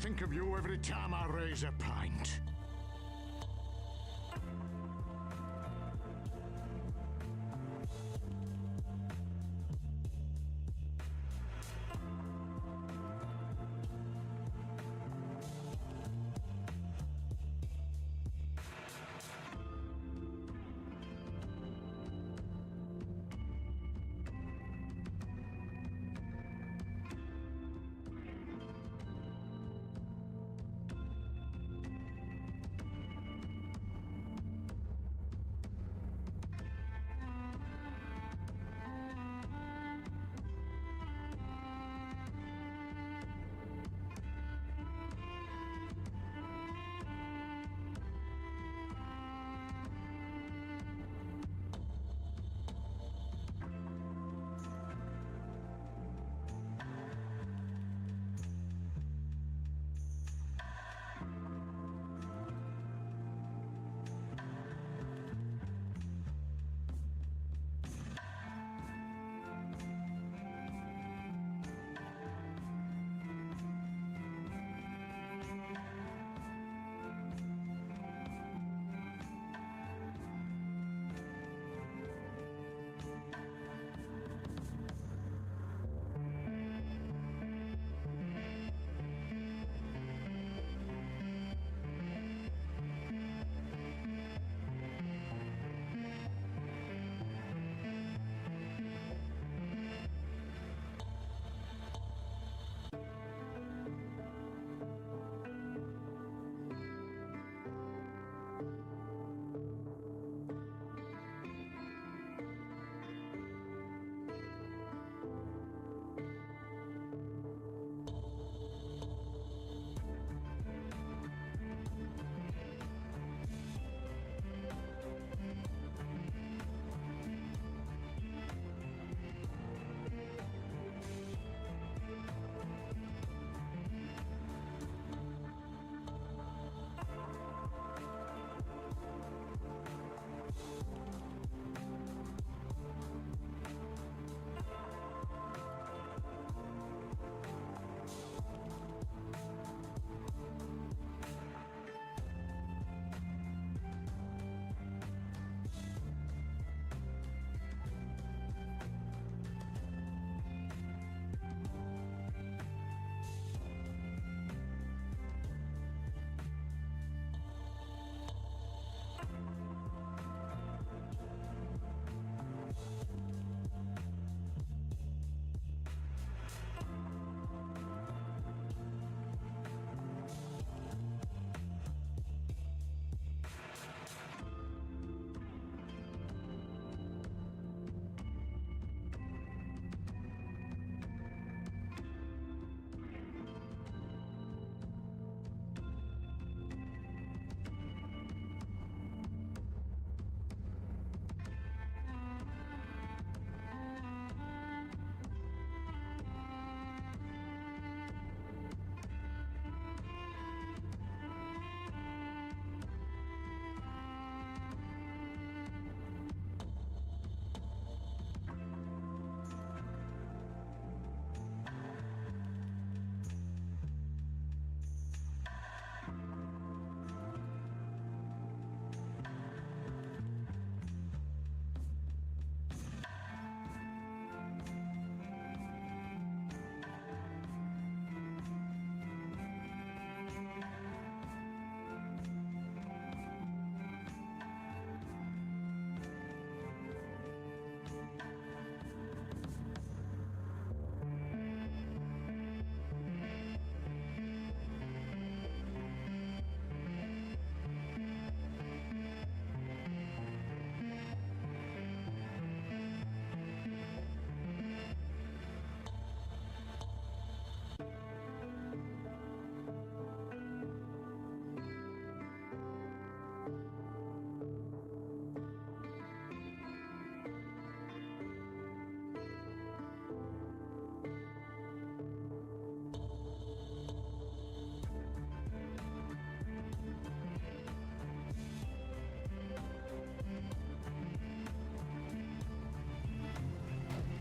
think of you every time I raise a pint.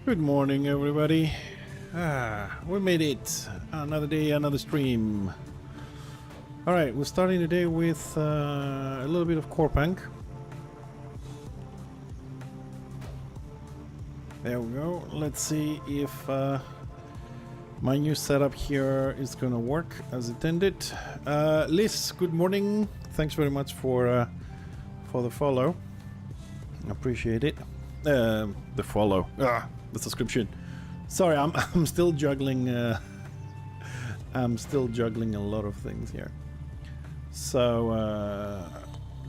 Good morning, everybody. We made it. Another day, another stream. Alright, we're starting today with a little bit of Corepunk. There we go. Let's see if my new setup here is gonna work as intended. Liz, good morning. Thanks very much for the follow. Appreciate it. The follow. The subscription. Sorry, I'm still juggling. I'm still juggling a lot of things here. So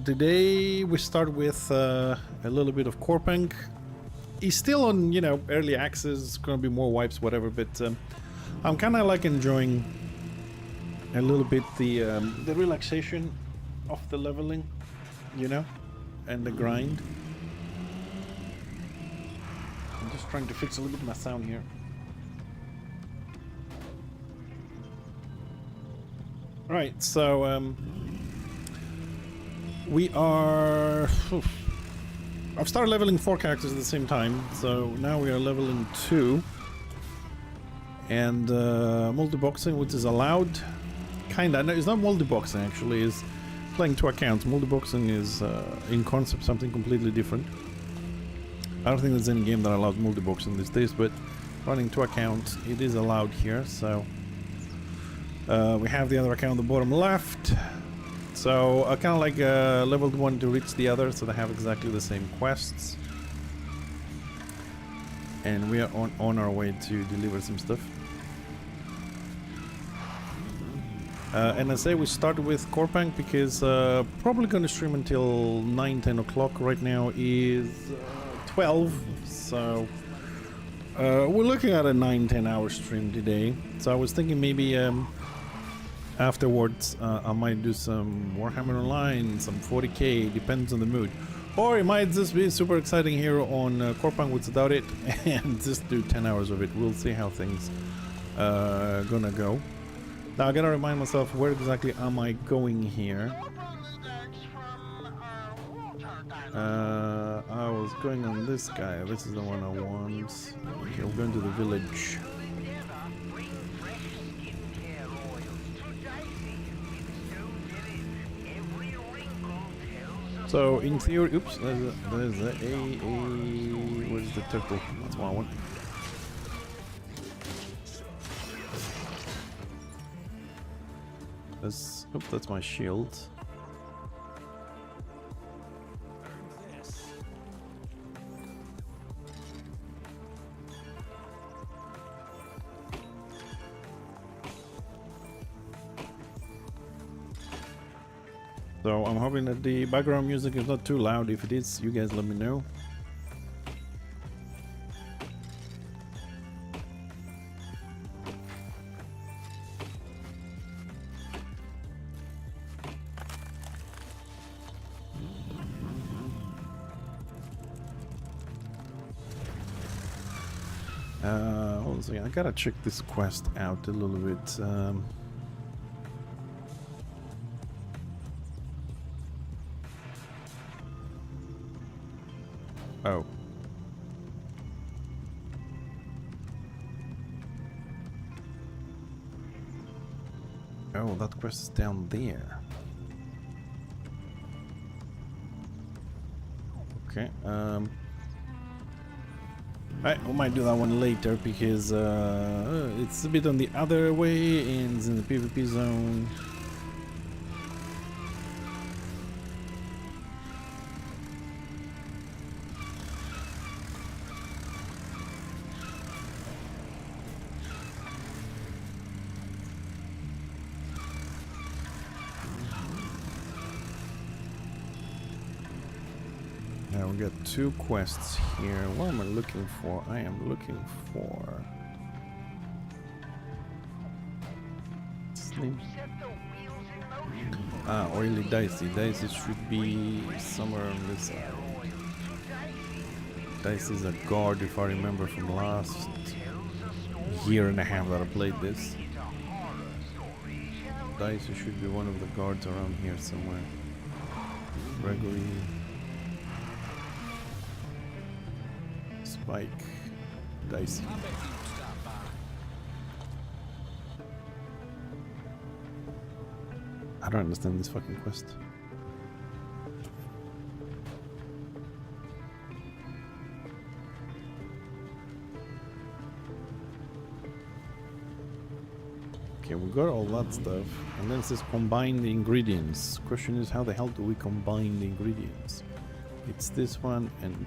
today we start with a little bit of Corepunk. He's still on, you know, early access. It's gonna be more wipes, whatever. But I'm kind of like enjoying a little bit the relaxation of the leveling, you know, and the grind. I'm just trying to fix a little bit my sound here. Right, so we are. I've started leveling 4 characters at the same time, so now we are leveling 2. And multi-boxing, which is allowed. Kinda, no, it's not multi-boxing actually, it's playing 2 accounts. Multi-boxing is in concept something completely different. I don't think there's any game that allows multi-boxing these days, but running 2 accounts, it is allowed here, so. We have the other account on the bottom left. So I kind of like leveled one to reach the other, so they have exactly the same quests. And we are on our way to deliver some stuff. And I say we start with Corepunk because probably going to stream until 9-10 o'clock. Right now is 12, so we're looking at a 9-10 hour stream today. So I was thinking maybe afterwards I might do some Warhammer Online, some 40k, depends on the mood. Or it might just be super exciting here on Corepunk without it and just do 10 hours of it. We'll see how things gonna go. Now I gotta remind myself, where exactly am I going here? I was going on this guy. This is the one I want. Okay, we're going to the village. So in theory, oops, there's a where's the turtle? That's what I want. That's my shield. So I'm hoping that the background music is not too loud. If it is, you guys let me know. Hold on a second. I gotta check this quest out a little bit. Oh. Oh, that quest is down there. Okay, we might do that one later because it's a bit on the other way and it's in the PvP zone. Now we got 2 quests here. What am I looking for? I am looking for Slim. Oily Dicey. Dicey should be somewhere on this side. Dicey is a guard, if I remember from last year and a half that I played this. Dicey should be one of the guards around here somewhere. Gregory. Spike. Dicey. I don't understand this fucking quest. Okay, we got all that stuff, and then it says combine the ingredients. Question is, how the hell do we combine the ingredients? It's this one and...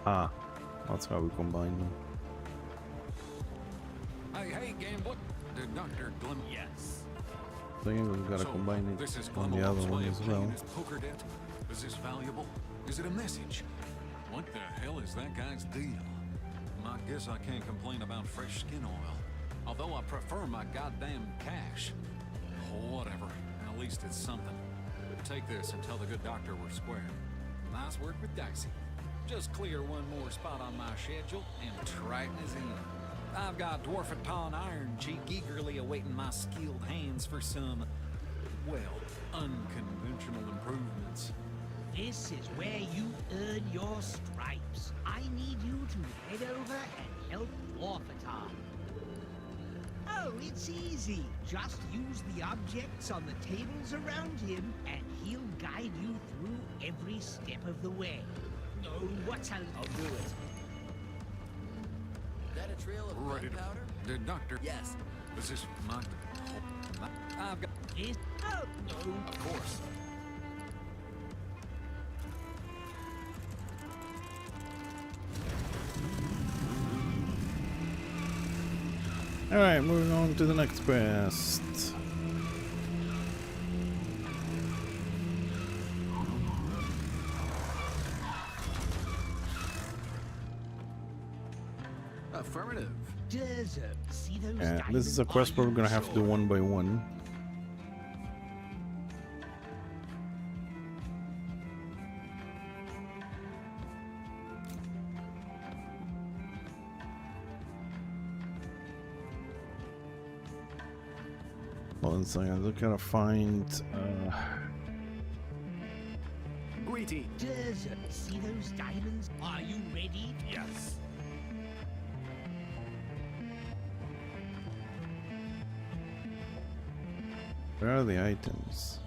Ah, that's how we combine them. Hey, Gambler. Did Dr. Glim... Yes. So yeah, we've got to combine it this is on the other one as well. His poker debt. Is this valuable? Is it a message? What the hell is that guy's deal? I guess I can't complain about fresh skin oil. Although I prefer my goddamn cash. Whatever. At least it's something. Take this and tell the good doctor we're square. Nice work with Dicey. Just clear one more spot on my schedule, and Triton is in. I've got Dwarf upon Iron Cheek eagerly awaiting my skilled hands for some, well, unconventional improvements. This is where you earn your stripes. I need you to head over and help Dwarfatar. Oh, it's easy. Just use the objects on the tables around him, and he'll guide you through every step of the way. Oh, what's I'll do it. That a trail of Ready to... gunpowder? Did Doctor... Yes. Is this my... I've got... Yes. Oh, no. Of course. Alright, moving on to the next quest. Affirmative. Desert. See those This is a quest where we're gonna have to do one by one. One second, look gotta find Greeting. Desert. See those diamonds? Are you ready? Yes. where are the items?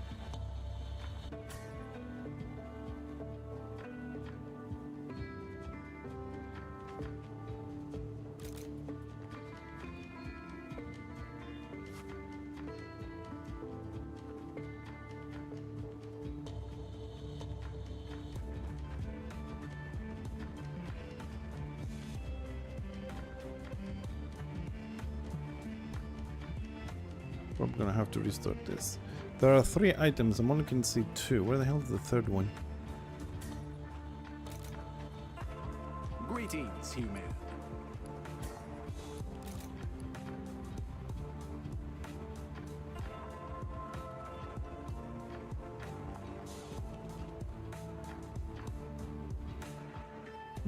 I'm gonna have to restart this. There are 3 items, I'm only can see 2. Where the hell is the third one? Greetings, human.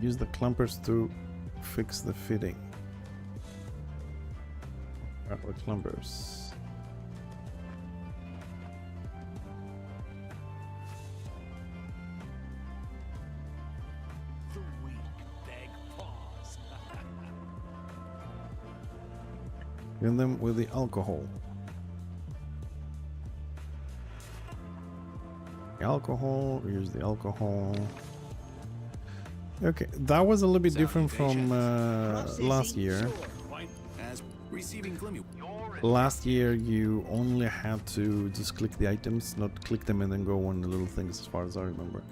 Use the clampers to fix the fitting. Or clampers. The weak beg paws. Fill them with the alcohol. Alcohol, use the alcohol. Okay, that was a little bit different from last year. As receiving Glimmy. Last year you only had to just click the items, not click them and then go on the little things as far as I remember.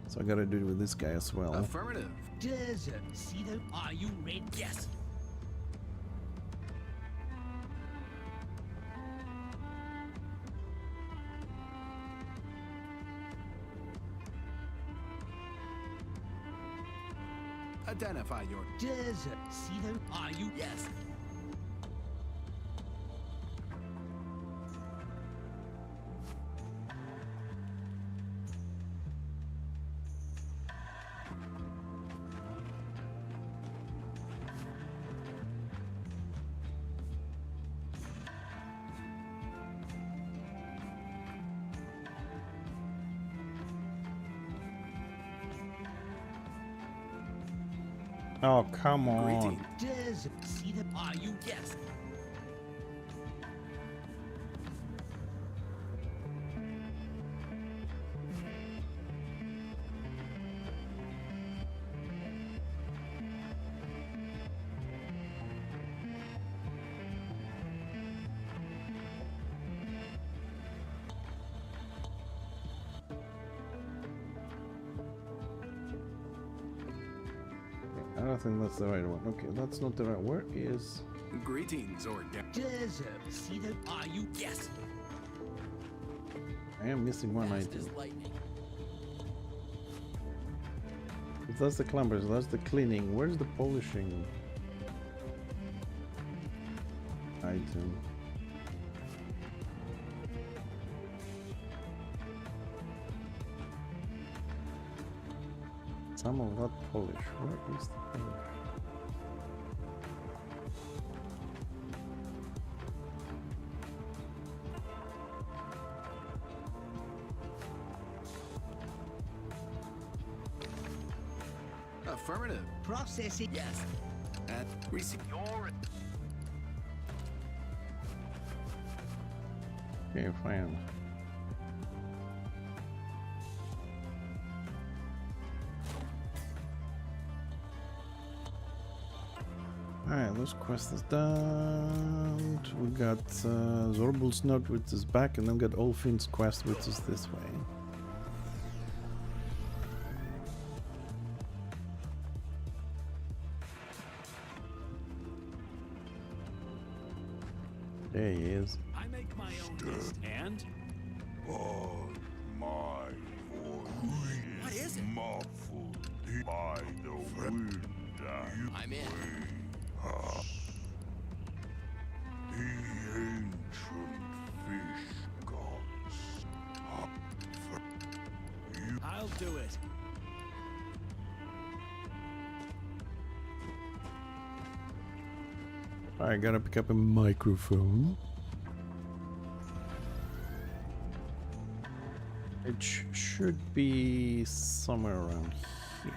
So I gotta do it with this guy as well. Affirmative. Desert. See those? Are you ready? Yes. Identify your... Desert. See those? Are you? Yes. Oh, come on. Greeting. Does see the Are you yes? I don't think that's the right one. Okay, that's not the right. Where is? Greetings, or does see the Are you yes? I am missing one Fast item. as lightning. If that's the clumpers, that's the cleaning. Where's the polishing item? Some of that polish. Where is the polish? affirmative. processing. Yes. At receive your Okay, fine. Alright, this quest is done. We got Zorbul's note, which is back, and then we got Olfin's quest, which is this way. There he is. I make my own list and My voice what is it? muffled by the wind and I'm in. the ancient fish gods. I'll do it. I gotta pick up a microphone. It should be somewhere around here.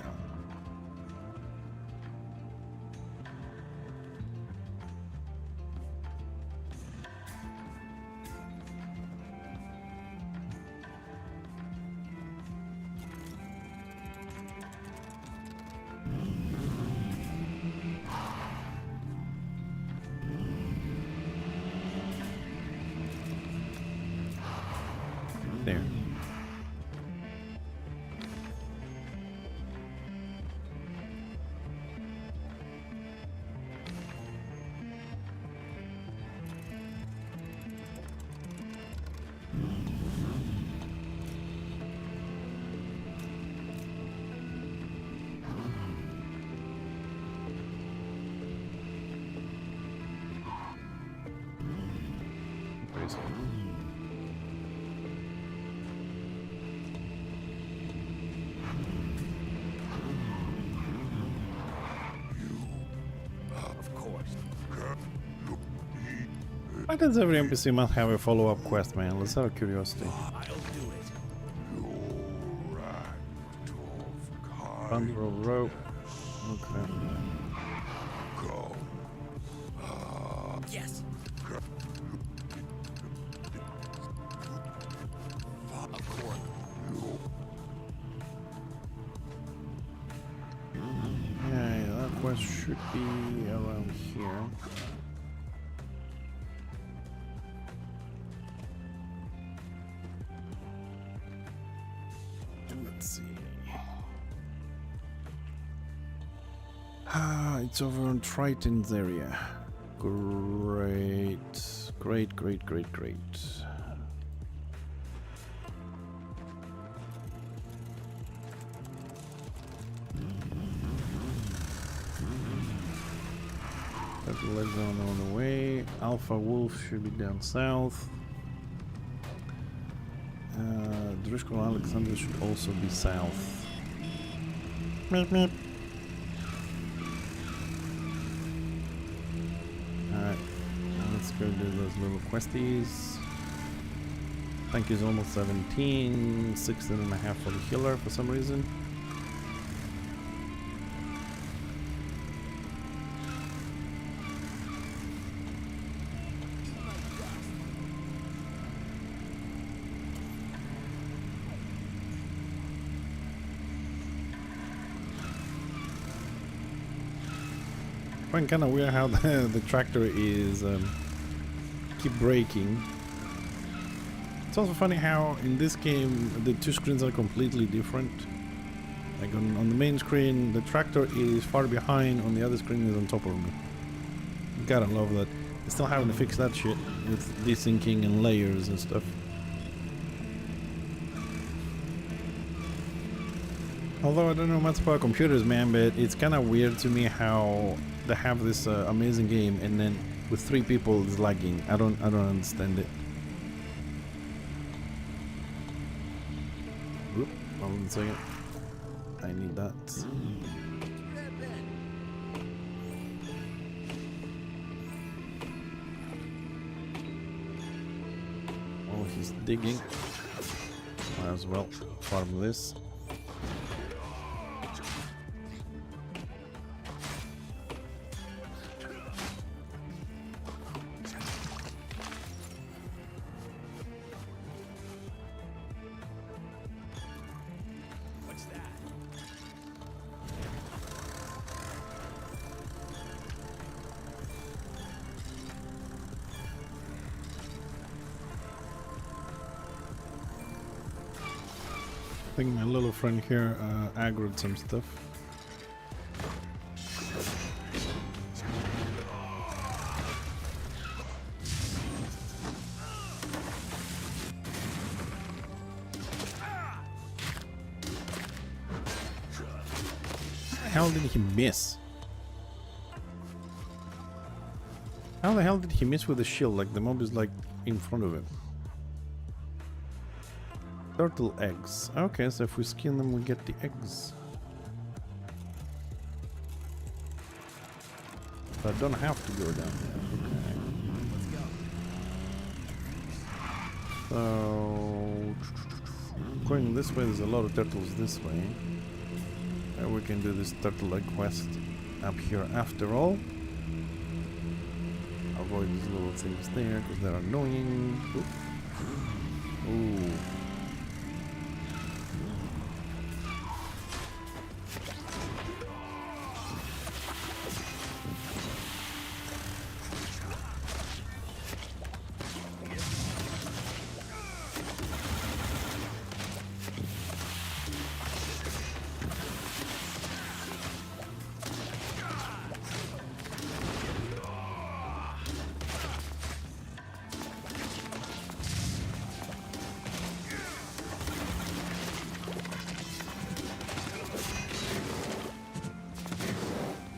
There. Where's it? of course. Why does every NPC must have a follow-up quest, man? Let's have a curiosity. I'll do it. Your act of Bundle of rope. Okay. go. Yes. Of course. Yeah, that quest should be around here. Let's see. Ah, it's over on Triton's area. Great. Great, great, great, great. Legs on the way. Alpha Wolf should be down south. Driscoll Alexander should also be south. Meep, meep. Alright, let's go do those little questies. Tank is almost 17, 16.5 for the healer for some reason. find kind of weird how the tractor is keep braking. It's also funny how in this game the two screens are completely different. Like on the main screen the tractor is far behind, on the other screen is on top of me. Gotta love that. They still having to fix that shit with desyncing and layers and stuff. Although I don't know much about computers, man, but it's kind of weird to me how they have this amazing game and then with 3 people it's lagging. I don't understand it. Oop, hold on a second. I need that. Oh, he's digging. Might as well farm this. What's that? I think my little friend here aggroed some stuff. How did he miss? How the hell did he miss with the shield? Like the mob is like in front of him. Turtle eggs. Okay, so if we skin them, we get the eggs. So I don't have to go down there. Okay. So going this way, there's a lot of turtles this way. We can do this turtle egg quest up here after all. Avoid these little things there because they're annoying. Ooh. Ooh.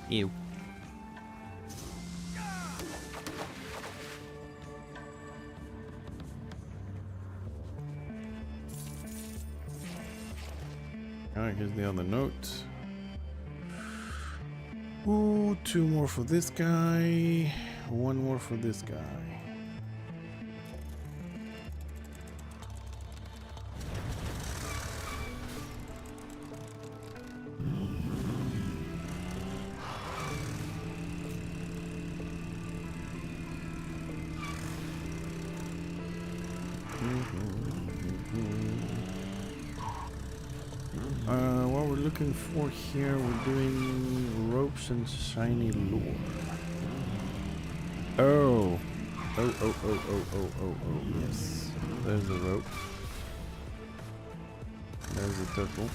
Ew. Alright, here's the other note. Ooh, 2 more for this guy. 1 more for this guy. What we're looking for here, we're doing ropes and shiny lure. Oh, yes. There's the rope. There's the turtle.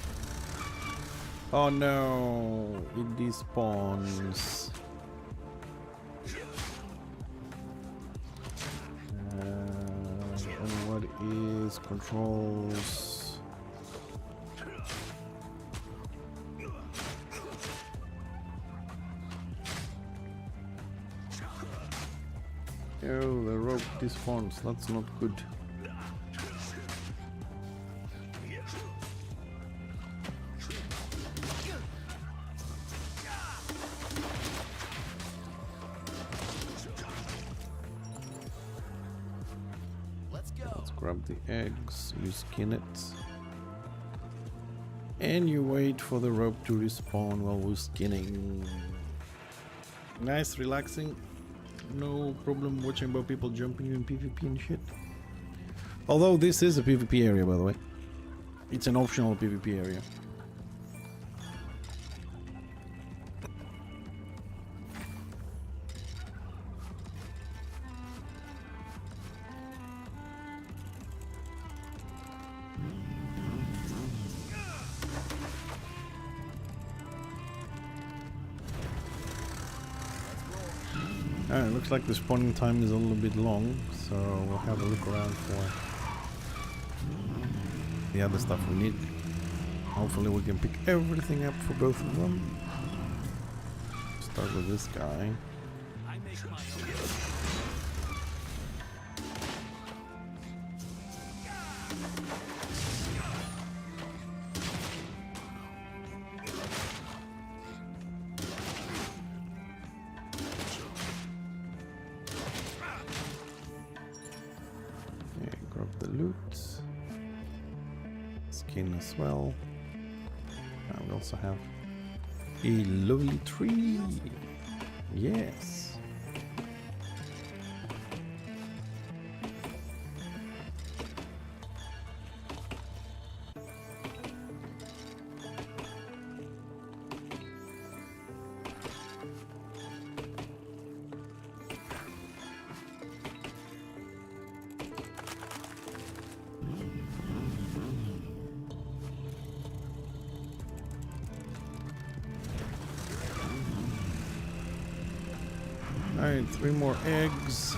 Oh no, it despawns. And what is controls? Oh, the rope despawns. That's not good. Let's go. Let's grab the eggs. You skin it. And you wait for the rope to respawn while we're skinning. Nice, relaxing. No problem watching about people jumping you in PvP and shit. Although this is a PvP area, by the way. It's an optional PvP area. Alright, looks like the spawning time is a little bit long, so we'll have a look around for the other stuff we need. Hopefully we can pick everything up for both of them. Start with this guy. I make my own. Okay, grab the loot. Skin as well. We also have a lovely tree. Yes. Alright, 3 more eggs,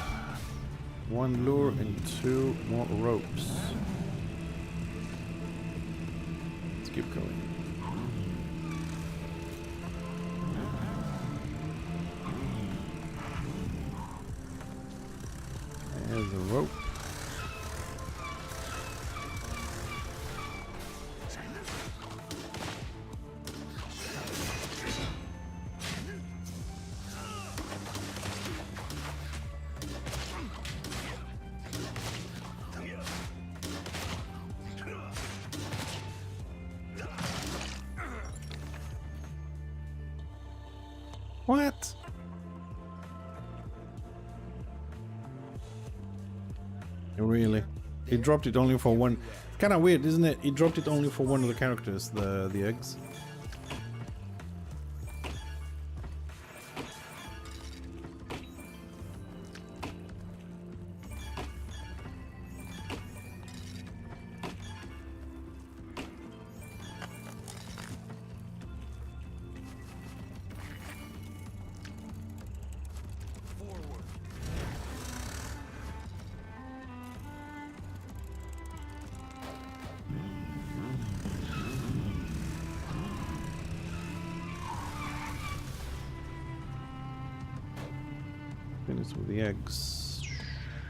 1 lure, and 2 more ropes. Let's keep going. There's a rope. What? Really? He dropped it only for one. Kind of weird, isn't it? He dropped it only for one of the characters, the eggs. Forward. Finish with the eggs.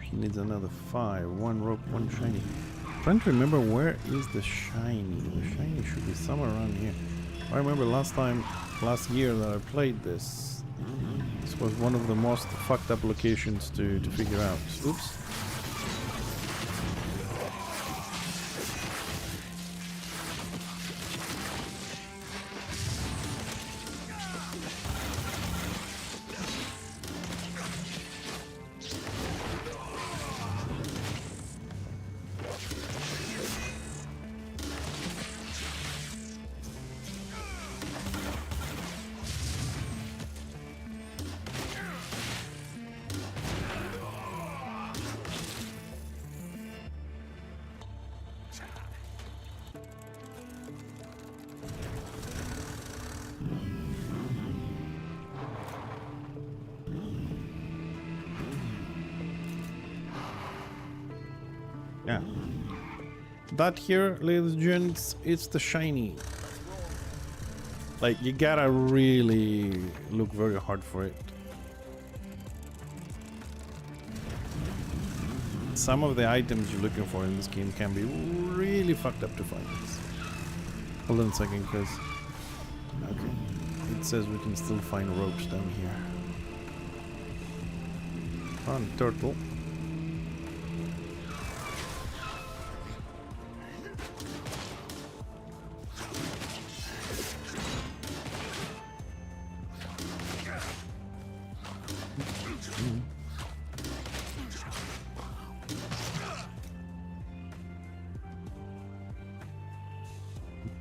He needs another 5. 1 rope, 1 shiny. Trying to remember where is the shiny. The shiny should be somewhere around here. I remember last year that I played this. This was one of the most fucked up locations to figure out. Oops. Yeah. That here, ladies and gents, it's the shiny. Like, you gotta really look very hard for it. Some of the items you're looking for in this game can be really fucked up to find. Hold on a second, because... Okay. It says we can still find ropes down here. Found a turtle.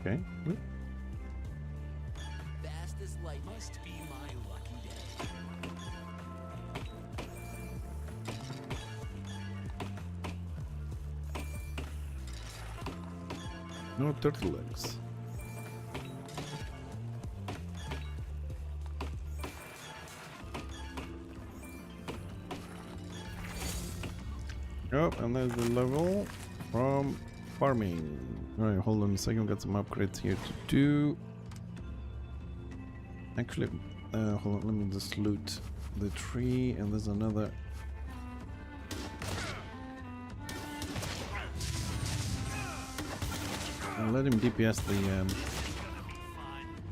Okay. Good. Fast as light must be my lucky day. No turtle legs. Oh, and there's the level from farming. Alright, hold on a second, got some upgrades here to do. Actually, hold on, let me just loot the tree, and there's another. I'll let him DPS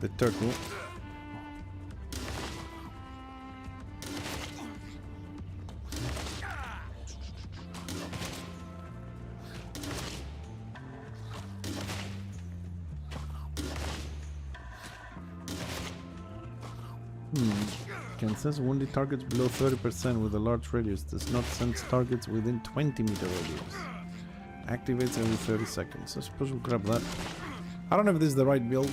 the turtle. Can sense wounded targets below 30% with a large radius. Does not sense targets within 20 meter radius. Activates every 30 seconds. I suppose we'll grab that. I don't know if this is the right build.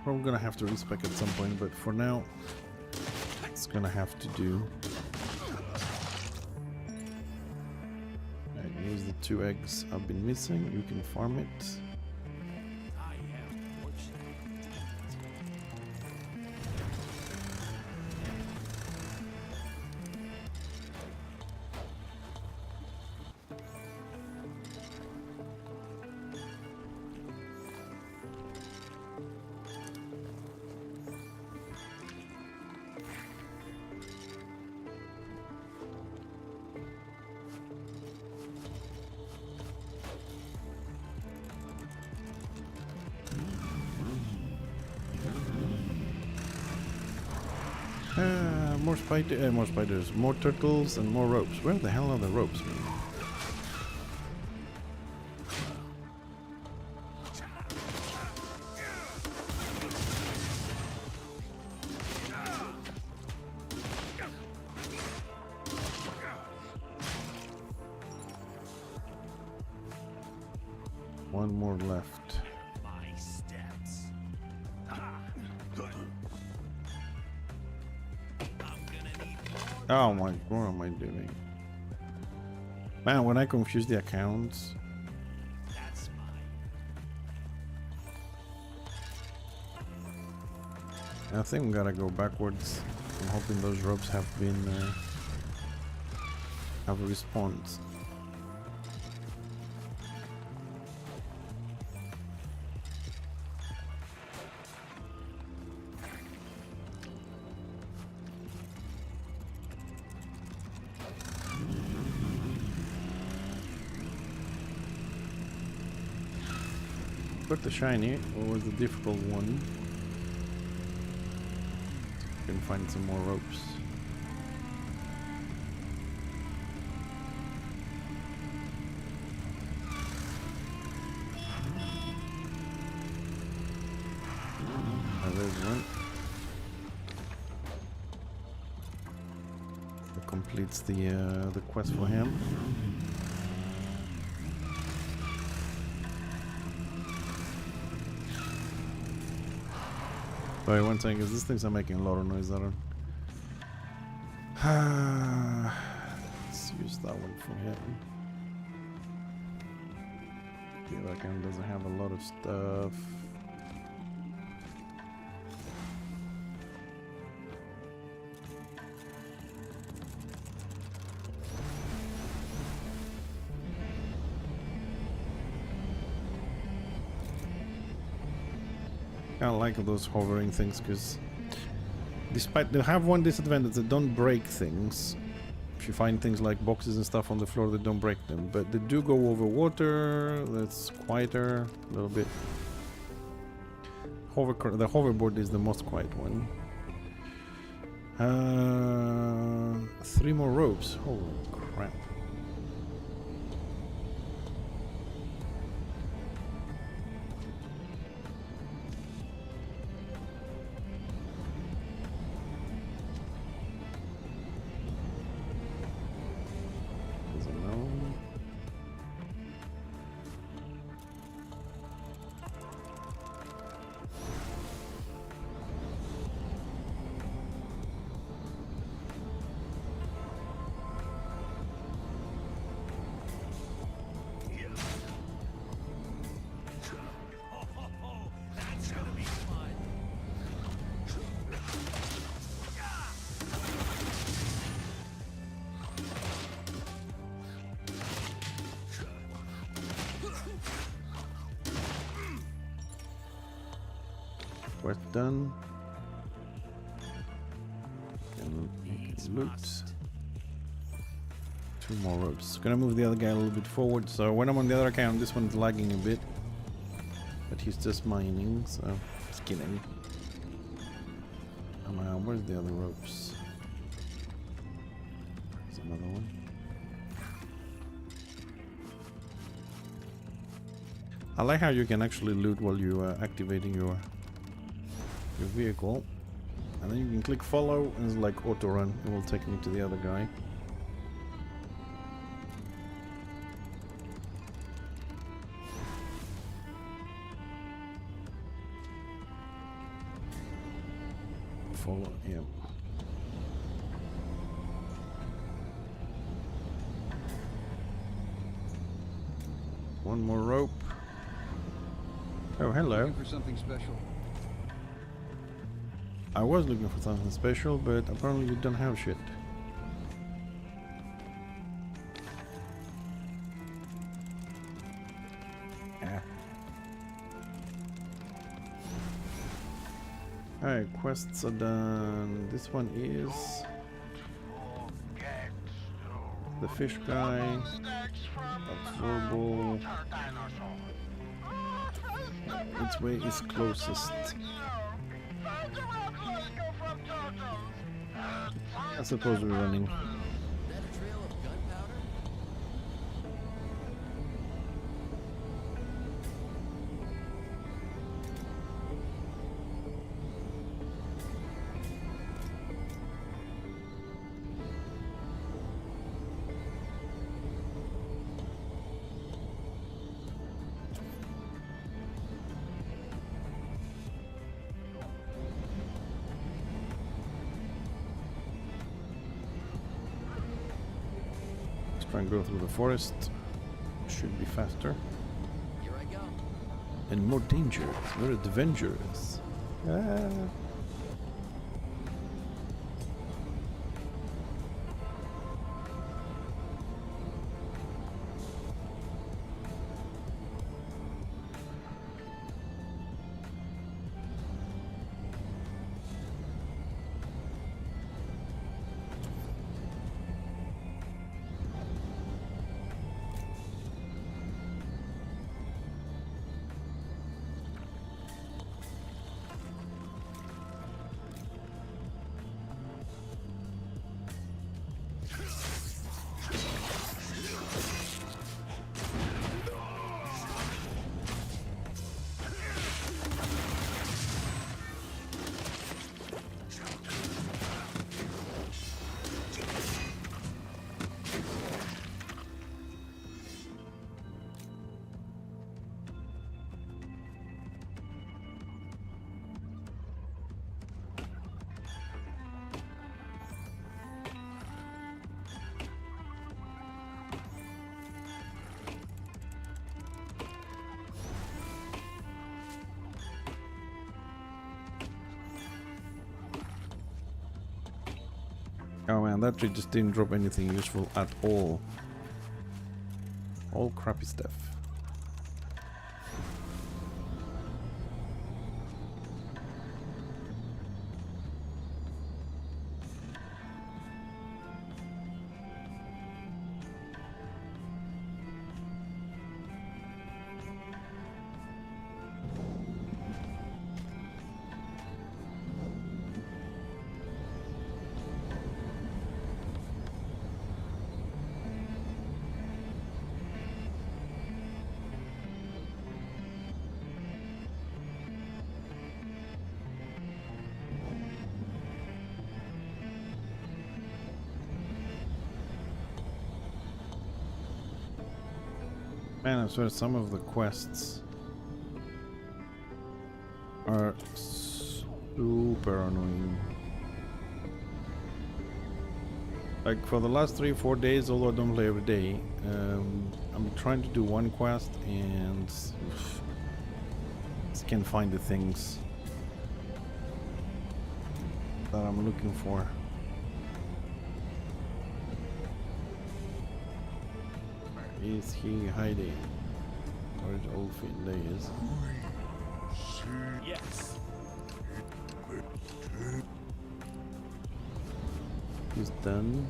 Probably gonna have to respec at some point, but for now, it's gonna have to do. Right, here's the 2 eggs I've been missing. You can farm it. I have fortune. More spiders, more turtles, and more ropes. Where the hell are the ropes, man? One more left. My steps. Oh my, what am I doing? Man, when I confuse the accounts. That's mine. I think we gotta go backwards. I'm hoping those ropes have been have respawned. Got the shiny. What was the difficult one? Can find some more ropes. There's one. That completes the quest for him. Sorry, one thing is these things are making a lot of noise. I don't. Let's use that one for him. The other guy doesn't have a lot of stuff. I don't like those hovering things because despite they have one disadvantage, they don't break things. If you find things like boxes and stuff on the floor, they don't break them, but they do go over water. That's quieter a little bit. The hoverboard is the most quiet one. 3 more ropes. Holy crap. Quest done. And loot. 2 more ropes. Gonna move the other guy a little bit forward. So when I'm on the other account, this one's lagging a bit. But he's just mining, so it's killing. Where's the other ropes? There's another one. I like how you can actually loot while you are activating your vehicle. And then you can click follow and it's like auto run. It will take me to the other guy. Follow, yeah. One more rope. Oh, hello. Looking for something special? I was looking for something special, but apparently you don't have shit. Ah. Alright, quests are done. This one is the fish guy. That's verbal. Which way is closest? I suppose we're running. That a trail of gunpowder? Try and go through the forest. Should be faster. Here I go. And more dangerous, more adventurous. Ah. Oh man, that tree just didn't drop anything useful at all. All crappy stuff. Man, I swear some of the quests are super annoying. Like for the last 3-4 days, although I don't play every day, I'm trying to do one quest and just can't find the things that I'm looking for. Is he hiding? Where is Olfin? There he is. Yes. He's done.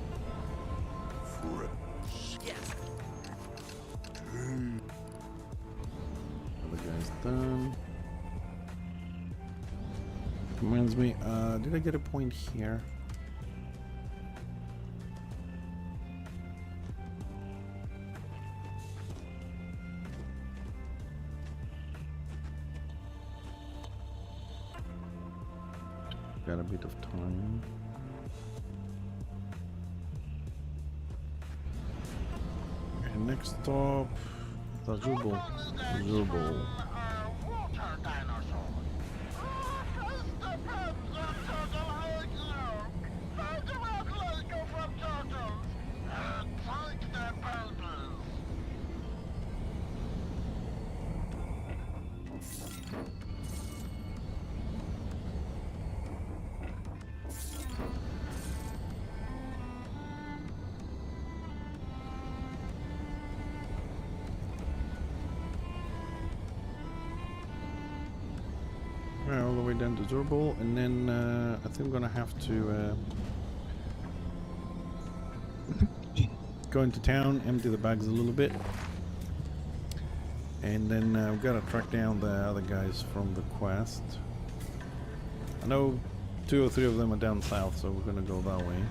Other guy's done. Reminds me, did I get a point here? Got a bit of time. Okay, next stop, the Zubul. Zubul. All the way down to Zubul, and then I think I'm gonna have to go into town, empty the bags a little bit, and then we've got to track down the other guys from the quest. I know 2 or 3 of them are down south, so we're gonna go that way.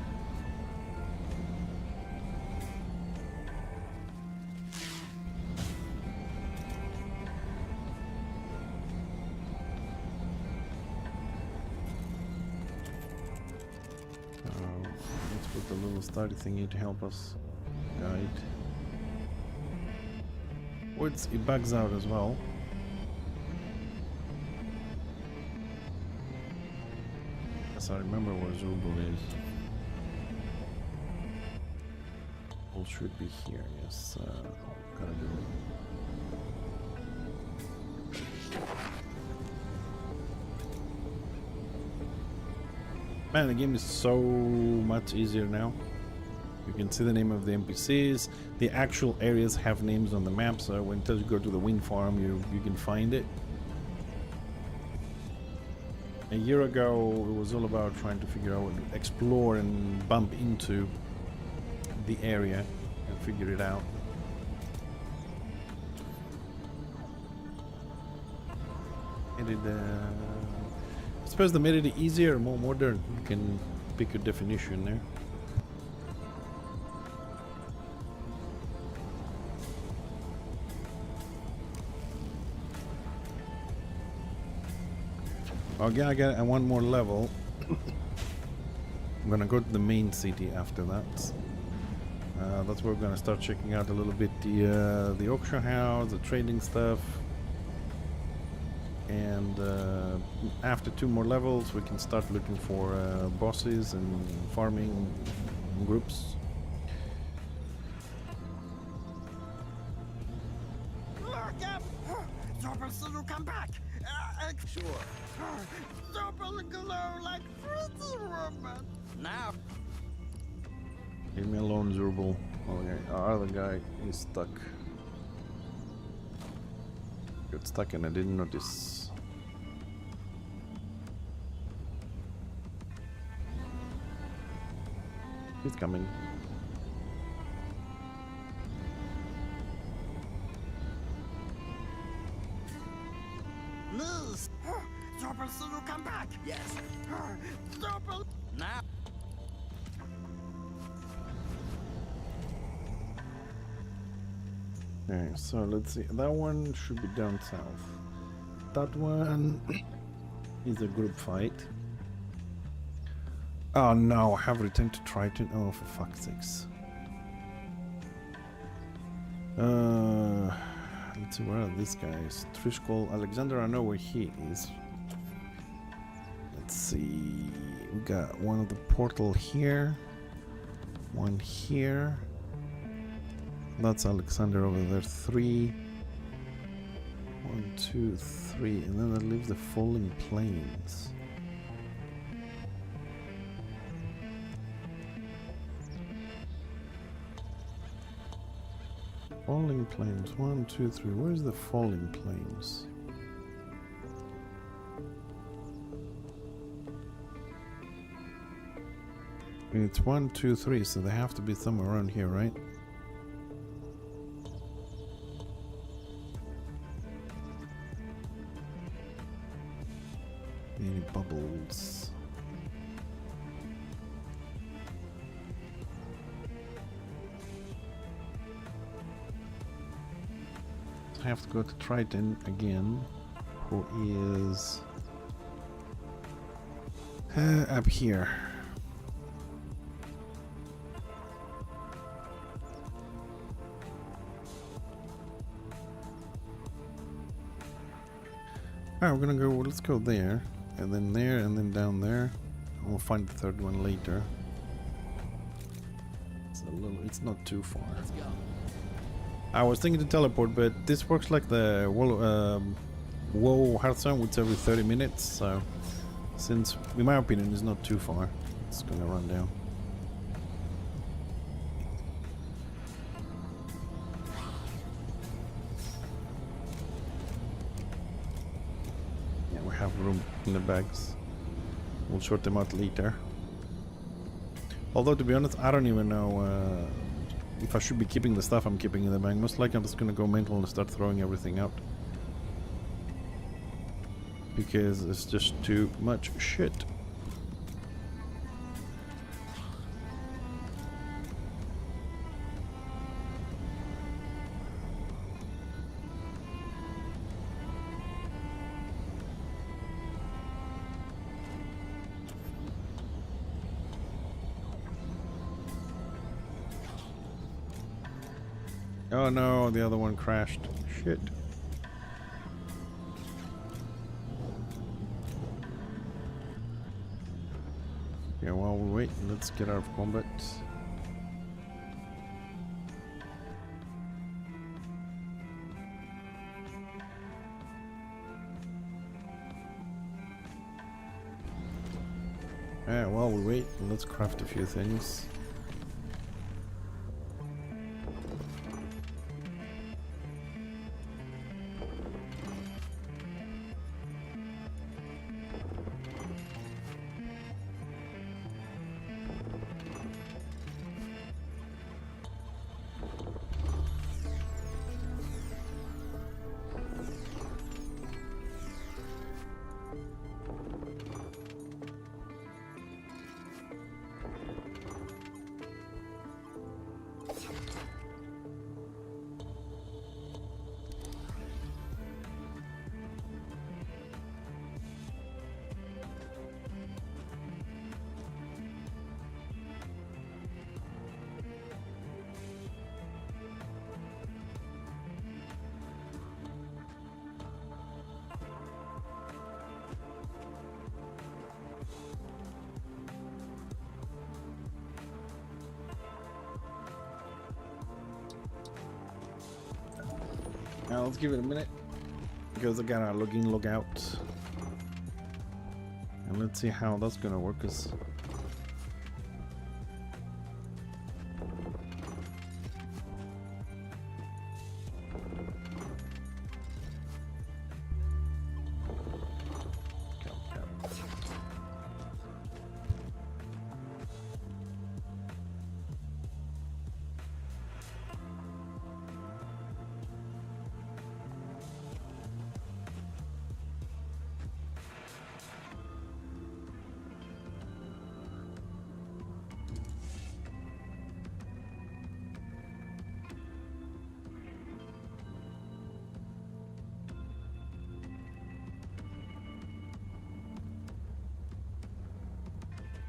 Let's put the little study thingy to help us guide. Oh, it bugs out as well. Yes, I remember where Zubul is. All should be here, yes. Gotta do it. Man, the game is so much easier now. You can see the name of the NPCs. The actual areas have names on the map, so when you go to the wind farm, you can find it. A year ago, it was all about trying to figure out, explore and bump into the area and figure it out. And it, I suppose they made it easier, more modern. You can pick your definition there. Again, I got one more level. I'm gonna go to the main city after that. That's where we're gonna start checking out a little bit the auction house, the trading stuff, and after 2 more levels, we can start looking for bosses and farming groups. Look up! Zorpal, come back! Sure. Zorpal glow like pretty woman. Now. Leave me alone, Zubul. Okay, our other guy is stuck. Got stuck and I didn't notice. He's coming. Please! Zorpal, come back! Yes. Zorpal! Now. Okay, so let's see. That one should be down south. That one is a group fight. Oh no, I have returned to Triton. Oh, for fuck's sakes. Let's see, where are these guys? Trishkol, Alexander, I know where he is. Let's see. We got one of the portal here. One here. That's Alexander over there. 3. 1, 2, 3. And then that leaves the Falling Plains. Falling Plains. 1, 2, 3. Where's the Falling Plains? It's 1, 2, 3, so they have to be somewhere around here, right? Any bubbles? I have to go to Triton again, who is up here. Alright, we're gonna go, let's go there, and then down there. We'll find the third one later. It's not too far. Let's go. I was thinking to teleport, but this works like the WoW Hearthstone, which every 30 minutes, so since, in my opinion, it's not too far, it's gonna run down. Yeah, we have room in the bags. We'll sort them out later. Although, to be honest, I don't even know if I should be keeping the stuff I'm keeping in the bag. Most likely I'm just gonna go mental and start throwing everything out. Because it's just too much shit. Oh no, the other one crashed. Shit. Yeah, while we wait, let's get out of combat. Yeah, while we wait, let's craft a few things. Now let's give it a minute because I gotta log in, log out, and let's see how that's gonna work. Cause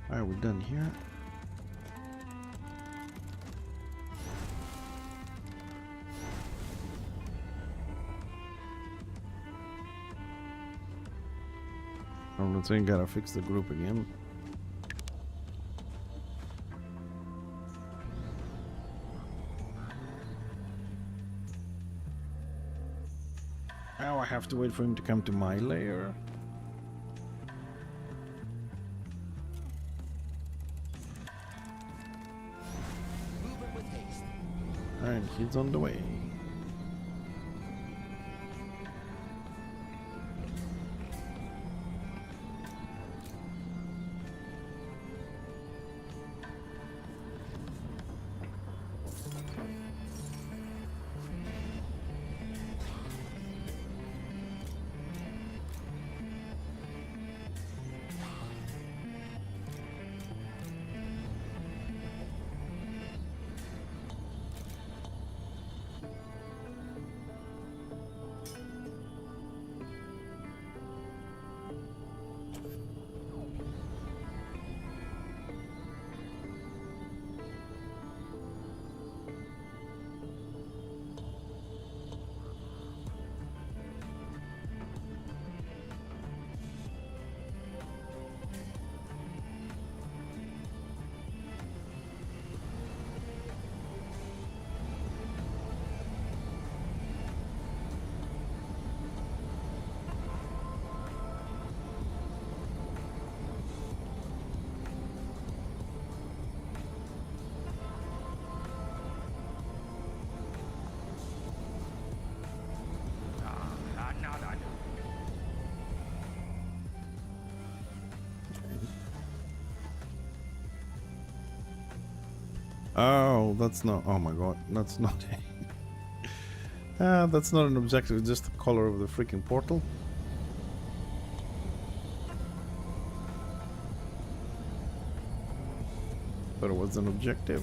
alright, we're done here. I'm not saying gotta fix the group again. Now I have to wait for him to come to my lair. And he's on the way. Oh, that's not. Oh my god, that's not. That's not an objective. It's just the color of the freaking portal. But it was an objective.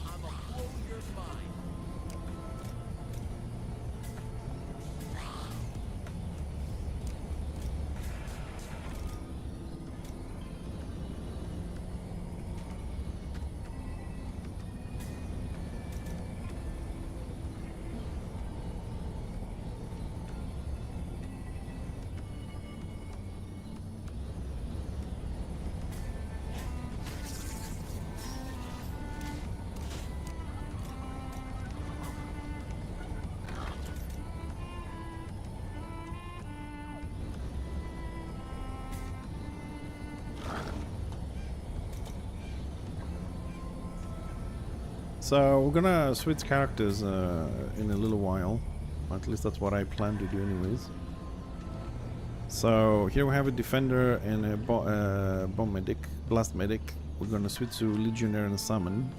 I'ma blow your mind. So we're gonna switch characters in a little while. At least that's what I plan to do anyways. So here we have a defender and a bomb medic, blast medic. We're gonna switch to legionnaire and summon.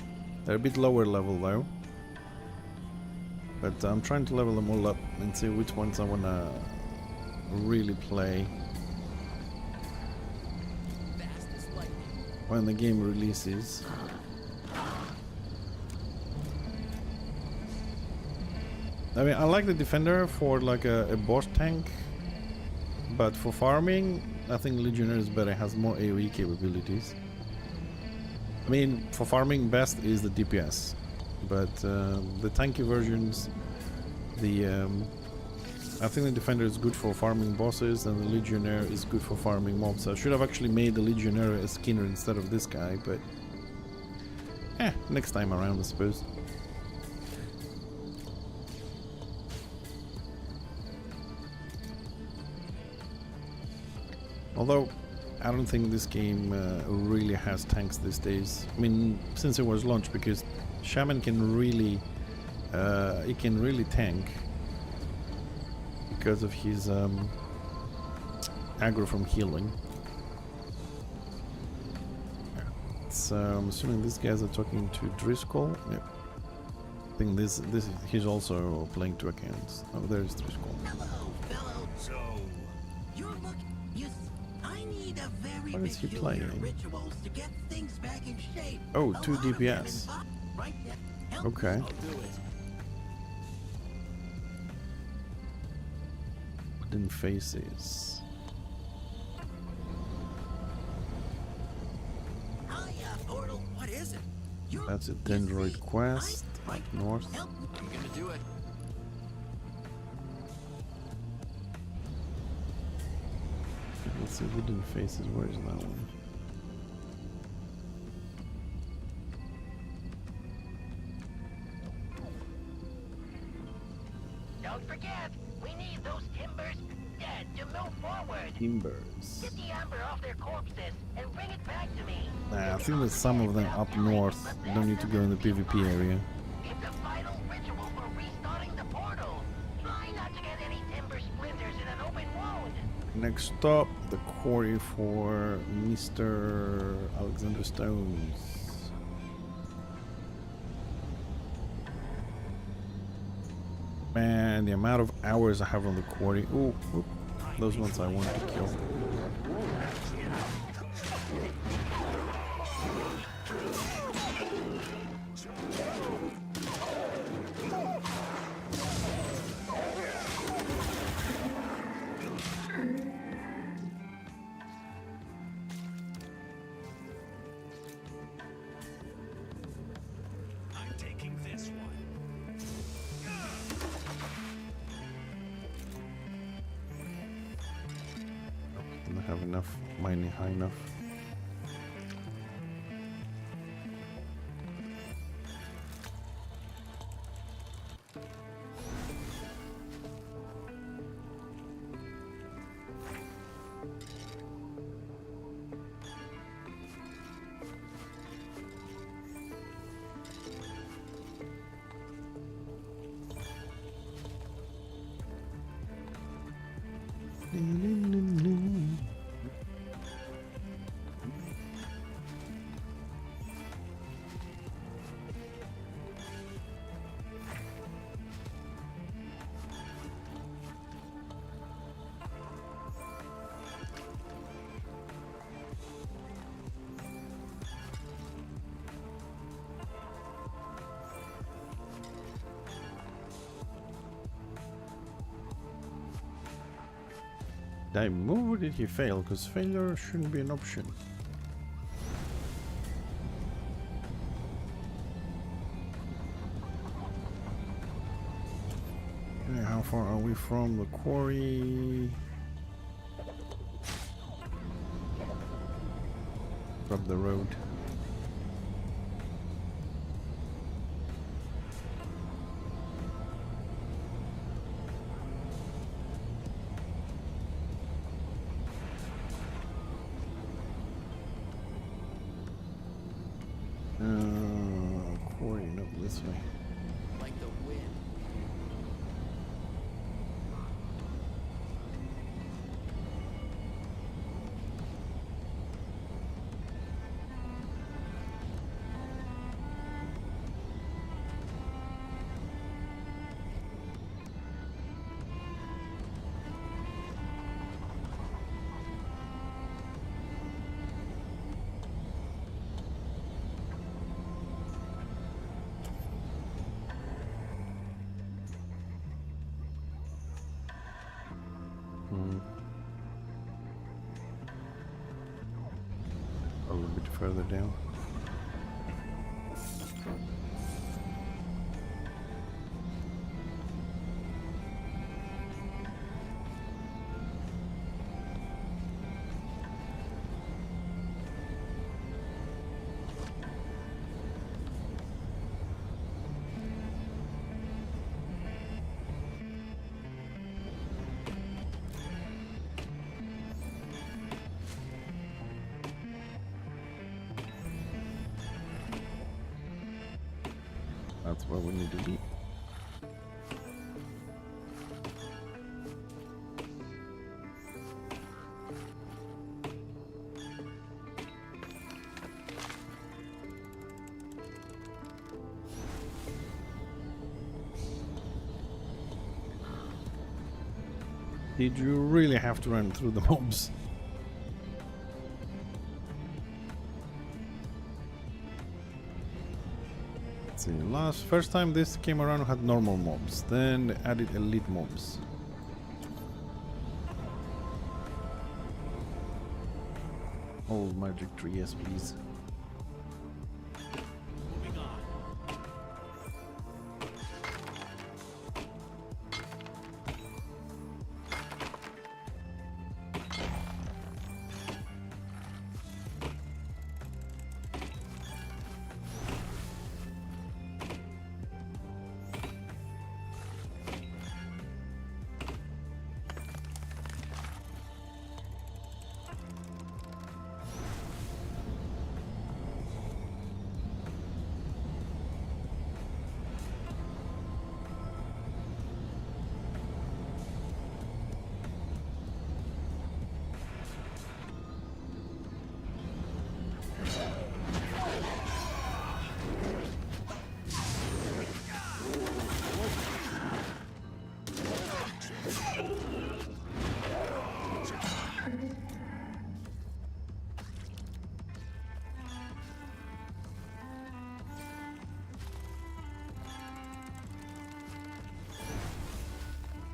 They're a bit lower level though. But I'm trying to level them all up and see which ones I wanna really play Fast as lightning. when the game releases. I mean, I like the defender for like a boss tank, but for farming, I think legionnaire is better. It has more AoE capabilities. I mean, for farming, best is the DPS, but the tanky versions, I think the defender is good for farming bosses, and the legionnaire is good for farming mobs. I should have actually made the legionnaire a Skinner instead of this guy, but next time around, I suppose. Although, I don't think this game really has tanks these days. I mean, since it was launched, because Shaman can really, tank because of his aggro from healing. So I'm assuming these guys are talking to Driscoll. Yep. I think this he's also playing two accounts. Oh, there's Driscoll. Hello, fellow. So, you're looking. I need a very What is he peculiar playing? rituals to get things back in shape. Oh, A 2 lot of them DPS. involve- Right? Help me. Okay. I'll do it. Wooden faces. Hiya, portal. What is it? You're That's a you Dendroid see, quest I- up north. Help me. I'm gonna do it. Let's see, wooden faces. Where is that one? Don't forget, we need those timbers dead to move forward. Timbers. Get the amber off their corpses and bring it back to me. I think there's some of them up north. You don't need to go in the PvP area. It's a vital ritual for restarting the portal. Try not to get any timber splinters in an open wound. Next stop, the quarry for Mr. Alexander Stones. Man, the amount of hours I have on the quarry. Ooh, ooh, those ones I want to kill. I'm taking this one. Don't have enough mining high enough. Did I move or did he fail? Because failure shouldn't be an option. Okay, how far are we from the quarry? Up the road. Quarry, no, this way. Like the wind. A little bit further down. That's where we need to be. Did you really have to run through the mobs? See, first time this came around had normal mobs, then they added elite mobs. Old magic tree, yes please.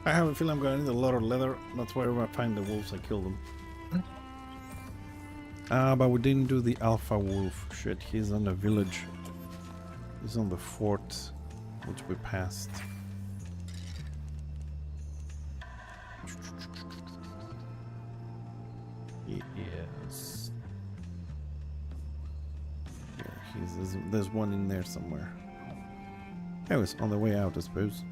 I have a feeling I'm going to need a lot of leather. That's why when I find the wolves, I kill them. But we didn't do the alpha wolf. Shit, he's on the village. He's on the fort, which we passed. He is. Yeah, there's one in there somewhere. Oh, it's on the way out, I suppose.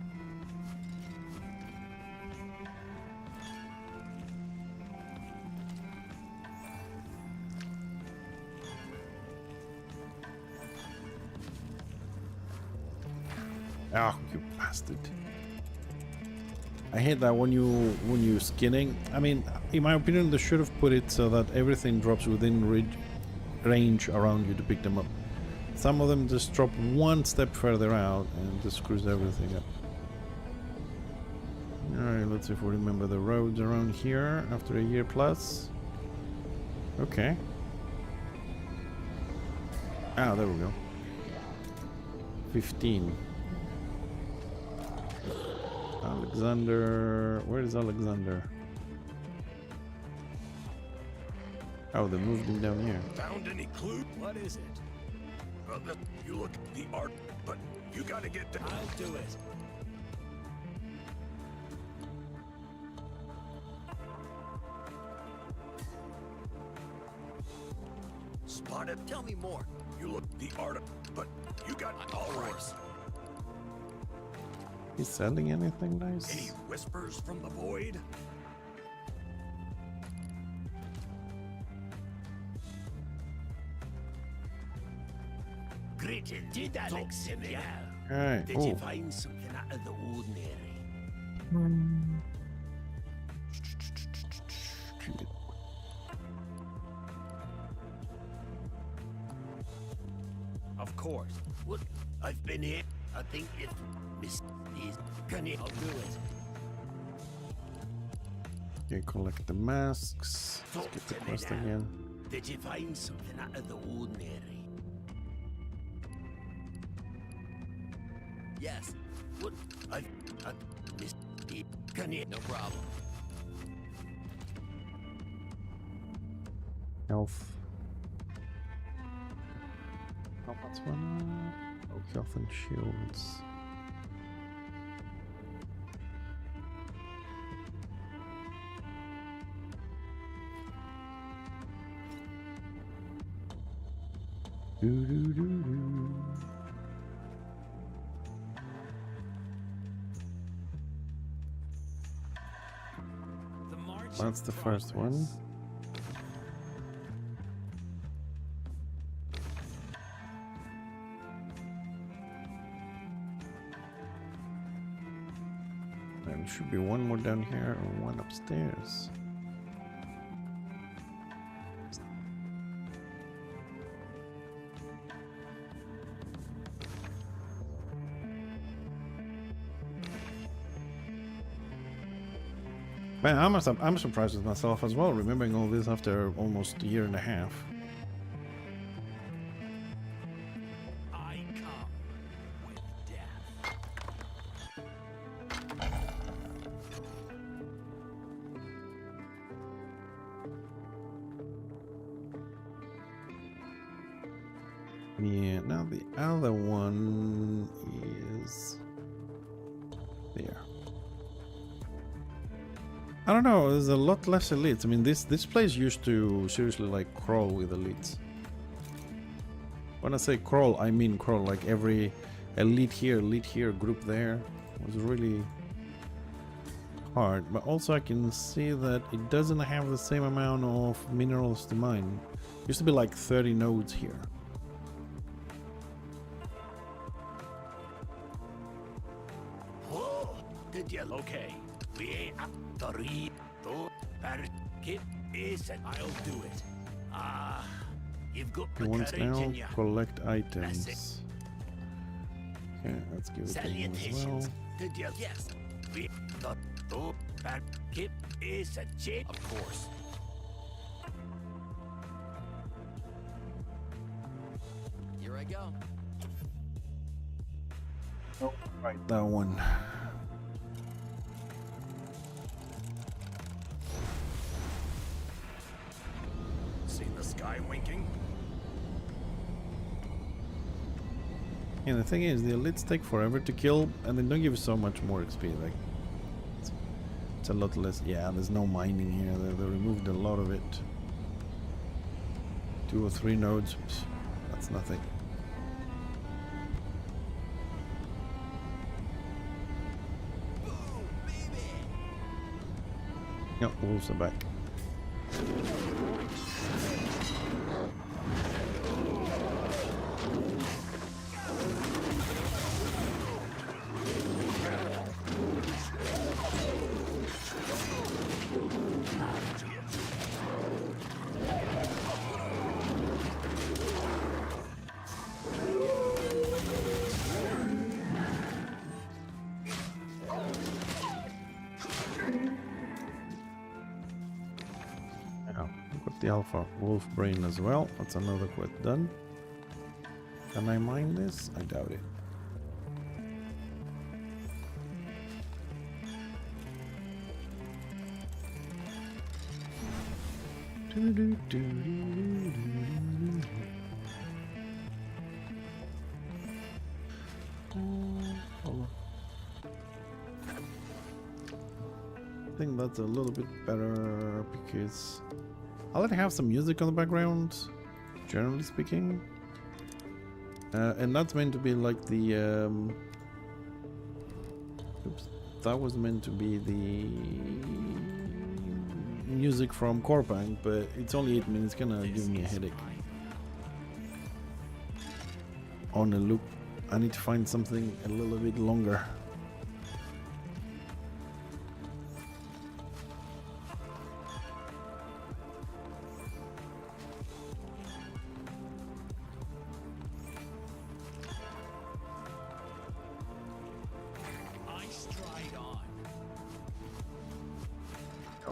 Oh, you bastard. I hate that when you're skinning. I mean, in my opinion, they should have put it so that everything drops within range around you to pick them up. Some of them just drop one step further out and just screws everything up. Alright, let's see if we remember the roads around here after a year plus. Okay. Ah, there we go. 15. Alexander, where is Alexander? Oh, they moved him down here. Found any clue? What is it? You look at the art, but you gotta get down. I'll do it. Spotted. Tell me more. You look the art, but you got all right. He's selling anything nice? Any whispers from the void? Greeting. Did Alex yeah. Alright. Did Oh, you find something out of the ordinary? Of course. What? I've been here. I think it's Miss is. Can you? I'll do it. you collect the masks. Let's get the quest again. Did you find something out of the ordinary? Yes. What? I missed it. Can you? No problem. Health. Oh, what's one? Oh, health and shields. Do do do do. That's the first one. There should be one more down here and one upstairs. Man, I'm surprised with myself as well, remembering all this after almost a year and a half. I come with death. Yeah, now the other one is there. I don't know, there's a lot less elites. I mean, this place used to seriously like crawl with elites. When I say crawl, I mean crawl, like every elite here, group there. It was really hard. But also I can see that it doesn't have the same amount of minerals to mine. Used to be like 30 nodes here. Oh, did you? Okay. We ain't up to read. Kit is and I'll do it. Ah, you've got He the wants courage now in you. collect items. Okay, let's give it to him as well. Salutations. Did you? Yes. We got to Kit is a chip. Of course. Here I go. Oh, right, that one. See the sky winking? Yeah, the thing is, the elites take forever to kill, and they don't give you so much more XP. Like, it's a lot less. Yeah, there's no mining here. They removed a lot of it. 2 or 3 nodes. Psh, that's nothing. Boom, baby. Yep, wolves are back. The alpha wolf brain as well. That's another quest done. Can I mine this? I doubt it. I think that's a little bit better because I like to have some music on the background, generally speaking. And that's meant to be like the oops, that was meant to be the music from Corepunk, but it's only 8 minutes, gonna give me a headache. On a loop, I need to find something a little bit longer.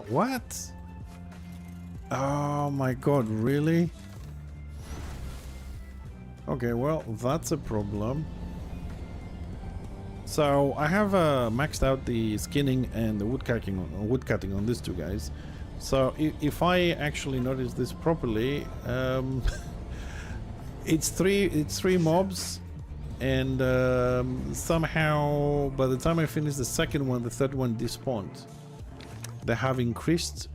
What? Oh my god, really? Okay, well, that's a problem. So I have maxed out the skinning and the woodcutting on these two guys. So if I actually notice this properly, it's three mobs, and somehow by the time I finish the second one, the third one despawned. They have increased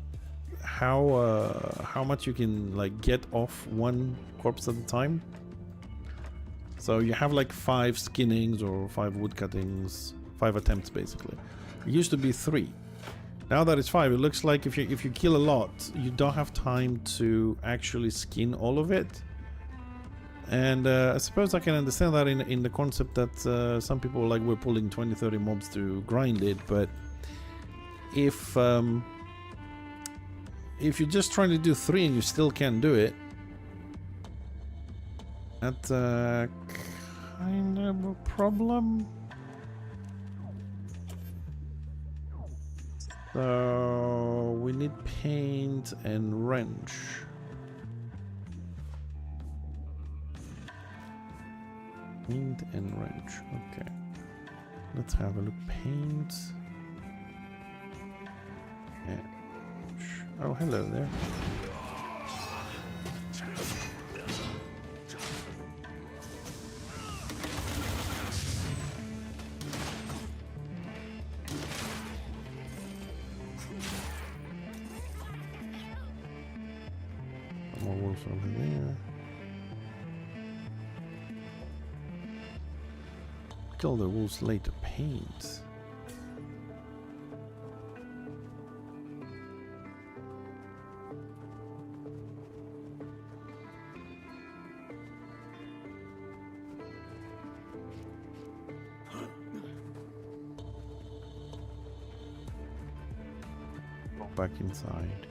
how much you can like get off one corpse at a time. So you have like 5 skinnings or 5 woodcuttings, 5 attempts basically. It used to be 3. Now that it's 5, it looks like if you kill a lot, you don't have time to actually skin all of it. And I suppose I can understand that in the concept that some people like we're pulling 20-30 mobs to grind it, but if you're just trying to do 3 and you still can't do it, that's kind of a problem. So we need paint and wrench. Paint and wrench. Okay. Let's have a look. Paint. Yeah. Oh, hello there. More wolves over there. Kill the wolves later. Paint. Back inside.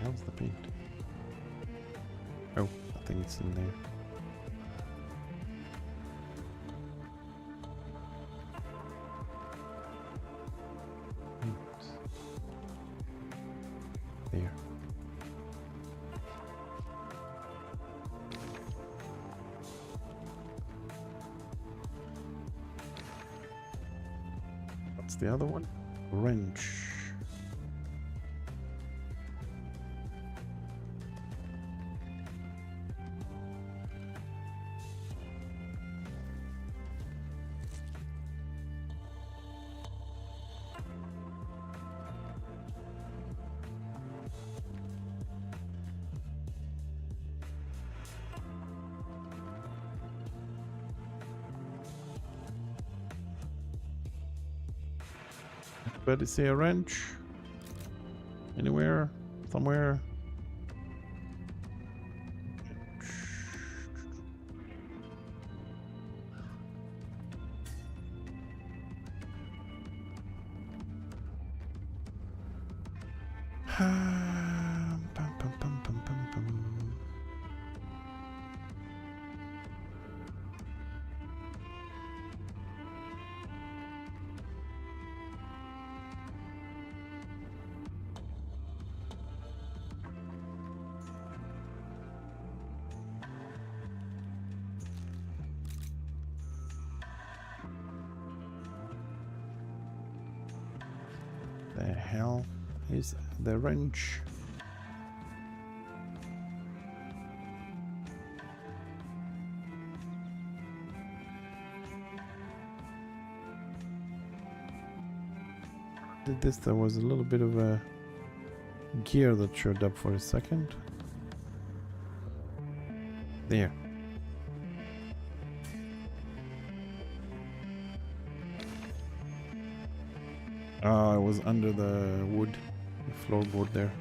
How's the paint? Oh, I think it's in there. There. What's the other one? Wrench. Anybody see a wrench? Anywhere? Somewhere? hell is the wrench? Did this? There was a little bit of a gear that showed up for a second. There. Ah, it was under the wood, the floorboard there.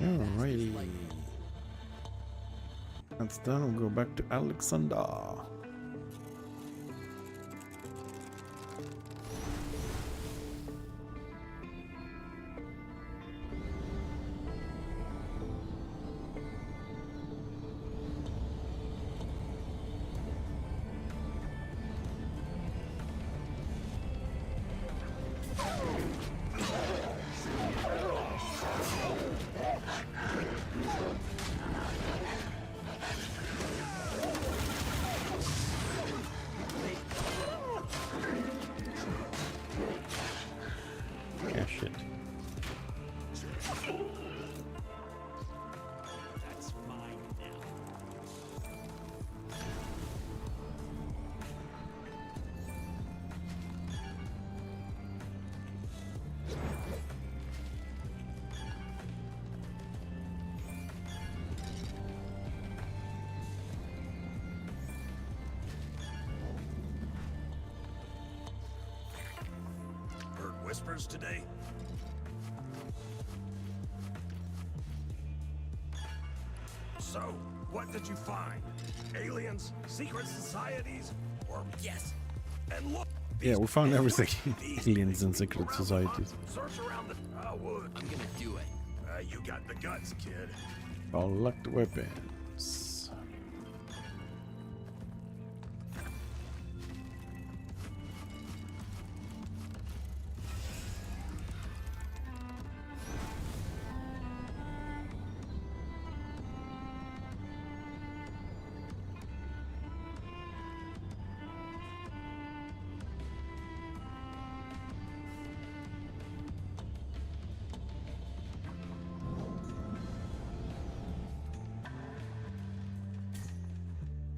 Alrighty. That's done. We'll go back to Alexander. Yeah, shit. That's mine now. Heard whispers today? So, what did you find? Aliens? Secret societies? Or yes. And look. Yeah, we found everything. these Aliens and things secret around the societies. box. Search around the wood. I'm gonna do it. You got the guts, kid. Collect weapons.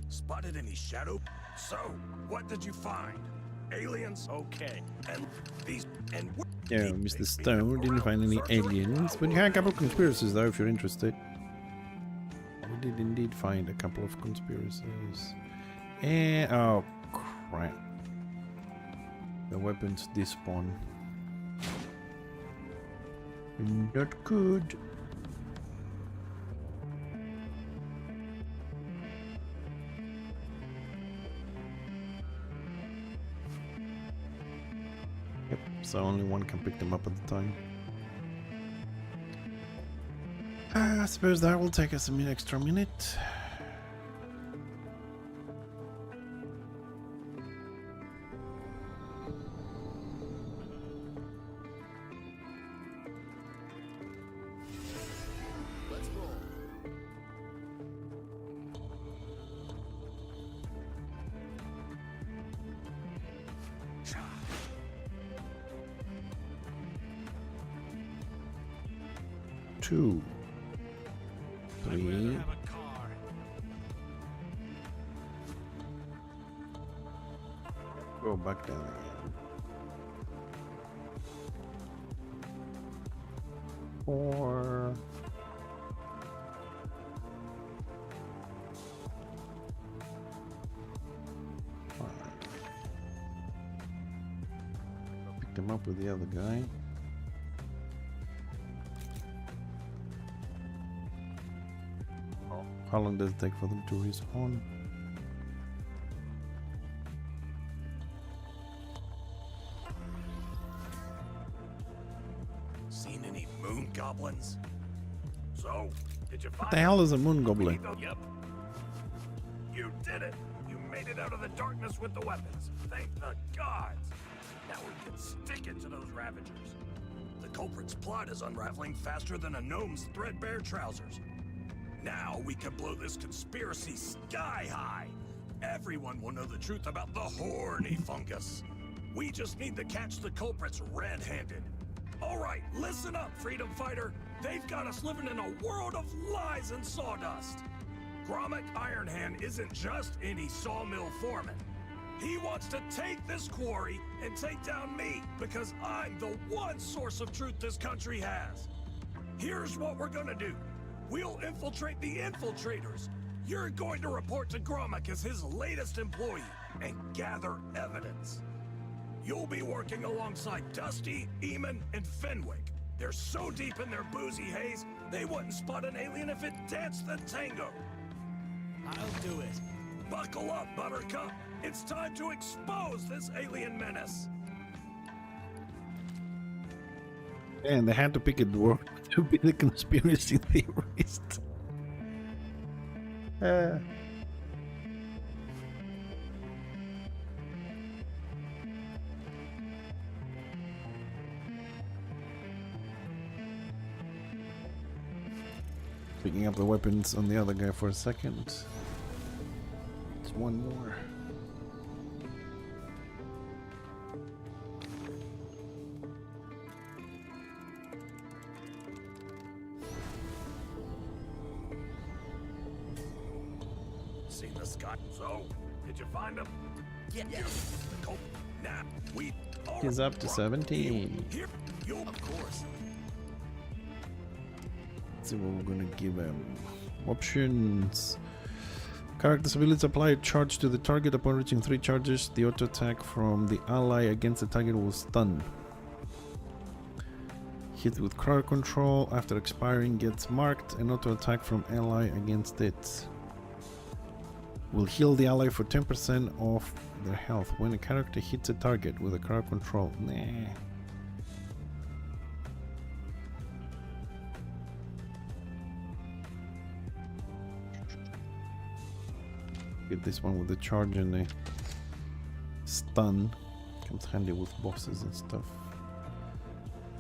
Spotted any shadow? So, what did you find? Aliens? Okay. And these and Yeah, Mr. Stone didn't find any aliens, but you had a couple of conspiracies though, if you're interested. We did indeed find a couple of conspiracies. And oh crap. The weapons despawn. Not good. Yep, so only one can pick them up at the time. I suppose that will take us an extra minute. Let's roll. Two. I'd rather Three. have a car. Go back down again. 4. 5. Pick them up with the other guy. How long does it take for them to respawn? seen any moon goblins? So, did you find What the hell is a moon goblin? Yep. You did it. You made it out of the darkness with the weapons. Thank the gods. Now we can stick it to those ravagers. The culprit's plot is unraveling faster than a gnome's threadbare trousers. Now we can blow this conspiracy sky high. Everyone will know the truth about the horny fungus. We just need to catch the culprits red-handed. All right, listen up, freedom fighter. They've got us living in a world of lies and sawdust. Gromit Ironhand isn't just any sawmill foreman. He wants to take this quarry and take down me because I'm the one source of truth this country has. Here's what we're gonna do. We'll infiltrate the infiltrators. You're going to report to Gromit as his latest employee and gather evidence. You'll be working alongside Dusty, Eamon, and Fenwick. They're so deep in their boozy haze, they wouldn't spot an alien if it danced the tango. I'll do it. Buckle up, Buttercup. It's time to expose this alien menace. And they had to pick a dwarf to be the conspiracy theorist. Picking up the weapons on the other guy for a second. It's one more. Seen the sky? So, did you find him? Yes. The cult. Nah, we. He's up to 17. Here, you. Of course. Let's see what we're gonna give him. Options. Character's abilities apply a charge to the target. Upon reaching 3 charges, the auto attack from the ally against the target will stun. Hit with crowd control after expiring gets marked. An auto attack from ally against it will heal the ally for 10% of their health when a character hits a target with a crowd control. Nah. Get this one with the charge and the stun. Comes handy with bosses and stuff.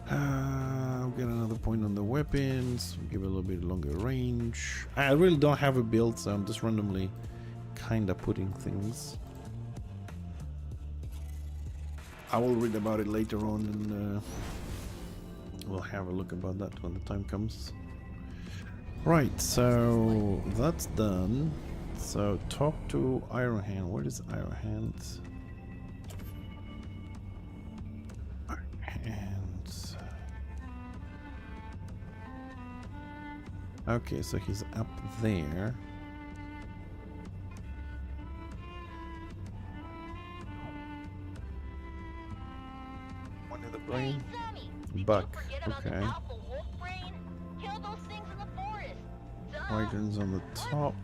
I'll get another point on the weapons. Give it a little bit longer range. I really don't have a build, so I'm just randomly kinda putting things. I will read about it later on, and we'll have a look about that when the time comes. Right, so that's done. So talk to Ironhand. Where is Ironhand? Ironhand. Okay, so he's up there. One of the brain. Buck. Okay. Items on the top.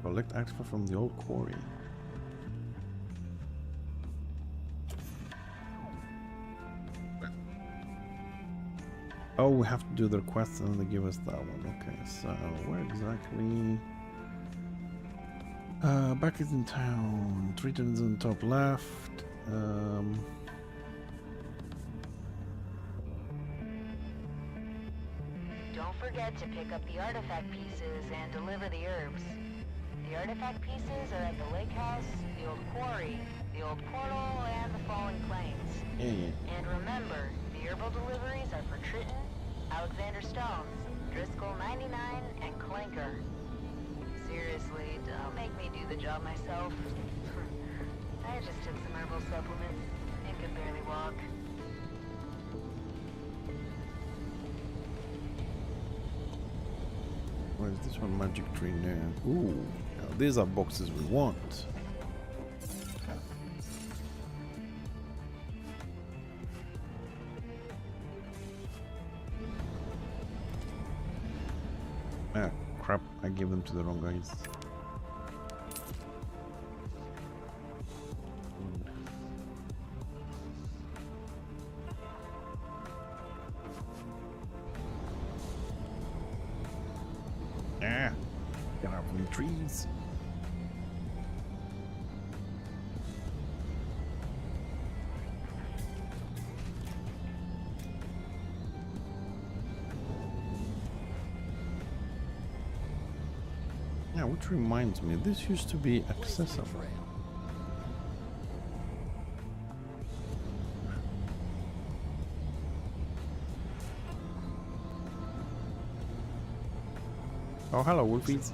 Collect extra from the old quarry. Oh, we have to do the request and they give us that one. Okay, so where exactly? Back is in town. 3 turns on the top left. Don't forget to pick up the artifact pieces and deliver the herbs. The artifact pieces are at the lake house, the old quarry, the old portal, and the fallen plains. Yeah. And remember, the herbal deliveries are for Triton, Alexander Stones, Driscoll 99, and Clinker. Seriously, don't make me do the job myself. I just took some herbal supplements and could barely walk. Where's this one? Magic tree now. Ooh, now these are boxes we want. Ah, crap! I gave them to the wrong guys. Ah, get out from the trees. Yeah, which reminds me, this used to be accessible. Oh, hello, Wolfies.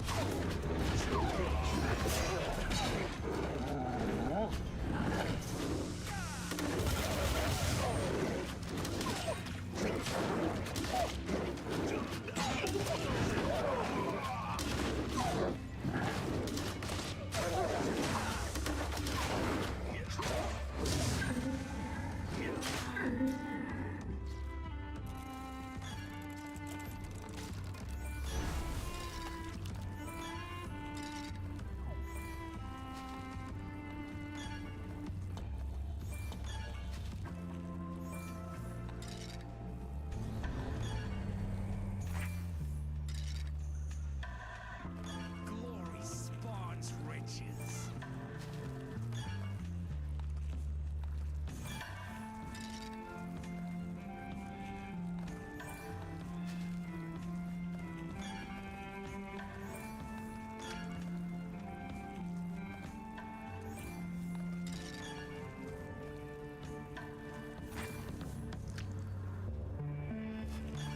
Glory spawns riches.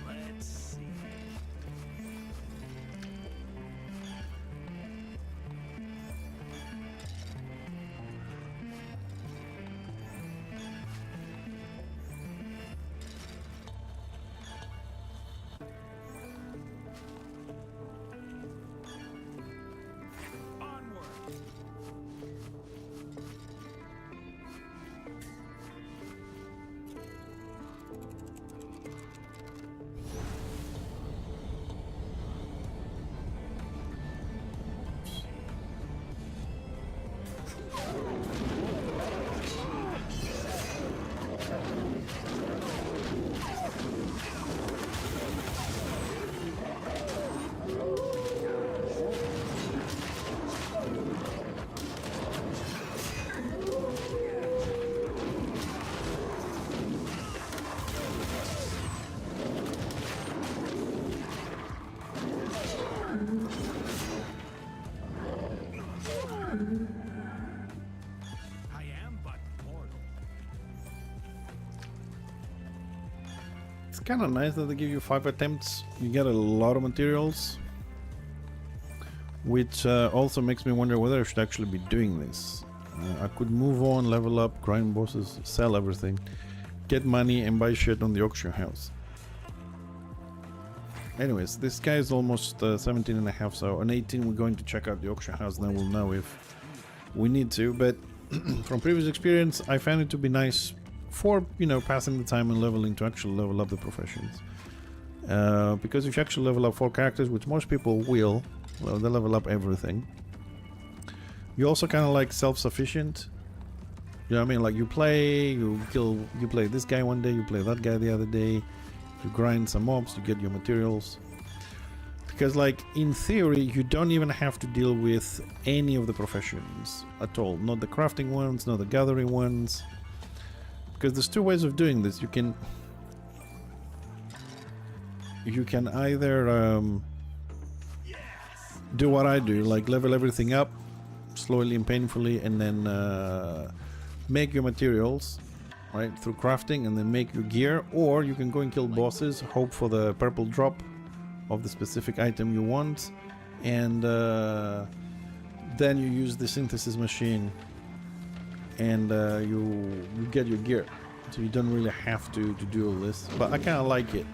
Let's see. Onward. I am but mortal. It's kind of nice that they give you 5 attempts. You get a lot of materials, which also makes me wonder whether I should actually be doing this. I could move on, level up, grind bosses, sell everything, get money and buy shit on the auction house. Anyways, this guy is almost 17 and a half, so on 18 we're going to check out the auction house, then we'll know if we need to. But from previous experience, I found it to be nice for, you know, passing the time and leveling to actually level up the professions. Because if you actually level up 4 characters, which most people will, well, they level up everything. You also kind of like self-sufficient. You know what I mean? Like you play this guy one day, you play that guy the other day, you grind some mobs, you get your materials. Because like in theory, you don't even have to deal with any of the professions at all. Not the crafting ones, not the gathering ones. Because there's 2 ways of doing this. You can either do what I do, like level everything up slowly and painfully, and then make your materials, right, through crafting, and then make your gear. Or you can go and kill bosses, hope for the purple drop of the specific item you want, and then you use the synthesis machine and you get your gear. So you don't really have to do all this, but I kind of like it.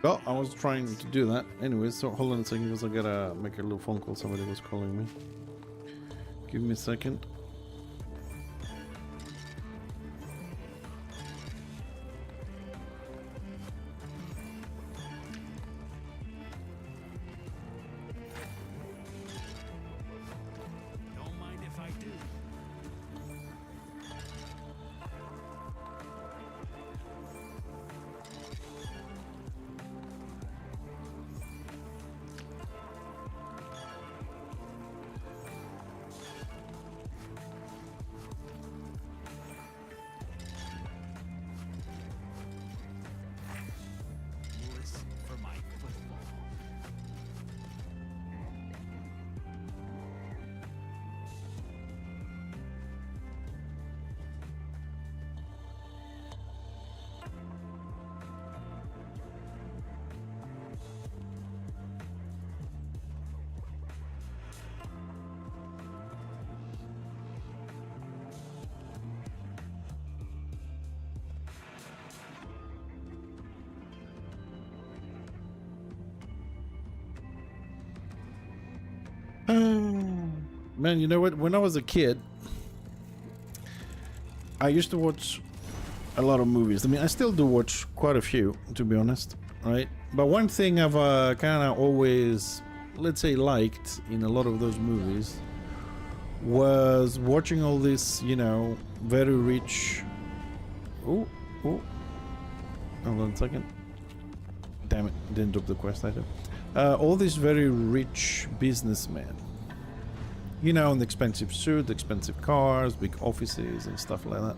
Well, I was trying to do that. Anyways, so hold on a second because I gotta make a little phone call. Somebody was calling me. Give me a second. Don't mind if I do. Man, you know what? When I was a kid, I used to watch a lot of movies. I mean, I still do watch quite a few, to be honest, right? But one thing I've kind of always, let's say, liked in a lot of those movies was watching all this, you know, very rich... Oh, hold on a second. Damn it, didn't drop the quest item. All these very rich businessmen. You know, in expensive suit, expensive cars, big offices and stuff like that.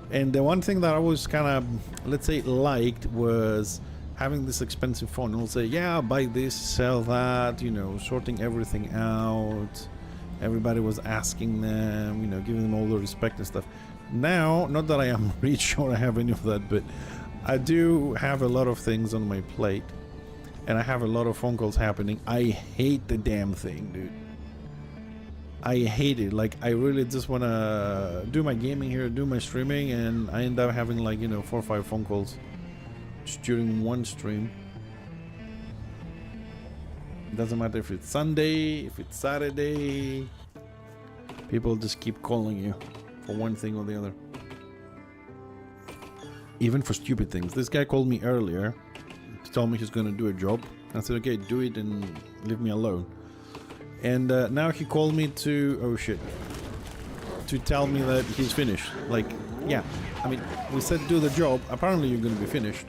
And the one thing that I always kind of, let's say, liked was having this expensive phone. And I'll say, yeah, buy this, sell that, you know, sorting everything out. Everybody was asking them, you know, giving them all the respect and stuff. Now, not that I am rich or I have any of that, but I do have a lot of things on my plate. And I have a lot of phone calls happening. I hate the damn thing, dude. I hate it. Like, I really just want to do my gaming here, do my streaming, and I end up having, like, you know, 4 or 5 phone calls just during one stream. It doesn't matter if it's Sunday, if it's Saturday. People just keep calling you for one thing or the other. Even for stupid things. This guy called me earlier to tell me he's going to do a job. I said, okay, do it and leave me alone. And now he called me to... Oh, shit. To tell me that he's finished. Like, yeah. I mean, we said do the job. Apparently you're going to be finished.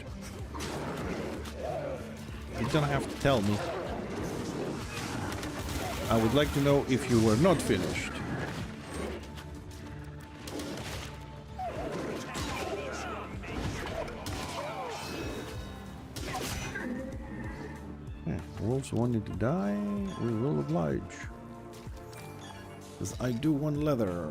You're going to have to tell me. I would like to know if you were not finished. Wolves wanting to die, we will oblige. Because I do want leather.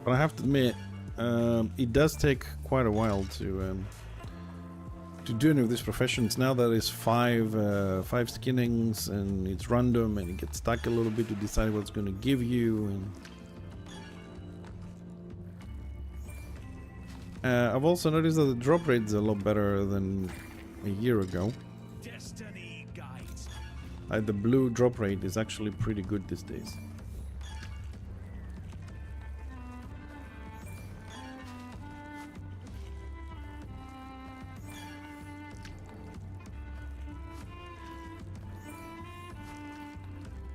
But I have to admit, it does take quite a while to do any of these professions. Now that it's five skinnings and it's random and it gets stuck a little bit to decide what's going to give you. And I've also noticed that the drop rate is a lot better than a year ago. Destiny guides. Like the blue drop rate is actually pretty good these days.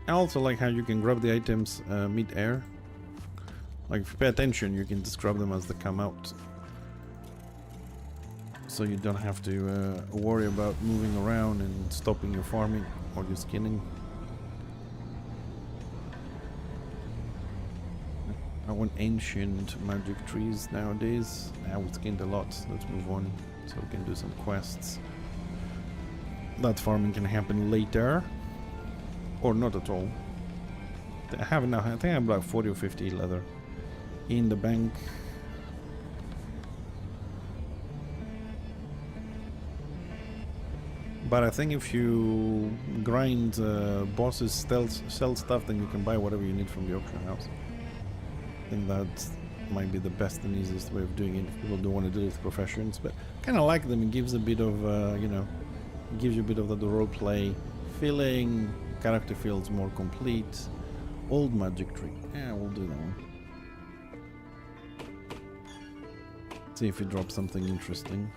I also like how you can grab the items mid-air. Like, if you pay attention, you can just grab them as they come out. So you don't have to worry about moving around and stopping your farming or your skinning. I want ancient magic trees nowadays. Now we skinned a lot. Let's move on so we can do some quests. That farming can happen later. Or not at all. I have now. I think I have like 40 or 50 leather in the bank. But I think if you grind bosses, sell stuff, then you can buy whatever you need from the auction house. I think that might be the best and easiest way of doing it if people don't want to deal with professions. But kind of like them. It gives a bit of, you know, it gives you a bit of the role play feeling. Character feels more complete. Old magic tree. Yeah, we'll do that one. See if we drop something interesting.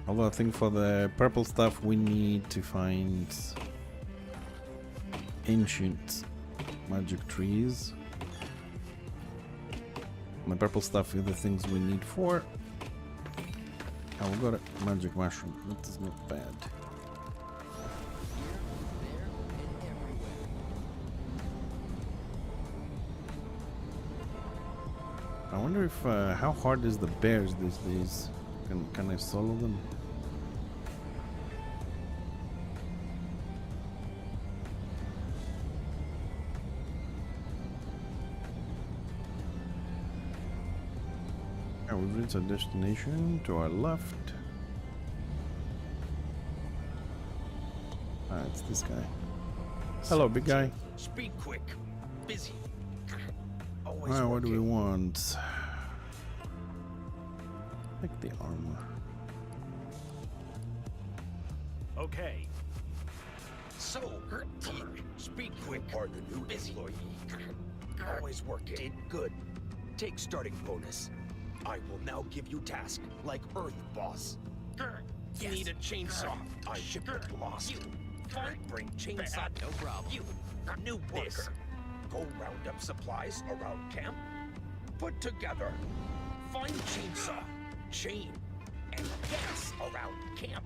Although I think for the purple stuff we need to find ancient magic trees. The purple stuff is the things we need for. Oh, we got a magic mushroom. That is not bad. I wonder if how hard is the bears these days? Can I solo them? And we've reached our destination to our left. Ah, it's this guy. Hello, big guy. Speak quick. Busy. Always Alright, what do we working. want? Like the armor. Okay. So, speak quick. Are the new employee? Always working. Did good. Take starting bonus. I will now give you task like Earth Boss. You need a chainsaw. I shipment lost. You bring chainsaw. No problem. You new worker. Go round up supplies around camp. Put together. Find chainsaw, chain, and gas around camp.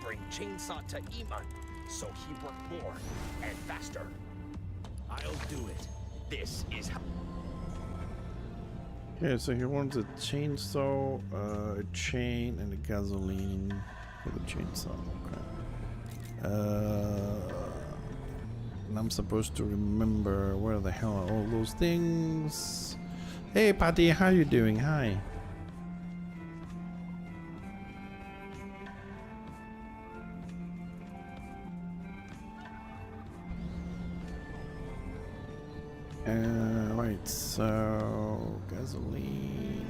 Bring chainsaw to Iman so he work more and faster. I'll do it. This is how. Okay, so he wants a chainsaw, a chain, and a gasoline for the chainsaw. Okay. And I'm supposed to remember where the hell are all those things. Hey, Patty, how you doing? Hi. Right, so gasoline.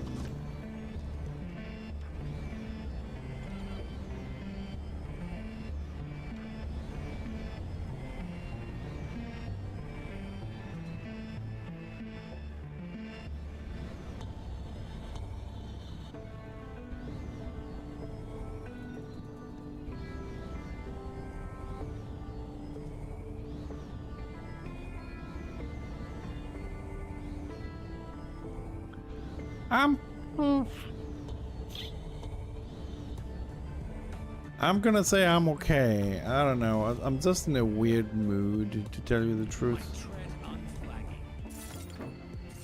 I'm gonna say I'm okay. I don't know. I'm just in a weird mood, to tell you the truth.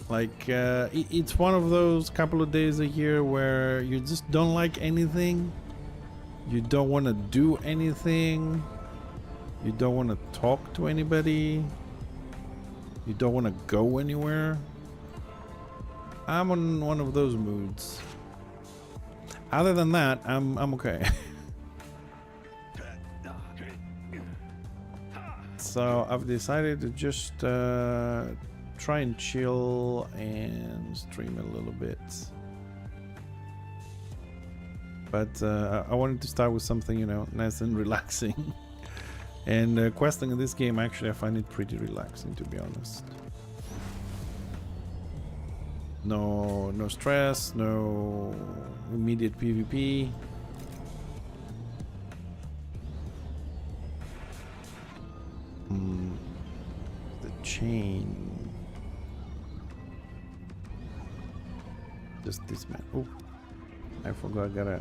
Like, it's one of those couple of days a year where you just don't like anything. You don't want to do anything. You don't want to talk to anybody. You don't want to go anywhere. I'm on one of those moods. Other than that, I'm okay. So I've decided to just try and chill and stream a little bit. But I wanted to start with something, you know, nice and relaxing. And questing in this game, actually, I find it pretty relaxing, to be honest. No stress, no immediate PvP. The chain. Just this man. Oh, I forgot. I gotta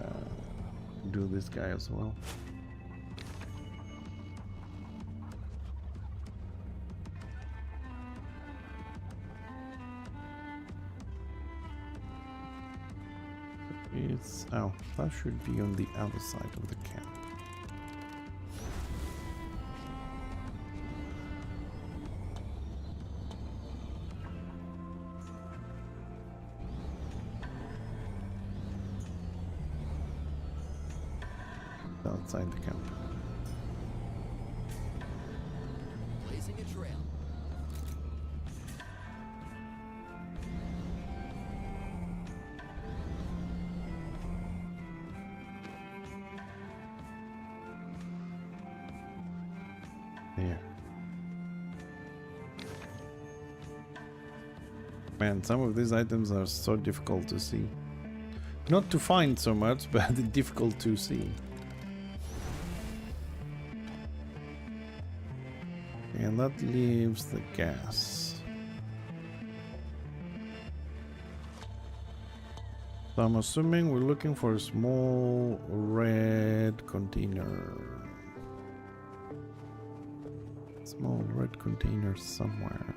do this guy as well. It's oh, that should be on the other side of the camp. Outside the camp. Blazing a trail. There. Man, some of these items are so difficult to see. Not to find so much, but difficult to see. And that leaves the gas. So I'm assuming we're looking for a small red container. Small red container somewhere.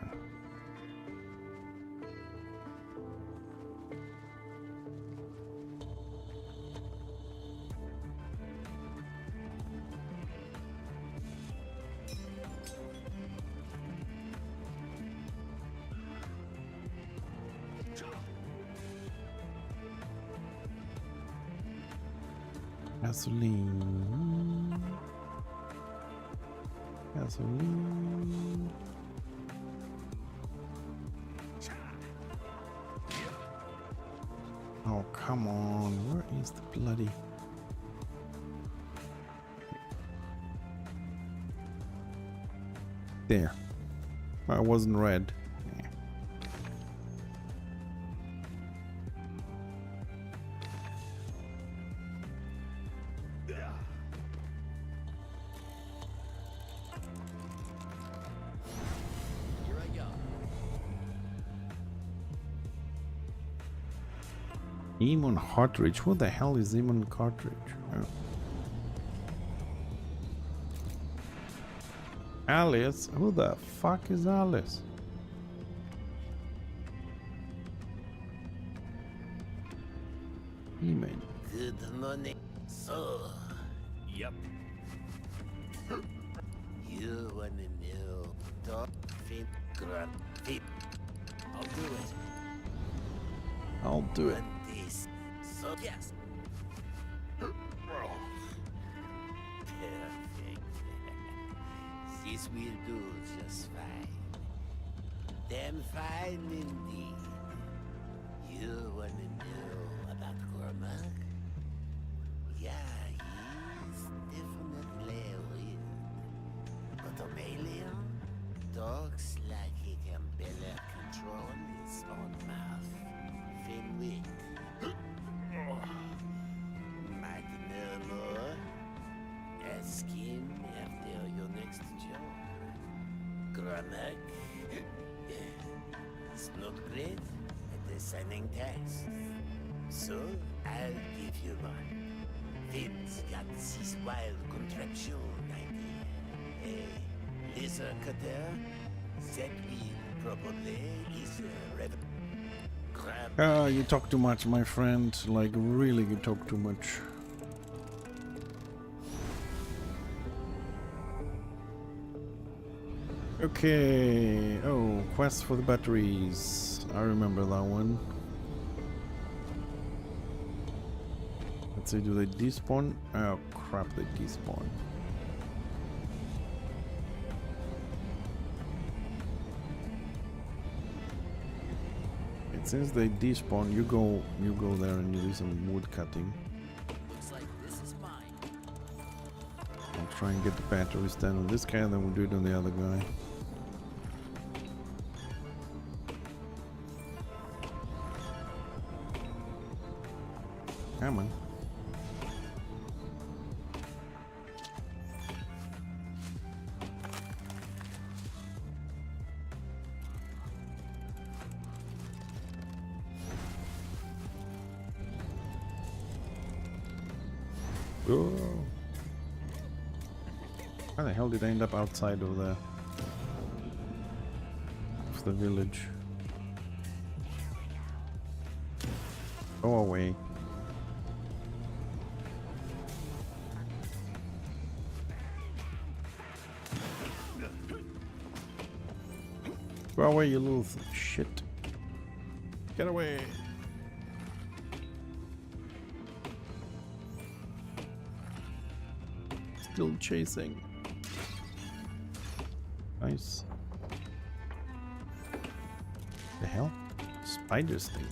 Gasoline. Gasoline. Oh, come on. Where is the bloody... There. I wasn't red. Yeah. Here I go. Emon Cartridge. What the hell is Emon Cartridge? Oh. Alice? Who the fuck is Alice? Emon. Good morning. So, Yep. you wanna know dog fit grunt fit? I'll do it. I'll do it. And this. So yes. Perfect. This will do just fine. Damn fine indeed. You wanna know about Corepunk? Yeah, he's definitely weird. But Amelia talks like he can better control his own mouth. Fenwick. Might know more? Ask him after your next job. Corepunk is not great at assigning tasks. So, I'll give you one. Finn's got this wild contraption idea. A laser cutter that will probably is a grab. You talk too much, my friend. Like, really, you talk too much. Okay. Oh, quest for the batteries. I remember that one. Let's see, do they despawn? Oh crap, they despawn. And since they despawn, you go there and you do some wood cutting. Looks like this is mine. I'll try and get the batteries done on this guy, and then we'll do it on the other guy. Come on. Oh. How the hell did I end up outside of the village? Go away. Go away, you little shit. Get away. Still chasing. Nice. The hell? Spiders thing.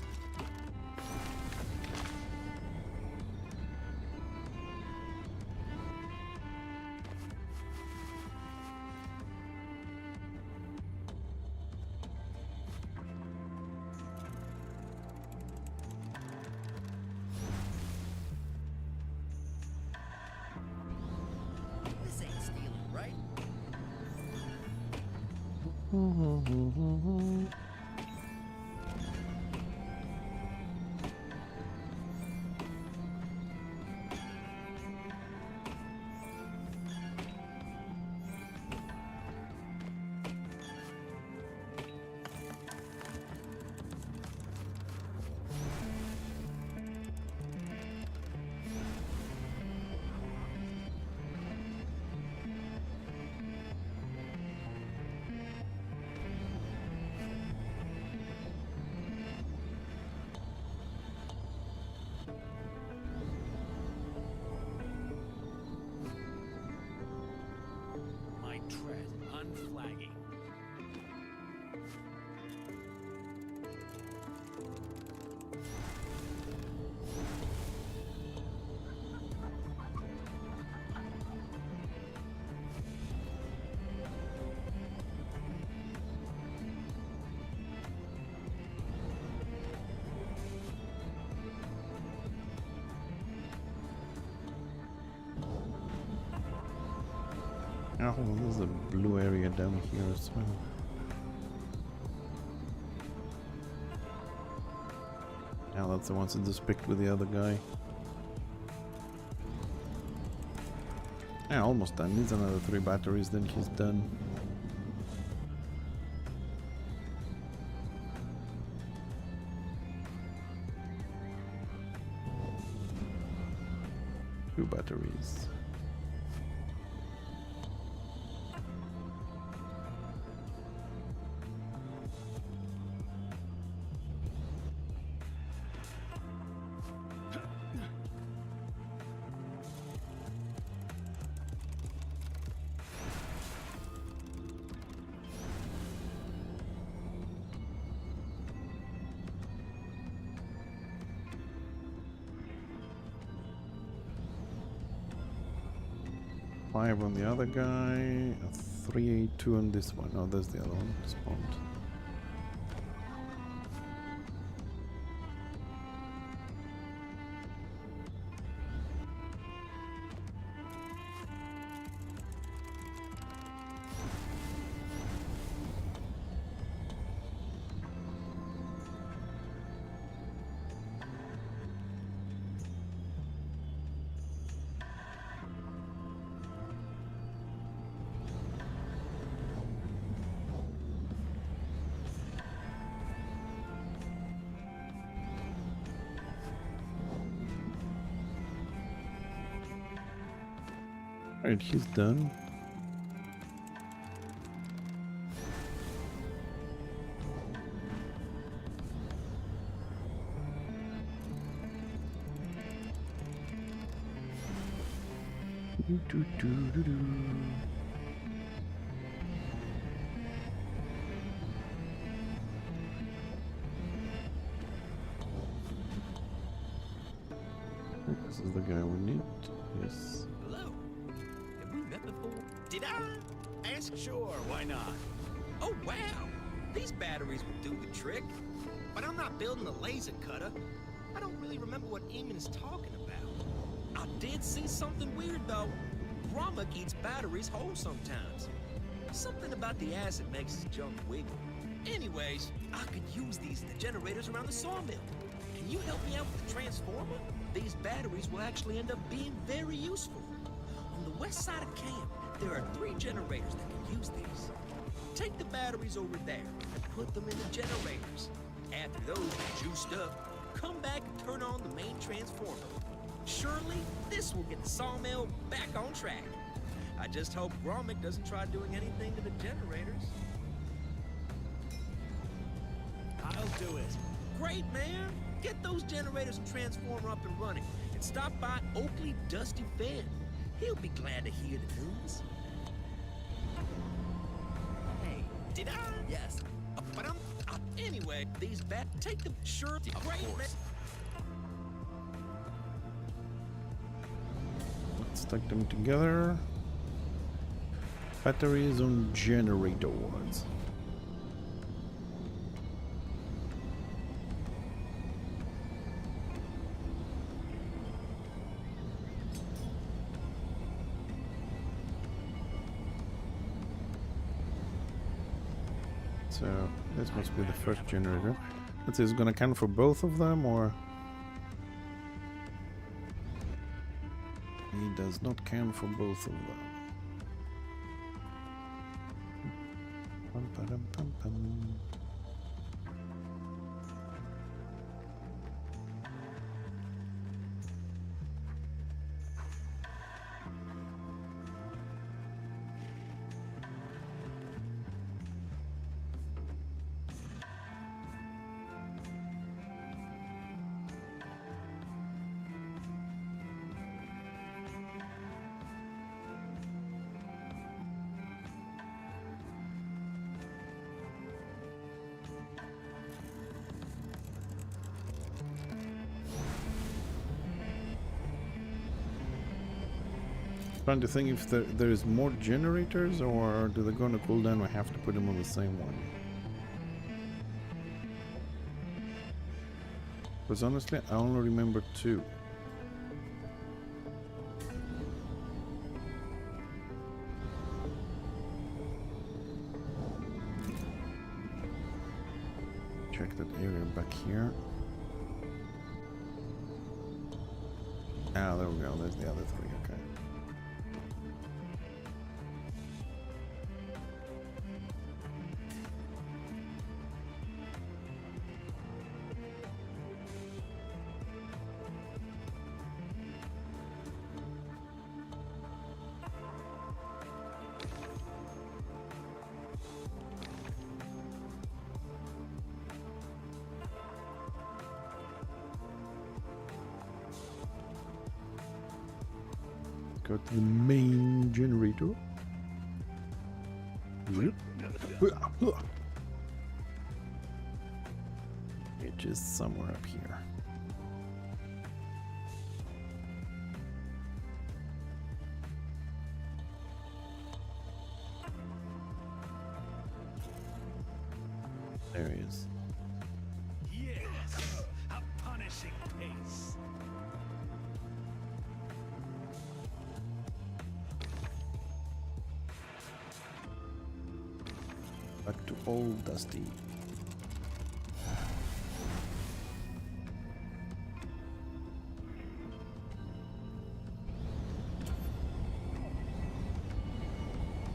This ain't stealing, right? Oh, well, there's a blue area down here as well. Now that's the ones that just picked with the other guy. Yeah, almost done. Needs another 3 batteries, then he's done. Two batteries. Five on the other guy, a 382 on this one. Oh, there's the other one spawned. Alright, he's done. This is the guy we need. Yes. Hello. Have we met before? Did I? Ask sure, why not? Oh, wow. These batteries will do the trick. But I'm not building a laser cutter. I don't really remember what Eamon is talking about. I did see something weird, though. Gromit eats batteries whole sometimes. Something about the acid makes his junk wiggle. Anyways, I could use these generators around the sawmill. Can you help me out with the transformer? These batteries will actually end up being very useful. On the west side of camp, there are 3 generators that can use these. Take the batteries over there and put them in the generators. After those are juiced up, come back and turn on the main transformer. Surely, this will get the sawmill back on track. I just hope Gromit doesn't try doing anything to the generators. I'll do it. Great, man. Get those generators and transformer up and running. And stop by Oakley Dusty Finn. He'll be glad to hear the news. Hey, did I? Yes. But anyway, these take them. Sure, great, man. Let's stack them together. Batteries on generators. So this must be the first generator. Let's see, is it gonna count for both of them or? He does not count for both of them. Pum, pa-dum, pum, pum. Trying to think if there is more generators or do they go on a cooldown? We have to put them on the same one. Because honestly, I only remember 2. check that area back here. Ah, there we go. There's the other three. Okay. Go to the main generator. Which is somewhere up here. There he is. Yes, a punishing pace. Back to old Dusty.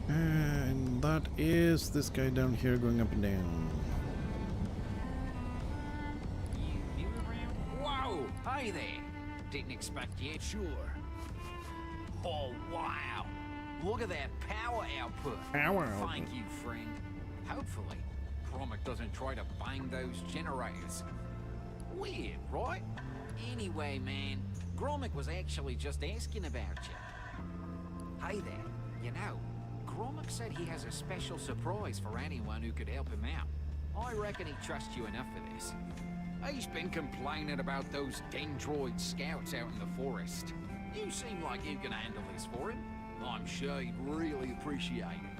And that is this guy down here going up and down. You new around? Whoa! Hi there! Didn't expect you. Sure. Oh, wow! Look at that power output. Power Thank you, friend. Hopefully, Corepunk doesn't try to bang those generators. Weird, right? Anyway, man, Corepunk was actually just asking about you. Hey there, you know, Corepunk said he has a special surprise for anyone who could help him out. I reckon he trusts you enough for this. He's been complaining about those Dendroid scouts out in the forest. You seem like you can handle this for him. I'm sure he'd really appreciate it.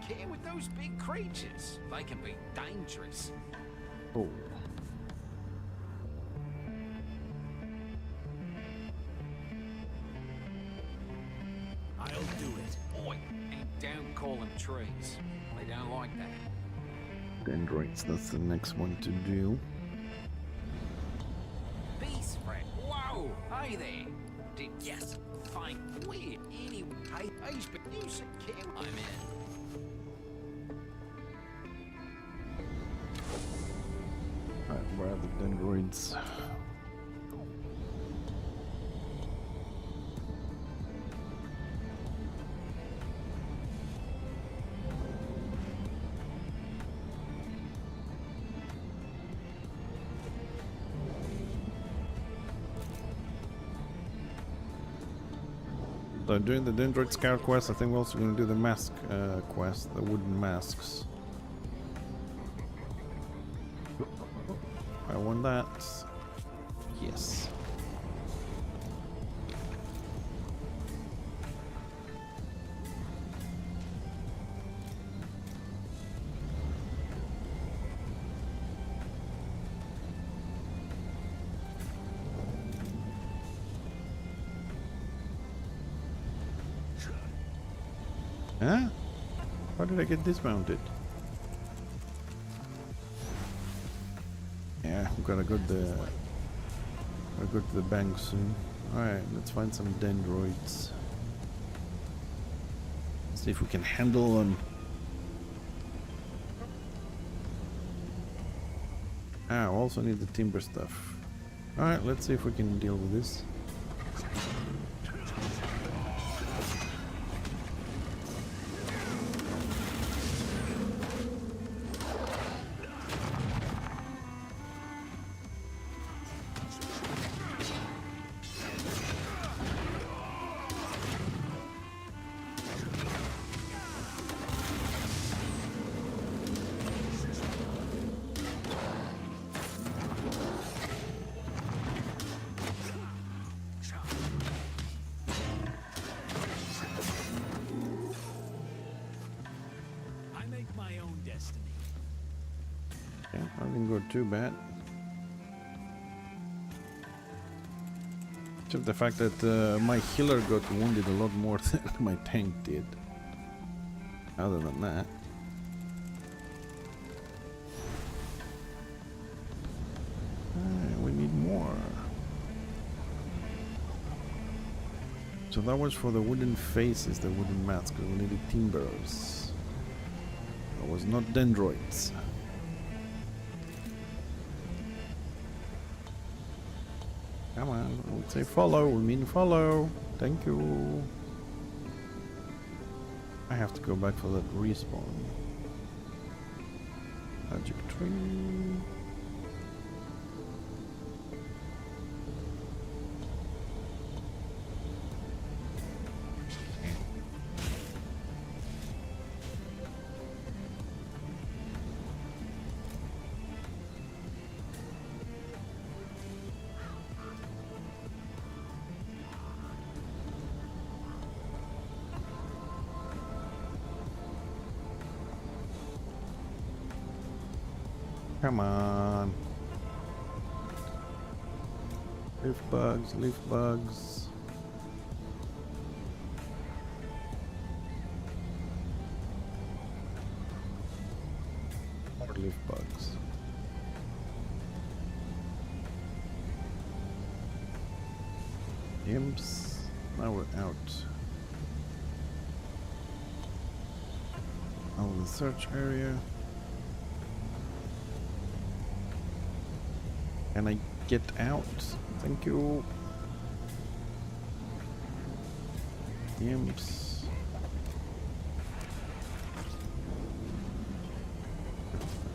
Care with those big creatures. They can be dangerous. Oh. I'll do it. Oi, and don't call them trees. They don't like that. Dendroids, that's the next one to do. Beast friend. Whoa! Hey there. Did yes. Fine. Weird. Anyway, hey, he's been using care. I'm in. Alright, where are the Dendroids? So doing the Dendroid Scout quest, I think we're also going to do the mask quest, the wooden masks. I won that. Yes. Huh? How did I get dismounted? Yeah, we've gotta go to the bank soon. Alright, let's find some Dendroids. See if we can handle them. Ah, I also need the timber stuff. Alright, let's see if we can deal with this. Too bad. Except the fact that my healer got wounded a lot more than my tank did. Other than that. So that was for the wooden faces, the wooden mats, because we needed timbers. That was not dendroids. Come on, I would say follow, we mean follow. Thank you. I have to go back for that respawn. Magic tree. Come on. Leaf bugs, leaf bugs. More leaf bugs. Imps. Now we're out. Out of the search area. Can I get out? Thank you. Imps.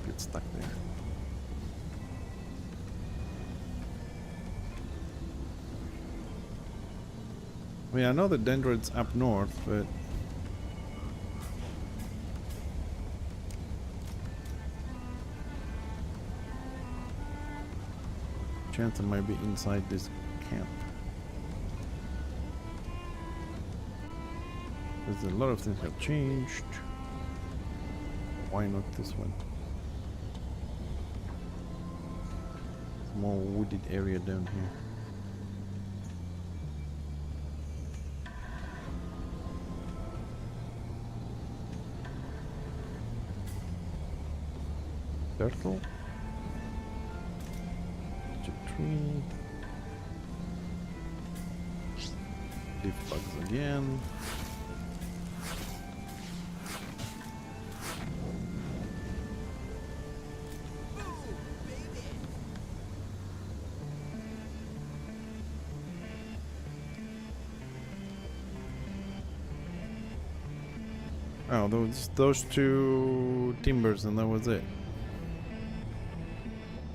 Get stuck there. I mean, I know the dendroid's up north, but chance I might be inside this camp. There's a lot of things have changed. Why not this one? More wooded area down here. Turtle. Tree. Leaf bugs again. Oh, those two timbers and that was it.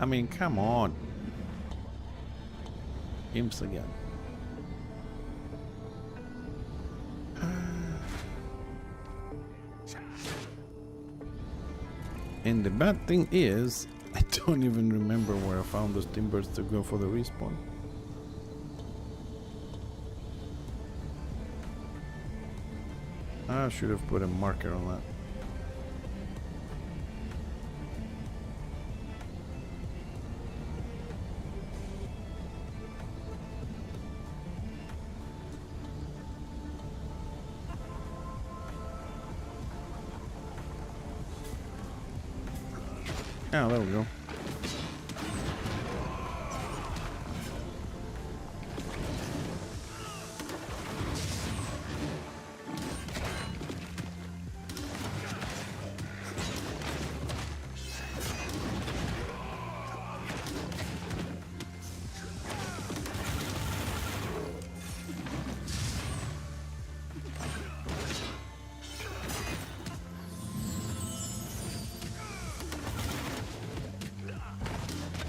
I mean, come on. Imps again. And the bad thing is, I don't even remember where I found those timbers to go for the respawn. I should have put a marker on that. Oh, there we go.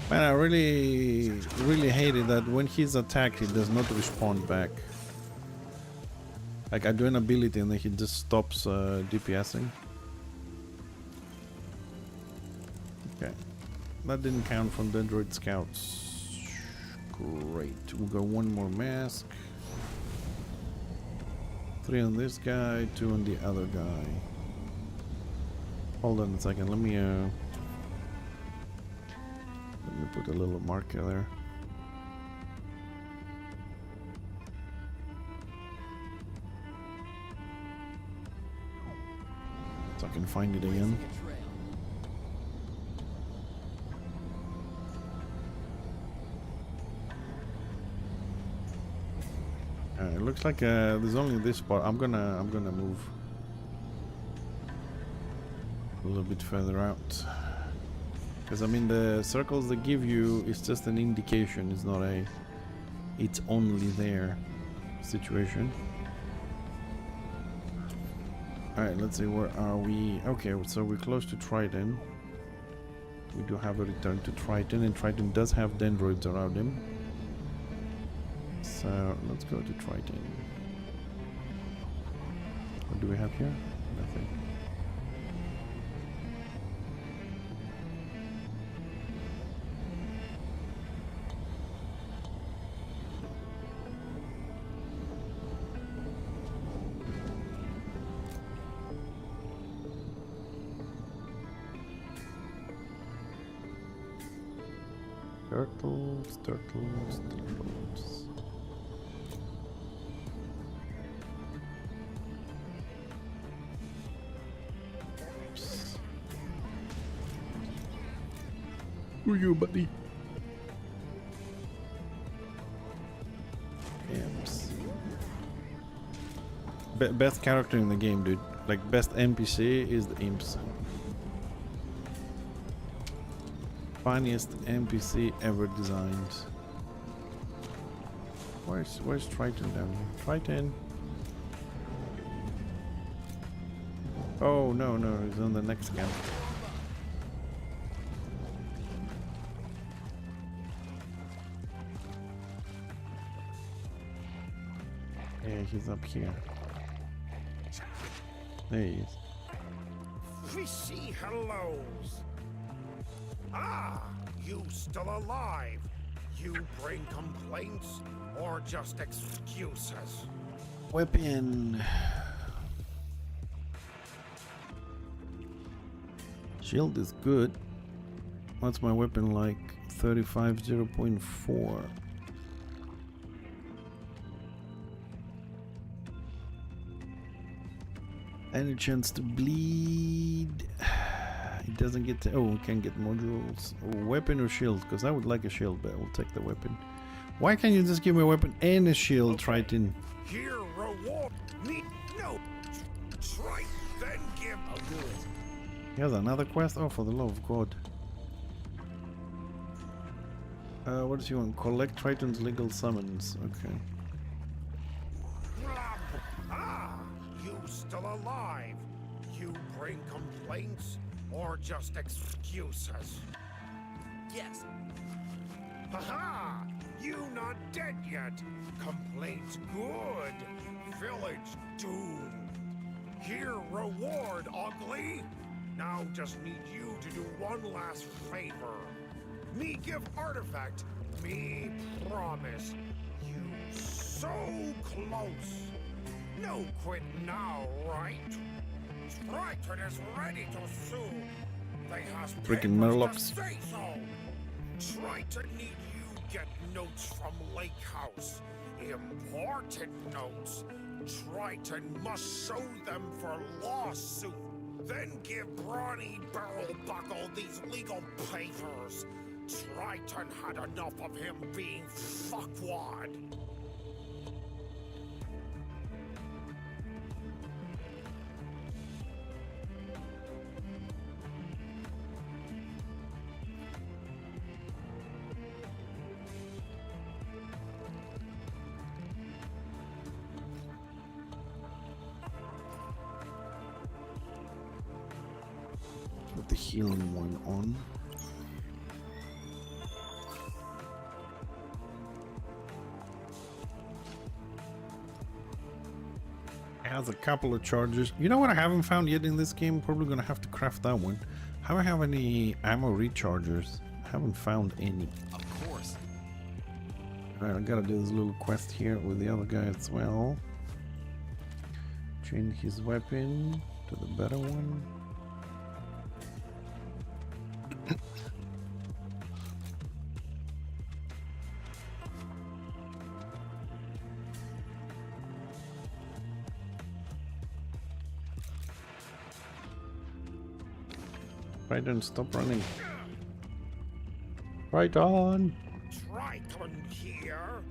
Man, I really hated that when he's attacked, he does not respawn back. Like, I do an ability and then he just stops DPSing. Okay. That didn't count from the Dendroid Scouts. Great. We'll go one more mask. 3 on this guy, 2 on the other guy. Hold on a second, let me put a little marker there. So I can find it again. Alright, looks like there's only this spot. I'm gonna move a little bit further out, because I mean the circles they give you is just an indication. It's not a it's only there situation. All right, let's see, where are we? Okay, so we're close to Triton. We do have a return to Triton, and Triton does have dendroids around him. So let's go to Triton. What do we have here? Nothing. Turtles, turtles, turtles. Who are you, buddy? Imps. Best character in the game, dude. Like, best NPC is the imps. Funniest NPC ever designed. Where's Triton down here? Triton. Oh no, he's on the next camp. Yeah, he's up here. There he is. Fishy hellos. Ah, you still alive? You bring complaints or just excuses? Weapon. Shield is good. What's my weapon like? 35 0.4. Any chance to bleed? It doesn't get to, oh, we can get modules. Weapon or shield? Because I would like a shield, but I will take the weapon. Why can't you just give me a weapon and a shield, Triton? Here, reward me. No. Try, then give. I'll do it. Here's another quest. Oh, for the love of God. What does he want? Collect Triton's legal summons. Okay. Ah, you still alive? You bring complaints or just excuses? Yes. Haha! You not dead yet. Complaints good. Village doomed. Here reward, ugly. Now just need you to do one last favor. Me give artifact. Me promise. You so close. No quit now, right? Triton is ready to sue. They has Freaking papers Murlocs. to say so. Triton need you get notes from Lake House. Important notes. Triton must show them for lawsuit. Then give Brawny Barrel Buckle these legal papers. Triton had enough of him being fuckwad. Put the healing one on. Has a couple of charges. You know what I haven't found yet in this game? Probably gonna have to craft that one. I don't have any ammo rechargers. I haven't found any. Of course. Alright, I gotta do this little quest here with the other guy as well. Change his weapon to the better one. Right on, stop running. Right on. Triton here.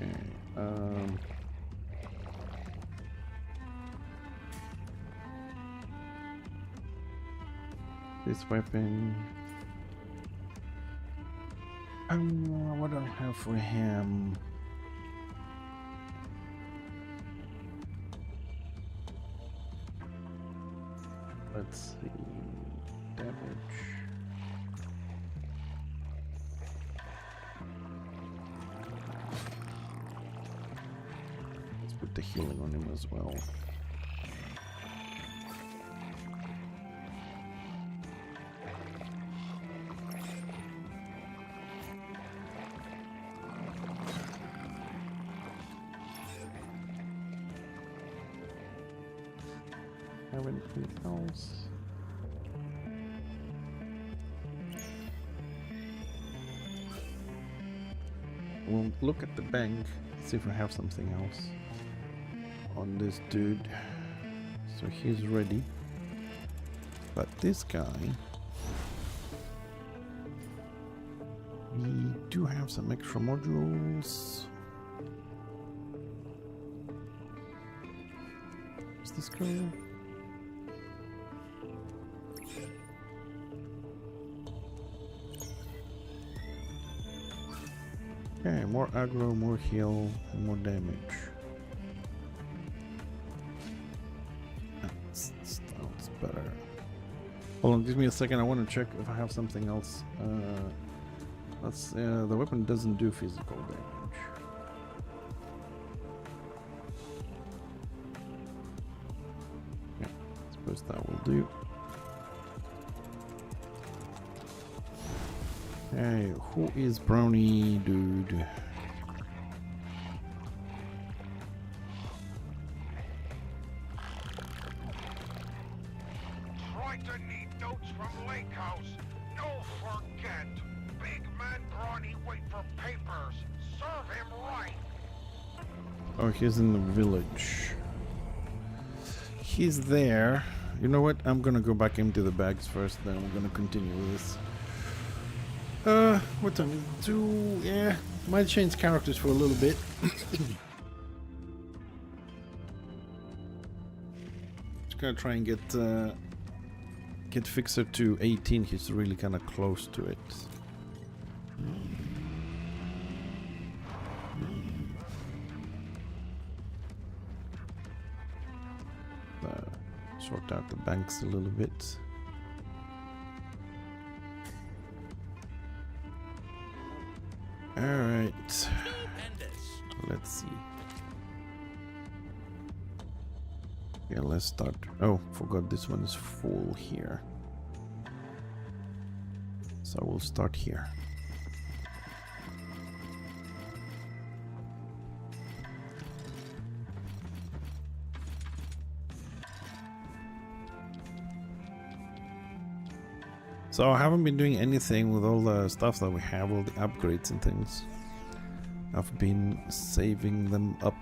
Okay, this weapon. What do I have for him? Let's see. Damage. Let's put the healing on him as well. Have anything else? We'll look at the bank, see if we have something else on this dude. So he's ready. But this guy, we do have some extra modules. Is this guy? Okay, more aggro, more heal, and more damage. That sounds better. Hold on, give me a second. I want to check if I have something else. The weapon doesn't do physical damage. Yeah, I suppose that will do. Hey, who is Brownie dude? Triton need notes from Lake House. No forget. Big man Brawny wait for papers. Serve him right. Oh, he's in the village. He's there. You know what? I'm gonna go back into the bags first, then we're gonna continue with this. What time is it? 2? Yeah, might change characters for a little bit. Just gonna try and get Fixer to 18. He's really kind of close to it. Sort out the banks a little bit. Alright, let's see. Yeah, let's start. Oh, forgot this one is full here. So we'll start here. So I haven't been doing anything with all the stuff that we have, all the upgrades and things. I've been saving them up.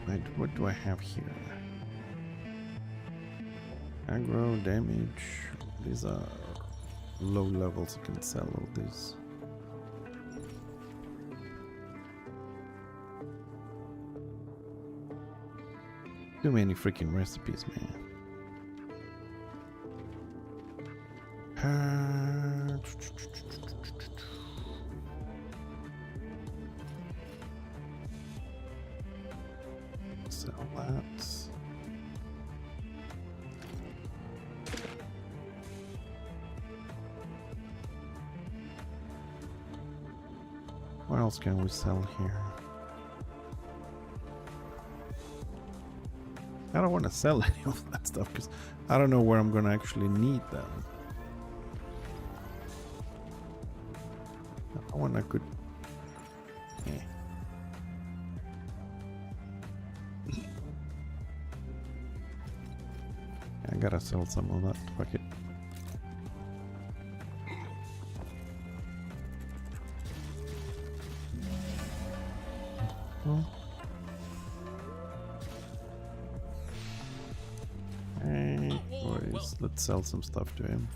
Wait, what do I have here? Aggro, damage, these are low levels. You can sell all these. Too many freaking recipes, man. Sell that. What else can we sell here? I don't want to sell any of that stuff because I don't know where I'm going to actually need them. I want a good... Yeah. I gotta sell some of that. Fuck it. Hey, boys, let's sell some stuff to him.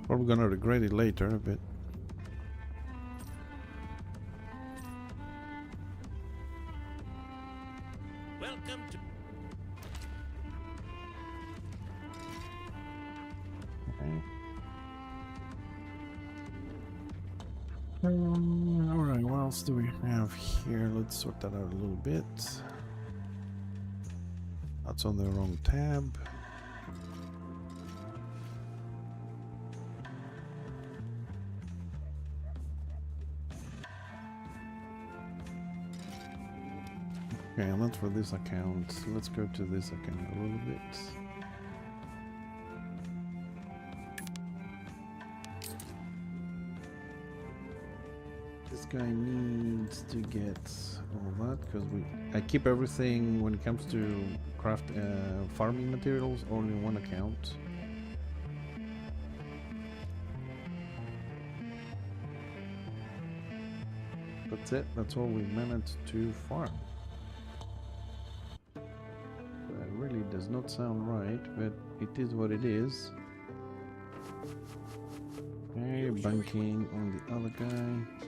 Probably gonna regret it later a bit. Welcome to. Alright, what else do we have here? Let's sort that out a little bit. That's on the wrong tab. Okay, and that's for this account. Let's go to this account a little bit. This guy needs to get all that because I keep everything when it comes to craft farming materials only in one account. That's it. That's all we managed to farm. That really does not sound right, but it is what it is. Okay, banking on the other guy.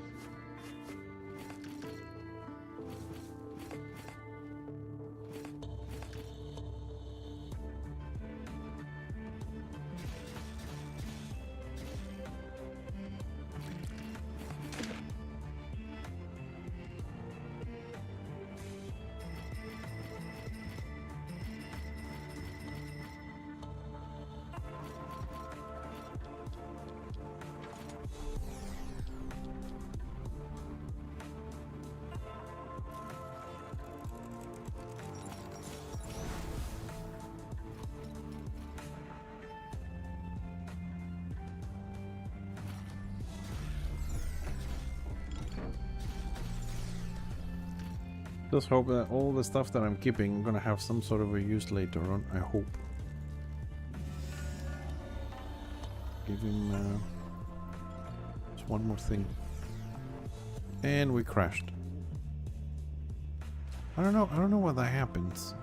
Just hope that all the stuff that I'm keeping gonna have some sort of a use later on. I hope. Give him just one more thing, and we crashed. I don't know why that happens.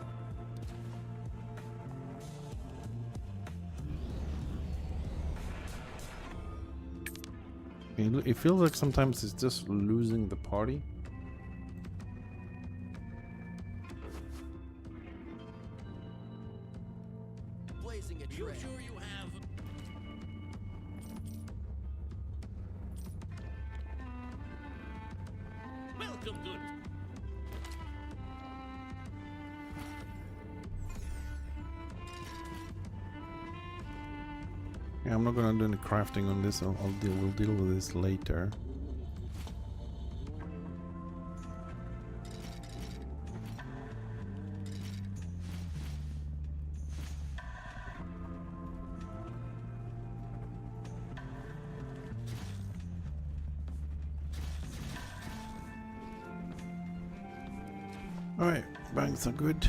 It feels like sometimes it's just losing the party. Yeah, I'm not gonna do any crafting on this. We'll deal with this later. Alright, banks are good.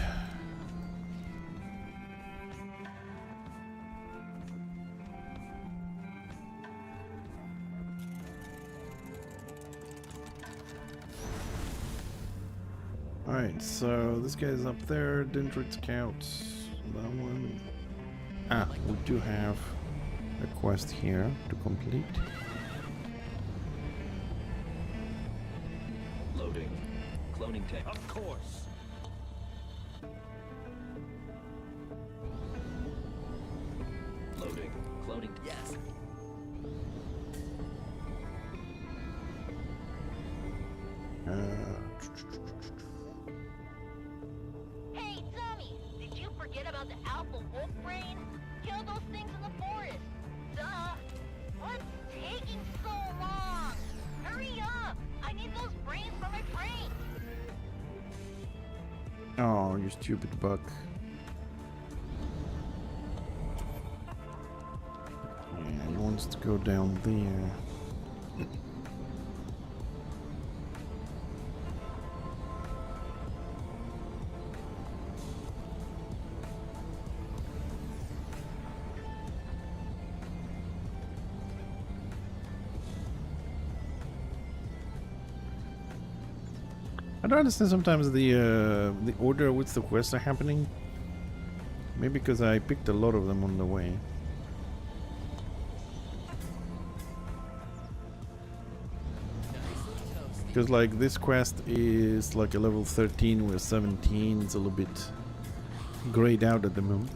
Alright, so this guy's up there, Dendrit Scouts, that one. Ah, we do have a quest here to complete. Loading. Cloning tech. Of course. Loading. Cloning. Yes. Hey, Tommy! Did you forget about the alpha wolf brain? Kill those things in the forest! Duh! What's taking so long? Hurry up! I need those brains for my brain! Oh, you stupid buck. Yeah. wants to go down there. I don't understand sometimes the order which the quests are happening. Maybe because I picked a lot of them on the way. Because like this quest is like a level 13 with 17. It's a little bit grayed out at the moment.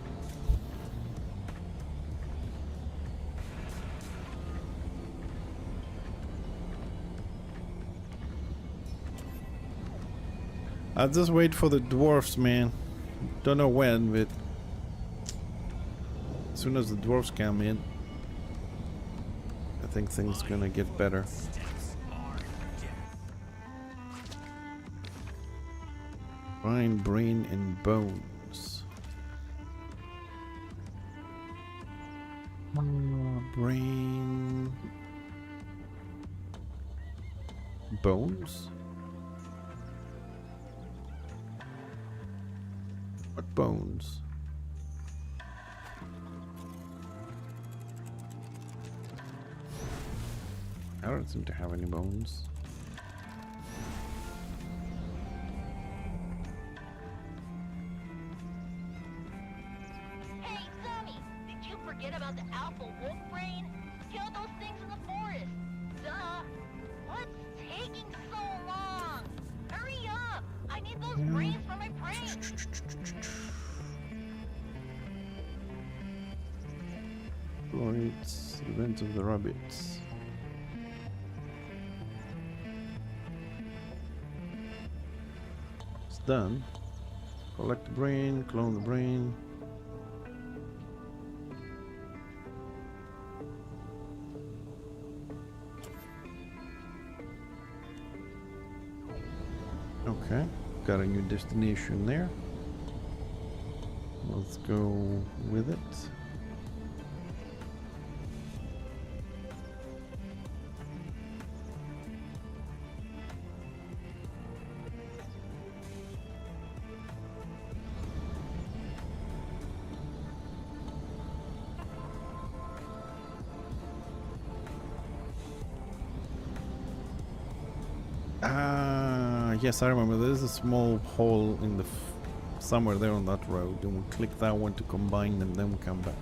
I'll just wait for the dwarfs, man. Don't know when, but as soon as the dwarfs come in, I think things gonna get better. Mind, brain, and bones. Brain. Bones? What bones? I don't seem to have any bones. Hey, Sammy! Did you forget about the alpha wolf brain? Kill those things in the forest! Duh! What's taking so long? Hurry up! I need those brains for my prank! Exploits, events of the rabbits. It's done. Collect the brain, clone the brain. Okay, got a new destination there. Let's go with it. Yes, I remember. There's a small hole in the somewhere there on that road, and we'll click that one to combine them, then we'll come back.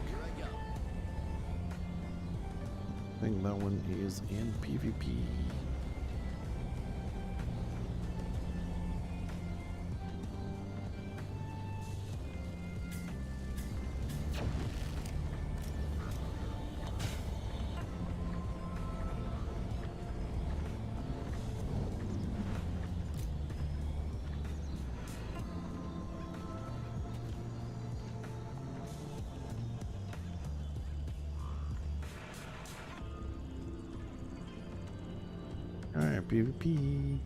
I think that one is in PvP. Alright, PvP.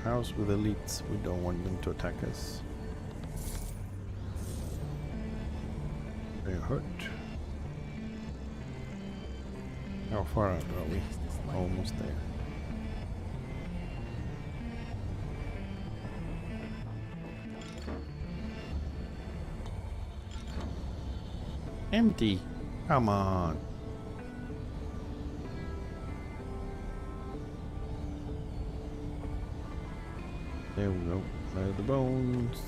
House with elites, we don't want them to attack us. They're hurt. How far out are we? Almost there. Empty. Come on. There we go. There are the bones.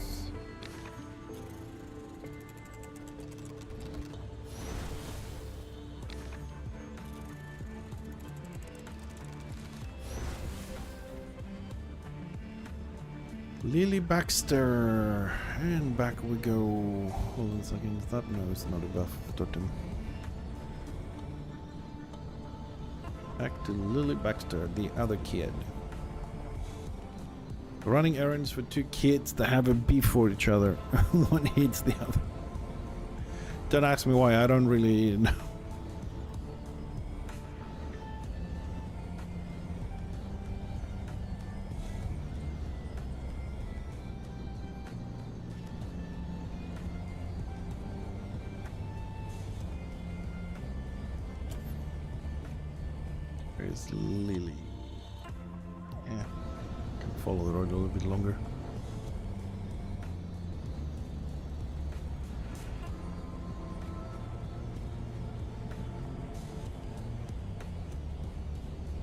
Lily Baxter, and back we go. Hold on a second. Is that no? It's not a buff totem. Back to Lily Baxter, the other kid. Running errands for two kids that have a beef for each other. One hates the other. Don't ask me why. I don't really know. Where's Lily? Yeah, can follow the road a little bit longer.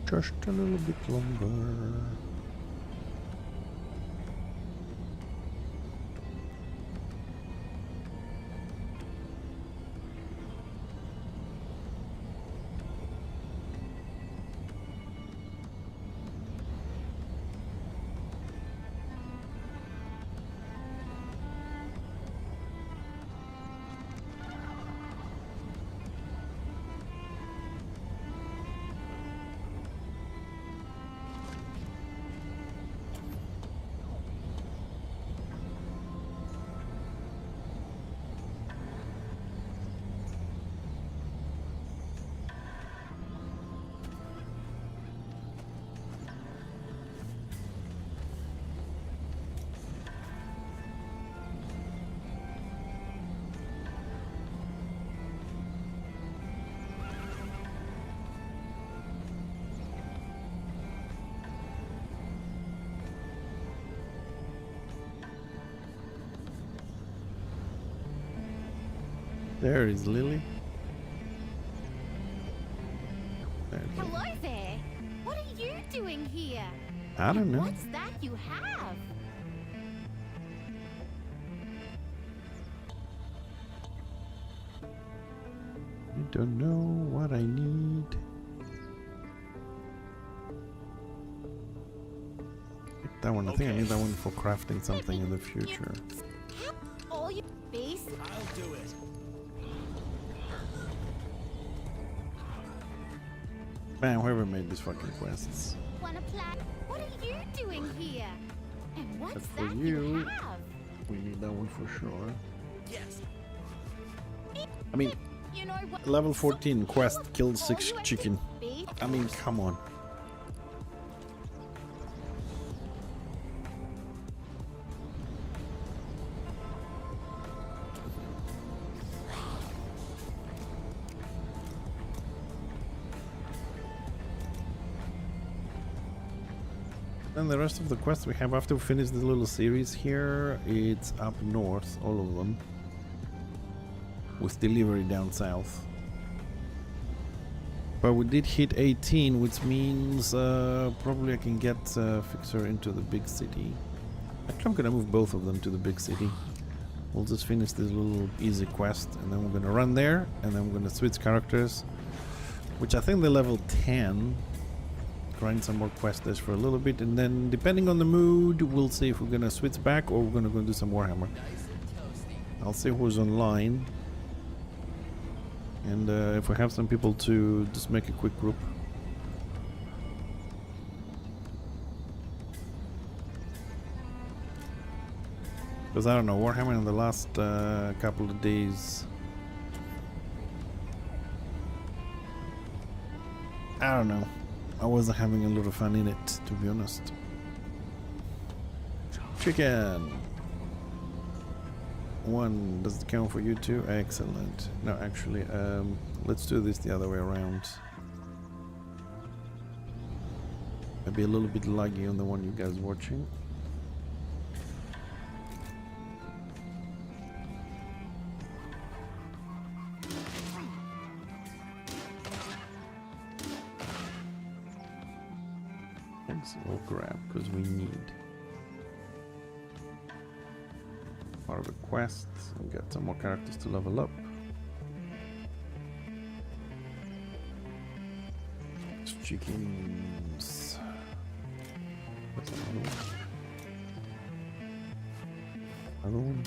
Just a little bit longer. There is Lily. Hello there. What are you doing here? I don't know. What's that you have? I don't know what I need. Pick that one. I think I need that one for crafting something in the future. All your face? I'll do it. Man, whoever made these fucking quests. Wanna play? What are you doing here? And what's But for that you, have? we need that one for sure. Yes. I mean, You know what? level 14 quest, kill 6 All you chicken. be? I mean, come on. Then the rest of the quests we have after we finish the little series here, it's up north, all of them, with delivery down south. But we did hit 18, which means probably I can get Fixer into the big city. Actually, I'm gonna move both of them to the big city. We'll just finish this little easy quest, and then we're gonna run there, and then we're gonna switch characters, which I think they're level 10. Grind some more quests for a little bit, and then depending on the mood, we'll see if we're gonna switch back or we're gonna go do some Warhammer. I'll see who's online, and if we have some people to just make a quick group. Because I don't know, Warhammer in the last couple of days, I don't know. I wasn't having a lot of fun in it, to be honest. Chicken! One, does it count for you too? Excellent. No, actually, let's do this the other way around. Maybe a little bit laggy on the one you guys watching. We'll grab because we need. part of the quest and get some more characters to level up. Chickens. What's another one? Another one.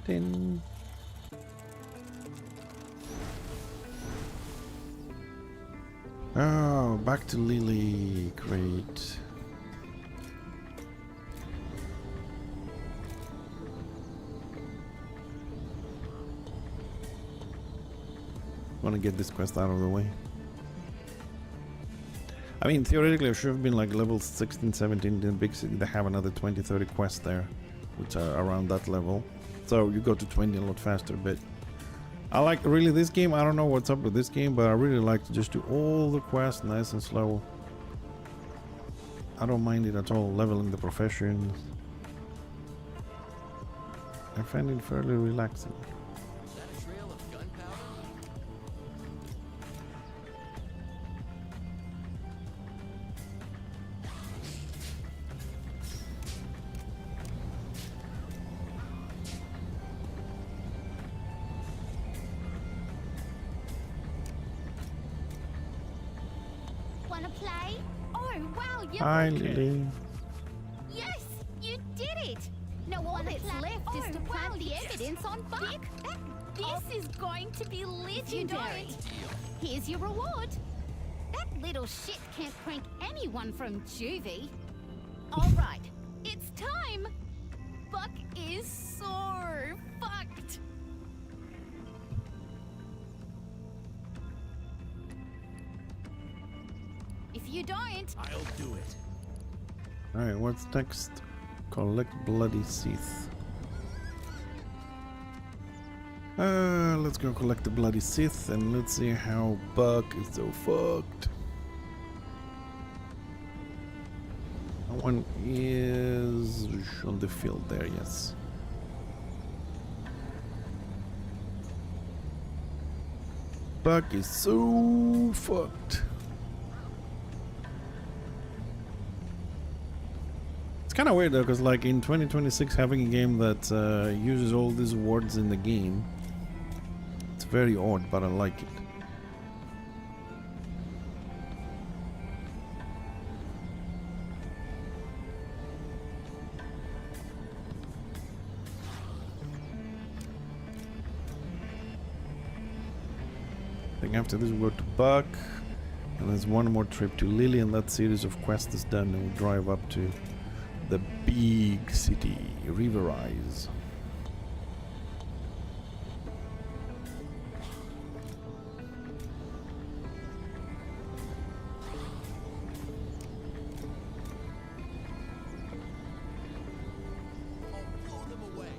10. Oh, back to Lily. Great. Want to get this quest out of the way. I mean, theoretically, I should have been like level 16, 17 in the big city. They have another 20, 30 quests there, which are around that level. So you go to 20 a lot faster, but I like really this game. I don't know what's up with this game, but I really like to just do all the quests nice and slow. I don't mind it at all, leveling the professions. I find it fairly relaxing. Is that a trail of gunpowder? Wanna play? Oh, wow, you Hi, Lily. Yes, you did it! Now all that's left is to plant the evidence on Buck. This is going to be legendary. Here's your reward. That little shit can't prank anyone from Juvie. All right, it's time. Buck is so fucked. If you don't, I'll do it. Alright, what's next? Collect bloody Sith. Let's go collect the bloody Sith and let's see how Buck is so fucked. That one is on the field there, yes. Buck is so fucked. It's kind of weird though, because like in 2026 having a game that uses all these words in the game, it's very odd, but I like it. I think after this we'll go to Buck, and there's one more trip to Lily, and that series of quests is done, and we'll drive up to the big city, Riverize. I'll blow them away.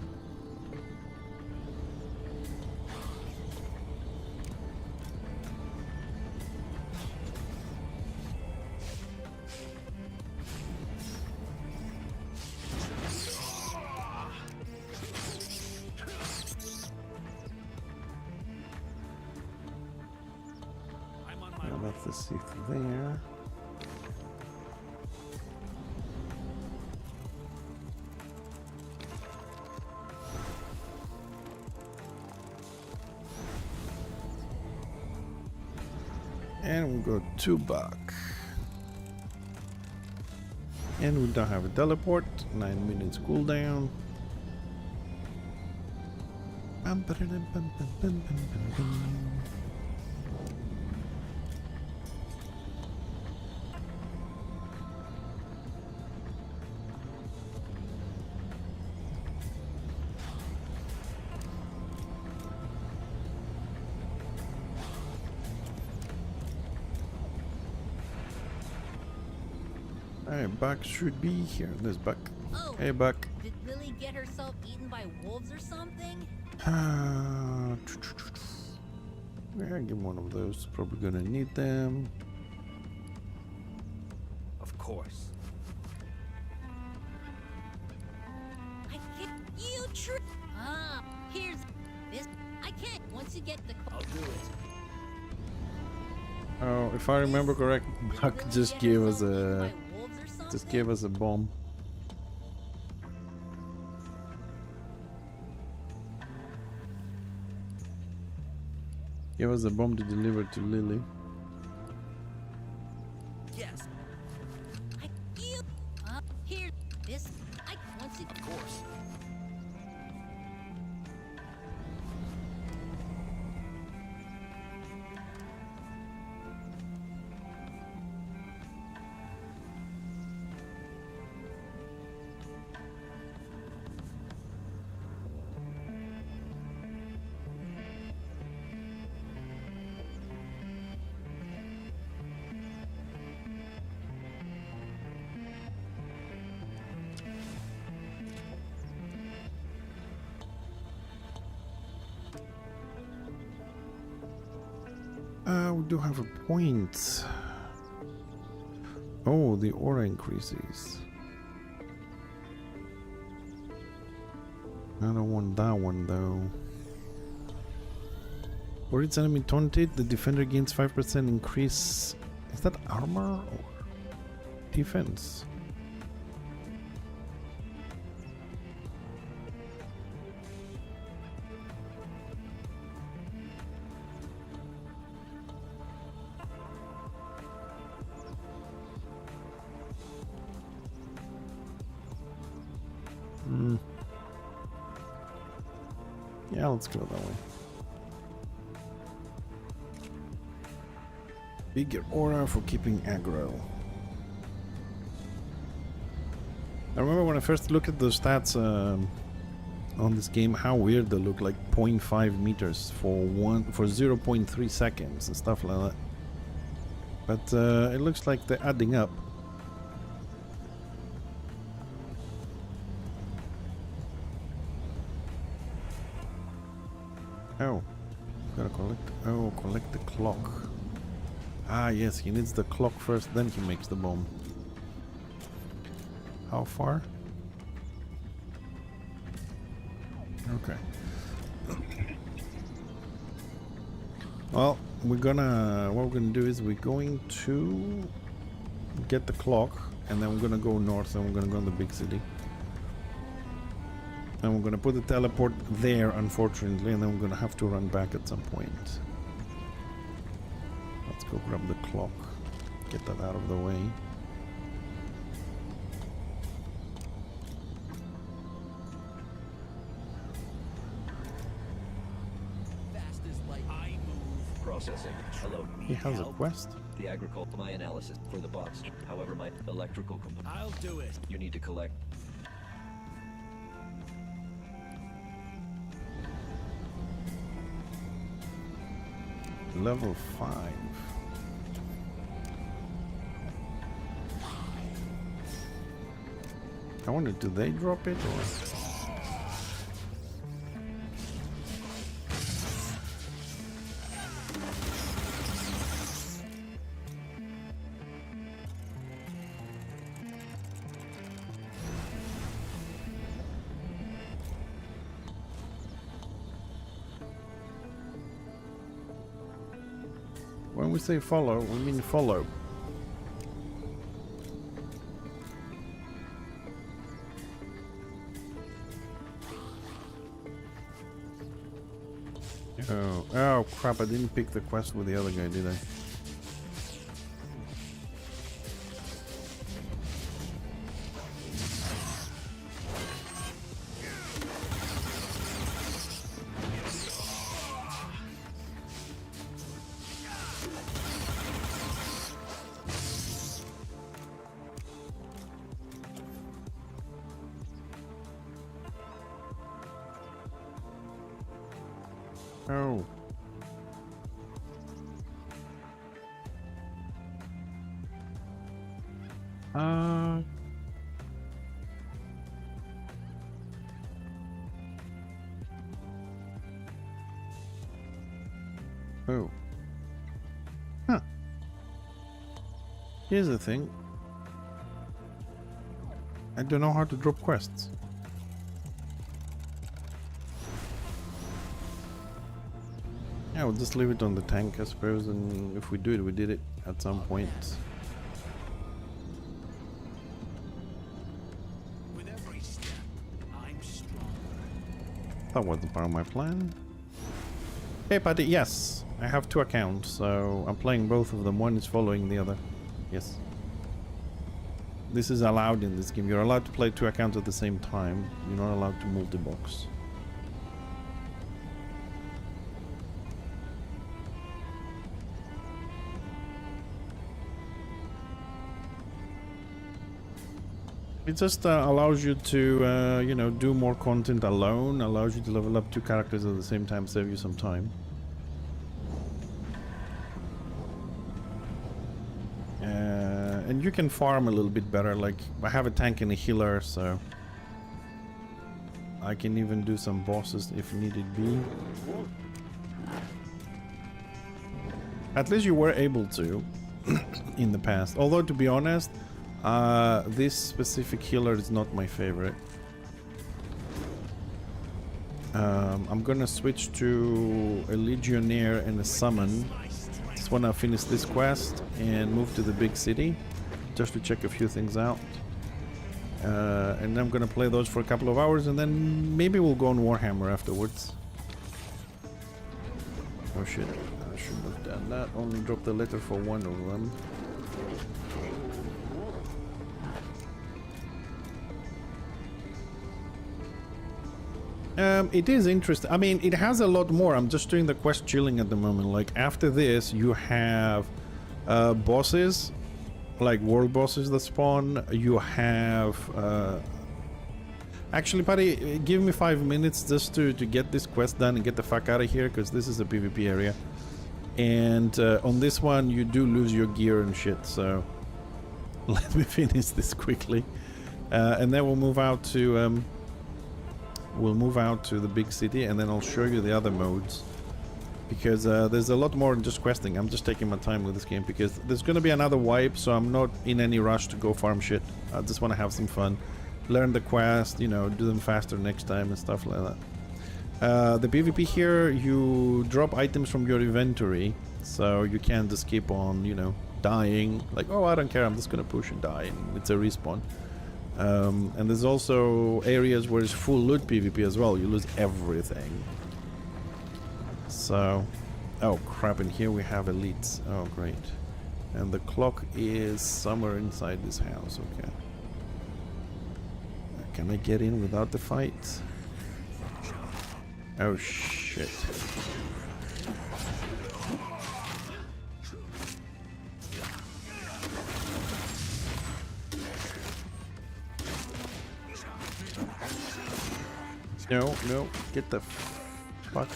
I'm on my Yeah, way. that's the Sith there. And we'll go to Buck. And we don't have a teleport. 9 minutes cooldown. Bum, ba-da-dum, bum, bum, bum, bum, bum, bum. Alright, Buck should be here. There's Buck. Oh, Hey, Buck. did Lily get herself eaten by wolves or something? Yeah, give one of those. Probably gonna need them. Of course. I can't. You trick. Ah, here's this. I can't. Once you get the. I'll do it. Oh, if I remember correct, Buck Lily just get gave us herself eaten a by wolves or something? bomb. Give us a bomb to deliver to Lily. Yes. Here, this. Once it. Of course. We do have a point. Oh, the aura increases. I don't want that one though. Or its enemy taunted, the defender gains 5% increase. Is that armor or defense? Yeah, let's go that way. Bigger aura for keeping aggro. I remember when I first looked at the stats on this game, how weird they look, like 0.5 meters for 0.3 seconds and stuff like that. But it looks like they're adding up. Oh, gotta collect the clock. Ah, yes, he needs the clock first, then he makes the bomb. How far? Okay. Well, what we're gonna do is we're going to get the clock, and then we're gonna go north, and we're gonna go in the big city. And we're gonna put the teleport there, unfortunately, and then we're gonna have to run back at some point. Let's go grab the clock, get that out of the way. Fast as light. I move. Processing. Hello. He has a quest. The agriculture, my analysis for the box. However, my electrical component. I'll do it. You need to collect. Level 5. I wonder, do they drop it or? When we say follow, we mean follow. Oh crap, I didn't pick the quest with the other guy, did I? Oh. Oh. Huh. Here's the thing. I don't know how to drop quests. Yeah, we'll just leave it on the tank, I suppose, and if we do it, we did it at some point. With every step, I'm stronger. That wasn't part of my plan. Hey, buddy, yes. I have 2 accounts, so I'm playing both of them. One is following the other. Yes. This is allowed in this game. You're allowed to play 2 accounts at the same time. You're not allowed to multi-box. It just allows you to, you know, do more content alone, allows you to level up 2 characters at the same time, save you some time. And you can farm a little bit better, like, I have a tank and a healer, so I can even do some bosses if needed be. At least you were able to in the past, although to be honest, this specific healer is not my favorite. I'm gonna switch to a legionnaire and a summon. Just wanna finish this quest and move to the big city just to check a few things out. And I'm gonna play those for a couple of hours and then maybe we'll go on Warhammer afterwards. Oh shit, I shouldn't have done that. Only dropped the letter for one of them. It is interesting. I mean, it has a lot more. I'm just doing the quest chilling at the moment. Like, after this, you have bosses, like world bosses that spawn. You have... Actually, Patty, give me 5 minutes just to get this quest done and get the fuck out of here, because this is a PvP area. And on this one, you do lose your gear and shit, so... Let me finish this quickly. And then we'll move out to... We'll move out to the big city and then I'll show you the other modes, because there's a lot more than just questing. I'm just taking my time with this game because there's going to be another wipe, so I'm not in any rush to go farm shit. I just want to have some fun, learn the quest, you know, do them faster next time and stuff like that. The PvP here, you drop items from your inventory, so you can't just keep on, you know, dying. Like, oh, I don't care, I'm just going to push and die, and it's a respawn. And there's also areas where it's full loot PvP as well. You lose everything. So... Oh crap, and here we have elites. Oh great. And the clock is somewhere inside this house, okay. Can I get in without the fight? Oh shit. No, no, get the fuck.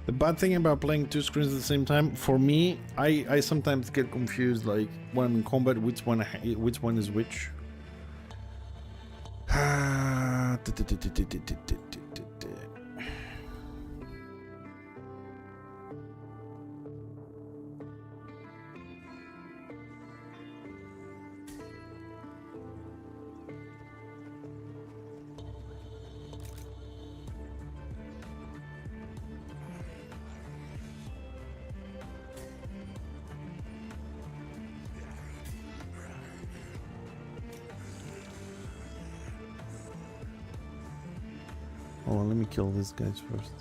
The bad thing about playing 2 screens at the same time, for me, I sometimes get confused, like when I'm in combat, which one is which. Hold on, let me kill these guys first.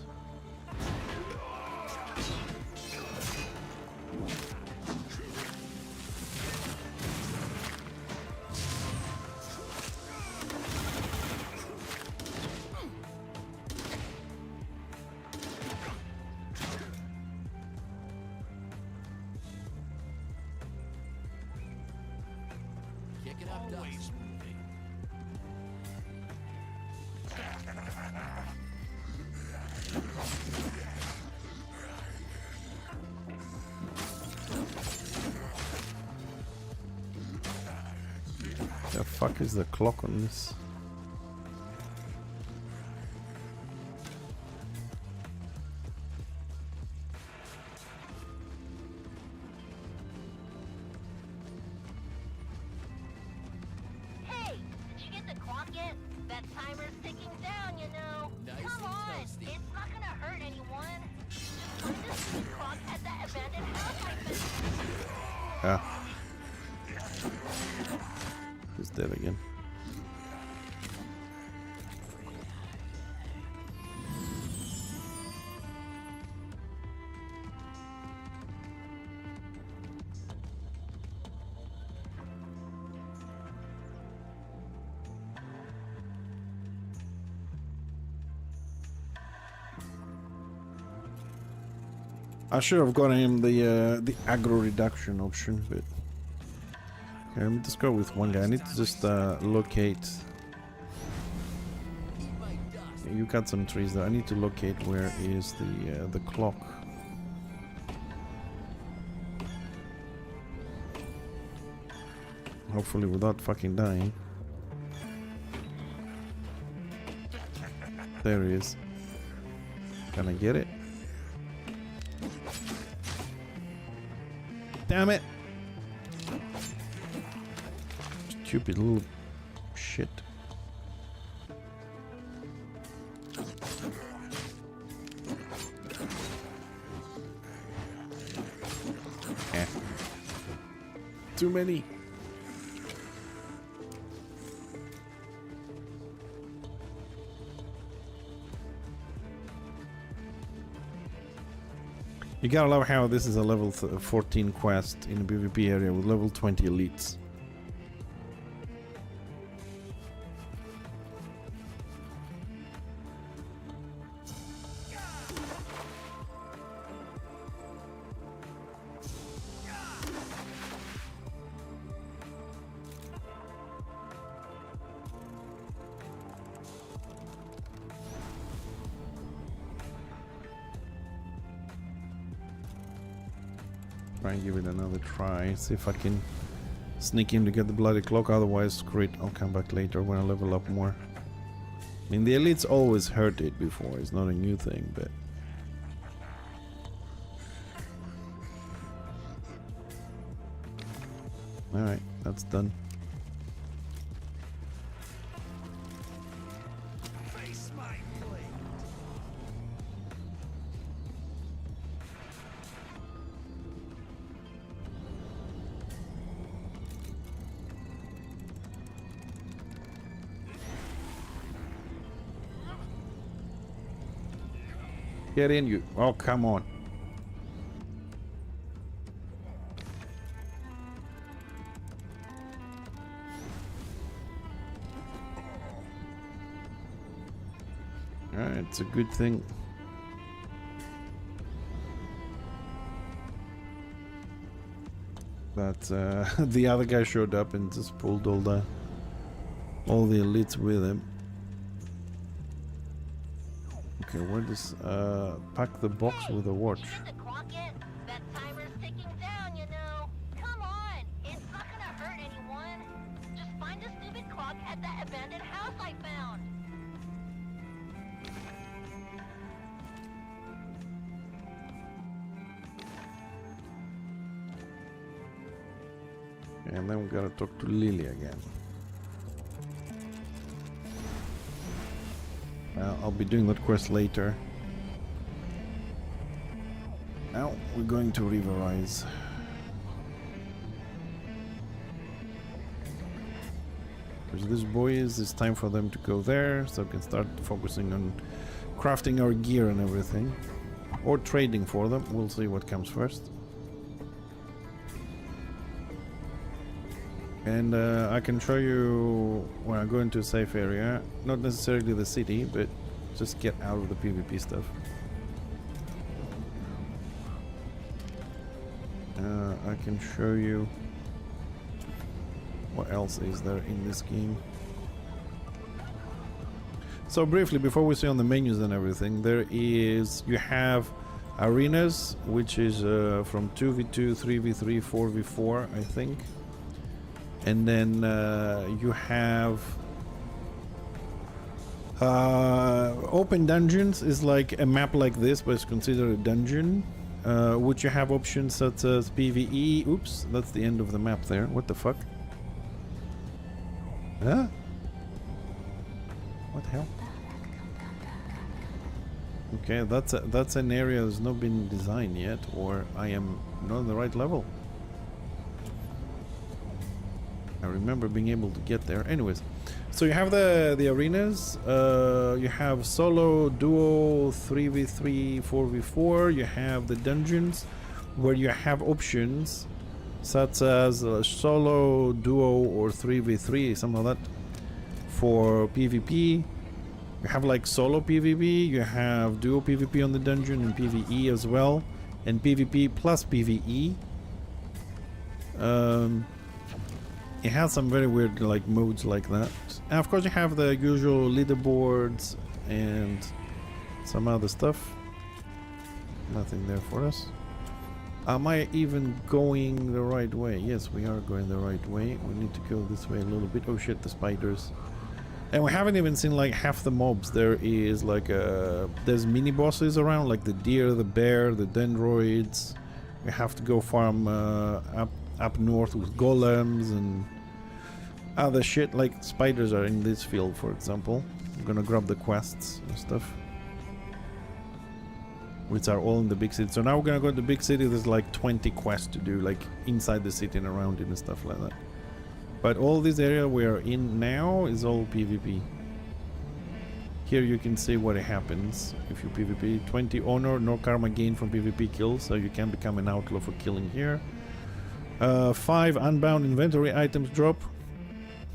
Kick it up, Dust. The fuck is the clock on this? Hey, did you get the clock yet? That timer's ticking down, you know. Nice Come and on, toasty. it's not gonna hurt anyone. Just put this stupid clock at that abandoned house I found. Ah. He's dead again. I should have gotten him the aggro reduction option, but okay, let me just go with one guy. I need to just locate. You cut some trees there. I need to locate where is the clock. Hopefully without fucking dying. There he is. Can I get it? Damn it! Stupid little shit. Eh. Too many. You gotta love how this is a level 14 quest in a PvP area with level 20 elites. Try and give it another try, see if I can sneak in to get the bloody clock, otherwise screw it, I'll come back later when I level up more. I mean, the elites always heard it before, it's not a new thing, but... Alright, that's done. Get in, you. Oh, come on. Alright, it's a good thing. That the other guy showed up and just pulled all the elites with him. Okay, where does pack the box with a watch? Did you get the clock yet? That timer's ticking down, you know. Come on, it's not gonna hurt anyone. Just find the stupid clock at that abandoned house I found. And then we gotta talk to Lily again. I'll be doing that quest later. Now we're going to Riverize. Because this boys, it's time for them to go there, so we can start focusing on crafting our gear and everything. Or trading for them, we'll see what comes first. And I can show you when I go into a safe area, not necessarily the city, but just get out of the PvP stuff. I can show you what else is there in this game. So briefly, before we see on the menus and everything, you have arenas, which is from 2v2, 3v3, 4v4, I think. And then you have open dungeons is like a map like this, but it's considered a dungeon. Which you have options such as PvE. Oops, that's the end of the map there. What the fuck? Huh? What the hell? Okay, that's an area that's not been designed yet, or I am not on the right level. I remember being able to get there. Anyways, so you have the arenas. You have solo, duo, 3v3, 4v4. You have the dungeons, where you have options such as solo, duo, or 3v3, something like that. For PvP, you have like solo PvP. You have duo PvP on the dungeon and PvE as well, and PvP plus PvE. It has some very weird like modes like that. And of course you have the usual leaderboards and some other stuff. Nothing there for us. Am I even going the right way? Yes, we are going the right way. We need to go this way a little bit. Oh shit, the spiders. And we haven't even seen like half the mobs. There is like there's mini bosses around, like the deer, the bear, the dendroids. We have to go farm up north with golems and other shit. Like spiders are in this field, for example. I'm gonna grab the quests and stuff, which are all in the big city. So now we're gonna go to the big city. There's like 20 quests to do, like inside the city and around it and stuff like that. But all this area we are in now is all PvP. Here you can see what happens if you PvP. 20 honor, no karma gain from PvP kills, so you can become an outlaw for killing here. 5 unbound inventory items drop.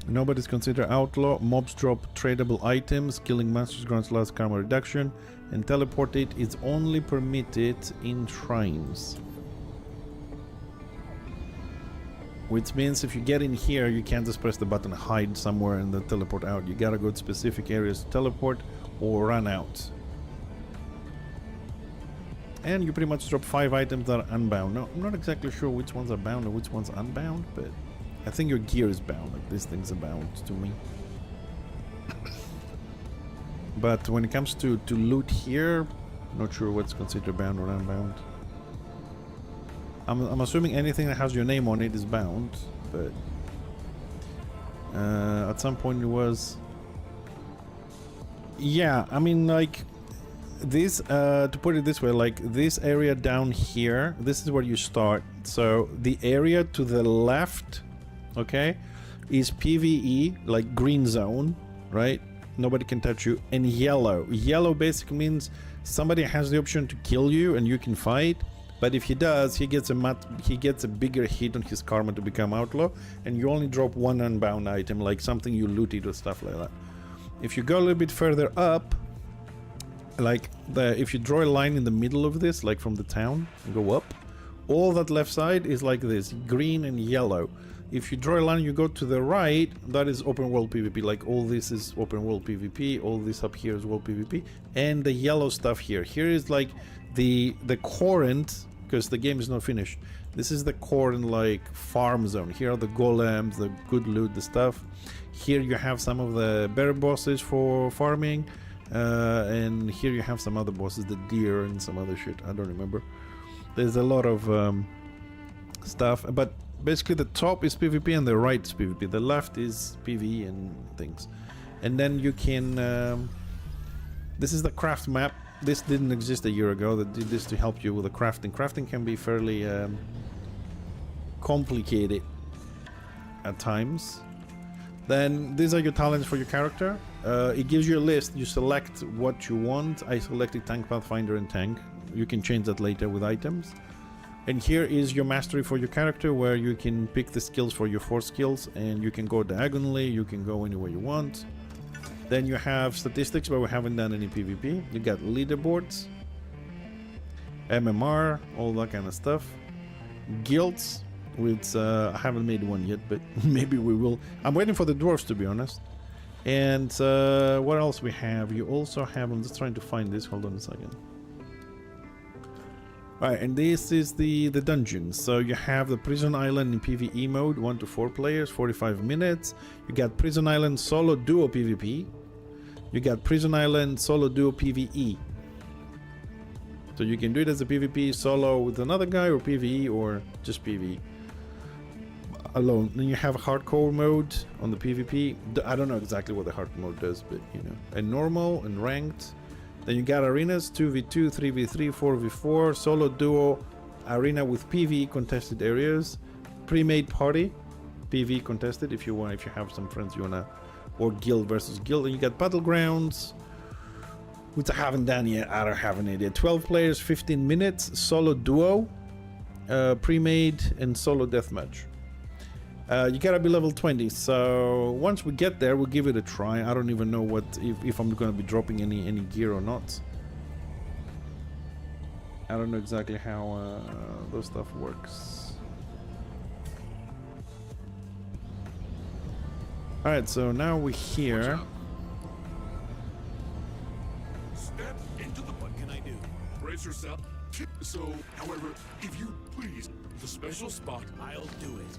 Nobody's considered outlaw. Mobs drop tradable items. Killing monsters grants less karma reduction. And teleport it is only permitted in shrines. Which means if you get in here, you can't just press the button hide somewhere and then teleport out. You gotta go to specific areas to teleport or run out. And you pretty much drop 5 items that are unbound. No, I'm not exactly sure which ones are bound and which ones unbound, but I think your gear is bound. Like this thing's bound to me. But when it comes to loot here, not sure what's considered bound or unbound. I'm assuming anything that has your name on it is bound, but at some point it was. Yeah, I mean, like this. To put it this way, like this area down here, this is where you start. So the area to the left, okay, is PvE, like green zone, right? Nobody can touch you. And yellow. Yellow basically means somebody has the option to kill you and you can fight. But if he does, he gets a bigger hit on his karma to become outlaw, and you only drop 1 unbound item, like something you looted or stuff like that. If you go a little bit further up, like if you draw a line in the middle of this, like from the town, and go up, all that left side is like this, green and yellow. If you draw a line, you go to the right, that is open world PvP. Like all this is open world PvP, all this up here is world PvP, and the yellow stuff here. Here is like the current, because the game is not finished. This is the current like farm zone. Here are the golems, the good loot, the stuff. Here you have some of the bear bosses for farming, and here you have some other bosses, the deer and some other shit. I don't remember. There's a lot of stuff, but basically the top is PvP and the right is PvP. The left is PvE and things. And then you can this is the craft map. This didn't exist a year ago. They did this to help you with the crafting. Crafting can be fairly complicated at times. Then these are your talents for your character. It gives you a list. You select what you want. I selected Tank, Pathfinder and Tank. You can change that later with items. And here is your mastery for your character, where you can pick the skills for your 4 skills, and you can go diagonally, you can go anywhere you want. Then you have statistics, but we haven't done any PvP. You got leaderboards, MMR, all that kind of stuff. Guilds, which I haven't made one yet, but maybe we will. I'm waiting for the dwarves, to be honest. And what else we have? You also have, I'm just trying to find this, hold on a second. Right, and this is the dungeon. So you have the Prison Island in PvE mode, 1 to 4 players, 45 minutes. You got Prison Island solo duo PvP. You got Prison Island solo duo PvE. So you can do it as a PvP solo with another guy, or PvE, or just PvE alone. Then you have hardcore mode on the PvP. I don't know exactly what the hardcore mode does, but you know, and normal and ranked. Then you got arenas, 2v2, 3v3, 4v4, solo duo, arena with PvE contested areas, pre-made party, PvE contested if you want, if you have some friends you wanna, or guild versus guild. And you got battlegrounds, which I haven't done yet. I don't have an idea. 12 players, 15 minutes, solo duo, pre-made, and solo deathmatch. You gotta be level 20, so once we get there, we'll give it a try. I don't even know what if I'm gonna be dropping any gear or not. I don't know exactly how those stuff works. Alright, so now we're here. Step into the... What can I do? Brace yourself. So, however, if you please, the special spot, I'll do it.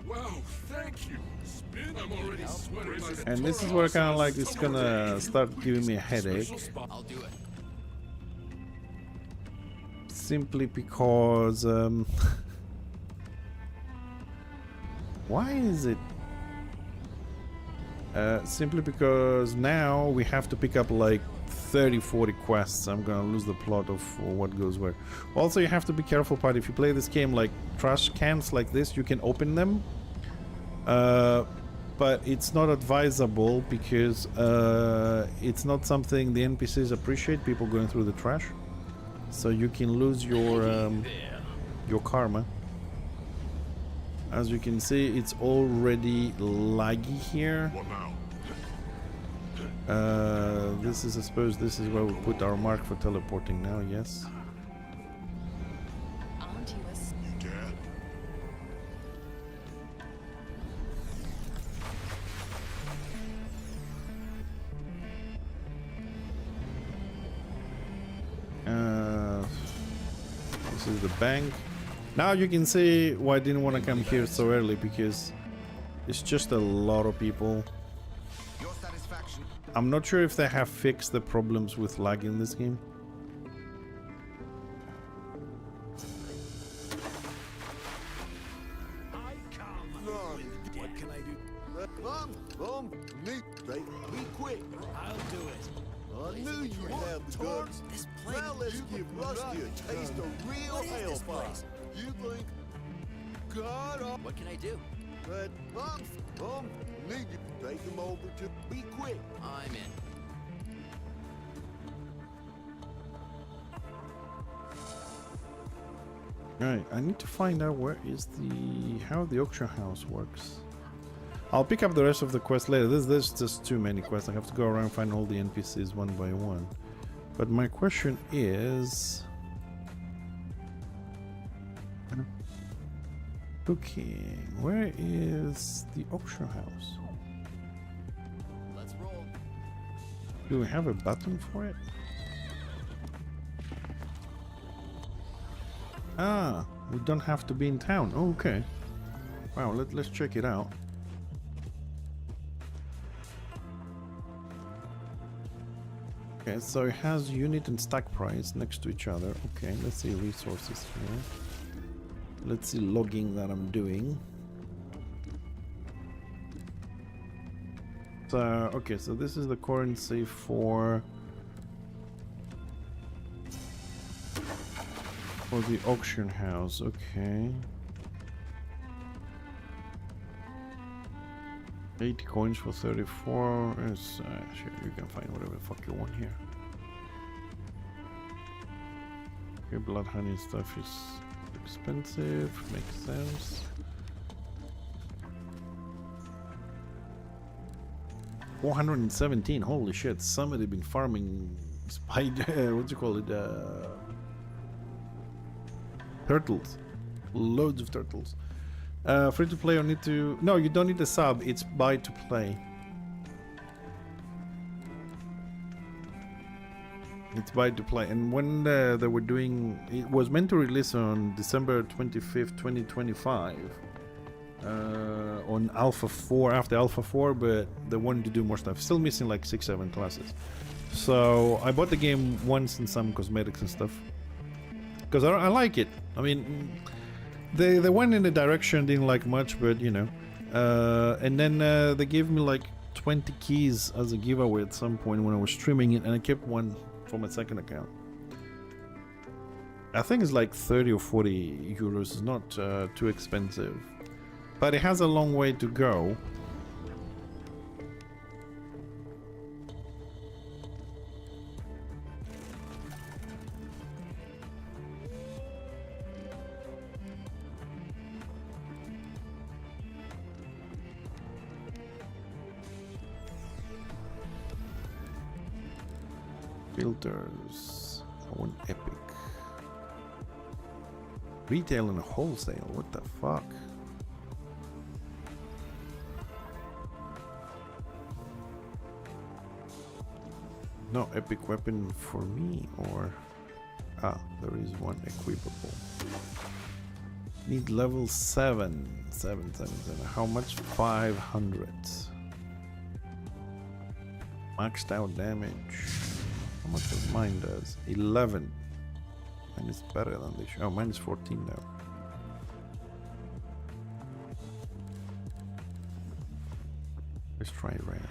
Wow, thank you. Spin, I'm already sweating. And this is where kind of like it's gonna start giving me a headache. I'll do it. Simply because why is it simply because now we have to pick up like 30-40 quests. I'm gonna lose the plot of what goes where. Also, you have to be careful, part if you play this game, like trash cans like this, you can open them, but it's not advisable because it's not something the NPCs appreciate, people going through the trash, so you can lose your karma. As you can see, it's already laggy here. What now? This is, I suppose, this is where we put our mark for teleporting now, yes. Dad? This is the bank. Now you can see why I didn't want to come here so early, because it's just a lot of people. I'm not sure if they have fixed the problems with lag in this game. What can I do? Be quick. I'll do it. I knew you'd have the guts. This Now let's give Rusty a taste of real hellfire. You think God? What can I do? But need you to take him over to. Be quick. I'm in. Alright, I need to find out where is how the auction house works. I'll pick up the rest of the quest later. There's just too many quests. I have to go around and find all the NPCs one by one. But my question is... Cooking. Where is the auction house? Let's roll. Do we have a button for it? Ah, we don't have to be in town. Oh, okay. Wow, let's check it out. Okay, so it has unit and stack price next to each other. Okay, let's see resources here. Let's see logging that I'm doing. So, okay, so this is the currency for the auction house. Okay. 80 coins for 34. Sure, you can find whatever the fuck you want here. Okay, blood honey stuff is expensive. Makes sense. 417. Holy shit! Somebody been farming spider. What do you call it? Turtles. Loads of turtles. Free to play or need to... No, you don't need a sub. It's buy to play. It's buy to play. And when they were doing, it was meant to release on December 25th, 2025. On Alpha 4, after Alpha 4, but they wanted to do more stuff. Still missing like 6-7 classes. So I bought the game once and some cosmetics and stuff. Because I like it. I mean, they went in a direction, didn't like much, but you know. And then they gave me like 20 keys as a giveaway at some point when I was streaming it, and I kept one for my second account. I think it's like 30 or 40 euros. It's not too expensive. But it has a long way to go. Filters. I want epic. Retail and wholesale. What the fuck? No epic weapon for me, or there is one equipable. Need level 7. 7. How much? 500. Maxed out damage. How much does mine does? 11. Mine is better than this. Oh, mine is 14 now. Let's try rare.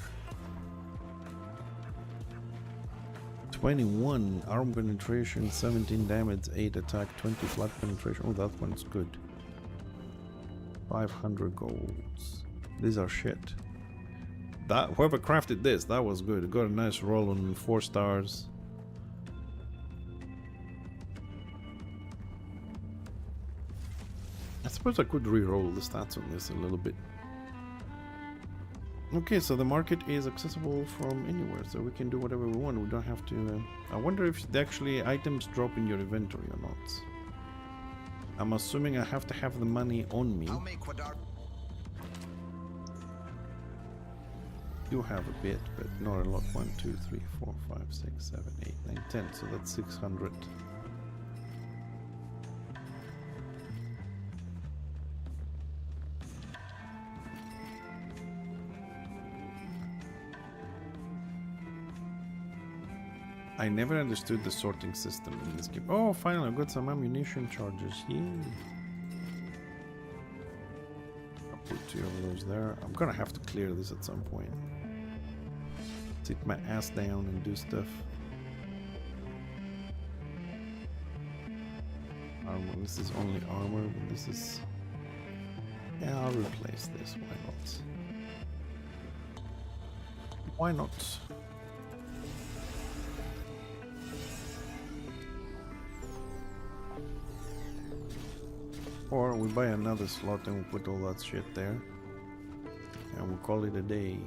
21 arm penetration, 17 damage, 8 attack, 20 flat penetration. Oh, that one's good. 500 golds. These are shit. That whoever crafted this, that was good. It got a nice roll on 4 stars. I suppose I could re-roll the stats on this a little bit. Okay, so the market is accessible from anywhere, so we can do whatever we want. We don't have to... I wonder if actually items drop in your inventory or not. I'm assuming I have to have the money on me. You have a bit, but not a lot. 1, 2, 3, 4, 5, 6, 7, 8, 9, 10. So that's 600. I never understood the sorting system in this game. Oh, finally, I've got some ammunition charges. Yay. I'll put 2 of those there. I'm gonna have to clear this at some point. Sit my ass down and do stuff. Armor. This is only armor. This is... Yeah, I'll replace this. Why not? Why not? Or we buy another slot and we put all that shit there. And we'll call it a day.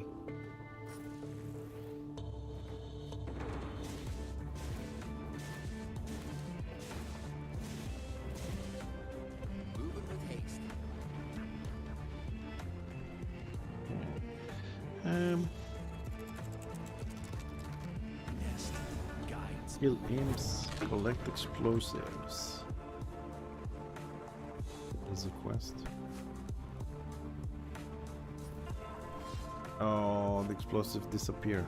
Kill imps, collect explosives. Is a quest. Oh, the explosives disappear.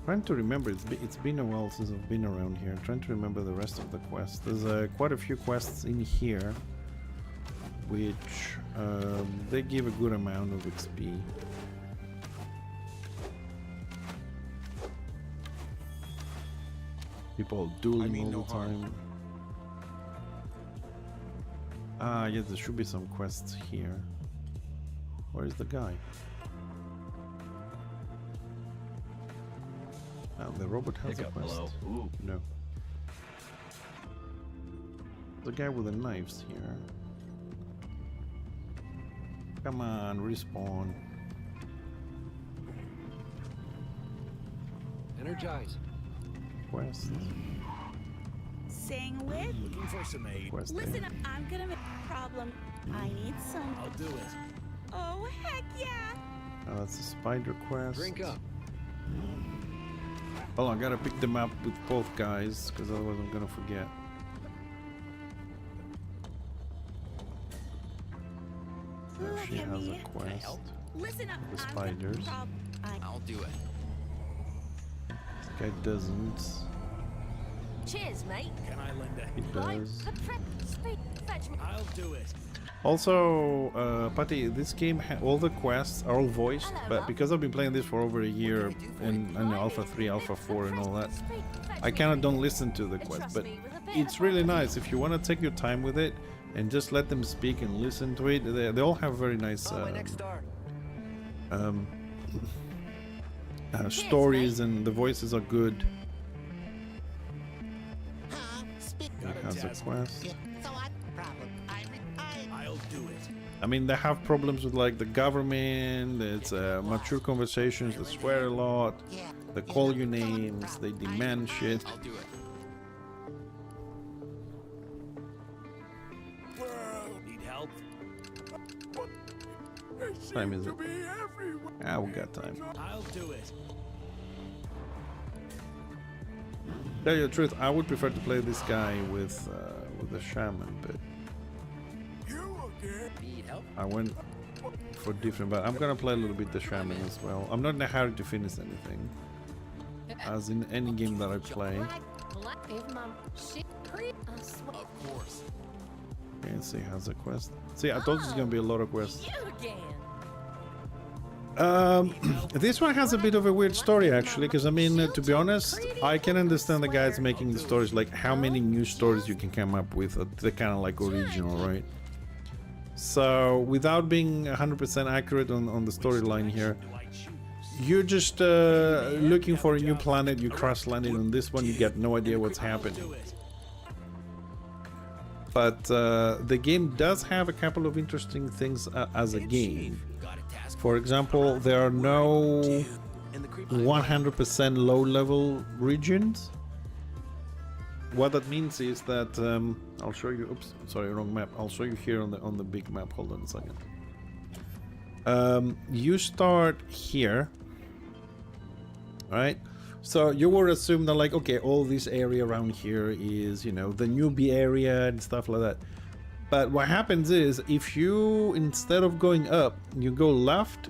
Trying to remember, it's been a while since I've been around here. Trying to remember the rest of the quests. There's quite a few quests in here, which they give a good amount of XP. People dueling all the time. Ah, yes, there should be some quests here. Where is the guy? Oh, the robot has a quest. No. The guy with the knives here. Come on, respawn. Energize. Quest. Saying with? Looking for some aid. Quest Listen, there. I'm gonna make a problem. I need some. I'll do it. Oh, heck yeah! Oh, that's a spider quest. Drink up. Well, I gotta pick them up with both guys, because otherwise I'm gonna forget. She has a quest. Listen up. The spiders. I'll do it. This guy doesn't. Cheers, mate. Can I lend a... He does. Fetch me. I'll do it. Also, Patty, this game, all the quests are all voiced, Hello, but love. because I've been playing this for over a year, in Alpha 3, Alpha 4 and all that, I kind of don't listen to the quest, but it's really nice if you want to take your time with it and just let them speak and listen to it. They all have very nice stories, and the voices are good. He has a quest. I'll do it. I mean, they have problems with like the government. It's mature conversations. They swear a lot. They call you names. They demand shit. I'll do it. Need help? What time is it? Ah, we got time. I'll do it. Tell you the truth, I would prefer to play this guy with the shaman, but Need help? I went for different. But I'm gonna play a little bit the shaman as well. I'm not in a hurry to finish anything, as in any game that I play. Of course. Okay, see, has a quest. See, I told you it's gonna be a lot of quests. This one has a bit of a weird story actually, because I mean, to be honest, I can understand the guys making the stories, like how many new stories you can come up with. They're kind of like original, right? So without being 100% accurate on the storyline here, you're just looking for a new planet. You crash landing on this one, you get no idea what's happening. But the game does have a couple of interesting things as a game. For example, there are no 100% low-level regions. What that means is that I'll show you. Oops, sorry, wrong map. I'll show you here on the big map. Hold on a second. You start here, right? So you would assume that, like, okay, all this area around here is, you know, the newbie area and stuff like that. But what happens is, if you, instead of going up, you go left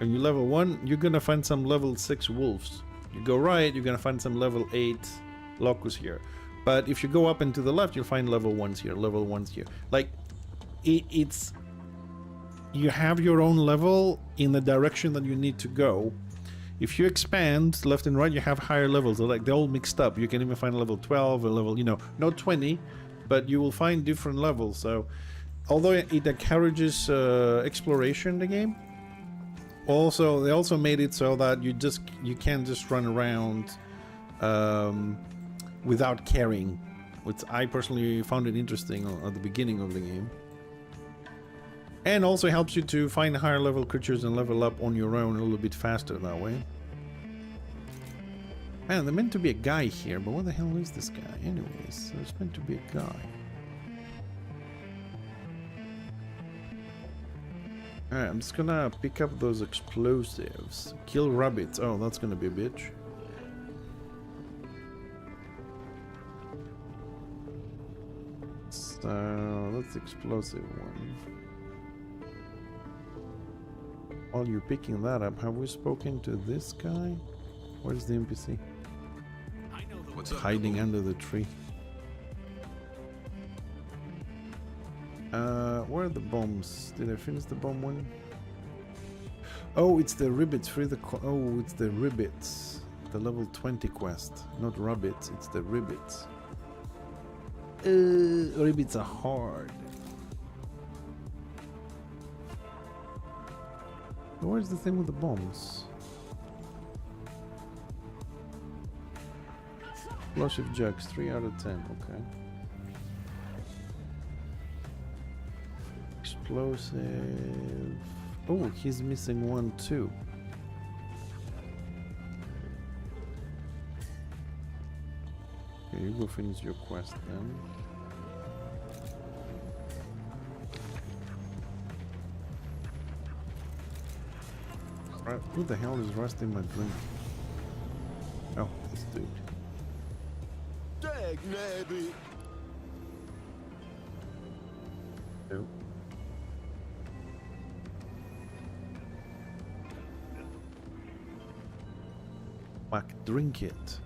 and you level 1, you're gonna find some level 6 wolves. You go right, you're gonna find some level 8 locust here. But if you go up and to the left, you'll find level 1s here, level 1s here. Like, it's... You have your own level in the direction that you need to go. If you expand left and right, you have higher levels. They're all mixed up. You can even find level 12 or level, you know, not 20, but you will find different levels. So although it encourages exploration in the game, they also made it so that you can't just run around without caring, which I personally found it interesting at the beginning of the game. And also helps you to find higher level creatures and level up on your own a little bit faster that way. Man, there's meant to be a guy here, but what the hell is this guy? Anyways, there's meant to be a guy. Alright, I'm just gonna pick up those explosives. Kill rabbits. Oh, that's gonna be a bitch. So, that's the explosive one. While you're picking that up, have we spoken to this guy? Where's the NPC? What's hiding under the tree. Where are the bombs? Did I finish the bomb one? Oh, it's the ribbits. Oh, it's the ribbits. The level 20 quest. Not rabbits, it's the ribbits. Ribbits are hard. Where's the thing with the bombs? Explosive jugs, 3 out of 10, okay. Explosive... Oh, he's missing one too. Okay, you go finish your quest then. Right, who the hell is rusting my drink? Oh, dude. Dag nabby. Nope. Mac, drink it.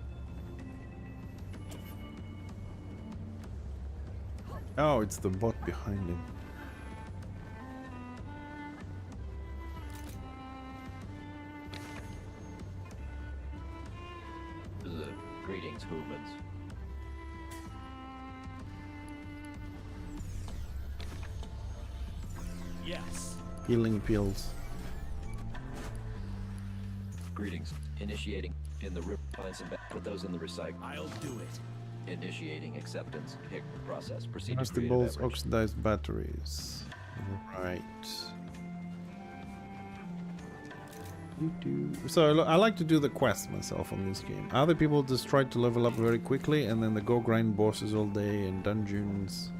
Oh, it's the bot behind him. Greetings, Hoovmans. Yes. Healing pills. Greetings. Initiating in the rip. Find some. Put those in the recycle. I'll do it. Initiating acceptance. Pick process. Proceed to Rusty create balls, beverage. oxidized batteries. Right. So I like to do the quests myself on this game. Other people just try to level up very quickly and then they go grind bosses all day and dungeons.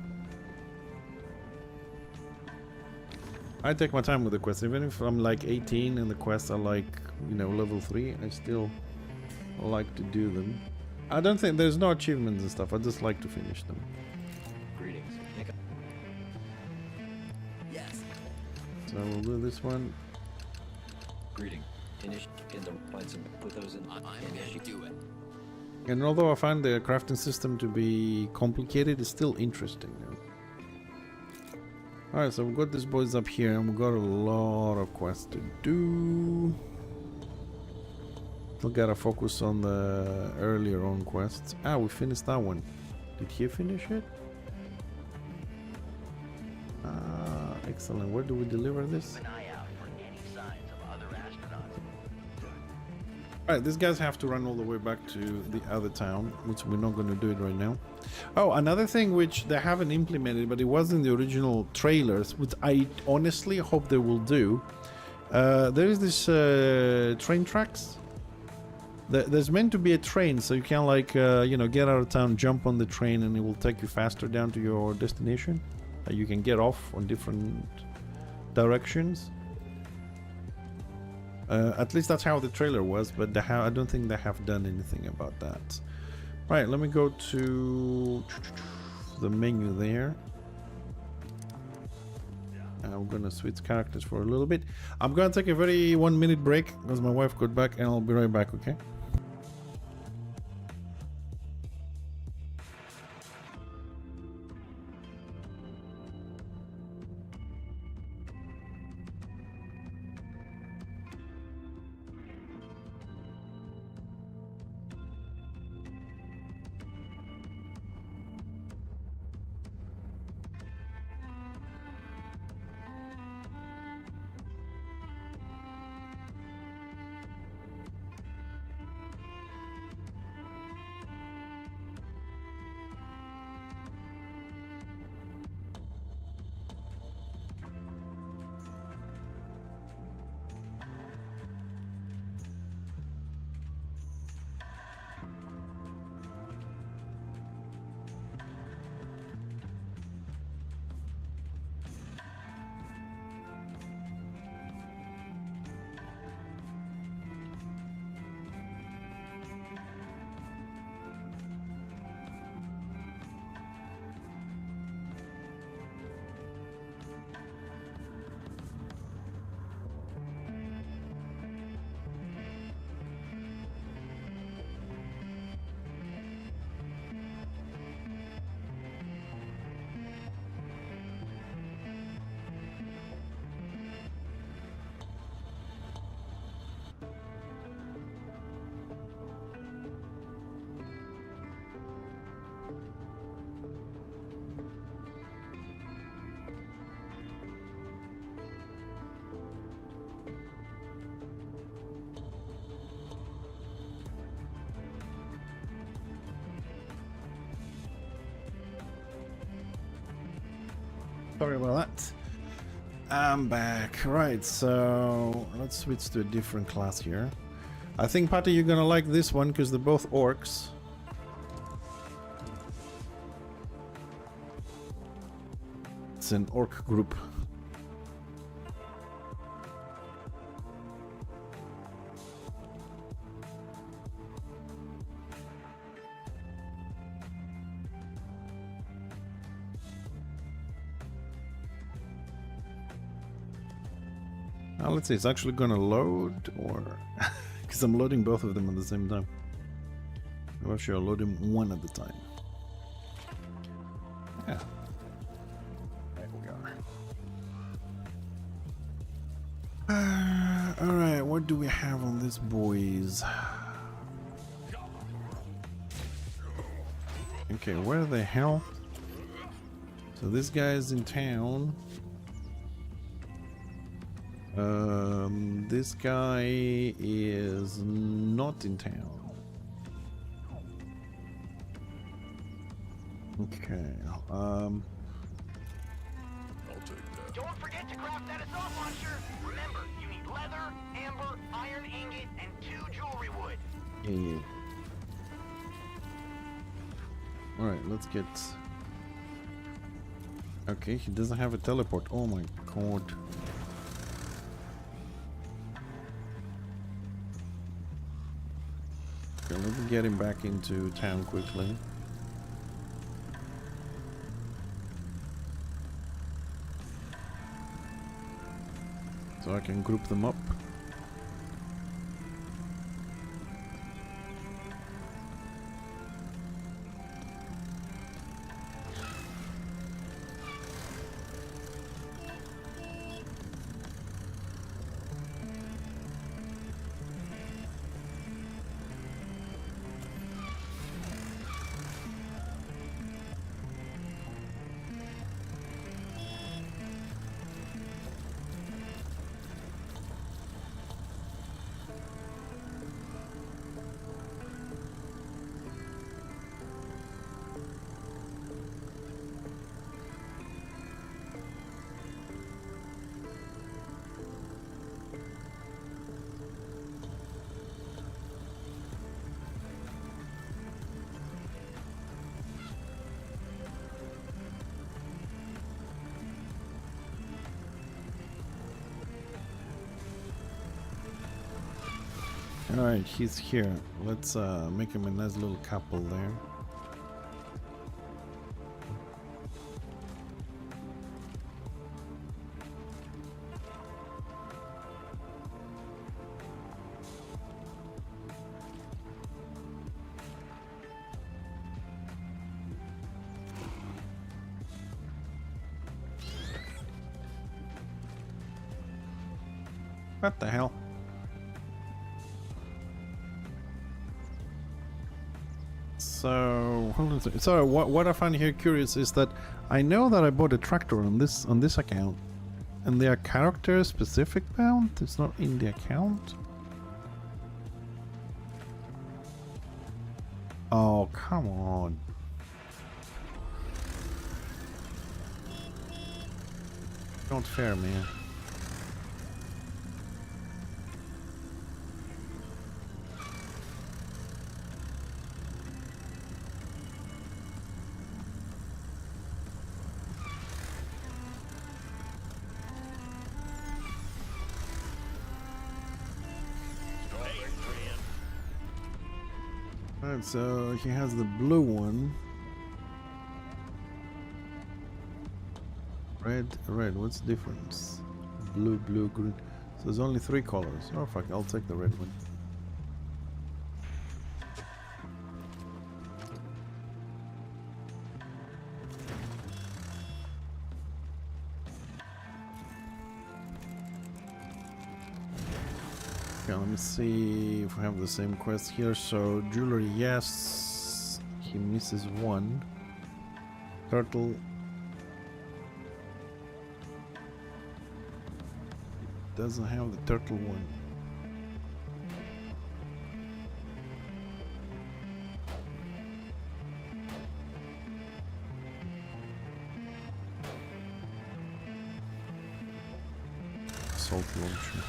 I take my time with the quests. Even if I'm like 18 and the quests are like, you know, level 3, I still like to do them. I don't think there's no achievements and stuff. I just like to finish them. Greetings. Yes. So we'll do this one. Greeting. In the find some. Put those in. I'm gonna do it. And although I find the crafting system to be complicated, it's still interesting. Alright, so we've got these boys up here and we've got a lot of quests to do. Still gotta focus on the earlier on quests. Ah, we finished that one. Did he finish it? Ah, excellent. Where do we deliver this? Alright, these guys have to run all the way back to the other town, which we're not going to do it right now. Oh, another thing which they haven't implemented, but it was in the original trailers, which I honestly hope they will do. There is this train tracks. There's meant to be a train, so you can like, you know, get out of town, jump on the train, and it will take you faster down to your destination. You can get off on different directions. At least that's how the trailer was, but I don't think they have done anything about that. Right, let me go to the menu there. I'm gonna switch characters for a little bit. I'm gonna take a very 1 minute break because my wife got back, and I'll be right back, okay? Sorry about that. I'm back. Right, so let's switch to a different class here. I think, Patty, you're gonna like this one because they're both orcs. It's an orc group. Let's see, it's actually gonna load, or because I'm loading both of them at the same time. I'm actually loading one at a time. Yeah. There we are. Alright, what do we have on this, boys? Okay, where the hell? So this guy is in town. This guy is not in town. Okay, I'll take that. Don't forget to craft that assault launcher. Remember, you need leather, amber, iron ingot, and 2 jewelry wood. Yeah. Alright, let's get... Okay, he doesn't have a teleport. Oh my god. Okay, let me get him back into town quickly. So I can group them up. Alright, he's here. Let's make him a nice little couple there. What the hell? So, hold on a second. So what I find here curious is that I know that I bought a tractor on this account, and they are character specific bound. It's not in the account. Oh, come on. Not fair, man. Alright, so he has the blue one. Red, what's the difference? Blue, green. So there's only 3 colors. Oh fuck, I'll take the red one. Okay, let me see if we have the same quest here. So jewelry, yes. He misses 1. Turtle. Doesn't have the turtle one. Assault launcher.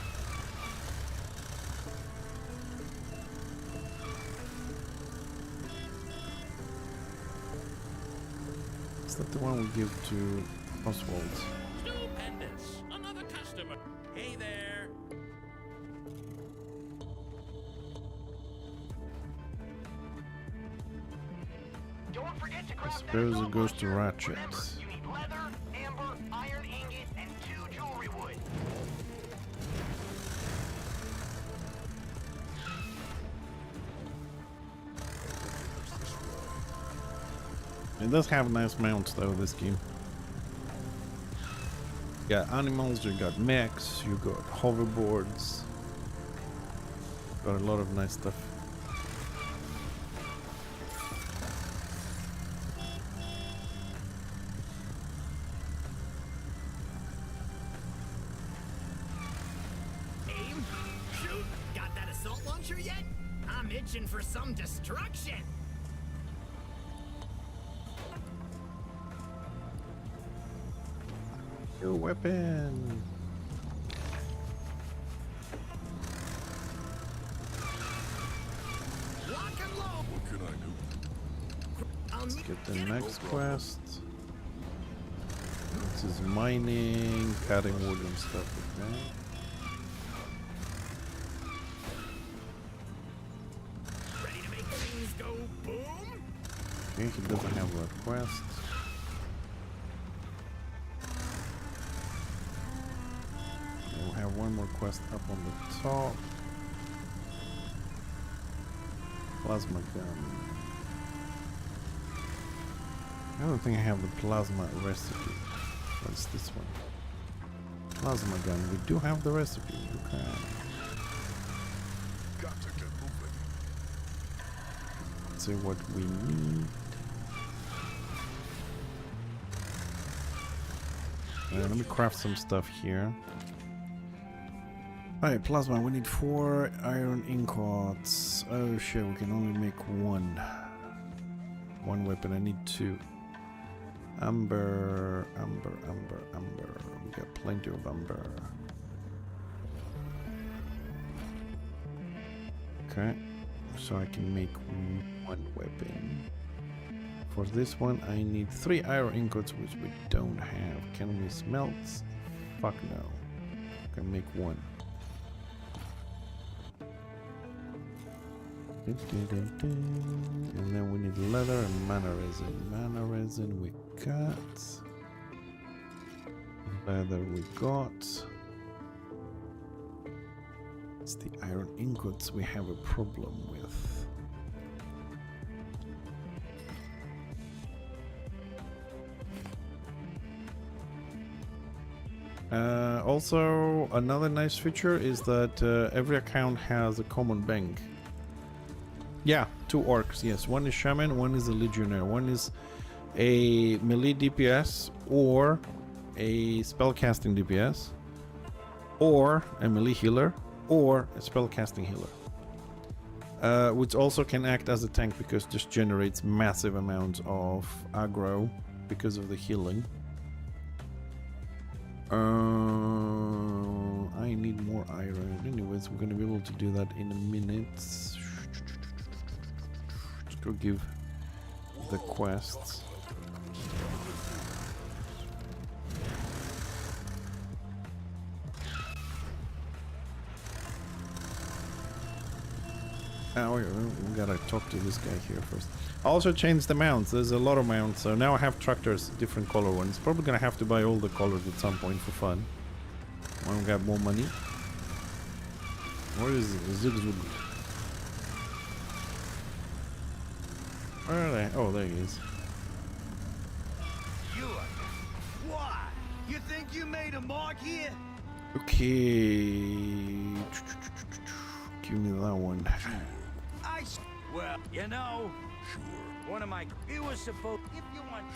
Is that the one we give to Oswald? Stupendous! Another customer. Hey there. Don't forget to I craft suppose it goes to Ratchet. Remember, you need leather, amber, iron ingot, and 2 jewelry wood. It does have nice mounts though, this game. You got animals, you got mechs, you got hoverboards. Got a lot of nice stuff. Aim, shoot. Got that assault launcher yet? I'm itching for some destruction. Your weapon. Lock and load. What can I do? Let's get the next quest. This is mining, cutting wood and stuff, okay. Ready to make things go boom? Okay, he doesn't have that quest. We'll have one more quest up on the top. Plasma gun. I don't think I have the plasma recipe. What's this one? Plasma gun. We do have the recipe. Okay. Got to get moving. Let's see what we need. Let me craft some stuff here. Alright, plasma. We need 4 iron ingots. Oh shit, we can only make one. One weapon. I need 2. Amber. We got plenty of amber. Okay, so I can make one weapon. For this one, I need 3 iron ingots, which we don't have. Can we smelt? Fuck no. Can make one. And then we need leather and mana resin. Mana resin we got. Leather we got. It's the iron ingots we have a problem with. Also, another nice feature is that every account has a common bank. Yeah, 2 orcs, yes. One is shaman, one is a legionnaire. One is a melee DPS or a spellcasting DPS or a melee healer or a spellcasting healer. Which also can act as a tank because it just generates massive amounts of aggro because of the healing. I need more iron. Anyways, we're gonna be able to do that in a minute. Let's go give the quests. Oh, we gotta talk to this guy here first. I also changed the mounts. There's a lot of mounts, so now I have tractors, different color ones. Probably gonna have to buy all the colors at some point for fun. When we got more money. Where is Zigzug? Where are they? Oh, there he is. Why? You think you made a mark here? Okay. Give me that one. Well, you know, one of my... He was supposed... If you want...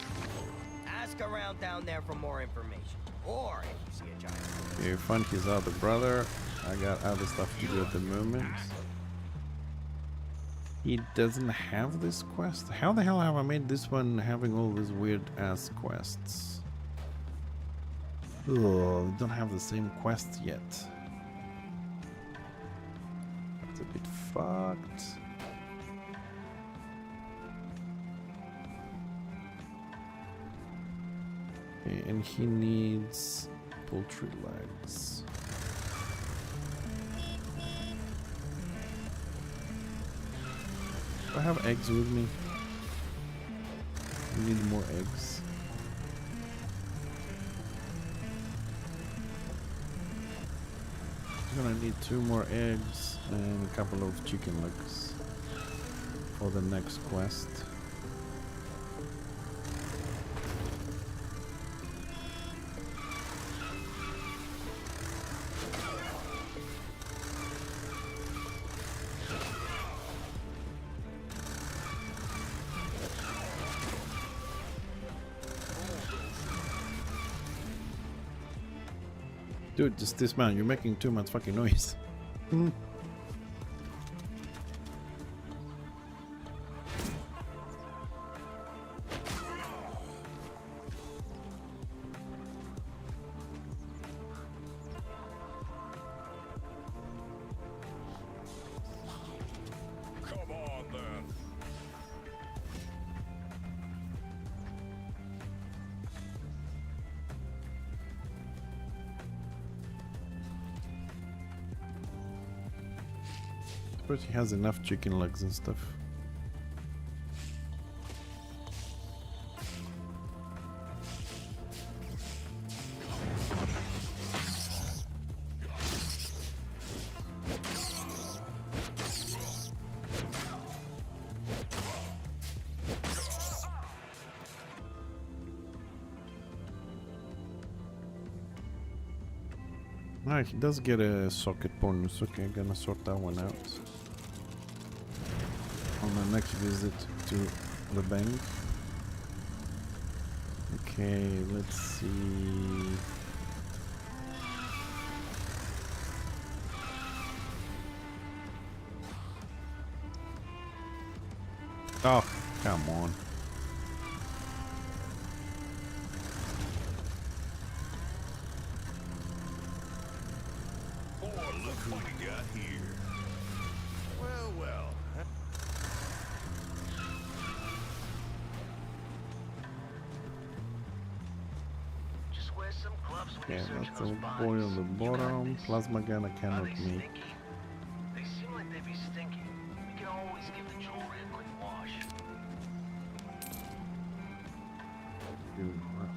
Ask around down there for more information. Or if you see a giant... Okay, find his other brother. I got other stuff to do at the moment. He doesn't have this quest. How the hell have I made this one having all these weird ass quests? Oh, we don't have the same quests yet. That's a bit fucked. Okay, and he needs poultry legs. Do I have eggs with me? I need more eggs. I'm gonna need 2 more eggs and a couple of chicken legs for the next quest. Dude, just dismount. You're making too much fucking noise. Come on, then. But he has enough chicken legs and stuff. Alright, he does get a socket bonus. Okay, I'm gonna sort that one out on my next visit to the bank. Okay, let's see. Oh, come on. Oh, look who we got here. Well, well. Just wear some gloves when Yeah, you're searching that's a those boy bodies. on the You got bottom. this. Plasma gun I Are cannot they make. stinky? They seem like they'd be stinky. We can always give the jewelry a quick wash. Dude, what?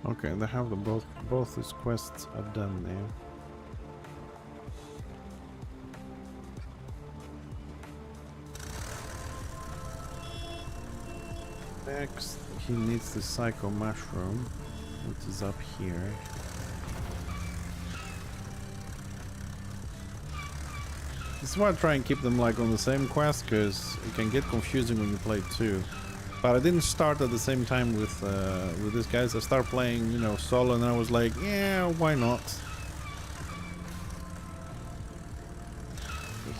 Okay, they have the both these quests are done now. Next, he needs the Psycho Mushroom, which is up here. This is why I try and keep them like on the same quest, because it can get confusing when you play two. But I didn't start at the same time with these guys. I started playing, you know, solo, and I was like, yeah, why not?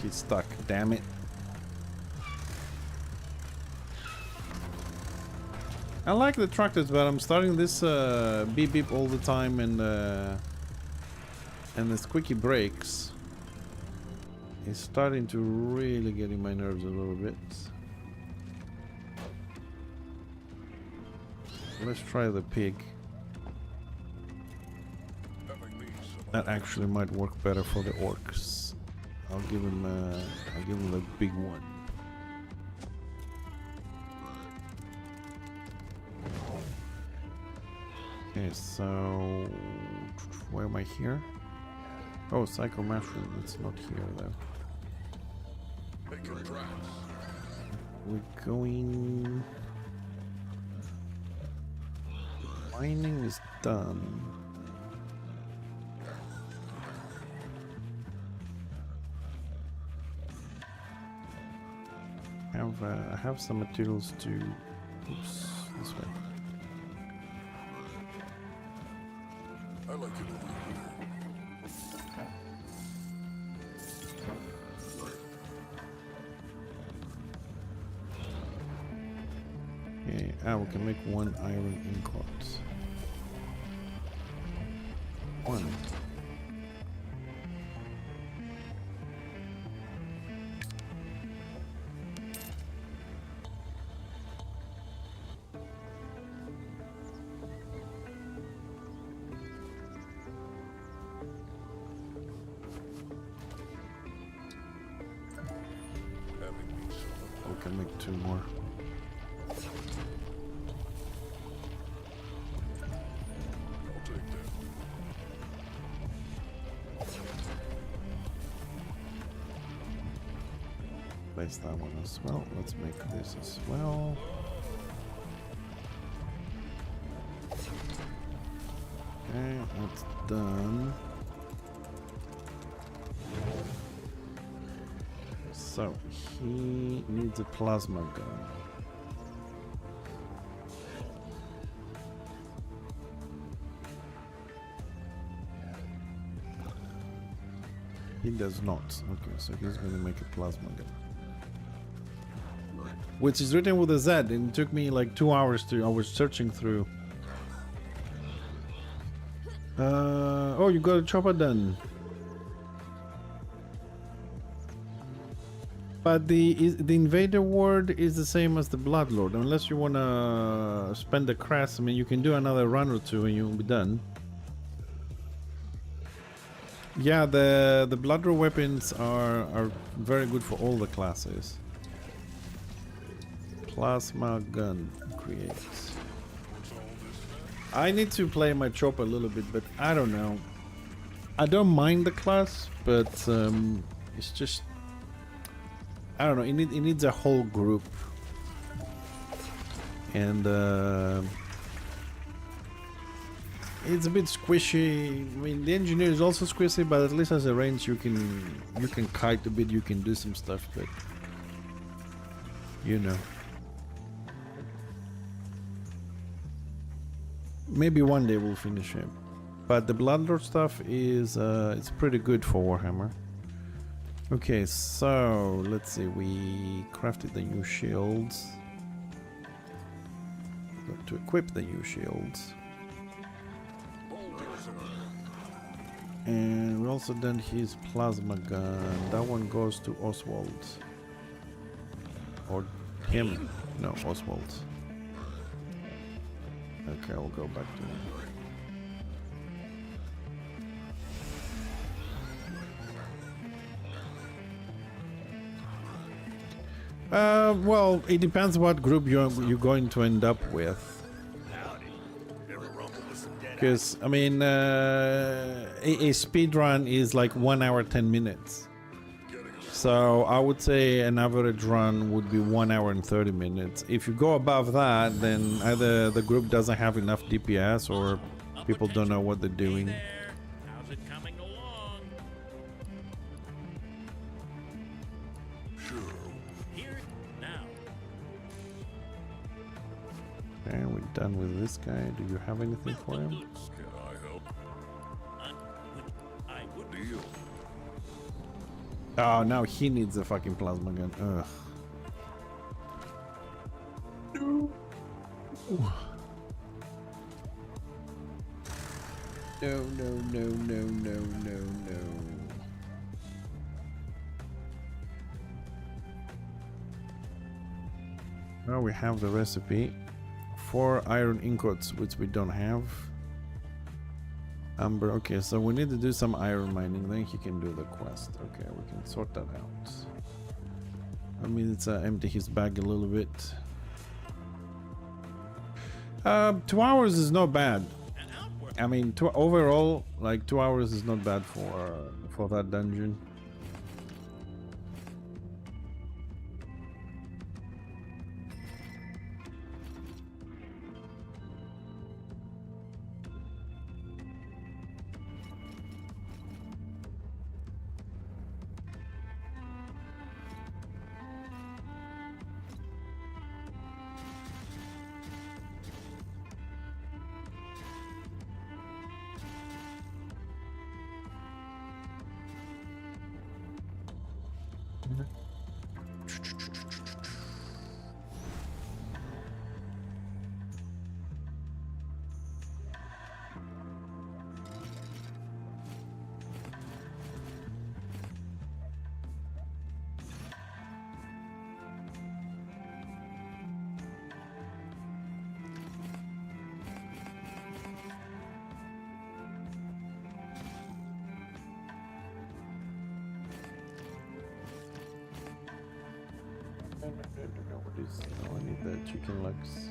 He's stuck. Damn it! I like the tractors, but I'm starting this beep beep all the time, and the squeaky brakes is starting to really get in my nerves a little bit. Let's try the pig. That actually might work better for the orcs. I'll give him the big one. Okay, so where am I here? Oh, Psycho Mushroom. It's not here though. We're going. Mining is done. I have some materials to. Oops, this way. I like it over here. Okay, we can make one iron ingot. One. can make 2 more. Place that one as well. Let's make this as well. Okay, that's done. So he needs a plasma gun. He does not. Okay, so he's gonna make a plasma gun. Which is written with a Z, and it took me like 2 hours to. I was searching through. Oh, you got a chopper done. But the invader ward is the same as the bloodlord, unless you wanna spend the crest. I mean, you can do another run or 2 and you'll be done. Yeah, the bloodlord weapons are very good for all the classes. Plasma gun creates. I need to play my chopper a little bit, but I don't know. I don't mind the class, but it's just, I don't know. It needs a whole group, and it's a bit squishy. I mean, the engineer is also squishy, but at least as a range, you can kite a bit. You can do some stuff, but you know. Maybe one day we'll finish him. But the Bloodlord stuff is it's pretty good for Warhammer. Okay, so let's see. We crafted the new shields. Got to equip the new shields. And we also done his plasma gun. That one goes to Oswald. Or him. No, Oswald. Okay, I'll go back to him. Well, it depends what group you're going to end up with. Because, I mean, a speed run is like 1 hour 10 minutes. So I would say an average run would be 1 hour and 30 minutes. If you go above that, then either the group doesn't have enough DPS or people don't know what they're doing. How's it coming along? Here now. Okay, we're done with this guy. Do you have anything for him? Can I help? I would. Deal. Oh, now he needs a fucking plasma gun. Ugh. No. No, no, no, no, no, no, no. Now we have the recipe. 4 iron ingots, which we don't have. Amber, okay, so we need to do some iron mining, then he can do the quest. Okay, we can sort that out. I mean, it's empty his bag a little bit. 2 hours is not bad. I mean, overall, like 2 hours is not bad for that dungeon. What is? Oh, I need the chicken legs.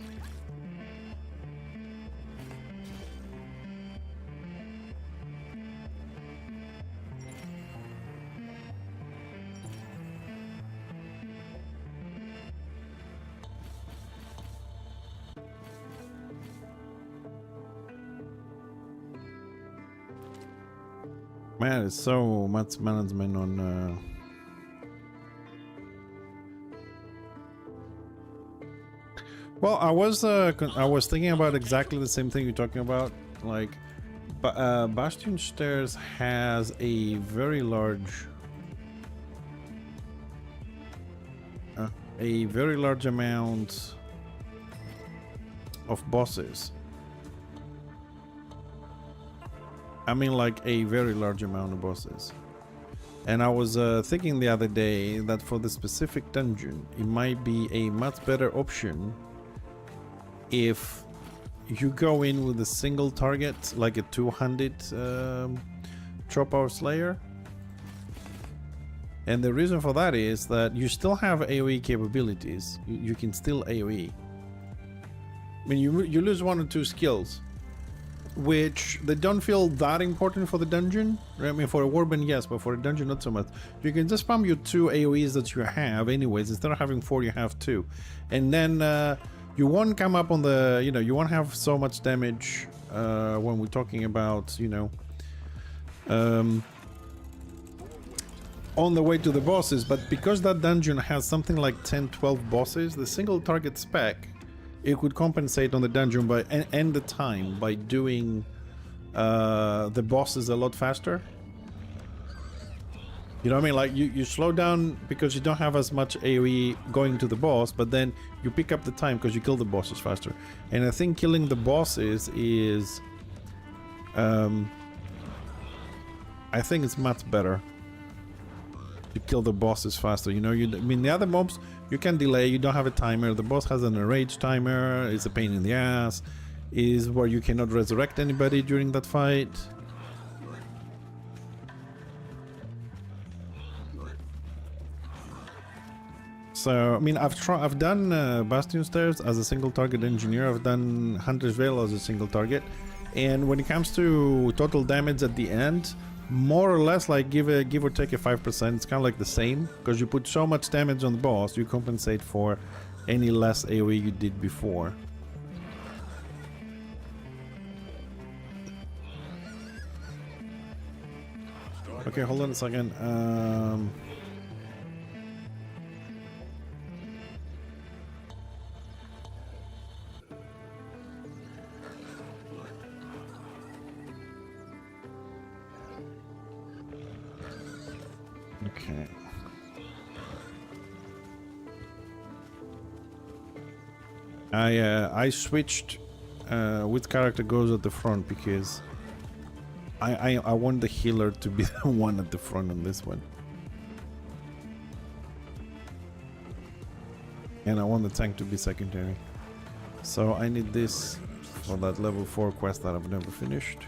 Man, it's so much management on. Well, I was thinking about exactly the same thing you're talking about. Like, Bastion Stairs has a very large, amount of bosses. I mean, like a very large amount of bosses. And I was thinking the other day that for the specific dungeon, it might be a much better option if you go in with a single target, like a 200 Tropower Slayer. And the reason for that is that you still have AoE capabilities. You can still AoE. I mean, you lose one or two skills, which they don't feel that important for the dungeon. I mean, for a warband, yes, but for a dungeon, not so much. You can just spam your 2 AoEs that you have anyways. Instead of having 4, you have 2. And then you won't come up on the, you won't have so much damage when we're talking about, on the way to the bosses. But because that dungeon has something like 10-12 bosses, the single target spec, it could compensate on the dungeon by and the time by doing the bosses a lot faster. You know what I mean? Like you slow down because you don't have as much AoE going to the boss, but then you pick up the time because you kill the bosses faster. And I think killing the bosses is, I think it's much better to kill the bosses faster. I mean, the other mobs you can delay. You don't have a timer. The boss has an enrage timer. It's a pain in the ass. Is where you cannot resurrect anybody during that fight. So I mean, I've done Bastion Stairs as a single target engineer. I've done Hunter's Veil as a single target, and when it comes to total damage at the end, more or less like give or take a 5%. It's kind of like the same because you put so much damage on the boss, you compensate for any less AoE you did before. Okay, hold on a second. Okay. I switched which character goes at the front because I want the healer to be the one at the front on this one. And I want the tank to be secondary. So I need this for that level 4 quest that I've never finished.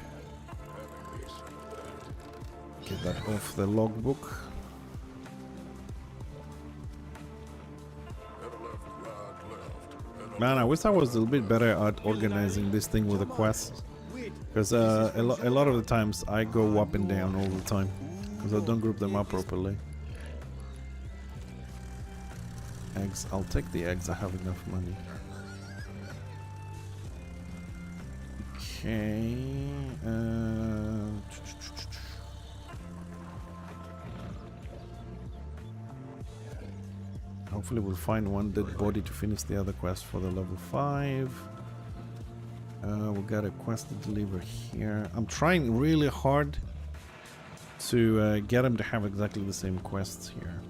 Get that off the logbook. Man, I wish I was a little bit better at organizing this thing with the quests. Because a lot of the times I go up and down all the time. Because I don't group them up properly. Eggs. I'll take the eggs. I have enough money. Okay. Hopefully we'll find one dead body to finish the other quest for the level 5. We got a quest to deliver here. I'm trying really hard to get them to have exactly the same quests here.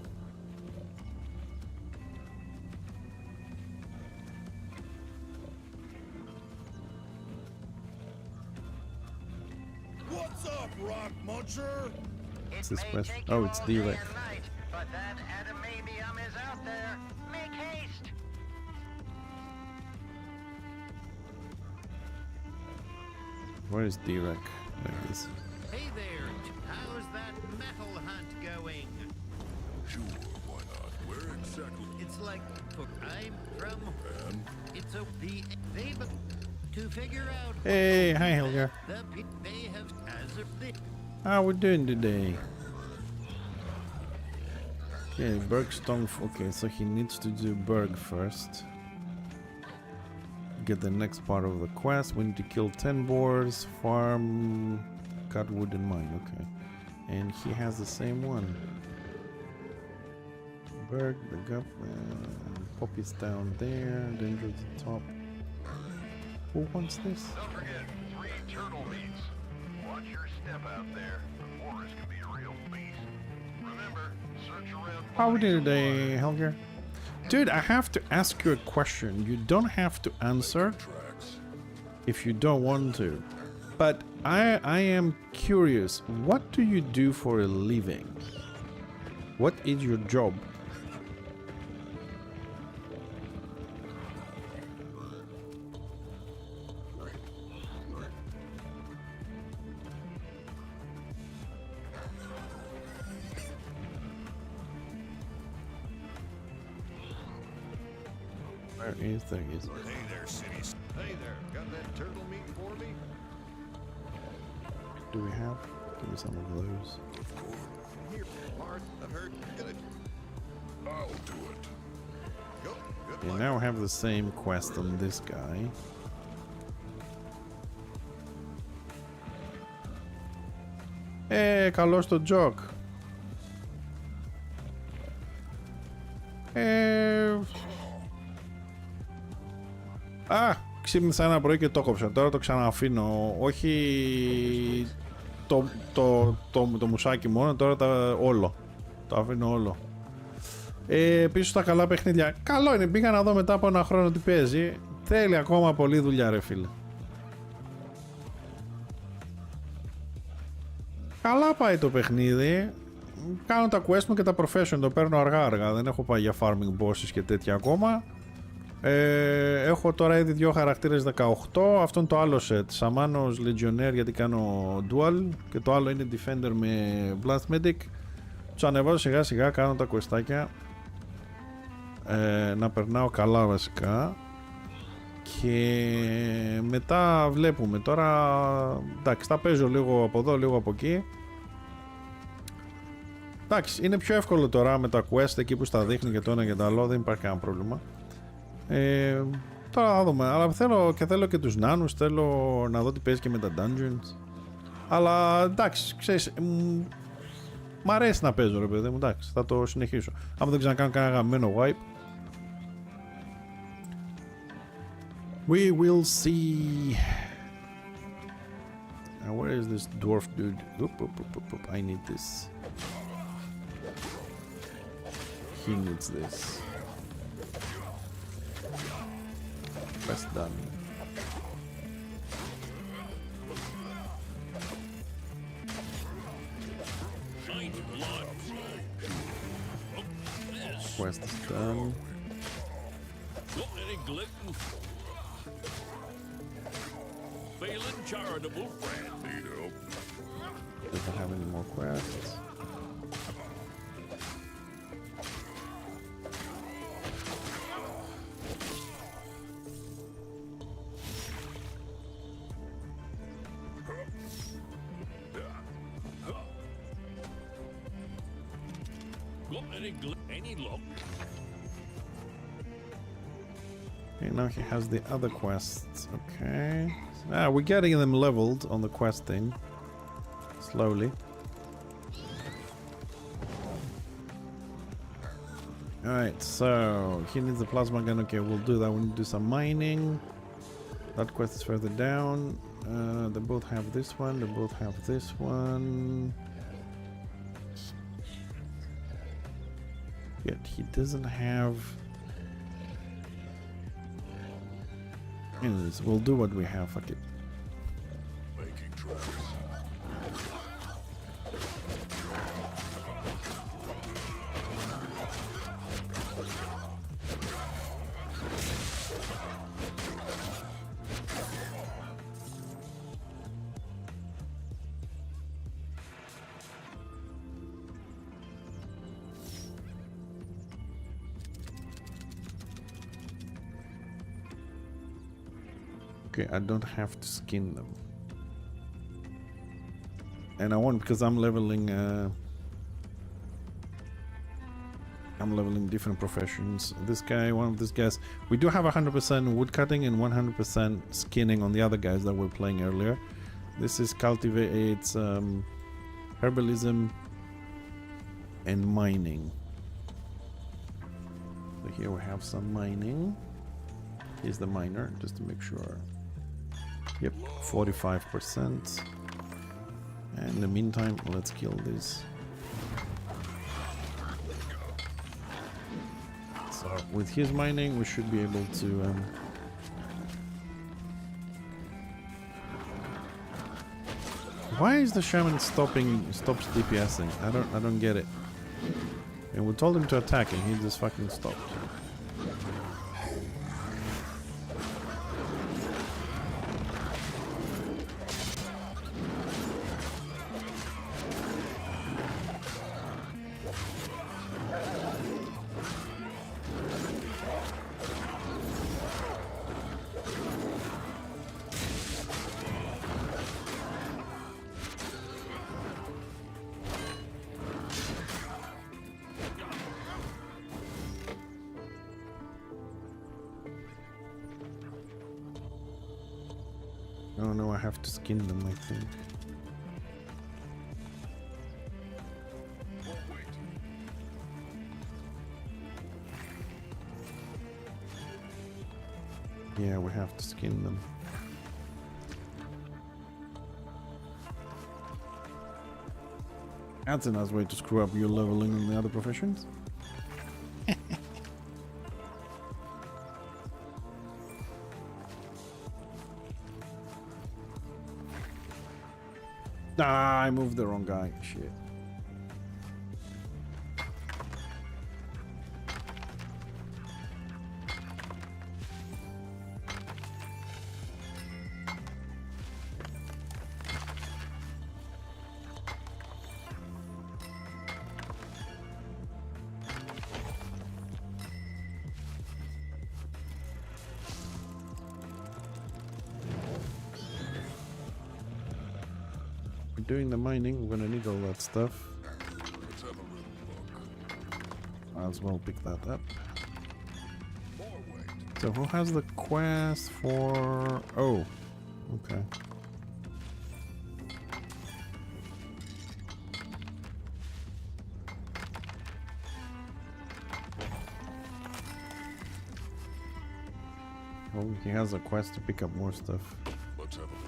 What's up, Rock Muncher? What's this quest? Oh, it's D-Rec. But that adamantium is out there. Make haste. Where is D-Rec? There it is. Hey there, how's that metal hunt going? Sure, why not? Where exactly exactly? It's like I'm from. It's a they to figure out. Hey, hi Helga. They have as a bit. How we doing today? Okay, Bergstone. Okay, so he needs to do Berg first. Get the next part of the quest. We need to kill 10 boars, farm, cut wood and mine. Okay, and he has the same one. Berg, the gup, Poppy's down there. Danger's at the top. Who wants this? Don't forget, 3 turtle meats. Watch your step out there. The forest can be a real beast. Remember, search around. How we doing today, Helger? Dude, I have to ask you a question. You don't have to answer if you don't want to. But I am curious. What do you do for a living? What is your job? There is. Hey there, cities. Hey there, got that turtle meat for me? Do we have? Give me some of those. Of course. Here, Bart, I've heard. Get it. I'll do it. Go. Good Okay, luck. now I have the same quest on this guy. Καλώς το joke. Ξύπνησα ένα πρωί και το κόψα. Τώρα το ξανααφήνω. Όχι το μουσάκι μόνο, τώρα όλο. Το αφήνω όλο. Πίσω στα καλά παιχνίδια. Καλό είναι, πήγα να δω μετά από ένα χρόνο τι παίζει. Θέλει ακόμα πολλή δουλειά ρε φίλε. Καλά πάει το παιχνίδι. Κάνω τα quest μου και τα profession, το παίρνω αργά. Δεν έχω πάει για farming bosses και τέτοια ακόμα. Έχω τώρα ήδη 2 χαρακτήρες 18. Αυτό είναι το άλλο set. Σαμάνος Legionnaire γιατί κάνω dual. Και το άλλο είναι Defender με Blast Medic. Τους ανεβάζω σιγά σιγά, κάνω τα questάκια. Να περνάω καλά βασικά. Και μετά βλέπουμε. Τώρα εντάξει, τα παίζω λίγο από εδώ, λίγο από εκεί. Εντάξει, είναι πιο εύκολο τώρα με τα quest εκεί που στα δείχνει και το ένα και το άλλο. Δεν υπάρχει κανένα πρόβλημα. Τώρα θα δούμε. Αλλά θέλω και τους νάνους. Θέλω να δω τι παίζει και με τα dungeons. Αλλά εντάξει, ξέρεις, μ' αρέσει να παίζω ρε παιδί μου. Εντάξει, θα το συνεχίσω. Άμα δεν ξανακάνω κανένα γαμμένο wipe, we will see. Now, where is this dwarf dude? Oop. I need this. He needs this. Quest done. Quest is done. Any gluten? Feeling charitable, friend. Need help? Doesn't have any more quests. Any luck? Okay, now he has the other quests. Okay. We're getting them leveled on the quest thing. Slowly. Alright, so he needs the plasma gun. Okay, we'll do that. We need to do some mining. That quest is further down. They both have this one. They both have this one. Yet he doesn't have. Anyways, we'll do what we have. Fuck it. Making tracks. Okay, I don't have to skin them. And I won't because I'm leveling different professions. This guy, one of these guys, we do have 100% woodcutting and 100% skinning on the other guys that were playing earlier. This is cultivates herbalism and mining. So here we have some mining. Here's the miner, just to make sure. Yep, 45%. And in the meantime, let's kill this. So with his mining, we should be able to why is the shaman stops DPSing? I don't get it. And we told him to attack and he just fucking stopped. Oh no, I have to skin them, I think. Yeah, we have to skin them. That's a nice way to screw up your leveling in the other professions. Ah, I moved the wrong guy. Shit. Doing the mining, we're gonna need all that stuff. Might as well pick that up. So who has the quest for... Oh, okay. Oh, he has a quest to pick up more stuff. Let's have a look.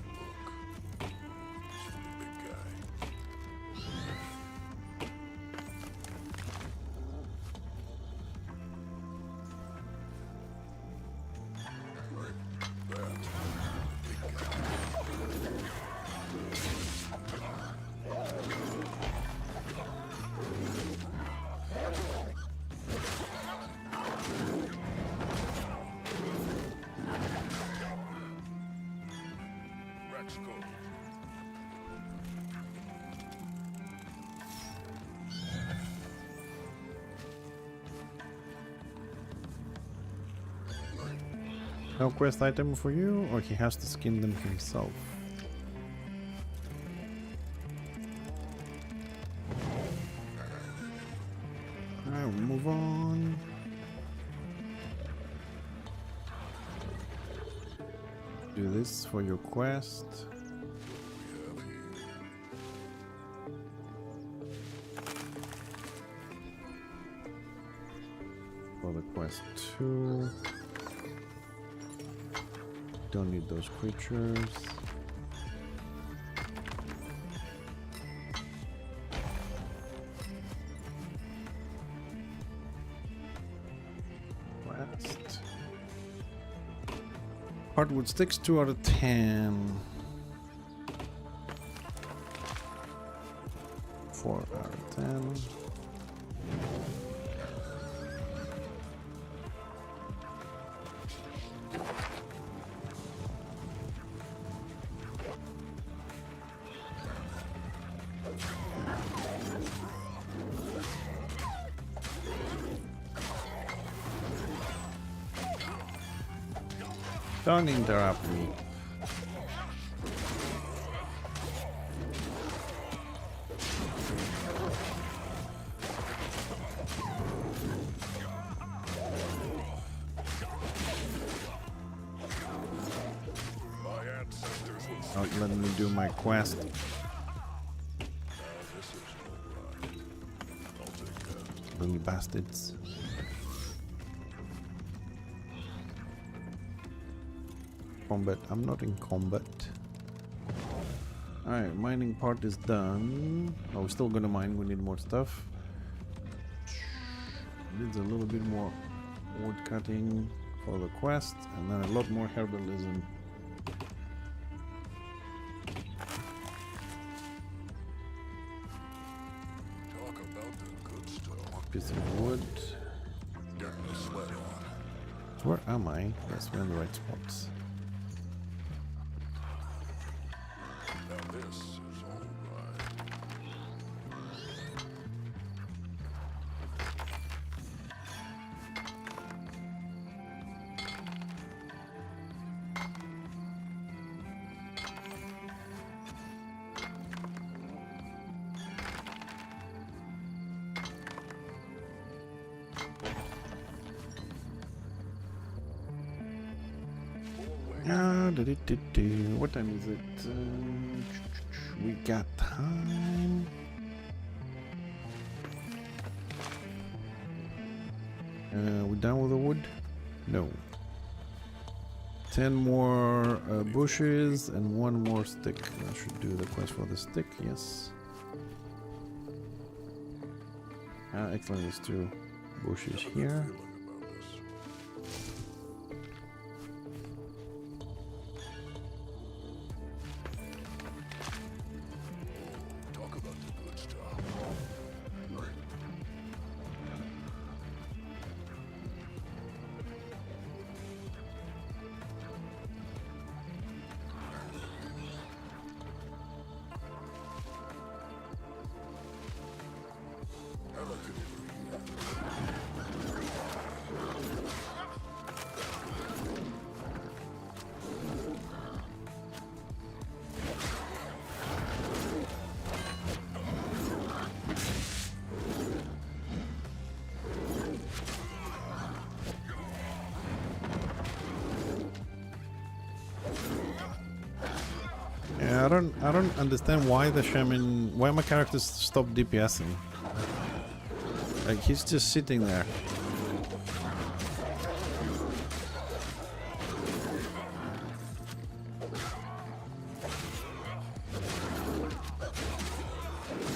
No quest item for you, or he has to skin them himself? I'll move on. Do this for your quest. For the quest 2. Don't need those creatures. Quest. Hardwood sticks 2 out of 10. 4 out of 10. Don't interrupt me. without letting me do my quest. Little bastards. Combat. I'm not in combat. Alright, mining part is done. Oh, we're still gonna mine. We need more stuff. Needs a little bit more wood cutting for the quest, and then a lot more herbalism. Talk about the good stuff. Piece of wood. Getting the sweat on. Where am I? Yes, we're in the right spots. Now this is all right. What time is it? We got time. We done with the wood? No. 10 more bushes and 1 more stick. I should do the quest for the stick, yes. Excellent, there's 2 bushes here. I don't understand why why my characters stop DPSing. Like, he's just sitting there.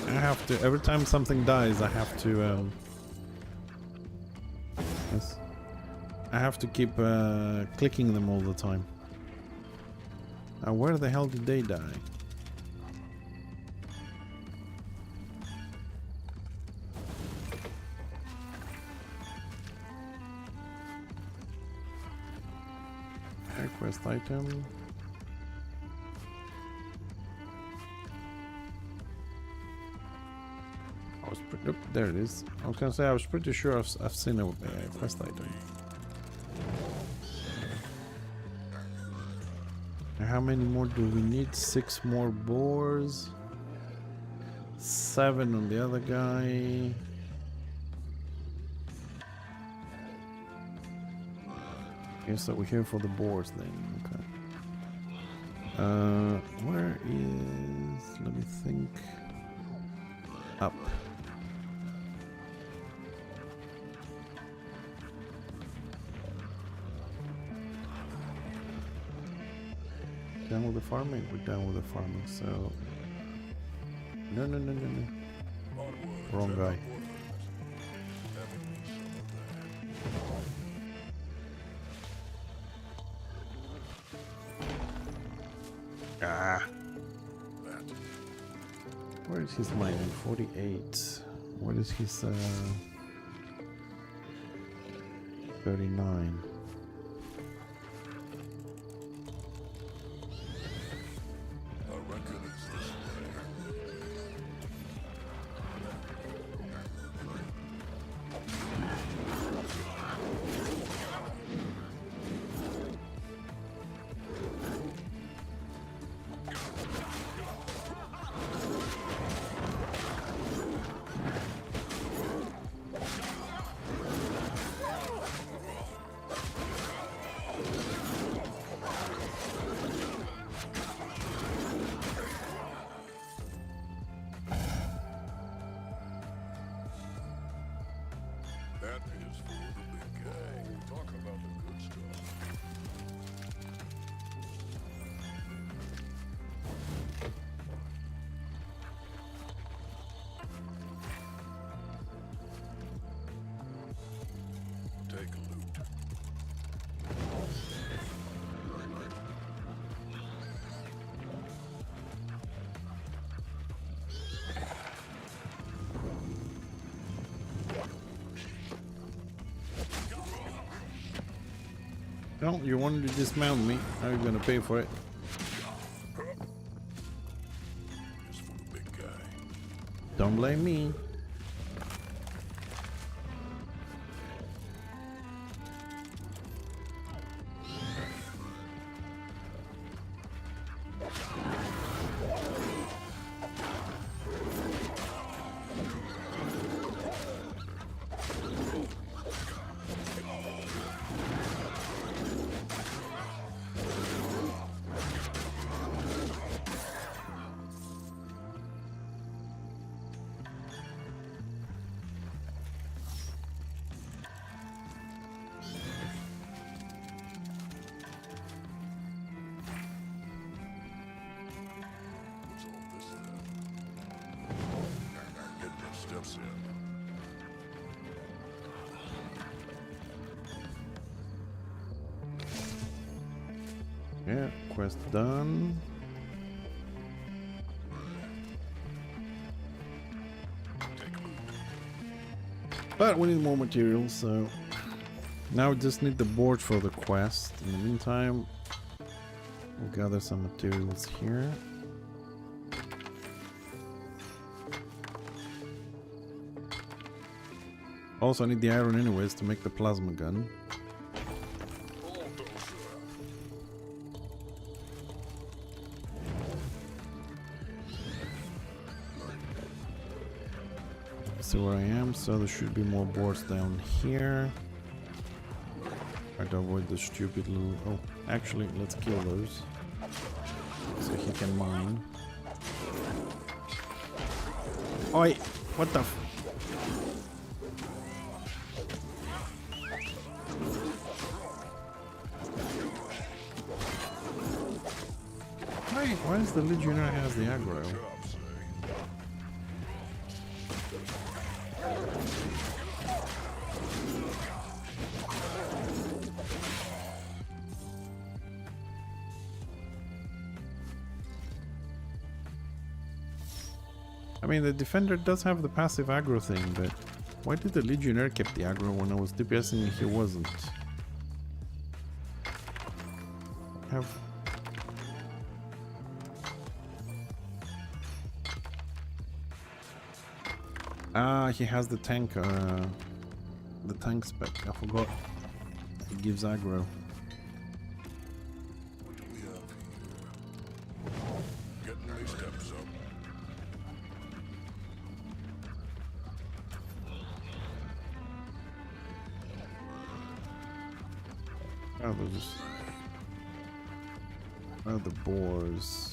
I have to, every time something dies, I have to, yes. I have to keep clicking them all the time. Now, where the hell did they die? Quest item. Look, there it is. I was gonna say, I was pretty sure I've seen a quest item. How many more do we need? 6 more boars. 7 on the other guy. Okay, so we're here for the boars then. Okay. Where is... let me think. Up. Done with the farming? We're done with the farming, so... No. Wrong guy. Ah. Where is his mining? 48. What is his 39? That is for the big guy. Talk about the good stuff. Take a loot. Well, you wanted to dismount me. How are you gonna pay for it? It's for the big guy. Don't blame me. What's all this then? Get the steps in. Yeah, quest done. But we need more materials, so now we just need the board for the quest. In the meantime, we'll gather some materials here. Also, I need the iron anyways to make the plasma gun. See where I am, so there should be more boards down here. Try to avoid the stupid little... Oh, actually, let's kill those. So he can mine. Oi! What the f... Why is the Legionnaire has the aggro? I mean, the Defender does have the passive aggro thing, but why did the Legionnaire keep the aggro when I was DPSing he wasn't? Have... Ah, he has the tank spec. I forgot. It gives aggro. What do we have here? Getting these steps up. Oh, those. Oh, the boars.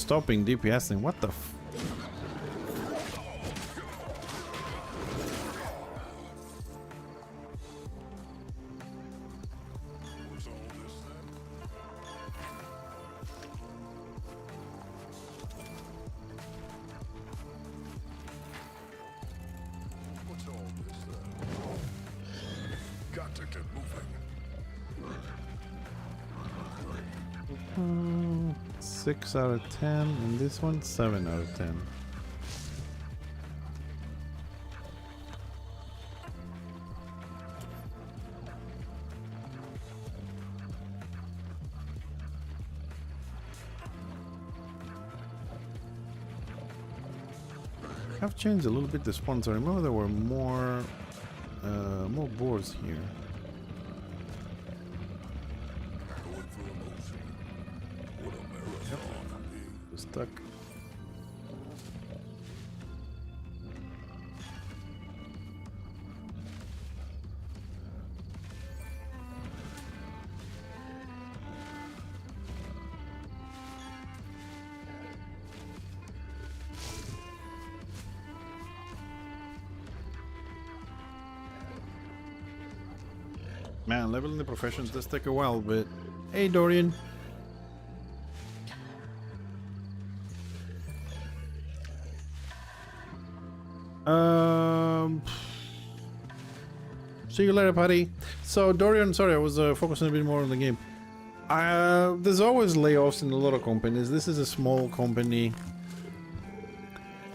stopping DPSing. What the f... What's all this then? Got to get moving. 6 out of 10, and this one 7 out of 10. I've changed a little bit the spawns. I remember there were more boars here. Stuck. Man, leveling the professions does take a while, but hey, Dorian. See you later, buddy. So, Dorian, sorry, I was focusing a bit more on the game. There's always layoffs in a lot of companies. This is a small company.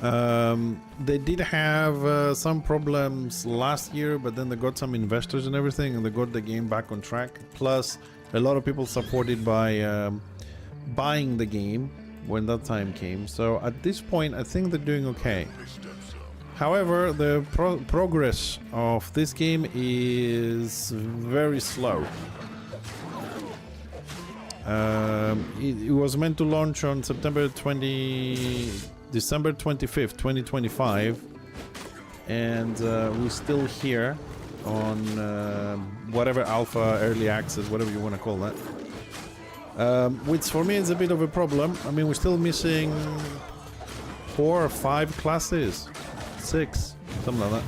They did have some problems last year, but then they got some investors and everything, and they got the game back on track. Plus, a lot of people supported by buying the game when that time came. So, at this point, I think they're doing okay. However, the progress of this game is very slow. It was meant to launch on December 25th, 2025, and we're still here on whatever alpha, early access, whatever you want to call that. Which for me is a bit of a problem. I mean, we're still missing 4 or 5 classes. 6, something like that.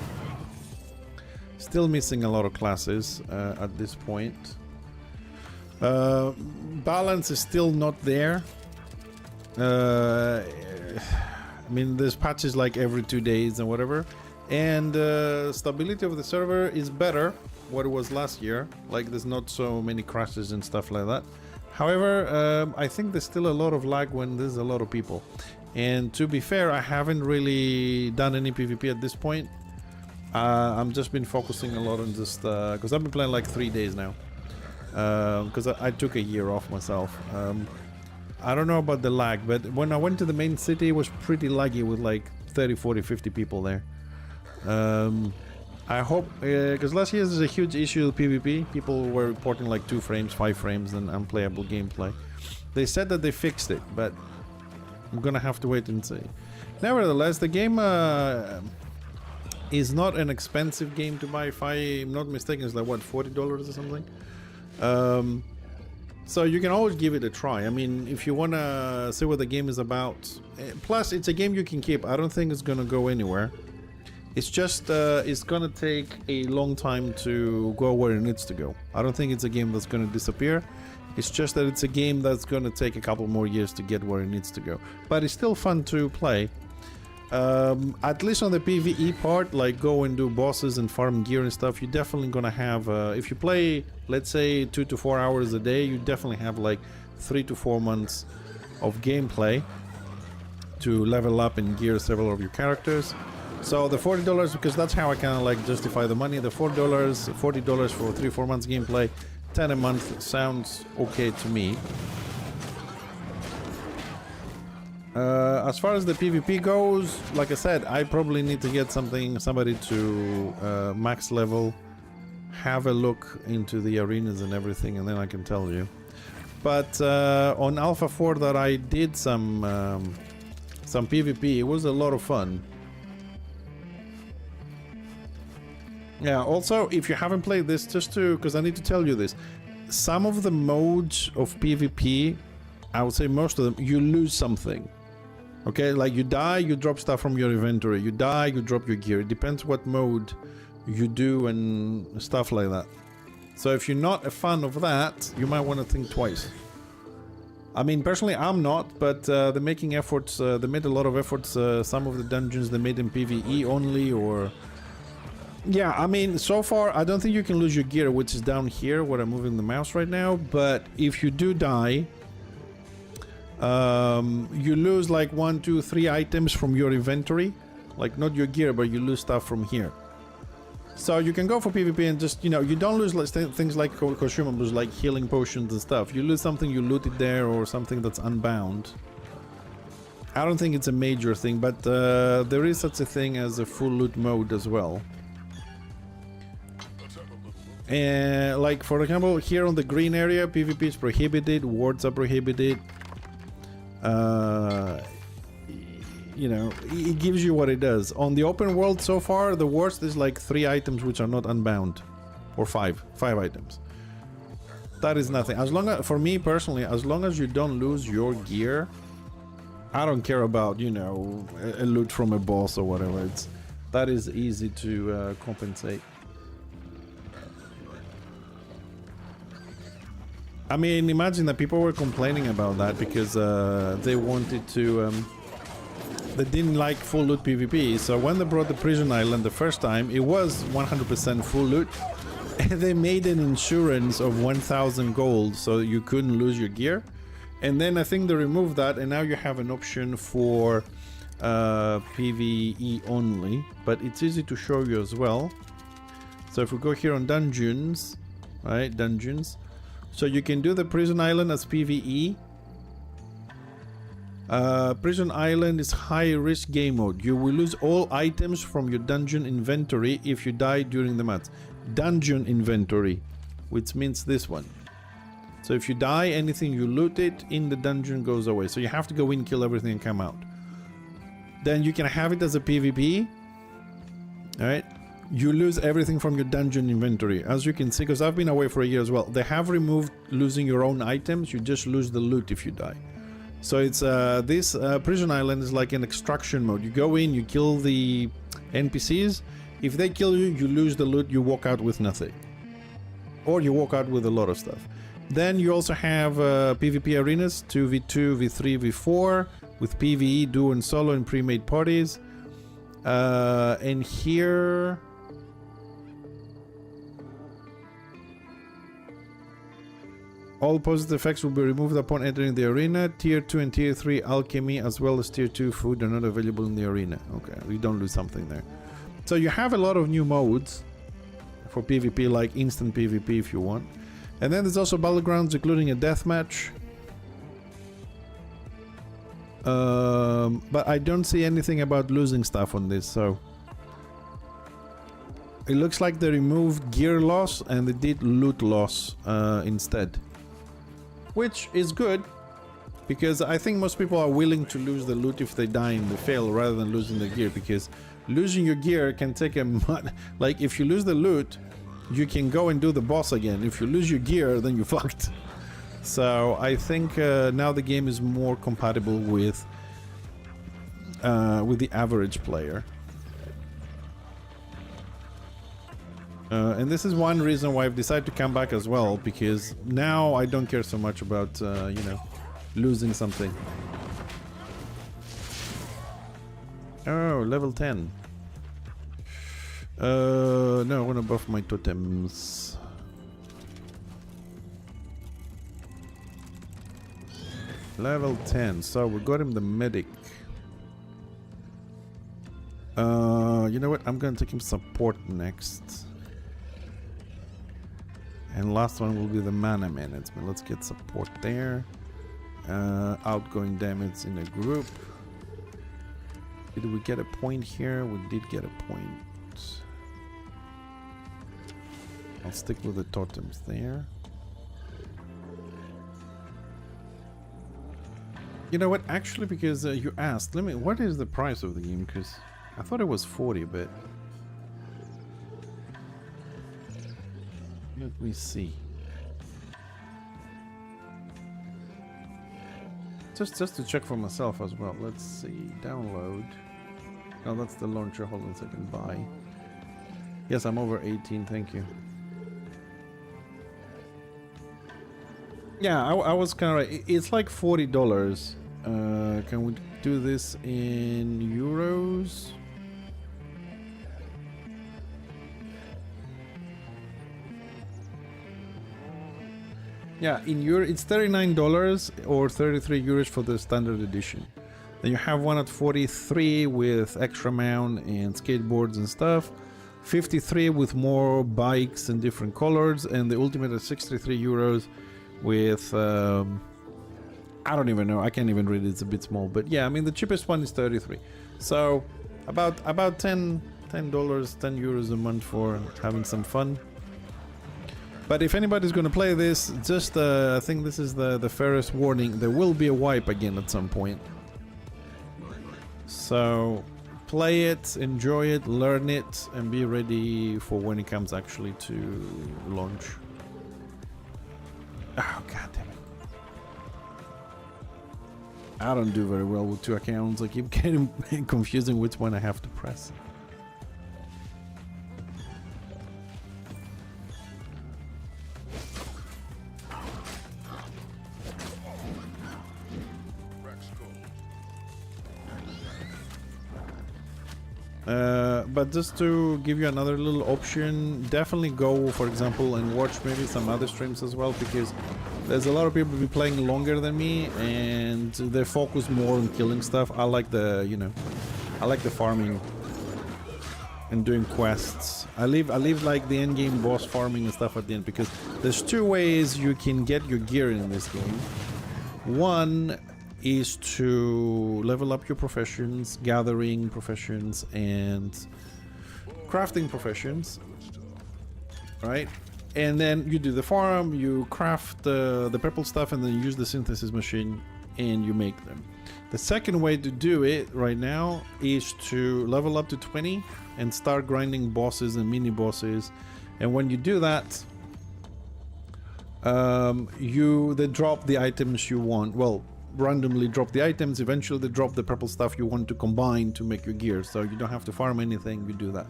Still missing a lot of classes at this point. Balance is still not there. I mean, there's patches like every 2 days and whatever. And stability of the server is better what it was last year. Like, there's not so many crashes and stuff like that. However, I think there's still a lot of lag when there's a lot of people. And to be fair, I haven't really done any PvP at this point. I'm just been focusing a lot on just because I've been playing like 3 days now. Because I took a year off myself. I don't know about the lag, but when I went to the main city, it was pretty laggy with like 30, 40, 50 people there. I hope, because last year there's a huge issue with PvP. People were reporting like 2 frames, 5 frames, and unplayable gameplay. They said that they fixed it, but I'm gonna have to wait and see. Nevertheless, the game is not an expensive game to buy. If I'm not mistaken, it's like what, $40 or something. So you can always give it a try. I mean, if you wanna see what the game is about. Plus, it's a game you can keep. I don't think it's gonna go anywhere. It's just it's gonna take a long time to go where it needs to go. I don't think it's a game that's gonna disappear. It's just that it's a game that's gonna take a couple more years to get where it needs to go. But it's still fun to play. At least on the PvE part, like go and do bosses and farm gear and stuff, you're definitely gonna have, if you play, let's say 2 to 4 hours a day, you definitely have like 3 to 4 months of gameplay to level up and gear several of your characters. So the $40, because that's how I kind of like justify the money, the $40 for 3-4 months gameplay, 10 a month sounds okay to me. As far as the PvP goes, like I said, I probably need to get somebody to max level, have a look into the arenas and everything, and then I can tell you. But on Alpha 4 that I did some PvP, it was a lot of fun. Yeah, also, if you haven't played this, just to, because I need to tell you this, some of the modes of PvP I would say most of them, you lose something. Okay, like you die, you drop stuff from your inventory. You die, you drop your gear. It depends what mode you do and stuff like that. So if you're not a fan of that, you might want to think twice. I mean, personally, I'm not, but they're making efforts. They made a lot of efforts. Some of the dungeons they made in PvE only, or... Yeah, I mean, so far, I don't think you can lose your gear, which is down here where I'm moving the mouse right now. But if you do die, you lose like 1, 2, 3 items from your inventory. Like, not your gear, but you lose stuff from here. So you can go for PvP and just, you know, you don't lose things like consumables, like healing potions and stuff. You lose something you looted there or something that's unbound. I don't think it's a major thing, but there is such a thing as a full loot mode as well. And like, for example, here on the green area, PvP is prohibited, wards are prohibited. You know, it gives you what it does. On the open world so far, the worst is like 3 items which are not unbound. Or 5 items. That is nothing. As long as, for me personally, as long as you don't lose your gear, I don't care about, you know, a loot from a boss or whatever. That is easy to compensate. I mean, imagine that people were complaining about that because they wanted to... they didn't like full loot PvP, so when they brought the prison island the first time, it was 100% full loot. And they made an insurance of 1,000 gold so you couldn't lose your gear. And then I think they removed that, and now you have an option for PvE only. But it's easy to show you as well. So if we go here on dungeons, right, dungeons. So you can do the prison island as PvE. Prison Island is high risk game mode. You will lose all items from your dungeon inventory if you die during the match. Dungeon inventory, which means this one. So if you die, anything you looted in the dungeon goes away. So you have to go in, kill everything and come out. Then you can have it as a PvP. Alright. You lose everything from your dungeon inventory. As you can see, because I've been away for a year as well. They have removed losing your own items. You just lose the loot if you die. So it's this prison island is like an extraction mode. You go in, you kill the NPCs. If they kill you, you lose the loot, you walk out with nothing. Or you walk out with a lot of stuff. Then you also have PvP arenas, 2v2, v3, v4, with PvE, duo and solo and pre-made parties. And here... all positive effects will be removed upon entering the arena. Tier 2 and Tier 3 alchemy as well as Tier 2 food are not available in the arena. Okay, we don't lose something there. So you have a lot of new modes for PvP, like instant PvP if you want. And then there's also battlegrounds, including a deathmatch. But I don't see anything about losing stuff on this, so... it looks like they removed gear loss and they did loot loss instead. Which is good, because I think most people are willing to lose the loot if they die in the fail rather than losing the gear, because losing your gear can take a like, if you lose the loot, you can go and do the boss again. If you lose your gear, then you're fucked. So I think now the game is more compatible with the average player. And this is one reason why I've decided to come back as well, because now I don't care so much about, you know, losing something. Oh, level 10. No, I want to buff my totems. Level 10, so we got him the medic. You know what, I'm gonna take him support next. And last one will be the mana management. Let's get support there. Outgoing damage in a group. Did we get a point here? We did get a point. I'll stick with the totems there. You know what? Actually, because you asked, what is the price of the game? Because I thought it was 40, but... let me see. just to check for myself as well. Let's see. Download. Oh, that's the launcher. Hold on a second. Buy. Yes, I'm over 18. Thank you. Yeah, I was kind of. It's like $40. Can we do this in euros? Yeah, in euro it's $39 or 33 euros for the standard edition. Then you have one at 43 with extra mount and skateboards and stuff. 53 with more bikes and different colors, and the ultimate at 63 euros with I don't even know, I can't even read it, it's a bit small, but yeah, I mean the cheapest one is 33. So about $10 10 euros a month for having some fun. But if anybody's going to play this, just I think this is the fairest warning. There will be a wipe again at some point. So play it, enjoy it, learn it, and be ready for when it comes actually to launch. Oh, god damn it. I don't do very well with two accounts. I keep getting confusing which one I have to press. But just to give you another little option, definitely go, for example, and watch maybe some other streams as well, because there's a lot of people be playing longer than me and they focus more on killing stuff. I like the, you know, I like the farming and doing quests. I leave like the end game boss farming and stuff at the end, because there's two ways you can get your gear in this game. One is to level up your professions, gathering professions and crafting professions, right? And then you do the farm, you craft the purple stuff, and then you use the synthesis machine and you make them. The second way to do it right now is to level up to 20 and start grinding bosses and mini bosses. And when you do that, they drop the items you want. Well, randomly drop the items. Eventually they drop the purple stuff you want to combine to make your gear, so you don't have to farm anything, you do that.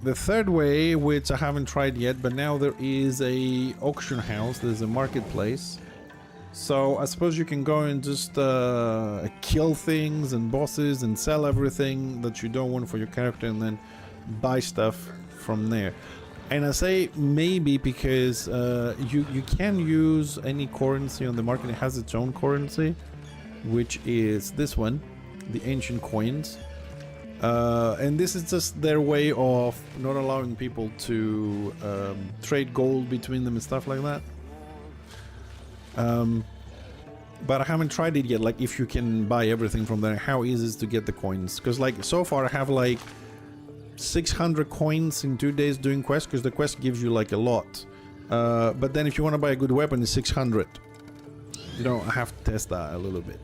The third way, which I haven't tried yet, but now there is a auction house, there's a marketplace, so I suppose you can go and just kill things and bosses and sell everything that you don't want for your character, and then buy stuff from there. And I say maybe because you can use any currency on the market. It has its own currency, which is this one, the ancient coins. And this is just their way of not allowing people to trade gold between them and stuff like that. But I haven't tried it yet, like if you can buy everything from there, how easy it is to get the coins. Because like so far I have like 600 coins in 2 days doing quests, because the quest gives you like a lot. But then if you want to buy a good weapon, it's 600. You know, I have to test that a little bit.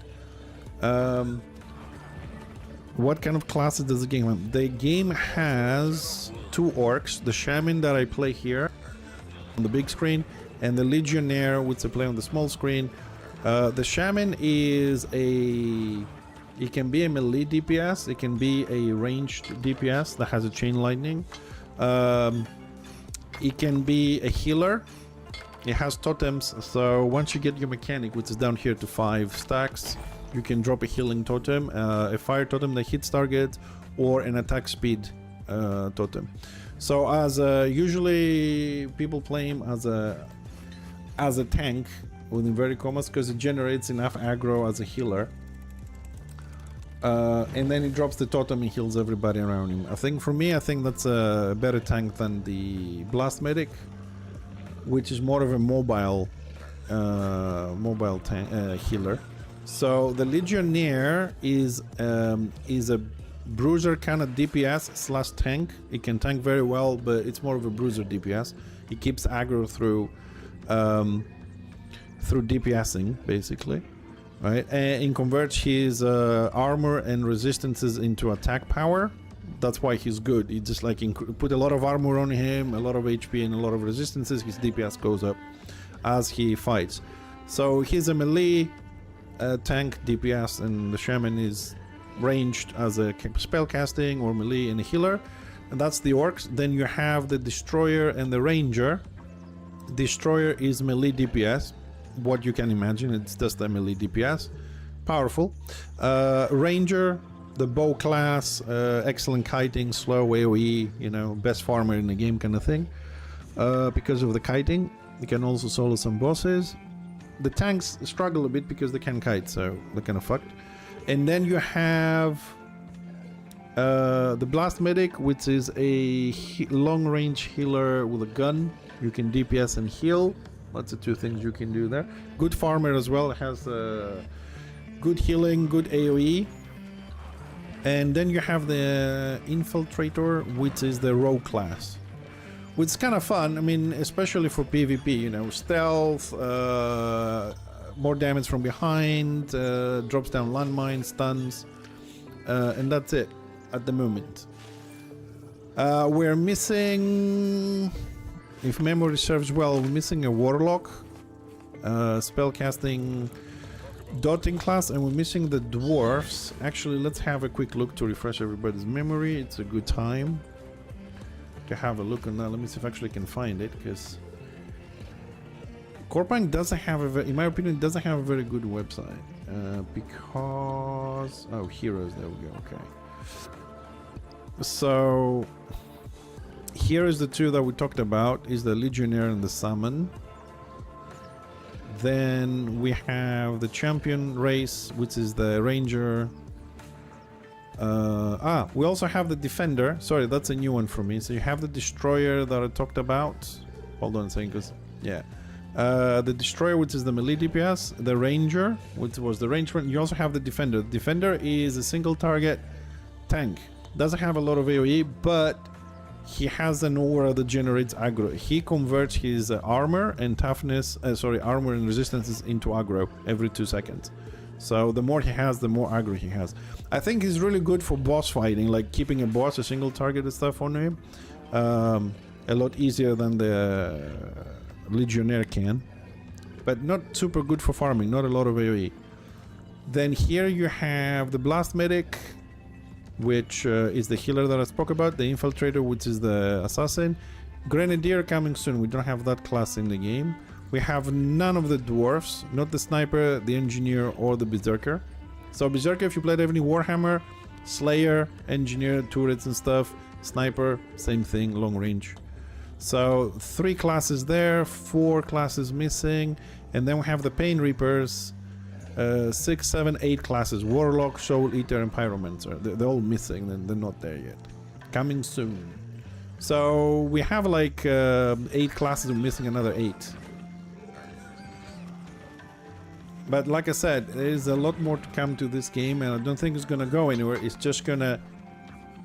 What kind of classes does the game have? The game has two orcs, the shaman that I play here on the big screen, and the legionnaire which I play on the small screen. The shaman is it can be a melee DPS, it can be a ranged DPS that has a chain lightning. It can be a healer. It has totems, so once you get your mechanic, which is down here to 5 stacks, you can drop a healing totem, a fire totem that hits target, or an attack speed totem. So as usually people play him as a tank with inverted commas, because it generates enough aggro as a healer. And then he drops the totem and heals everybody around him. I think for me, I think that's a better tank than the blast medic, which is more of a mobile tank healer. So the legionnaire is a bruiser kind of DPS / tank. It can tank very well, but it's more of a bruiser DPS. He keeps aggro through DPSing basically. Right, and it converts his armor and resistances into attack power. That's why he's good. He just like put a lot of armor on him, a lot of HP and a lot of resistances. His DPS goes up as he fights. So he's a melee tank DPS, and the shaman is ranged as a spell casting or melee and a healer, and that's the orcs. Then you have the destroyer and the ranger. Destroyer is melee DPS, what you can imagine, it's just a melee DPS, powerful. Ranger, the bow class, excellent kiting, slow AoE, you know, best farmer in the game kind of thing. Because of the kiting, you can also solo some bosses. The tanks struggle a bit because they can kite, so they're kind of fucked. And then you have the blast medic, which is a long range healer with a gun. You can DPS and heal. That's the two things you can do there. Good farmer as well, has good healing, good AoE. And then you have the infiltrator, which is the rogue class, which is kind of fun. I mean, especially for PvP, you know, stealth, more damage from behind, drops down landmines, stuns, and that's it at the moment. We're missing, if memory serves well, we're missing a warlock, spellcasting dotting class, and we're missing the dwarfs. Actually, let's have a quick look to refresh everybody's memory. It's a good time to have a look on that. Let me see if I actually can find it, because Corepunk doesn't have a in my opinion, doesn't have a very good website. Because oh, heroes, there we go. Okay, so here is the two that we talked about, is the legionnaire and the summon. Then we have the champion race, which is the ranger. We also have the defender. Sorry, that's a new one for me. So you have the destroyer that I talked about. Hold on a second, because yeah, the destroyer, which is the melee DPS. The ranger, which was the range one. You also have the defender. The defender is a single target tank. Doesn't have a lot of AoE, but he has an aura that generates aggro. He converts his armor and toughness, armor and resistances into aggro every 2 seconds. So the more he has, the more aggro he has. I think he's really good for boss fighting, like keeping a boss, a single target and stuff on him. A lot easier than the legionnaire can, but not super good for farming, not a lot of AoE. Then here you have the blast medic, which is the healer that I spoke about, the infiltrator, which is the assassin. Grenadier coming soon. We don't have that class in the game. We have none of the dwarfs, not the sniper, the engineer, or the berserker. So berserker, if you played any Warhammer, slayer, engineer, turrets and stuff, sniper, same thing, long range. So 3 classes there, 4 classes missing, and then we have the pain reapers. 6, 7, 8 classes: warlock, soul eater, and pyromancer. They're all missing, and they're not there yet. Coming soon. So we have like 8 classes. We're missing another 8. But like I said, there is a lot more to come to this game, and I don't think it's gonna go anywhere. It's just gonna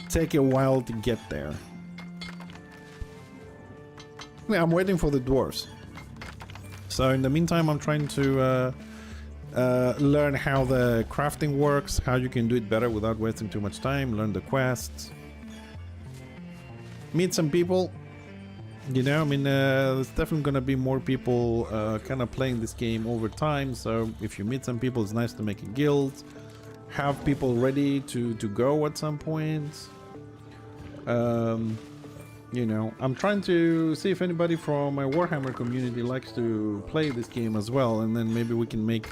take a while to get there. Yeah, I'm waiting for the dwarves. So in the meantime, I'm trying to learn how the crafting works, how you can do it better without wasting too much time, learn the quests, meet some people, you know. I mean, there's definitely gonna be more people kind of playing this game over time, so if you meet some people, it's nice to make a guild, have people ready to go at some point. You know, I'm trying to see if anybody from my Warhammer community likes to play this game as well, and then maybe we can make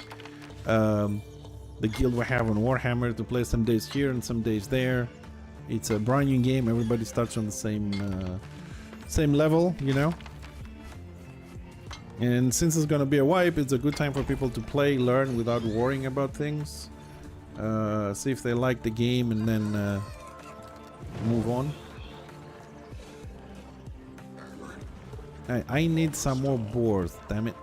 the guild we have on Warhammer to play some days here and some days there. It's a brand new game. Everybody starts on the same level, you know. And since it's gonna be a wipe, it's a good time for people to play, learn without worrying about things. See if they like the game, and then move on. I need some more boars, damn it.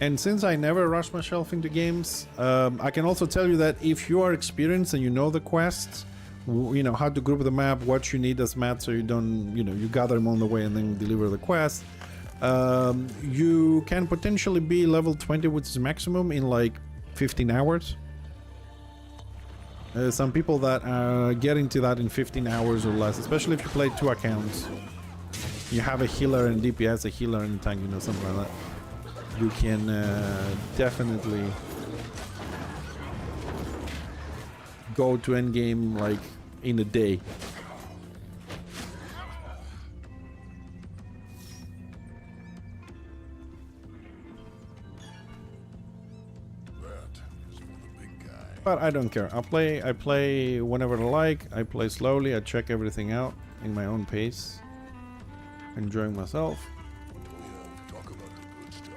And since I never rush myself into games, I can also tell you that if you are experienced and you know the quests, you know how to group the map, what you need as mats, so you don't, you know, you gather them on the way and then deliver the quest. You can potentially be level 20, which is maximum, in like 15 hours. Some people that are getting to that in 15 hours or less, especially if you play 2 accounts. you have a healer and DPS, a healer and a tank, you know, something like that. You can definitely go to endgame like in a day. But I don't care. I play whenever I like. I play slowly. I check everything out in my own pace, enjoying myself.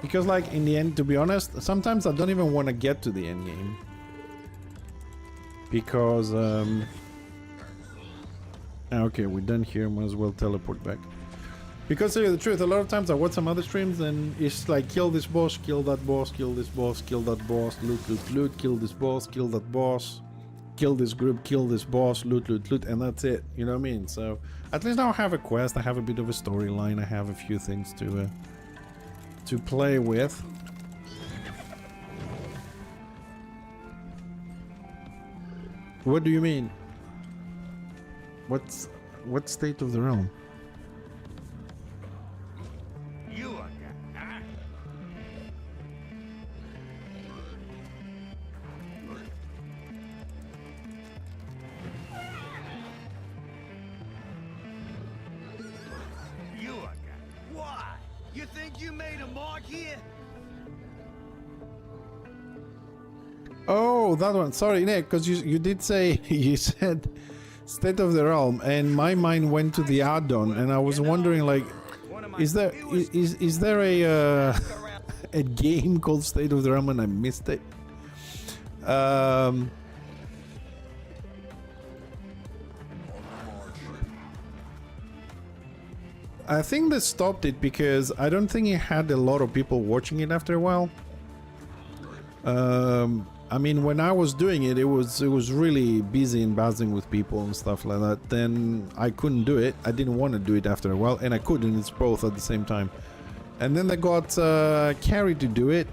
Because like in the end, to be honest, sometimes I don't even want to get to the end game. Because okay, we're done here. Might as well teleport back. Because to tell you the truth, a lot of times I watch some other streams and it's like kill this boss, kill that boss, kill this boss, kill that boss, loot, loot, loot, kill this boss, kill that boss, kill this group, kill this boss, loot, loot, loot, and that's it. You know what I mean? So at least now I have a quest, I have a bit of a storyline, I have a few things to play with. What do you mean? What state of the realm? Oh, that one. Sorry, Nick, because you did say you said State of the Realm, and my mind went to the add-on, and I was wondering, like, is there a a game called State of the Realm and I missed it? I think they stopped it because I don't think it had a lot of people watching it after a while. I mean, when I was doing it, it was really busy and buzzing with people and stuff like that. Then I couldn't do it. I didn't want to do it after a while, and I couldn't. It's both at the same time. And then they got Carrie to do it.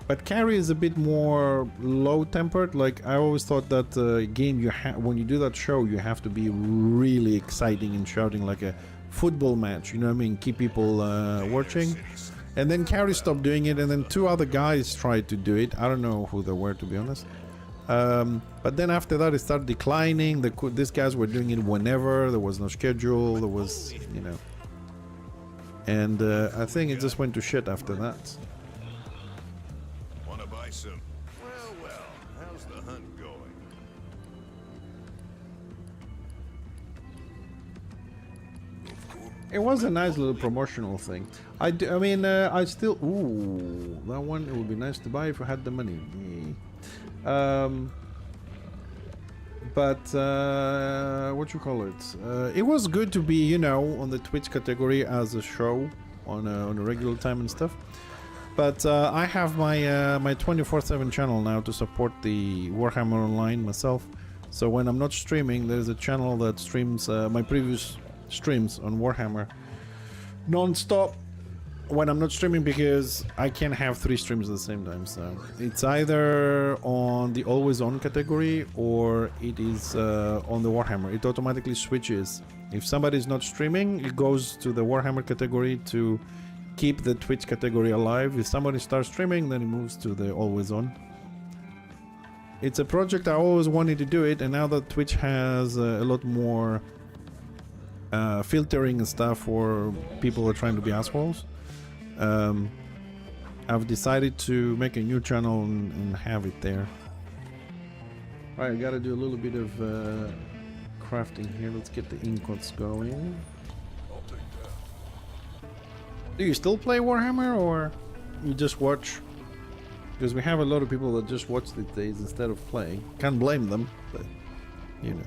But Carrie is a bit more low-tempered. Like, I always thought that game, when you do that show, you have to be really exciting and shouting like a football match. You know what I mean? Keep people watching. And then Carrie stopped doing it, and then two other guys tried to do it. I don't know who they were, to be honest. But then after that, it started declining. These guys were doing it whenever. There was no schedule. There was, you know. And I think it just went to shit after that. Wanna buy some? Well, how's the hunt going? It was a nice little promotional thing. I mean, I still... Ooh, that one, it would be nice to buy if I had the money. But, what you call it? It was good to be, you know, on the Twitch category as a show on a regular time and stuff. But I have my my 24/7 channel now to support the Warhammer Online myself. So when I'm not streaming, there's a channel that streams my previous streams on Warhammer non-stop when I'm not streaming, because I can't have 3 streams at the same time. So it's either on the always on category or it is on the Warhammer. It automatically switches. If somebody's not streaming, it goes to the Warhammer category to keep the Twitch category alive. If somebody starts streaming, then it moves to the always on. It's a project I always wanted to do it, and now that Twitch has a lot more filtering and stuff for people who are trying to be assholes, I've decided to make a new channel and have it there. Alright, I gotta do a little bit of crafting here. Let's get the ingots going. Do you still play Warhammer, or you just watch? Because we have a lot of people that just watch these days instead of playing. Can't blame them, but you know.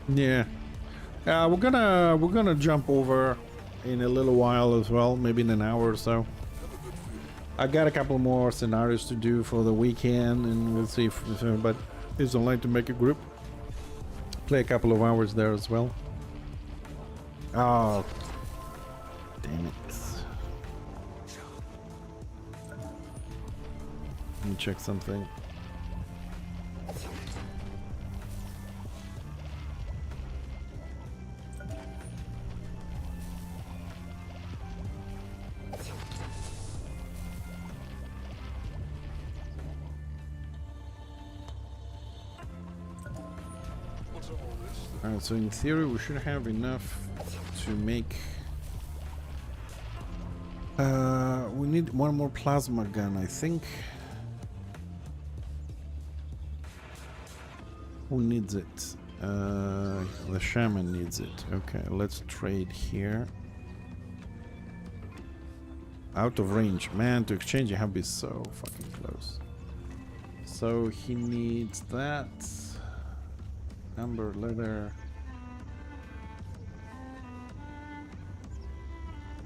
Yeah, we're gonna jump over in a little while as well, maybe in an hour or so. I got a couple more scenarios to do for the weekend, and we'll see if everybody is online to make a group. Play a couple of hours there as well. Oh, damn it. Let me check something. Alright, so in theory we should have enough to make... we need one more plasma gun, I think. Who needs it? The shaman needs it. Okay, let's trade here. Out of range. Man, to exchange you have to be so fucking close. So he needs that. Amber leather.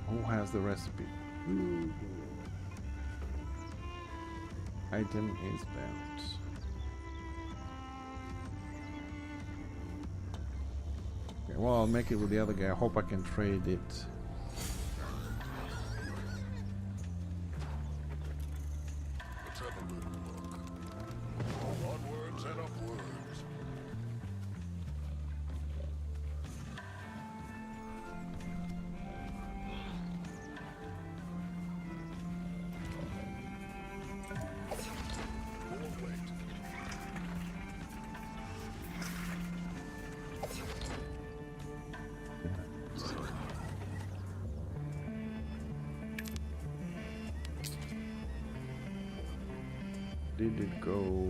Who has the recipe? Ooh. Item is bound. Okay, well, I'll make it with the other guy. I hope I can trade it. Let's have a little look. Onwards and upwards. Did it go?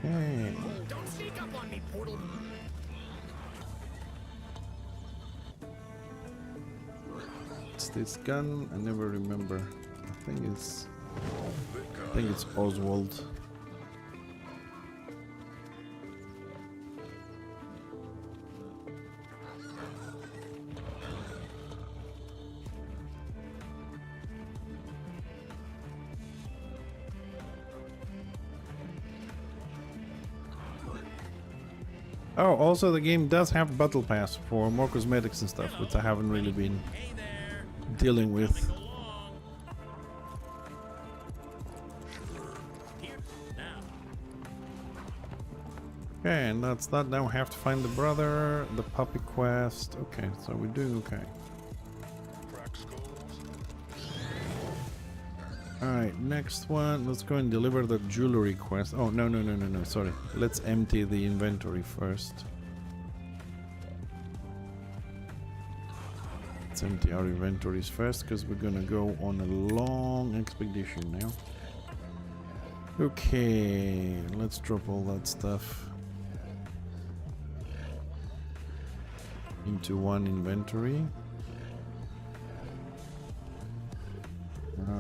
Hey. Don't sneak up on me, Portal. What's this gun? I never remember. I think it's Oswald. Oh, also the game does have Battle Pass for more cosmetics and stuff, which I haven't really been dealing with. Okay, and that's that. Now we have to find the brother, the puppy quest. Okay, so we're doing okay. Alright, next one. Let's go and deliver the jewelry quest. Oh, no, sorry. Let's empty the inventory first. Let's empty our inventories first, because we're gonna go on a long expedition now. Okay, let's drop all that stuff into one inventory.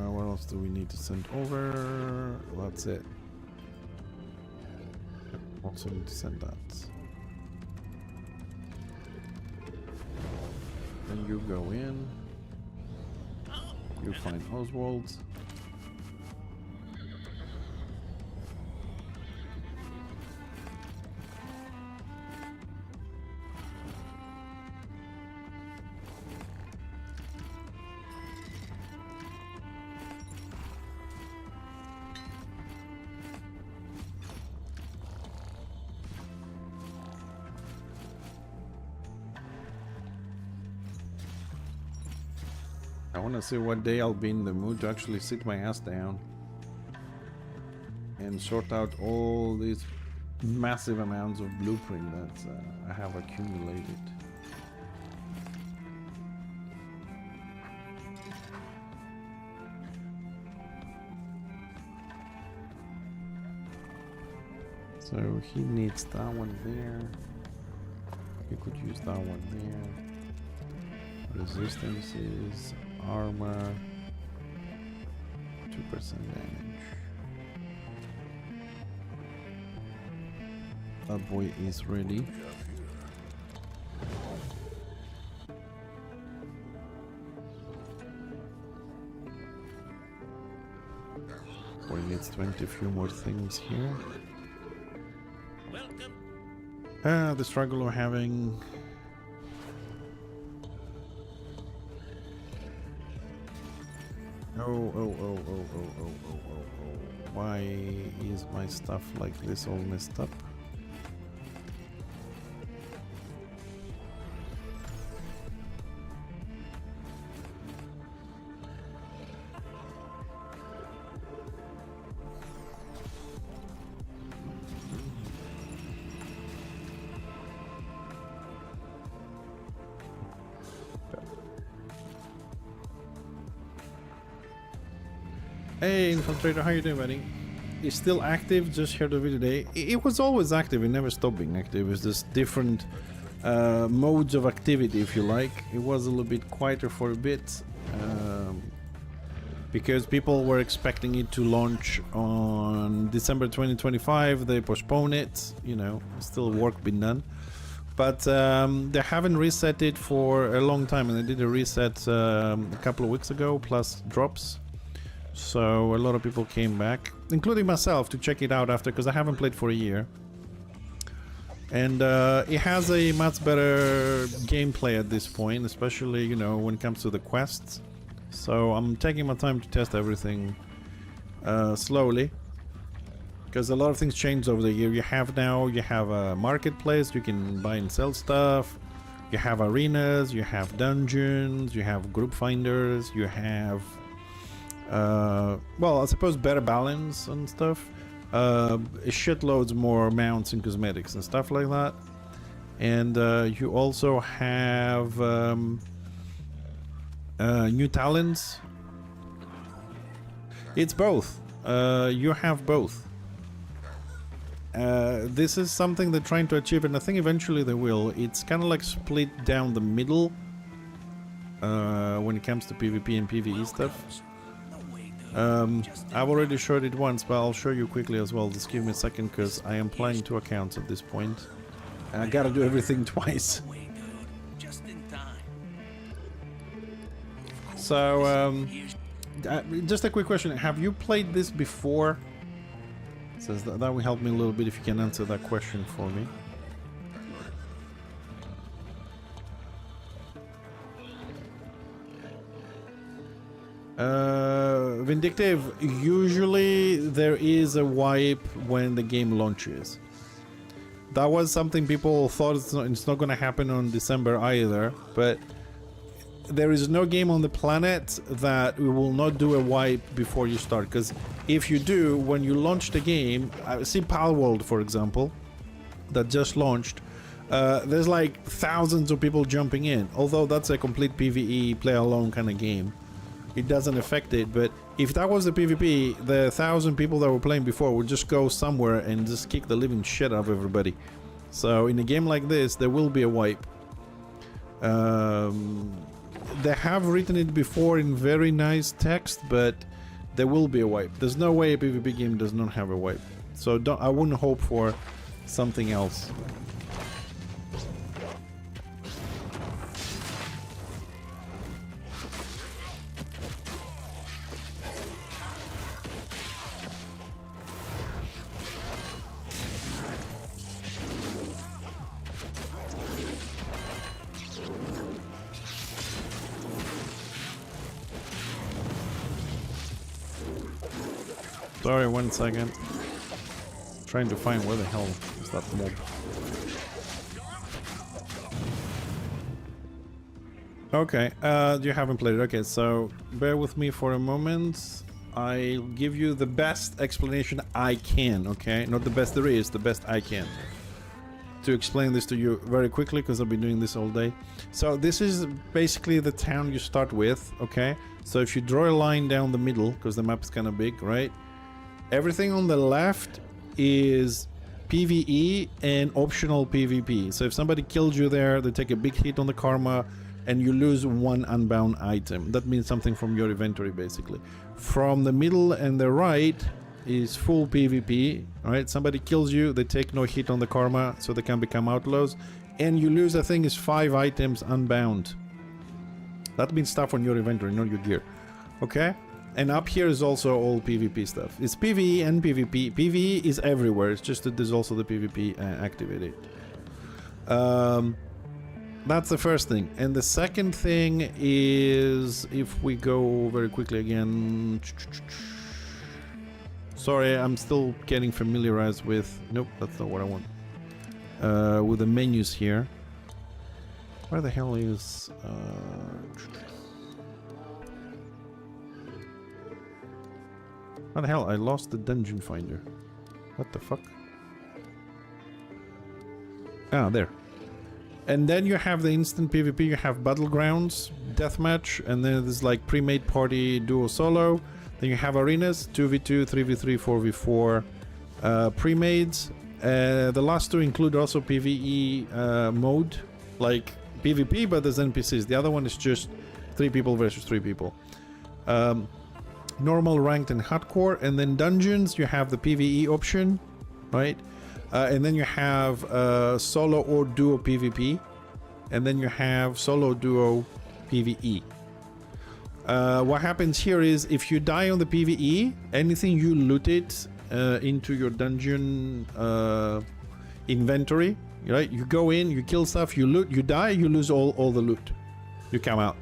What else do we need to send over? That's it. Also need to send that. Then you go in. You find Oswald. I want to see what day I'll be in the mood to actually sit my ass down and sort out all these massive amounts of blueprint that I have accumulated. So he needs that one there. He could use that one there. Resistances, armor, 2% damage. That boy is ready. Boy needs 20 few more things here. Welcome. The struggle of having... Oh. Why is my stuff like this all messed up? Hey Infiltrator, how you doing, buddy? It's still active, just shared the video today. It was always active, it never stopped being active. It's just different modes of activity, if you like. It was a little bit quieter for a bit because people were expecting it to launch on December 2025. They postponed it, you know, still work been done. But they haven't reset it for a long time, and they did a reset a couple of weeks ago, plus drops. So a lot of people came back, including myself, to check it out after, because I haven't played for a year. And it has a much better gameplay at this point, especially, you know, when it comes to the quests. So I'm taking my time to test everything slowly, because a lot of things changed over the year. You have a marketplace, you can buy and sell stuff. You have arenas, you have dungeons, you have group finders, you have... well, I suppose better balance and stuff. Shitloads more mounts and cosmetics and stuff like that. And you also have new talents. It's both. You have both. This is something they're trying to achieve, and I think eventually they will. It's kind of like split down the middle when it comes to PvP and PvE stuff. I've already showed it once, but I'll show you quickly as well. Just give me a second, because I am playing 2 accounts at this point. And I gotta do everything twice. So, just a quick question. Have you played this before? Says that will help me a little bit if you can answer that question for me. Vindictive, usually there is a wipe when the game launches. That was something people thought it's not going to happen on December either, but there is no game on the planet that we will not do a wipe before you start, because if you do, when you launch the game, see Palworld for example, that just launched, there's like thousands of people jumping in, although that's a complete PvE play alone kind of game. It doesn't affect it, but if that was a PvP, the 1,000 people that were playing before would just go somewhere and just kick the living shit out of everybody. So in a game like this, there will be a wipe. They have written it before in very nice text, but there will be a wipe. There's no way a PvP game does not have a wipe. So I wouldn't hope for something else. Sorry, 1 second. Trying to find where the hell is that mob. Okay, you haven't played it. Okay, so bear with me for a moment. I'll give you the best explanation I can, okay? Not the best there is, the best I can. To explain this to you very quickly, because I've been doing this all day. So this is basically the town you start with, okay? So if you draw a line down the middle, because the map is kind of big, right? Everything on the left is PvE and optional PvP. So if somebody kills you there, they take a big hit on the karma and you lose 1 unbound item. That means something from your inventory, basically. From the middle and the right is full PvP. Alright, somebody kills you, they take no hit on the karma, so they can become outlaws. And you lose, I think, is 5 items unbound. That means stuff on your inventory, not your gear. Okay? And up here is also all PvP stuff. It's PvE and PvP. PvE is everywhere. It's just that there's also the PvP activated. That's the first thing. And the second thing is, if we go very quickly again. Sorry, I'm still getting familiarized with... Nope, that's not what I want. With the menus here. Where the hell is... What the hell? I lost the dungeon finder. What the fuck? Ah, there. And then you have the instant PvP, you have battlegrounds, deathmatch, and then there's like pre-made party, duo, solo. Then you have arenas, 2v2, 3v3, 4v4 pre-mades. The last two include also PvE mode, like PvP, but there's NPCs. The other one is just 3 people versus 3 people. Normal, ranked, and hardcore. And then dungeons, you have the PvE option, right? And then you have solo or duo PvP. And then you have solo, duo, PvE. What happens here is, if you die on the PvE, anything you looted into your dungeon inventory, right? You go in, you kill stuff, you loot, you die, you lose all the loot. You come out.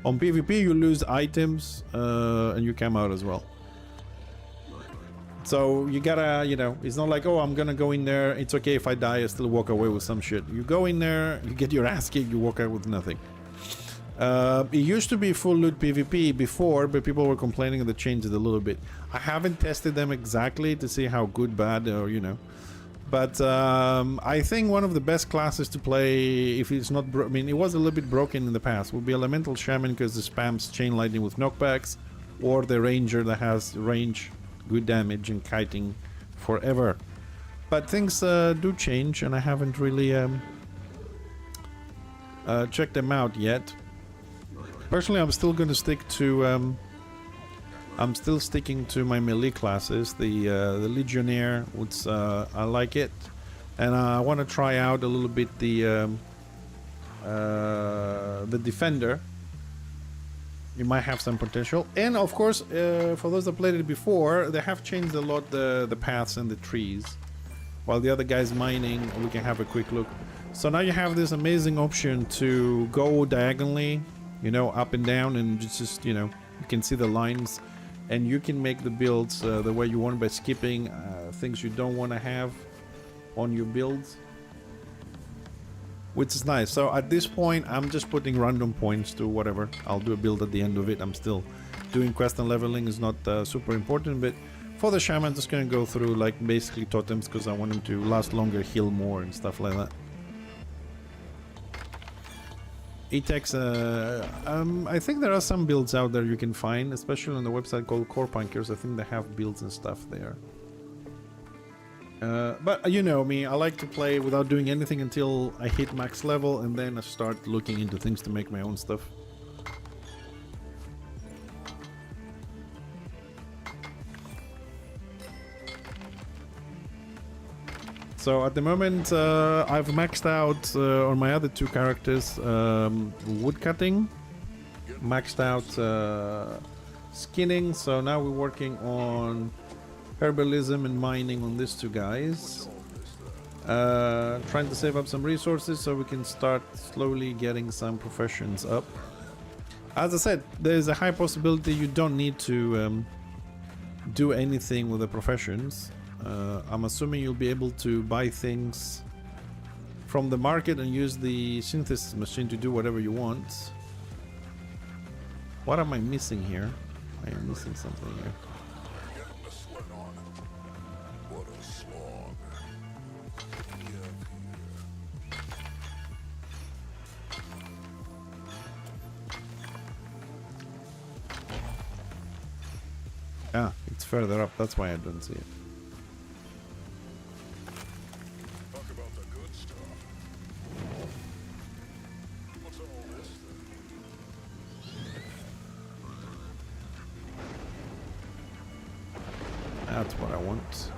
On PvP, you lose items and you come out as well. So you gotta, you know, it's not like, oh, I'm gonna go in there, it's okay if I die, I still walk away with some shit. You go in there, you get your ass kicked, you walk out with nothing. It used to be full loot PvP before, but people were complaining that they changed it a little bit. I haven't tested them exactly to see how good, bad, or, you know. But I think one of the best classes to play, if it's not, I mean, it was a little bit broken in the past, would be Elemental Shaman, because it spams chain lightning with knockbacks, or the Ranger that has range, good damage, and kiting forever. But things do change, and I haven't really checked them out yet. Personally, I'm still going to stick to I'm still sticking to my melee classes, the Legionnaire, which I like it, and I want to try out a little bit the Defender. It might have some potential, and of course, for those that played it before, they have changed a lot the paths and the trees. While the other guy's mining, we can have a quick look. So now you have this amazing option to go diagonally, you know, up and down, and just, you know, you can see the lines. And you can make the builds the way you want by skipping things you don't want to have on your builds, which is nice. So at this point, I'm just putting random points to whatever. I'll do a build at the end of it. I'm still doing quest and leveling is not super important, but for the shaman, I'm just going to go through like basically totems because I want him to last longer, heal more, and stuff like that. It takes I think there are some builds out there you can find, especially on the website called Corepunkers. I think they have builds and stuff there. But you know me, I like to play without doing anything until I hit max level, and then I start looking into things to make my own stuff. So at the moment, I've maxed out on my other 2 characters woodcutting, maxed out skinning, so now we're working on herbalism and mining on these 2 guys. Trying to save up some resources so we can start slowly getting some professions up. As I said, there's a high possibility you don't need to do anything with the professions. I'm assuming you'll be able to buy things from the market and use the synthesis machine to do whatever you want. What am I missing here? I am missing something here. Ah, it's further up, that's why I don't see it. That's what I want.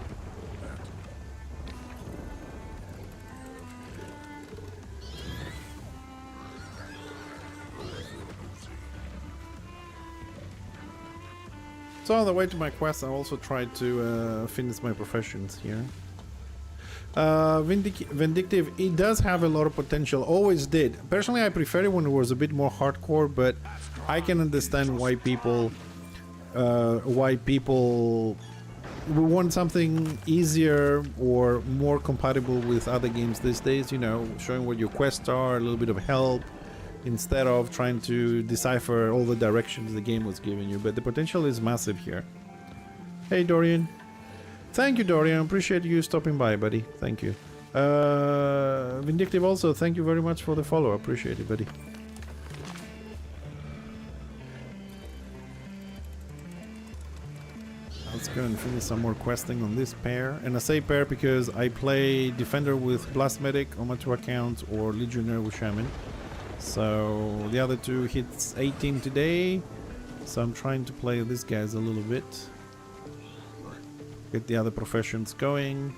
So on the way to my quest, I also tried to finish my professions here. Vindictive, it does have a lot of potential, always did. Personally, I prefer it when it was a bit more hardcore, but I can understand why people want something easier or more compatible with other games these days, you know, showing what your quests are, a little bit of help, instead of trying to decipher all the directions the game was giving you. But the potential is massive here. Hey, Dorian. Thank you, Dorian. Appreciate you stopping by, buddy. Thank you. Vindictive also, thank you very much for the follow. Appreciate it, buddy. Let's go and finish some more questing on this pair. And I say pair because I play Defender with Blast Medic on my 2 accounts or Legionnaire with Shaman. So the other 2 hits 18 today. So I'm trying to play these guys a little bit. Get the other professions going.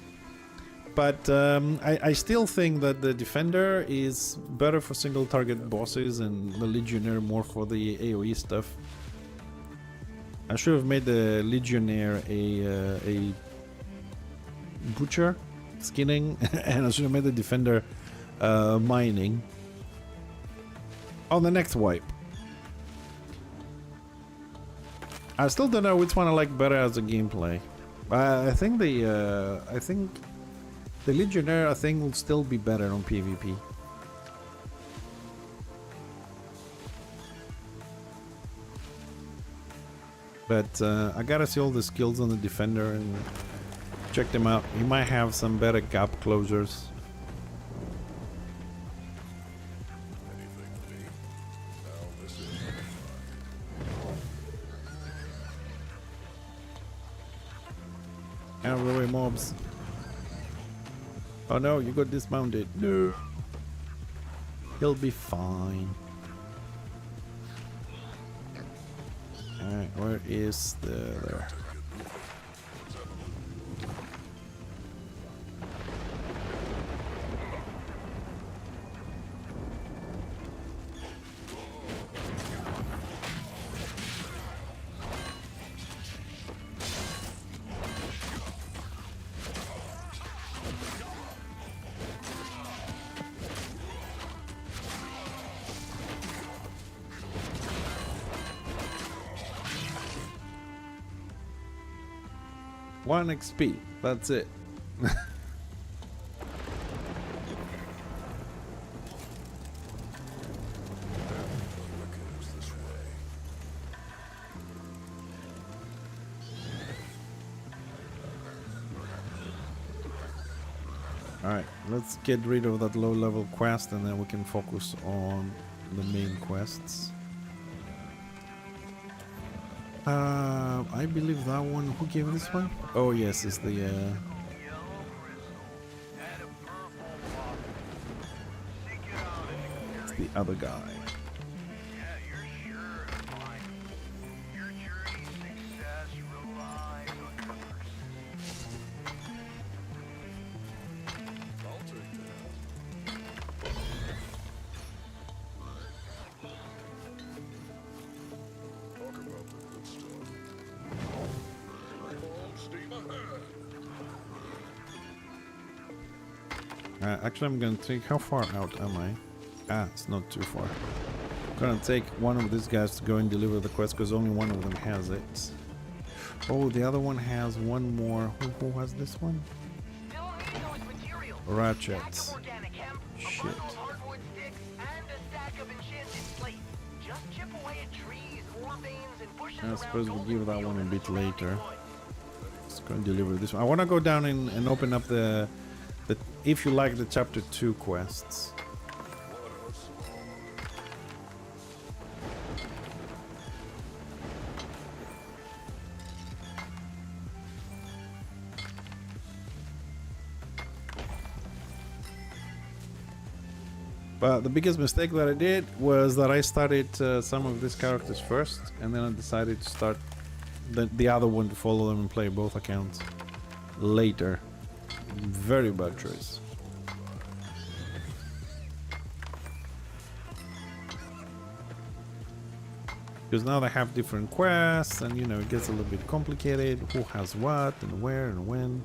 But I still think that the Defender is better for single target bosses and the Legionnaire more for the AoE stuff. I should have made the Legionnaire a butcher, skinning, and I should have made the Defender mining. On the next wipe. I still don't know which one I like better as a gameplay. I think the Legionnaire will still be better on PvP. But I gotta see all the skills on the Defender and check them out. He might have some better gap closures. Out of the way, mobs. Oh no, you got dismounted. No. He'll be fine. Alright, where is the... there. One XP, that's it. Alright, let's get rid of that low level quest and then we can focus on the main quests. I believe that one, who gave this one? Oh yes, it's the other guy. Actually, I'm gonna take... how far out am I? Ah, it's not too far. I'm gonna take one of these guys to go and deliver the quest because only one of them has it. Oh, the other one has one more. Who has this one? Ratchet. Shit. I suppose we'll give that one a bit later. Let's go and deliver this one. I want to go down and open up the if you like the chapter 2 quests. But the biggest mistake that I did was that I started some of these characters first, and then I decided to start the other one to follow them and play both accounts later. Very bad choice. Because now they have different quests, and you know, it gets a little bit complicated. Who has what, and where, and when.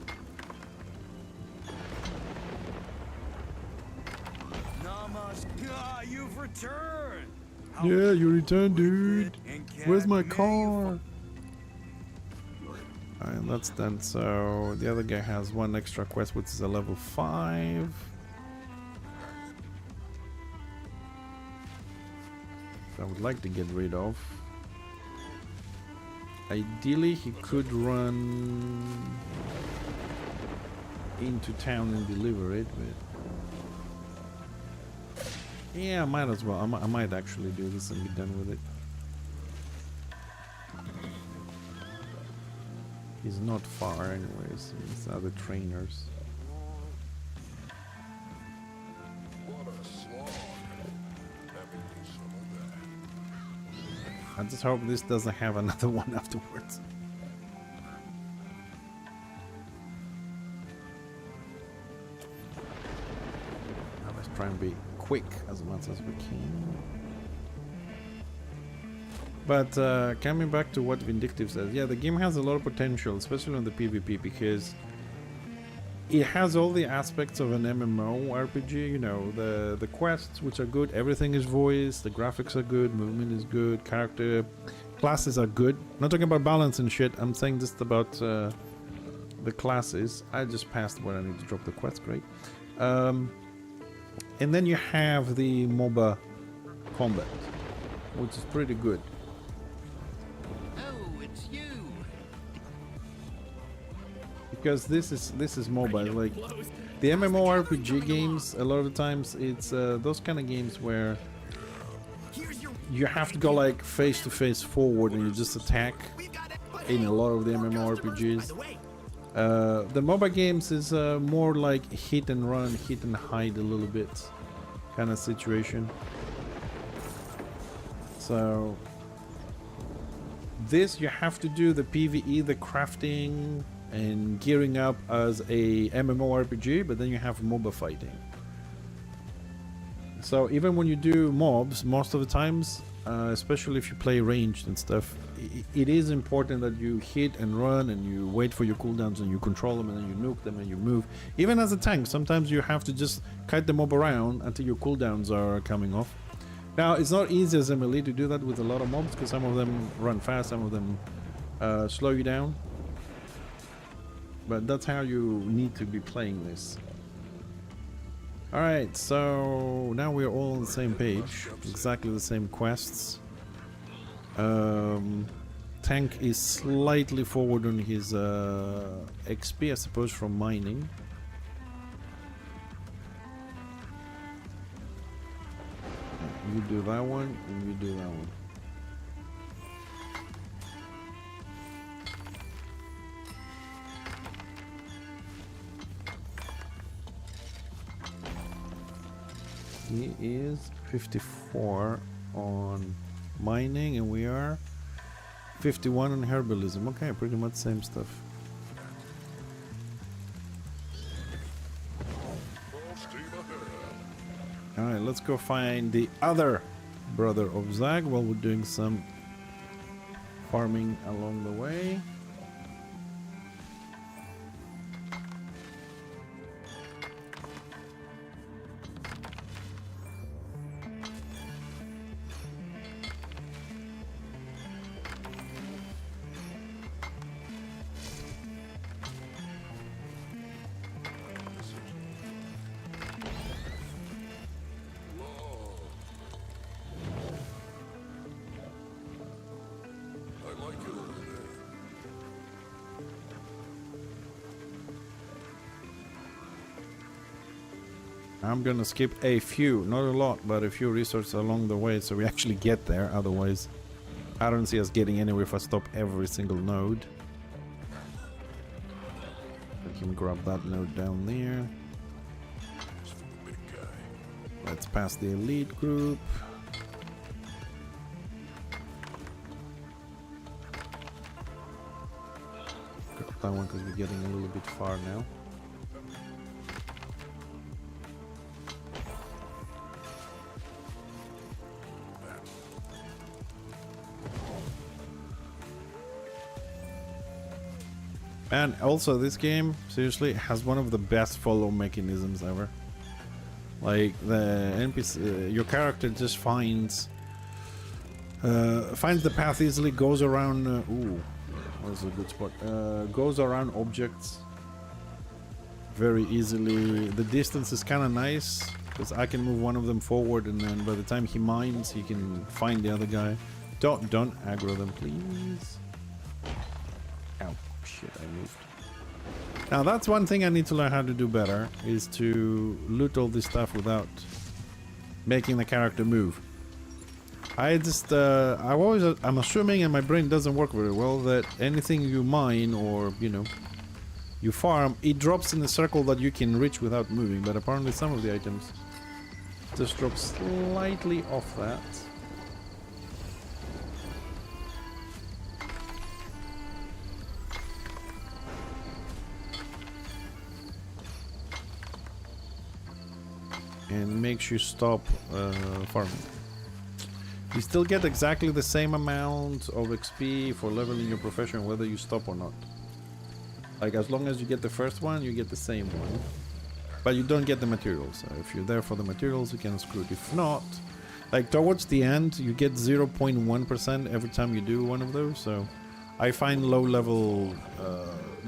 Ah, you've returned. Yeah, you returned, dude. Where's my car? And that's done. So the other guy has one extra quest, which is a level 5. I would like to get rid of. Ideally, he could run into town and deliver it, but yeah, I might as well. I might actually do this and be done with it. He's not far anyways. These other trainers. What a slog. Let me do some of that. I just hope this doesn't have another one afterwards. Now let's try and be quick as much as we can. But coming back to what Vindictive says, yeah, the game has a lot of potential, especially on the PvP, because it has all the aspects of an MMO RPG. You know, the quests, which are good, everything is voiced, the graphics are good, movement is good, character classes are good. I'm not talking about balance and shit. I'm saying just about the classes. I just passed where I need to drop the quest. Great. And then you have the MOBA combat, which is pretty good. Because this is mobile. Like the MMORPG games, a lot of the times it's those kind of games where you have to go like face to face forward and you just attack. In a lot of the MMORPGs, the MOBA games is more like hit and run, hit and hide a little bit kind of situation. So this you have to do the PvE, the crafting and gearing up as a MMORPG, but then you have MOBA fighting. So even when you do mobs, most of the times, especially if you play ranged and stuff, it is important that you hit and run and you wait for your cooldowns and you control them and then you nuke them and you move. Even as a tank, sometimes you have to just kite the mob around until your cooldowns are coming off. Now, it's not easy as a melee to do that with a lot of mobs, because some of them run fast, some of them slow you down. But that's how you need to be playing this. Alright, so now we're all on the same page. Exactly the same quests. Tank is slightly forward on his XP, I suppose, from mining. You do that one, and you do that one. He is 54 on mining and we are 51 on herbalism. Okay, pretty much same stuff. Alright, let's go find the other brother of Zag while we're doing some farming along the way. I'm gonna skip a few, not a lot, but a few resources along the way so we actually get there. Otherwise, I don't see us getting anywhere if I stop every single node. I can grab that node down there. Let's pass the elite group. Grab that one because we're getting a little bit far now. And also this game, seriously, has one of the best follow mechanisms ever. Like the NPC, your character just finds the path easily, goes around. Ooh, that's a good spot. Goes around objects very easily. The distance is kind of nice because I can move one of them forward, and then by the time he mines, he can find the other guy. Don't aggro them, please. Ow, shit! I moved. Now that's one thing I need to learn how to do better, is to loot all this stuff without making the character move. I'm assuming, and my brain doesn't work very well, that anything you mine or, you know, you farm, it drops in a circle that you can reach without moving, but apparently some of the items just drop slightly off that. And makes you stop farming. You still get exactly the same amount of XP for leveling your profession whether you stop or not. Like, as long as you get the first one, you get the same one. But you don't get the materials. If you're there for the materials, you can screw it. If not, like towards the end, you get 0.1% every time you do one of those. So I find low level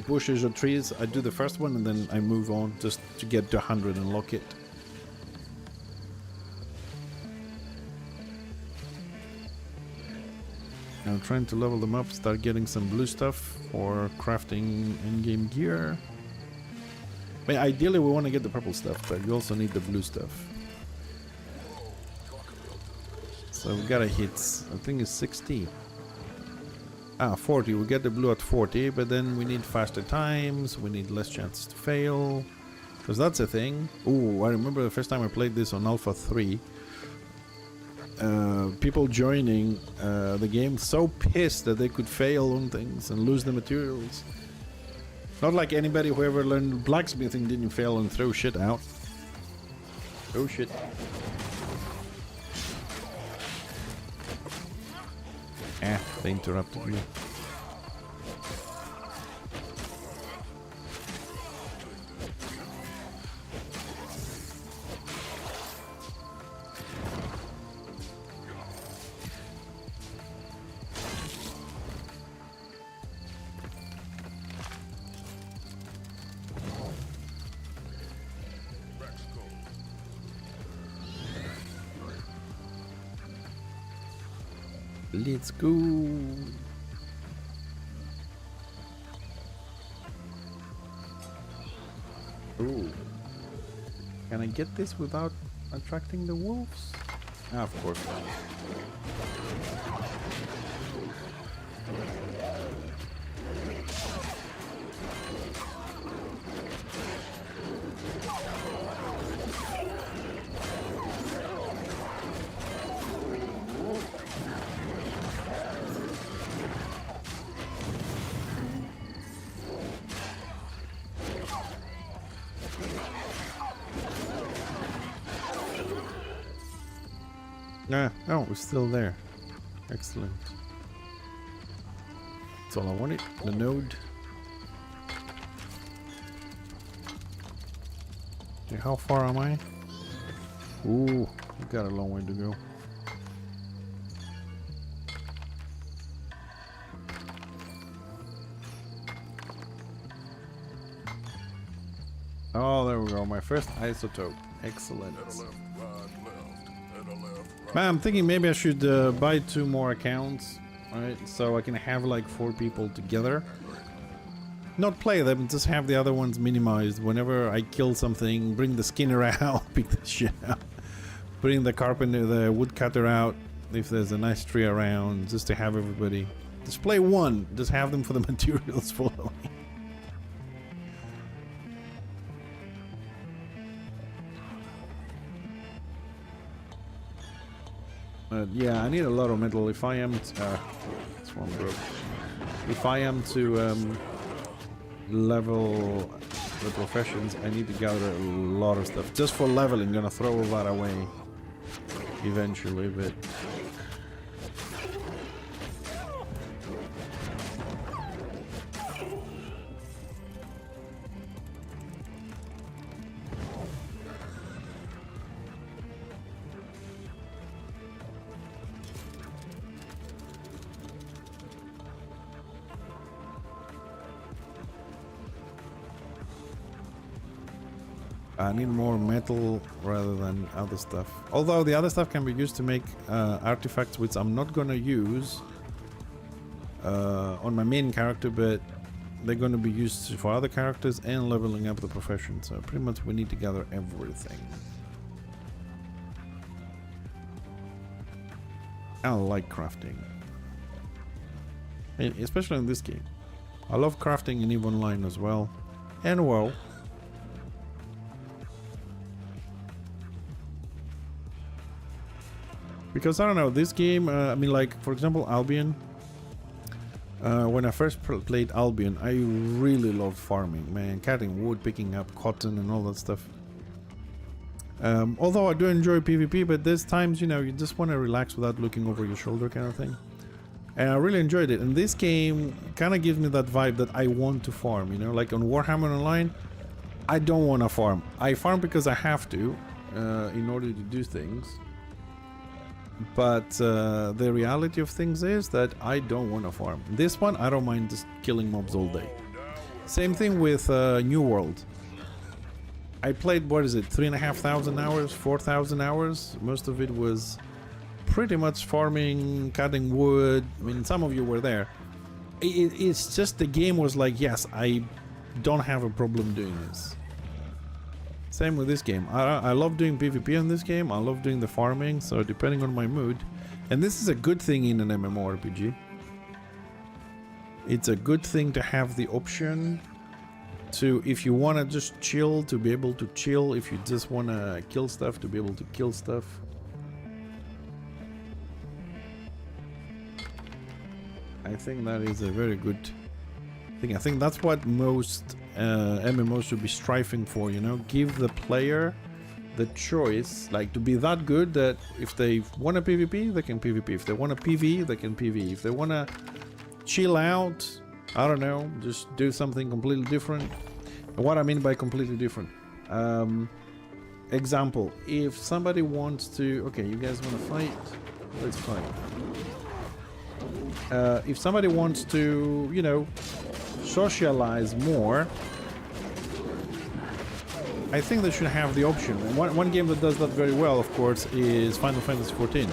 bushes or trees. I do the first one and then I move on just to get to 100 and lock it. I'm trying to level them up, start getting some blue stuff for crafting in-game gear. I mean, ideally we want to get the purple stuff, but you also need the blue stuff. So we gotta hit, I think it's 60. 40, we get the blue at 40, but then we need faster times, we need less chances to fail. Because that's a thing. Ooh, I remember the first time I played this on Alpha 3. People joining the game so pissed that they could fail on things and lose the materials. Not like anybody who ever learned blacksmithing didn't fail and throw shit out. Oh shit. They interrupted me. Let's go. Ooh. Can I get this without attracting the wolves? Of course not. Oh, we're still there. Excellent. That's all I wanted. The node. Okay, how far am I? Ooh, we got a long way to go. Oh, there we go. My first isotope. Excellent. Man, I'm thinking maybe I should buy 2 more accounts, right? So I can have like 4 people together. Not play them, just have the other ones minimized. Whenever I kill something, bring the skinner out, pick the shit out. Bring the carpenter, the woodcutter out, if there's a nice tree around, just to have everybody. Just play one, just have them for the materials following. Yeah, I need a lot of metal if I am this one broke. If I am to level the professions, I need to gather a lot of stuff. Just for leveling, I'm gonna throw all that away eventually, but I need more metal rather than other stuff. Although the other stuff can be used to make artifacts, which I'm not gonna use on my main character, but they're gonna be used for other characters and leveling up the profession. So pretty much we need to gather everything. I like crafting, and especially in this game. I love crafting in EVE Online as well, and WoW. Because I don't know, this game, I mean, like, for example, Albion. When I first played Albion, I really loved farming, man. Cutting wood, picking up cotton and all that stuff. Although I do enjoy PvP, but there's times, you know, you just want to relax without looking over your shoulder kind of thing. And I really enjoyed it. And this game kind of gives me that vibe that I want to farm, you know? Like on Warhammer Online, I don't want to farm. I farm because I have to, in order to do things. But the reality of things is that I don't want to farm. This one, I don't mind just killing mobs all day. Same thing with New World. I played, what is it, 3,500 hours, 4,000 hours? Most of it was pretty much farming, cutting wood. I mean, some of you were there. It's just the game was like, yes, I don't have a problem doing this. Same with this game. I love doing PvP in this game. I love doing the farming, so depending on my mood. And this is a good thing in an MMORPG. It's a good thing to have the option to, if you want to just chill, to be able to chill. If you just want to kill stuff, to be able to kill stuff. I think that is a very good thing. I think that's what most MMOs should be striving for, you know? Give the player the choice, like, to be that good that if they want a PvP, they can PvP. If they want a PvE, they can PvE. If they want to chill out, I don't know, just do something completely different. And what I mean by completely different, example, if somebody wants to, okay, you guys want to fight? Let's fight. If somebody wants to, you know, socialize more, I think they should have the option. One game that does that very well, of course, is Final Fantasy XIV,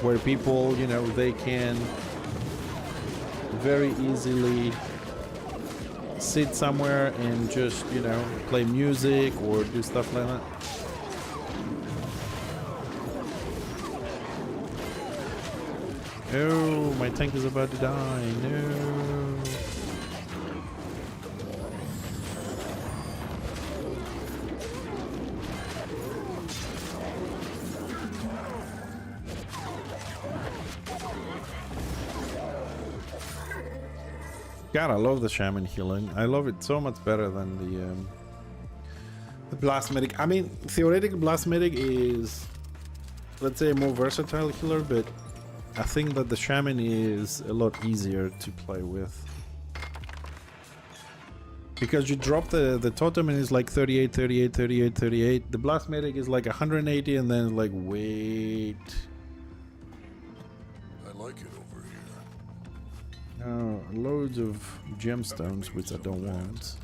where people, you know, they can very easily sit somewhere and just, you know, play music or do stuff like that. Oh, my tank is about to die. No. God, I love the shaman healing. I love it so much better than the blast medic. I mean, theoretically, blast medic is, let's say, a more versatile healer, but I think that the shaman is a lot easier to play with. Because you drop the totem and it's like 38, 38, 38, 38. The blast medic is like 180 and then like, wait. I like it over here. Loads of gemstones, which I don't want.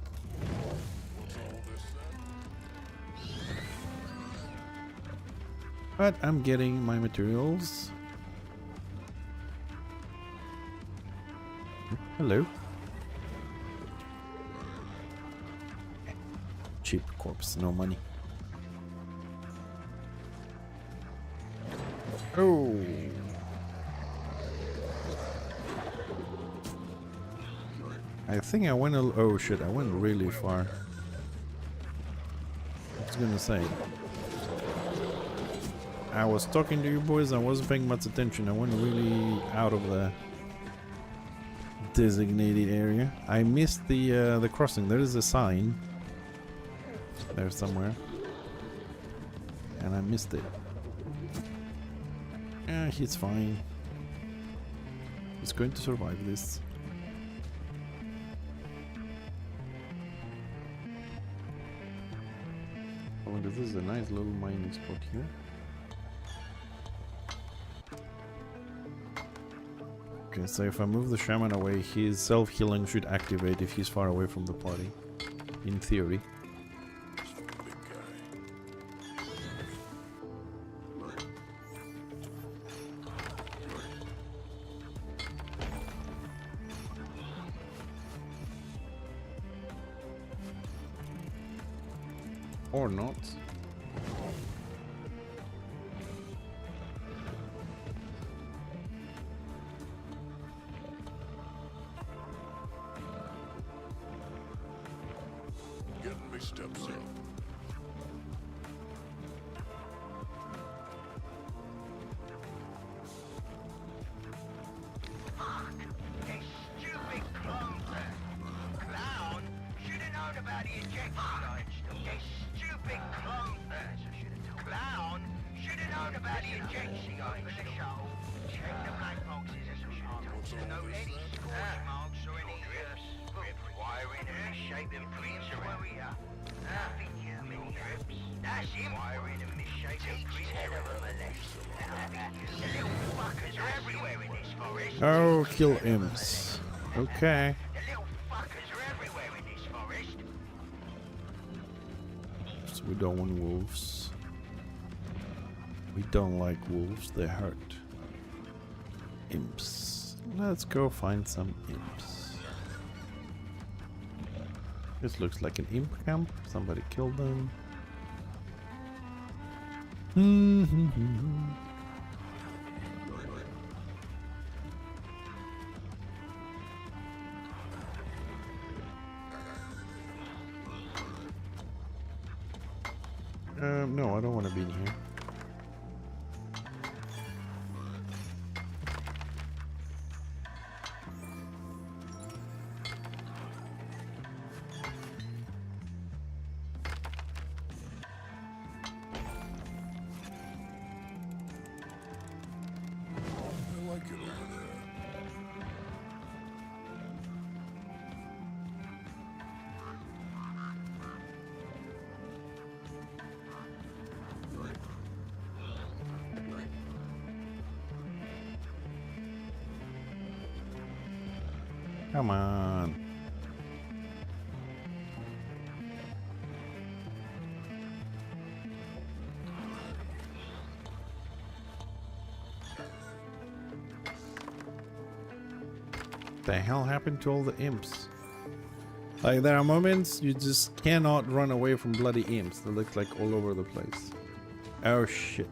But I'm getting my materials. Hello. Cheap corpse, no money. Oh. I think I went oh shit, I went really far. I was gonna say. I was talking to you boys, I wasn't paying much attention. I went really out of the designated area. I missed the crossing. There is a sign there somewhere, and I missed it. He's fine. He's going to survive this. Oh, this is a nice little mining spot here. Okay, so if I move the shaman away, his self-healing should activate if he's far away from the party. In theory. Or not. Getting me steps up. They stupid clones there. Clown should have known about the injection sites. They stupid clones there. Clown should have known about the injection sites for the show. Check the black boxes as we should. No any scorch marks or any wiring and misshapen prints where we are. Nothing here, mini trips. That's him. Wiring and misshapen prints of a molest. The little fuckers are everywhere in this forest. Oh, kill imps. Okay. The little fuckers are everywhere in this forest. So we don't want wolves. We don't like wolves, they hurt. Imps. Let's go find some imps. This looks like an imp camp. Somebody killed them. No, I don't want to be in here. I like it over there. Come on. The hell happened to all the imps? Like, there are moments you just cannot run away from bloody imps. They look like all over the place. Oh shit.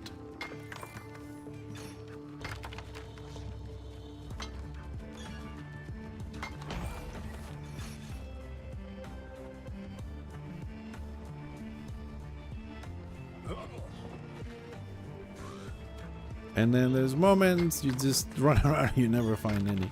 And then there's moments you just run around, you never find any.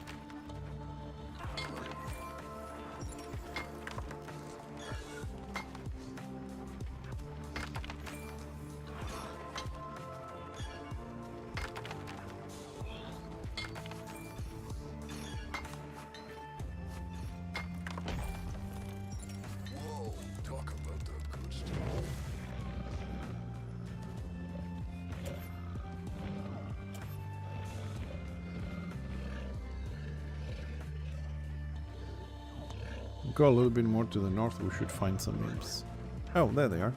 Whoa, talk about that good stuff. Go a little bit more to the north, we should find some imps. Oh, there they are.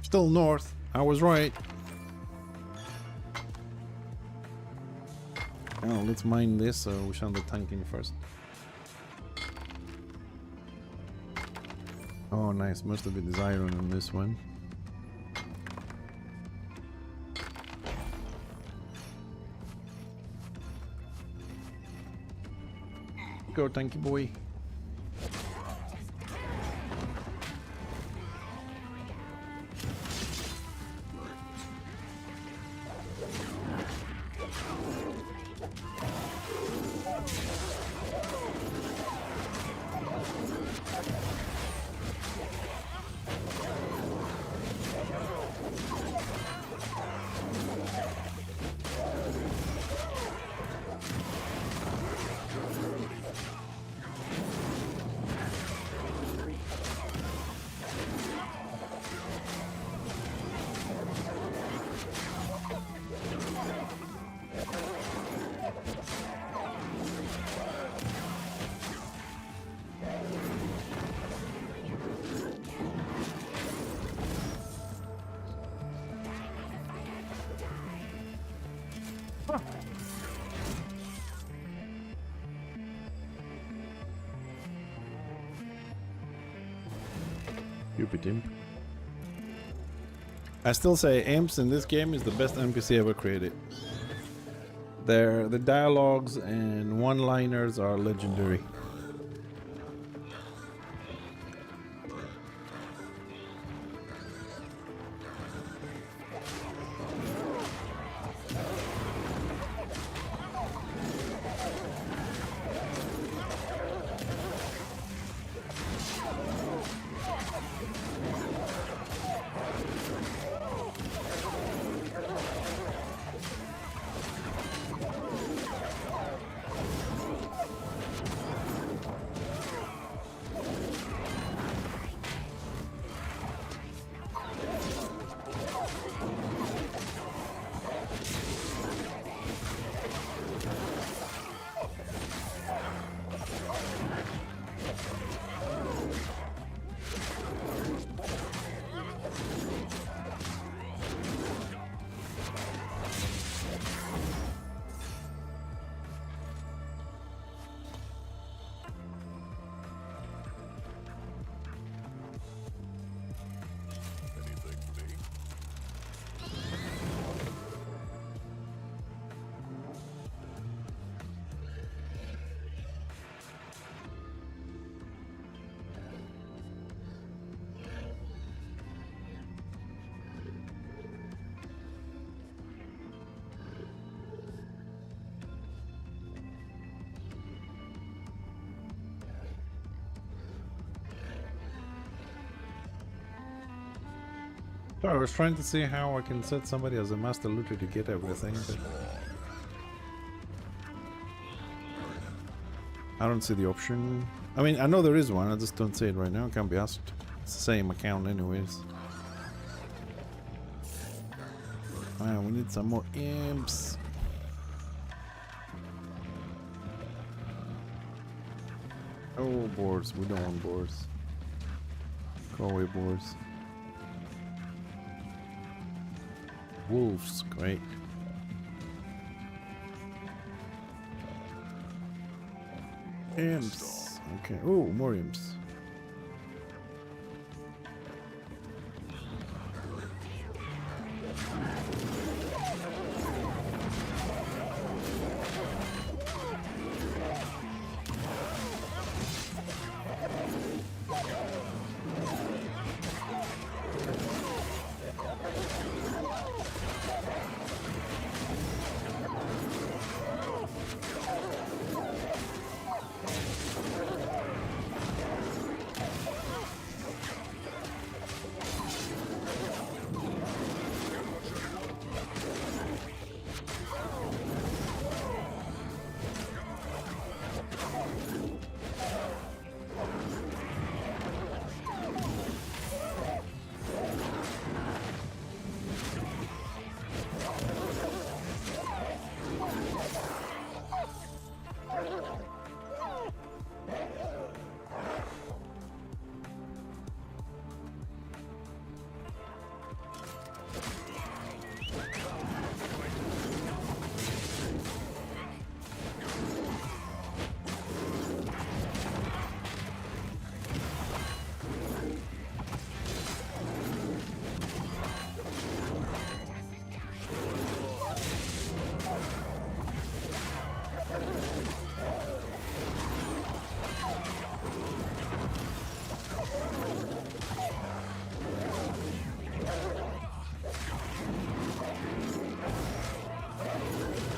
Still north. I was right. Oh, let's mine this so we send the tank in first. Oh, nice. Most of it is iron on this one. Go, tanky boy. Stupid imp. I still say imps in this game is the best NPC ever created. The dialogues and one-liners are legendary. So I was trying to see how I can set somebody as a master looter to get everything, but I don't see the option. I mean, I know there is one, I just don't see it right now. Can't be asked. It's the same account anyways. Ah, we need some more imps. Oh, boars. We don't want boars. Go away, boars. Wolves, great. Imps. Okay. Oh, more imps.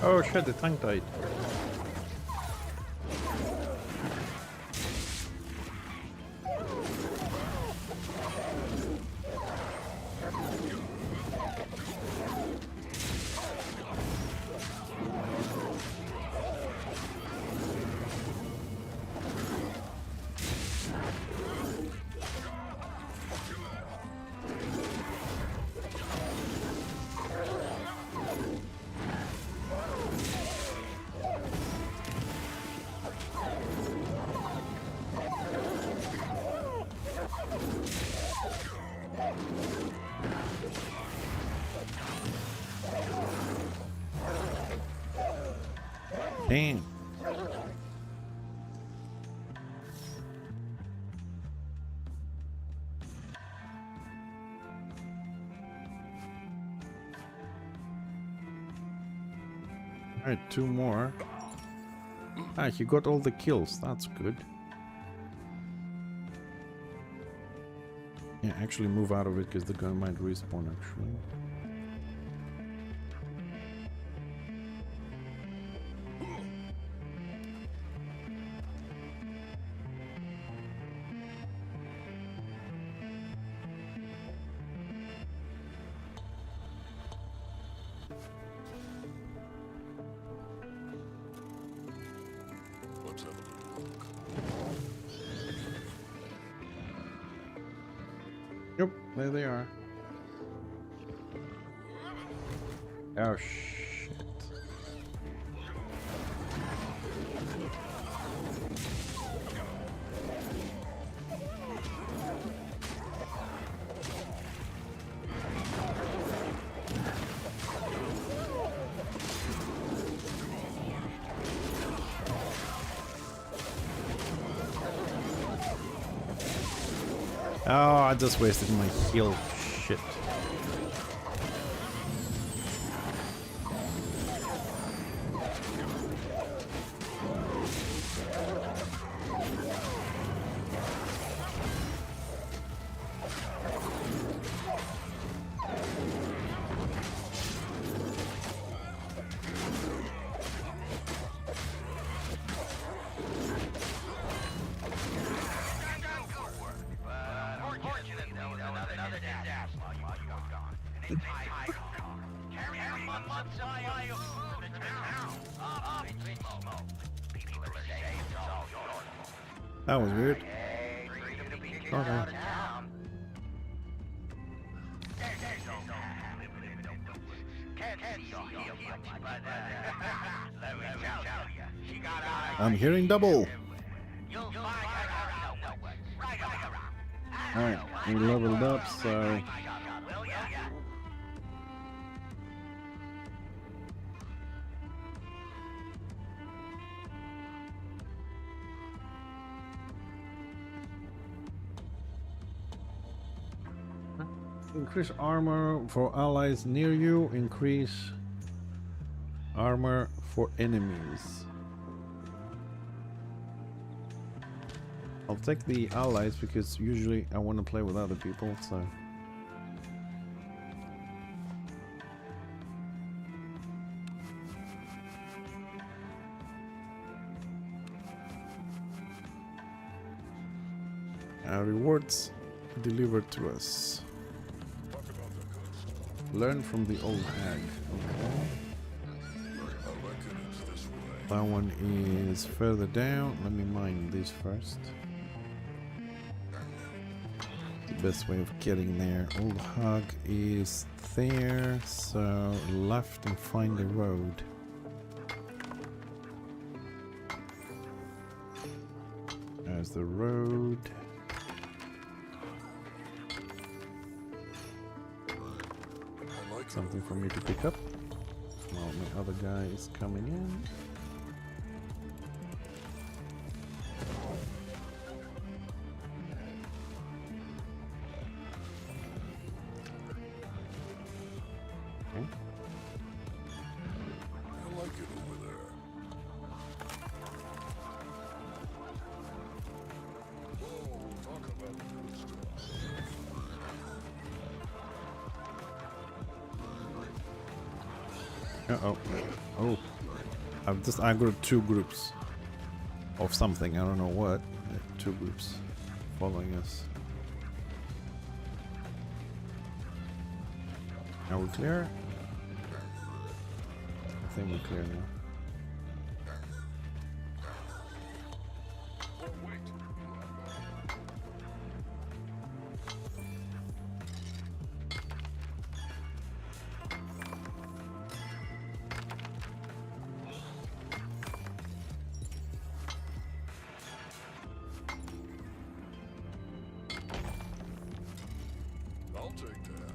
Oh shit, the tank died. Damn. Alright, 2 more. Ah, he got all the kills. That's good. Yeah, actually move out of it because the gun might respawn actually. Let's have a good look. Yep, there they are. Oh shit. Oh, I just wasted my heal. Shit. That was weird. Okay. I'm hearing double. Alright, we leveled up, so increase armor for allies near you, increase armor for enemies. I'll take the allies because usually I want to play with other people, so rewards delivered to us. Learn from the old hag. Okay. That one is further down. Let me mine this first. The best way of getting there. Old hag is there, so left and find the road. There's the road. Something for me to pick up while my other guy is coming in. Okay. I like it over there. Oh, talk about good stuff. Uh-oh. Oh. I got 2 groups of something. I don't know what. 2 groups following us. Are we clear? I think we're clear now. I'll take that.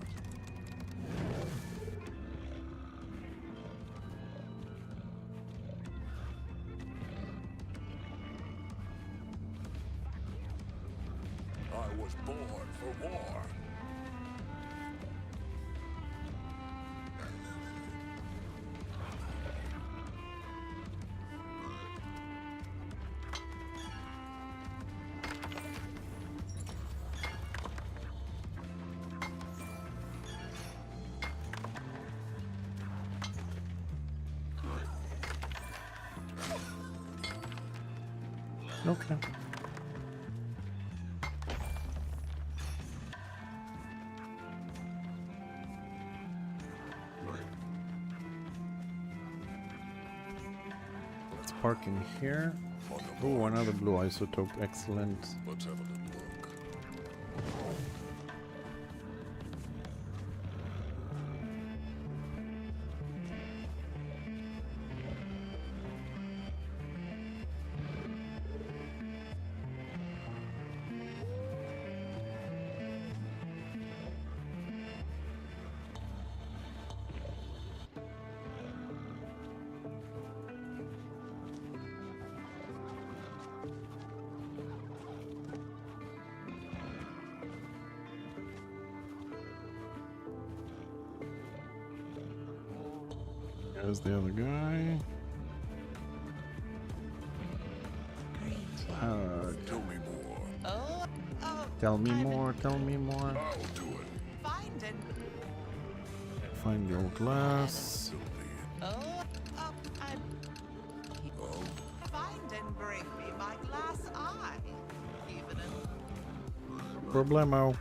I was born for war. Okay. Let's park in here. Oh, another blue isotope. Excellent. Let's have a good look. There's the other guy. Tell me more. Tell me more, tell me more. I'll do it. Find and Find the old glass. find and bring me my glass eye. Even Problemo.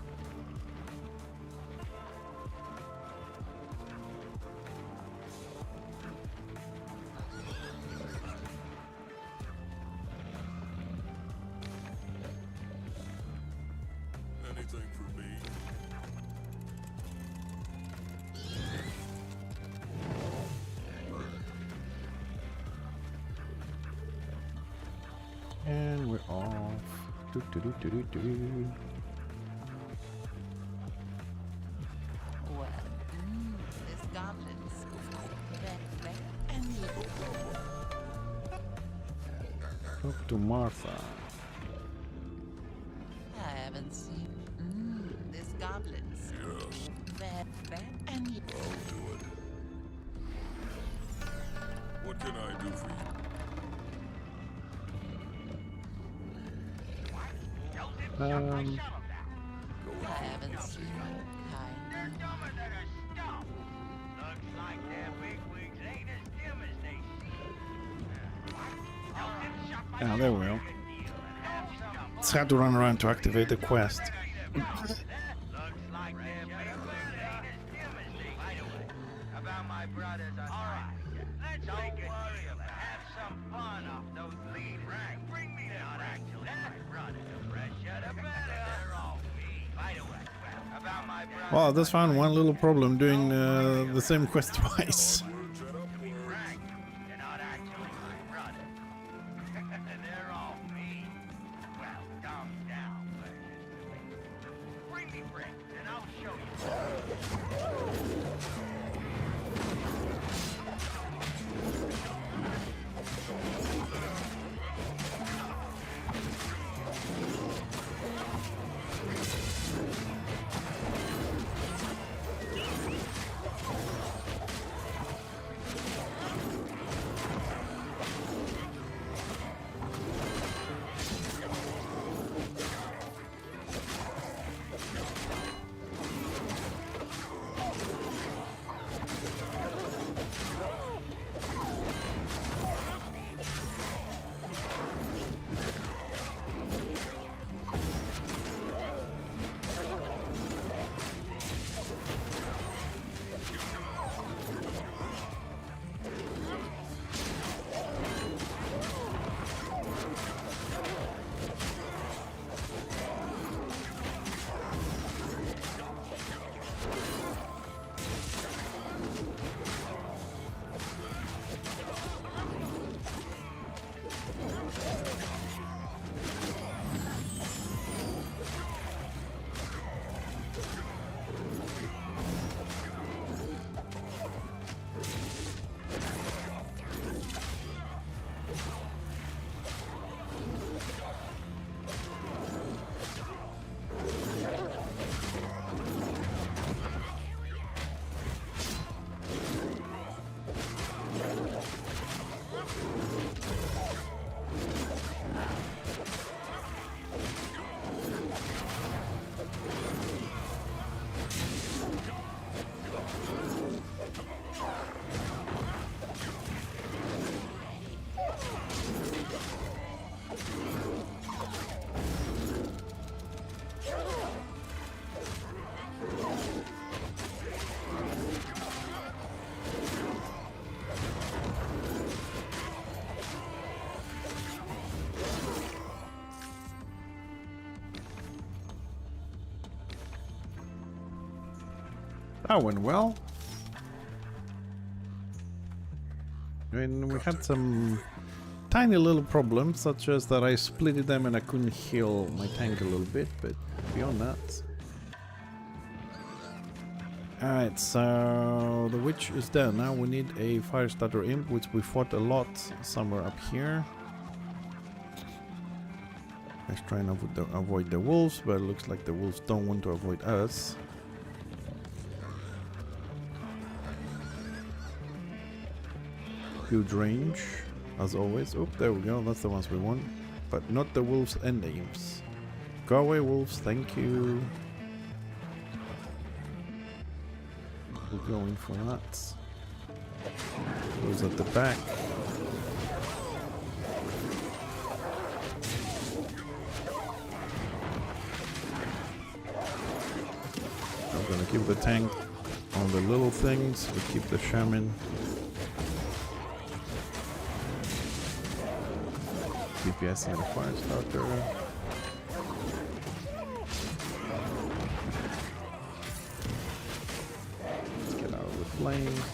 Anything for me? And we're off. Do, do, do, do, do, do. well, this goblin's and Talk to Martha. I haven't seen this goblin's Yes. and I'll do it. What can I do for you? Um, I haven't seen kind. Dumber than a stump. Looks like their bigwigs ain't as dim as they seem. yeah, there we go. It's hard to run around to activate the quest. Looks like their bigwigs ain't as dim as they seem. About my brothers, all right. Let's make a deal and have some fun off those lead ranks. Bring me the ranks. Let my brothers fresher the better. They're all me. By the way, about my brothers. Well, I just found one little problem doing the same quest twice. They're not actually my brothers. They're all me. Well, calm down, precious. Bring me bricks, and I'll show you. That went well. I mean, we had some tiny little problems, such as that I split them and I couldn't heal my tank a little bit, but beyond that. Alright, so the witch is done. Now we need a fire starter imp, which we fought a lot somewhere up here. Let's try and avoid the wolves, but it looks like the wolves don't want to avoid us. Huge range, as always. Oh, there we go, that's the ones we want. But not the wolves and the imps. Go away, wolves, thank you. We're going for that. Those at the back. I'm gonna keep the tank on the little things. We keep the shaman. DPS and a fire starter. Let's get out of the flames.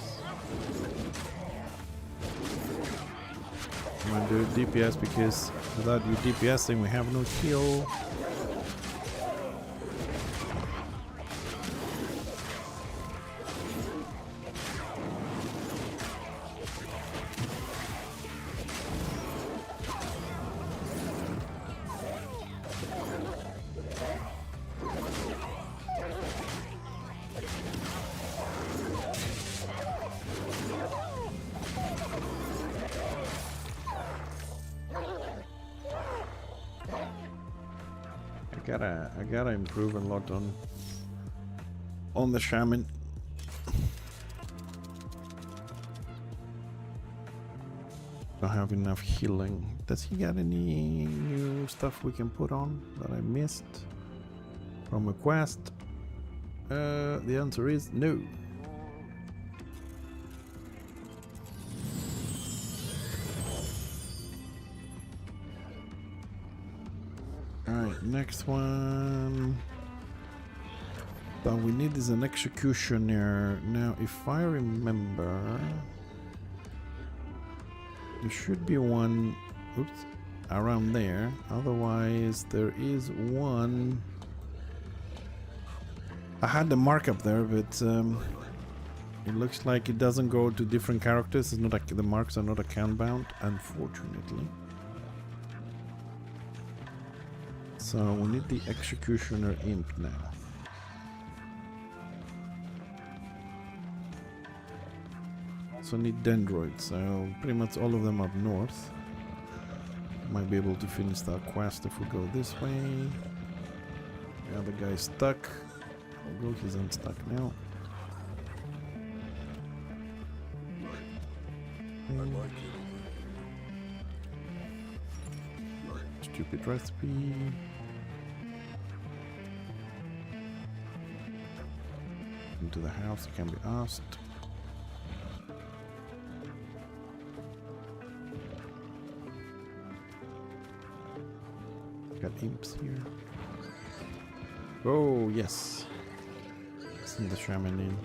I'm gonna do DPS because without you DPSing we have no heal. I gotta improve a lot on the shaman. Don't have enough healing. Does he got any new stuff we can put on that I missed from a quest? The answer is no. Alright, next one that we need is an executioner. Now, if I remember, there should be one, oops, around there. Otherwise, there is one. I had the mark up there, but it looks like it doesn't go to different characters. It's not like the marks are not account bound, unfortunately. So we need the executioner imp now. Also need dendroids, so pretty much all of them up north. Might be able to finish that quest if we go this way. The other guy's stuck. I'll go, he's unstuck now. Stupid recipe. Into the house, it can be asked. Got imps here. Oh, yes. Send the shaman in.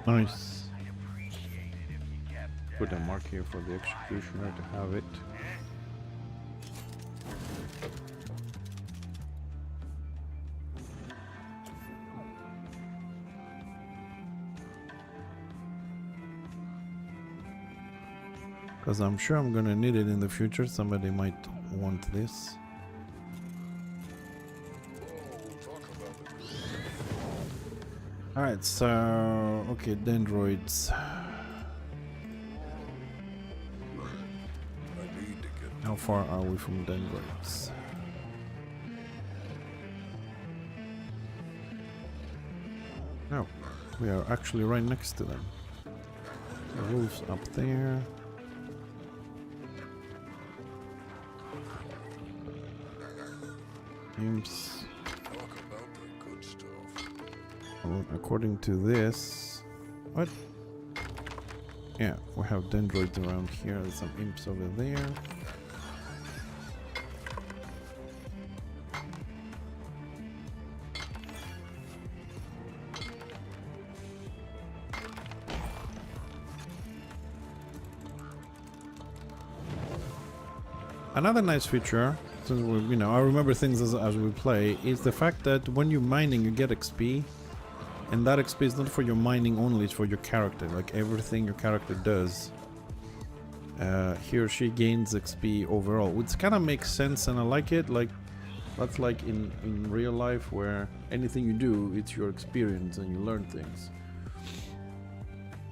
Nice. Put a mark here for the executioner to have it. Because I'm sure I'm gonna need it in the future. Somebody might want this. Alright, so... okay, dendroids. How far are we from dendroids? No, we are actually right next to them. The wolves up there. Imps. Well, according to this, what? Yeah, we have dendroids around here. There's some imps over there. Another nice feature, since we, you know, I remember things as we play, is the fact that when you're mining, you get XP, and that XP is not for your mining only; it's for your character. Like everything your character does, he or she gains XP overall, which kind of makes sense, and I like it. Like that's like in real life, where anything you do, it's your experience, and you learn things.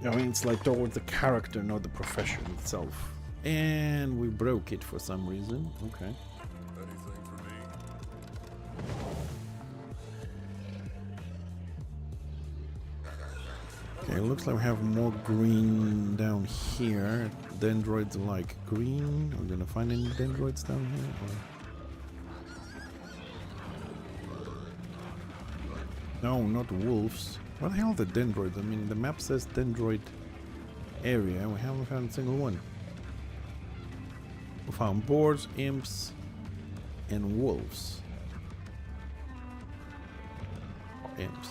I mean, it's like towards the character, not the profession itself. And we broke it for some reason. Okay. Anything for me? Okay, it looks like we have more green down here. Dendroids like green. Are we gonna find any dendroids down here? Or... no, not wolves. What the hell are the dendroids? I mean, the map says dendroid area. We haven't found a single one. We found boars, imps, and wolves. Oh, imps.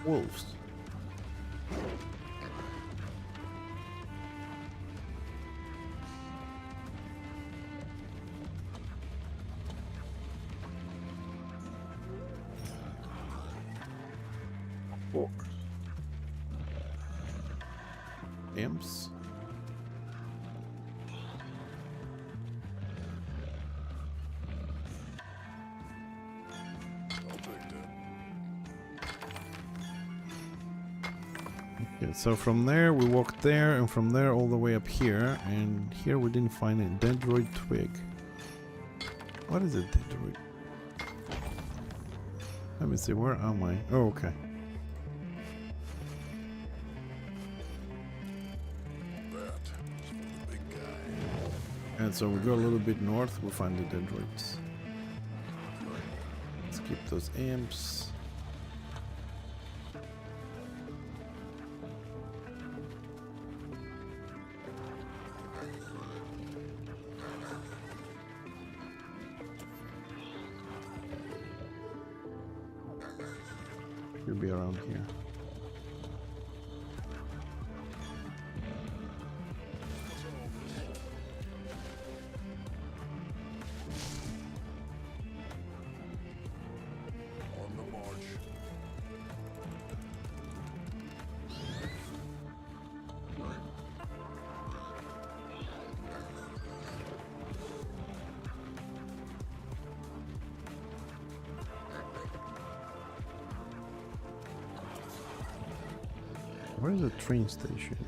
Wolves. Boars. Imps. Okay, so from there we walked there, and from there all the way up here, and here we didn't find a dendroid twig. What is a dendroid? Let me see, where am I? Oh, okay. And so we go a little bit north, we'll find the dendroids. Let's keep those imps. He'll be around here. Where is the train station?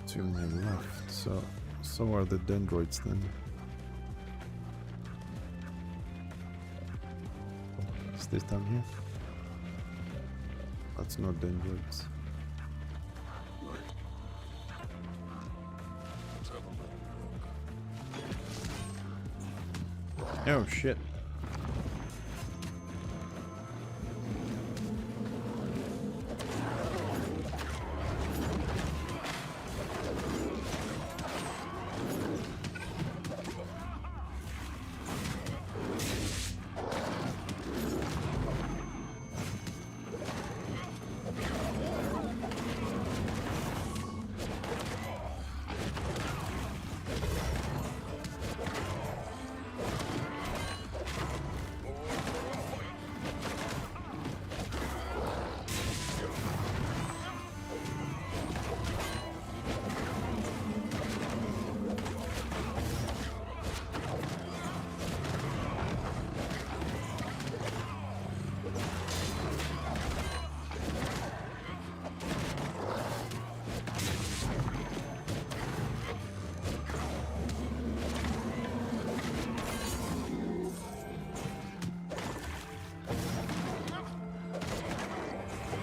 To my left. So are the dendroids then. Is this down here? That's not dendroids. Oh shit.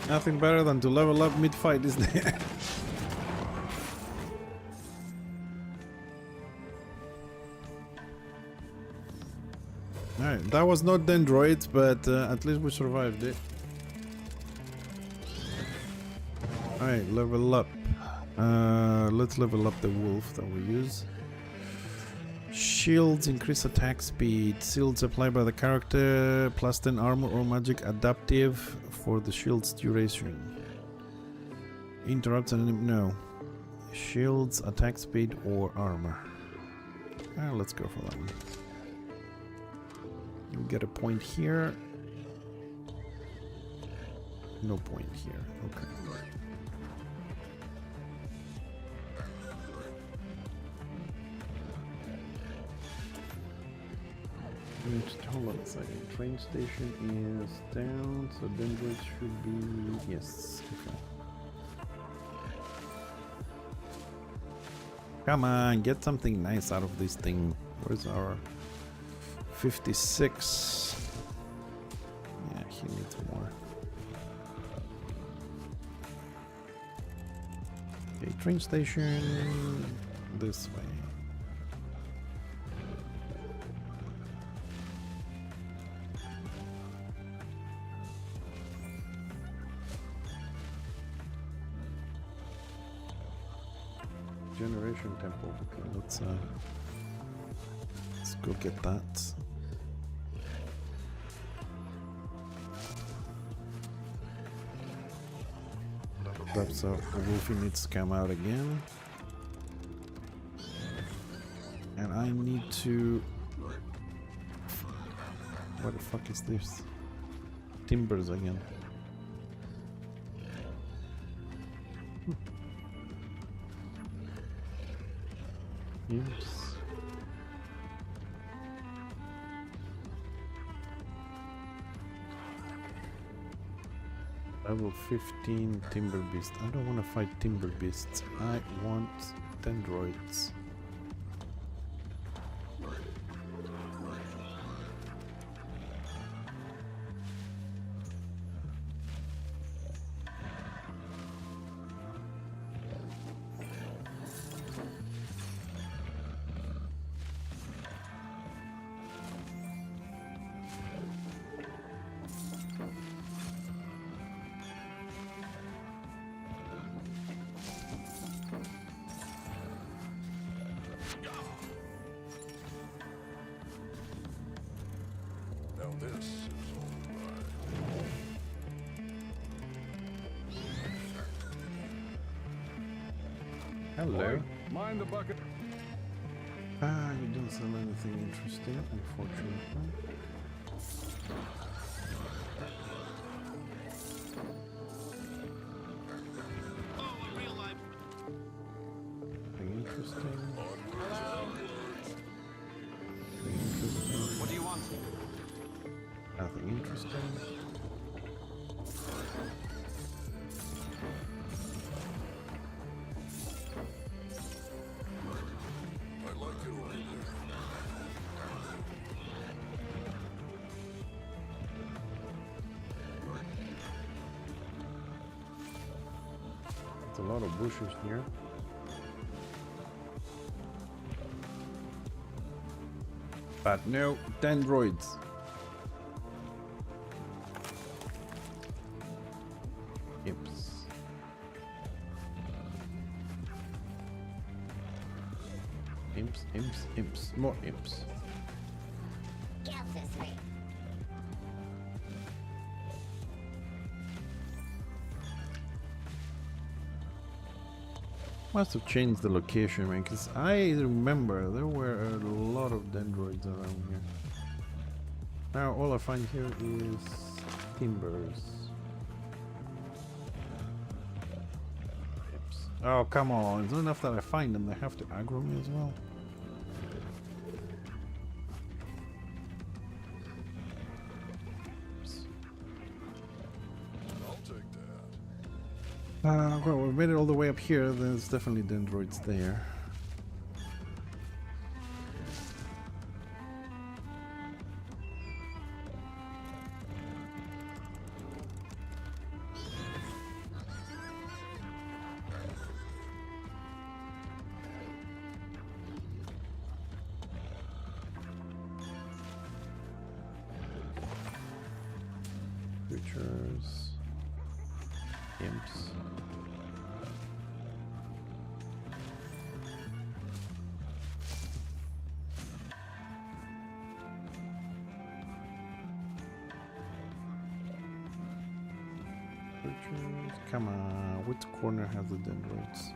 Nothing better than to level up mid-fight, isn't it? Alright, that was not dendroids, but at least we survived it. Alright, level up. Let's level up the wolf that we use. Shields increase attack speed. Shields applied by the character plus 10 armor or magic adaptive for the shield's duration. Interrupts an enemy. No. Shields, attack speed, or armor. Let's go for that one. You get a point here. No point here. Okay. Hold on a second. Train station is down, so dendroids should be. Yes. Okay. Come on, get something nice out of this thing. Where's our 56? Yeah, he needs more. Okay, train station this way. Generation temple. Okay, let's go get that. So Wolfie needs to come out again, and I need to. What the fuck is this? Timbers again. Yes. Level 15 Timber Beast. I don't want to fight Timber Beasts. I want Dendroids. Hello. Mind the bucket. You don't sell anything interesting, unfortunately. Nothing interesting. Nothing interesting. What do you want? Nothing interesting. A lot of bushes here. But no dendroids. Imps. Imps, imps, imps. More imps. Get this way. Must have changed the location, man, because I remember there were a lot of dendroids around here. Now all I find here is timbers. Oops. Oh, come on. It's not enough that I find them, they have to aggro me as well. Well, we've made it all the way up here. There's definitely dendroids there. Creatures. Imps. Creatures. Come on, which corner has the dendrites?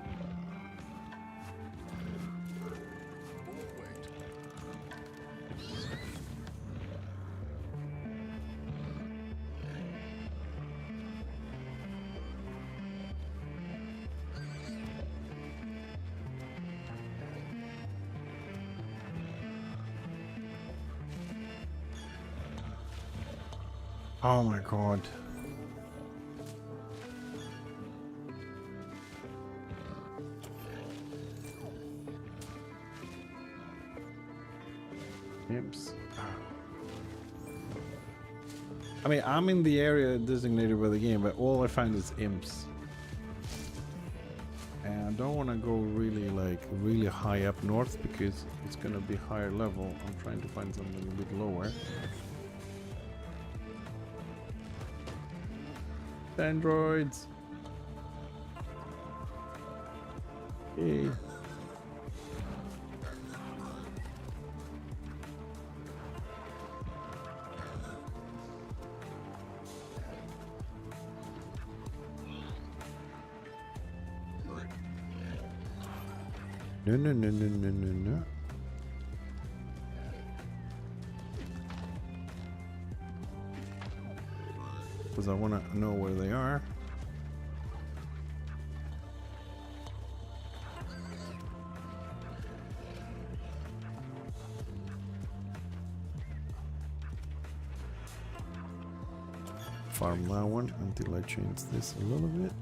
Oh my god. Imps. I mean, I'm in the area designated by the game, but all I find is imps. And I don't want to go really high up north because it's going to be higher level. I'm trying to find something a bit lower. Androids. Hey. No. Because I want to know where they are. Farm that one until I change this a little bit.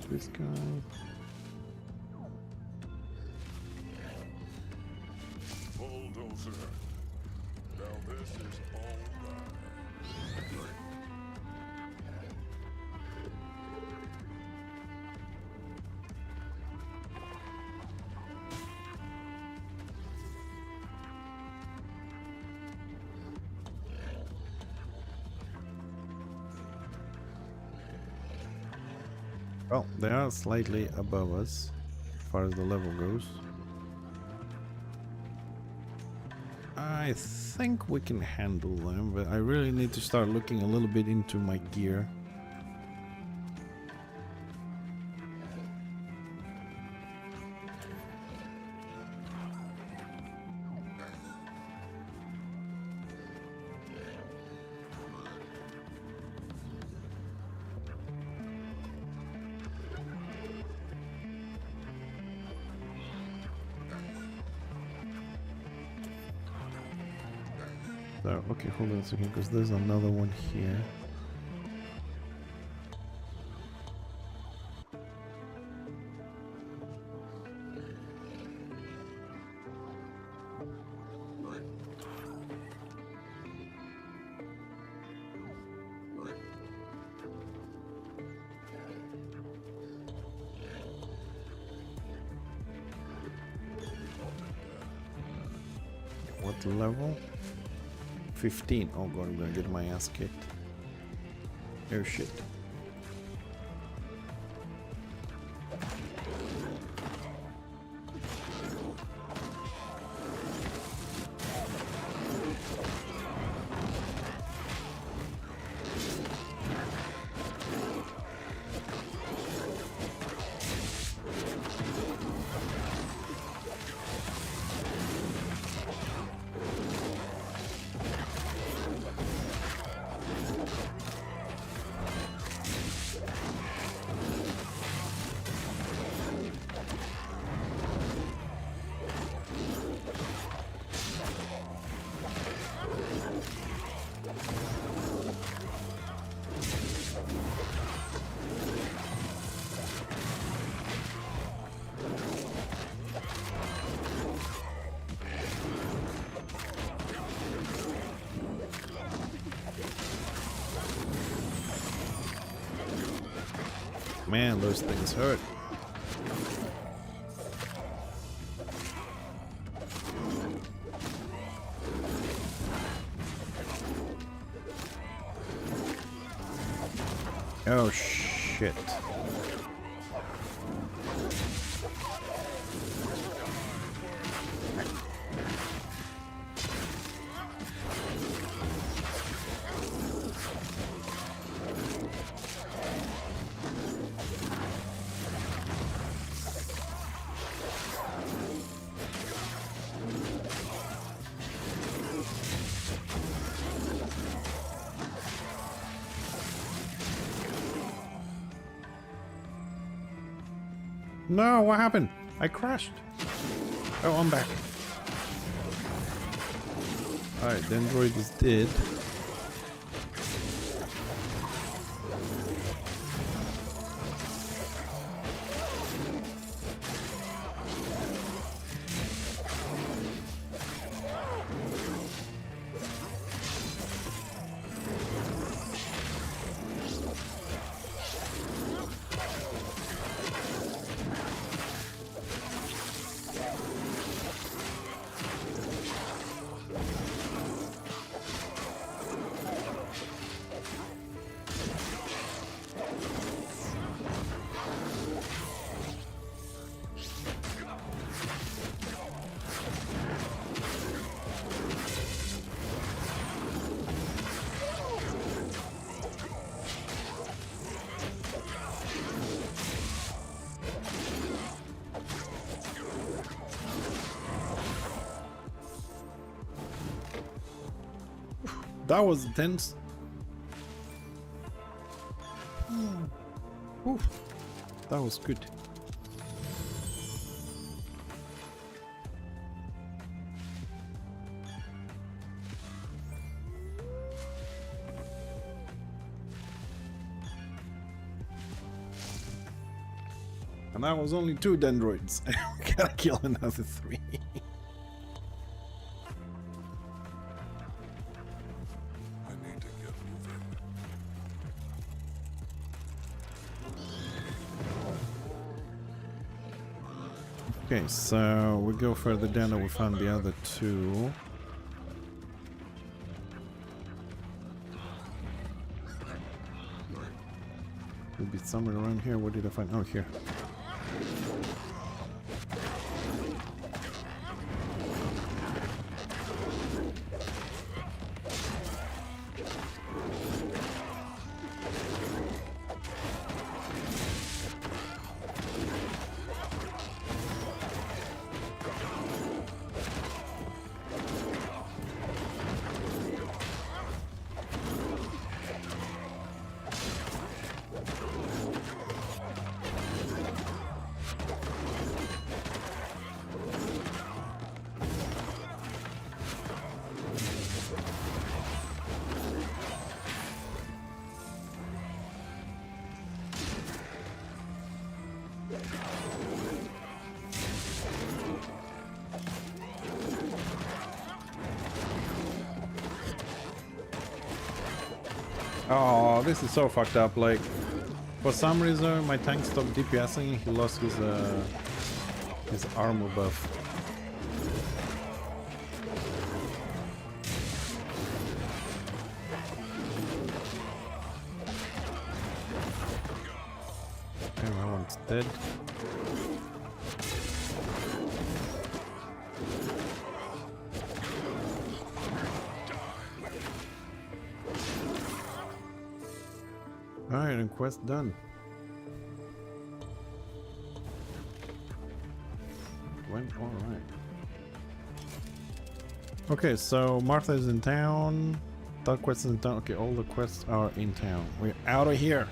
This guy. Bulldozer. Now this is all right. Well, they are slightly above us as far as the level goes. I think we can handle them, but I really need to start looking a little bit into my gear. So, okay, hold on a second, because there's another one here. What level? 15. Oh god, I'm gonna get my ass kicked. Oh shit. Man, those things hurt. Oh shit. No, what happened? I crashed. Oh, I'm back. Alright, the android is dead. That was intense. Ooh, that was good. And that was only 2 dendroids. We gotta kill another 3. Okay, so we go further down and we found the other 2. Maybe somewhere around here. What did I find? Oh, here. Oh, this is so fucked up. Like, for some reason, my tank stopped DPSing. He lost his armor buff. Okay, that one's dead. Alright, and quest done. Went alright. Okay, so Martha is in town. That quest is in town. Okay, all the quests are in town. We're out of here.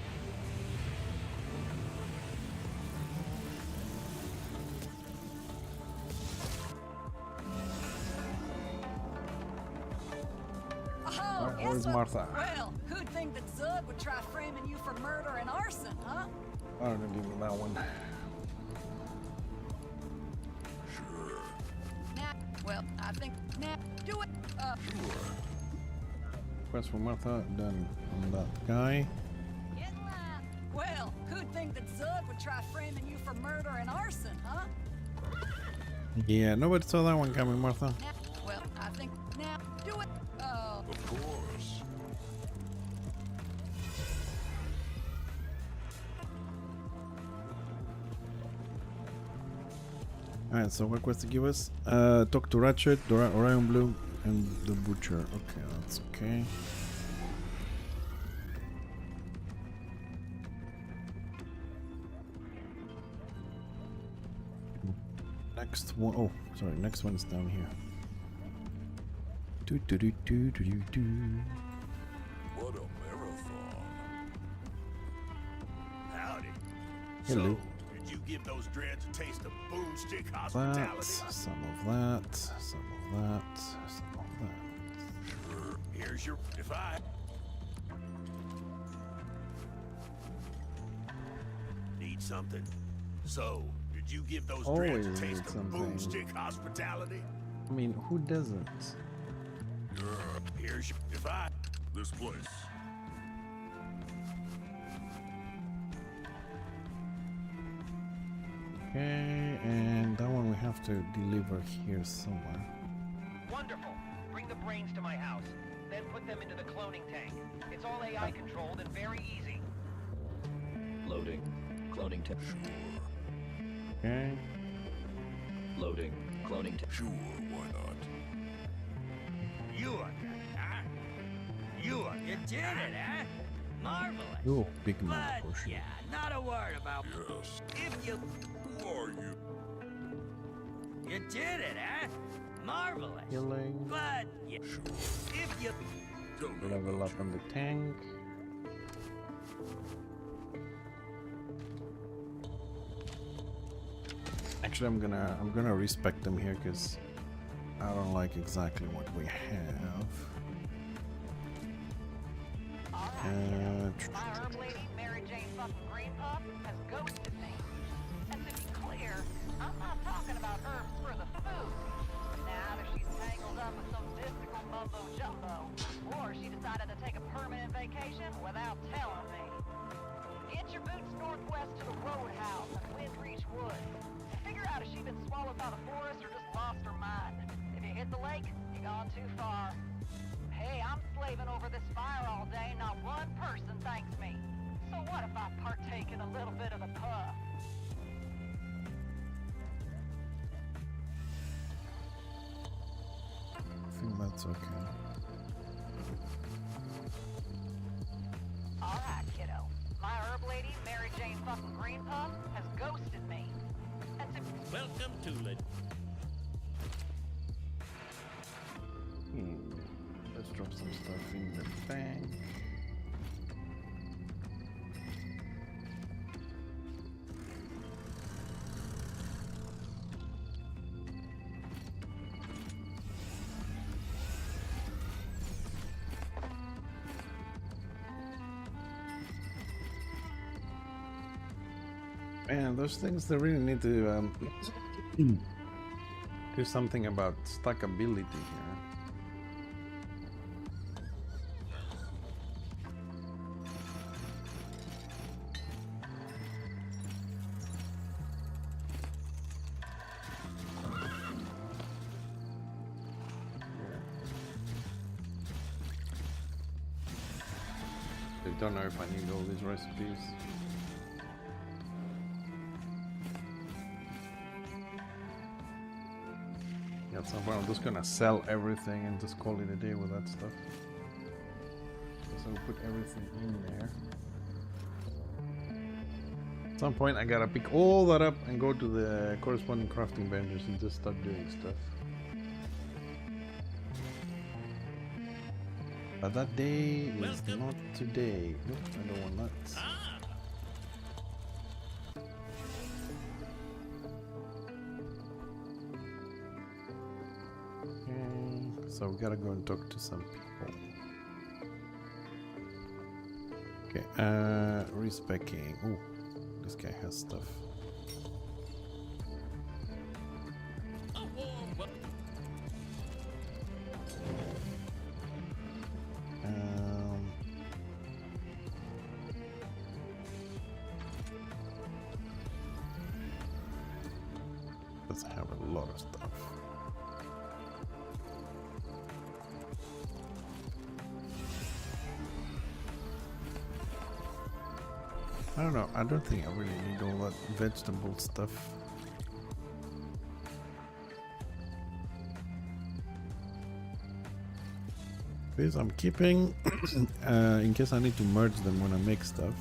Alright, where's Martha? Well, who'd think that Zug would try framing you for murder and arson, huh? I don't know, give me that one. Nah, well, I think, nah, do it. Quest for Martha done on that guy. Get in line. Well, who'd think that Zug would try framing you for murder and arson, huh? Yeah, nobody saw that one coming, Martha. Well, I think now do it. Oh. Of course. Alright, so what quest to give us? Talk to Ratchet, Orion Blue, and the Butcher. Okay, that's okay. Next one, oh, sorry, next one's down here. Do do do do do do do. What a marathon. Howdy. Hello. So, did you give those dreads a taste of boomstick That, hospitality? some of that, some of that, some of that. Sure. Here's your. If I. Need something? So, did you give those dreads Always a taste need of something. boomstick hospitality? I mean, who doesn't? Here's your. If I. This place. Okay, and that one we have to deliver here somewhere. Wonderful. Bring the brains to my house. Then put them into the cloning tank. It's all AI controlled and very easy. Loading. Cloning tech. Okay. Loading. Cloning tech. Sure, why not? You are good, huh? You did it, huh? Marvelous. Oh, big man. But yeah, not a word about. Yes. If you Who are you? you did it, huh? Marvelous. Healing. But yeah, if you Tell me Level about up on the tank. Actually, I'm gonna respec them here because I don't like exactly what we have. My herb lady, Mary Jane fucking Green Puff, has ghosted me. And to be clear, I'm not talking about herbs for the food. Now that she's tangled up with some mystical mumbo jumbo, or she decided to take a permanent vacation without telling me. Get your boots northwest to the Roadhouse at Windreach Woods. Figure out if she's been swallowed by the forest or just lost her mind. If you hit the lake, you've gone too far. Hey, I'm slaving over this fire all day, not one person thanks me. So what if I partake in a little bit of the puff? I think that's okay. Alright, kiddo. My herb lady, Mary Jane fucking Green Puff, has ghosted me. And to welcome to it. Let's drop some stuff in the bank. Man, those things they really need to do something about stackability here. I don't know if I need all these recipes. Yeah, at some point I'm just gonna sell everything and just call it a day with that stuff. So I'll put everything in there. At some point I gotta pick all that up and go to the corresponding crafting benches and just start doing stuff. But that day is not today. Nope, I don't want that. Okay, so we gotta go and talk to some people. Okay, respecking. Oh, this guy has stuff. does have a lot of stuff. I don't know, I don't think I really need all that vegetable stuff. This I'm keeping in case I need to merge them when I make stuff.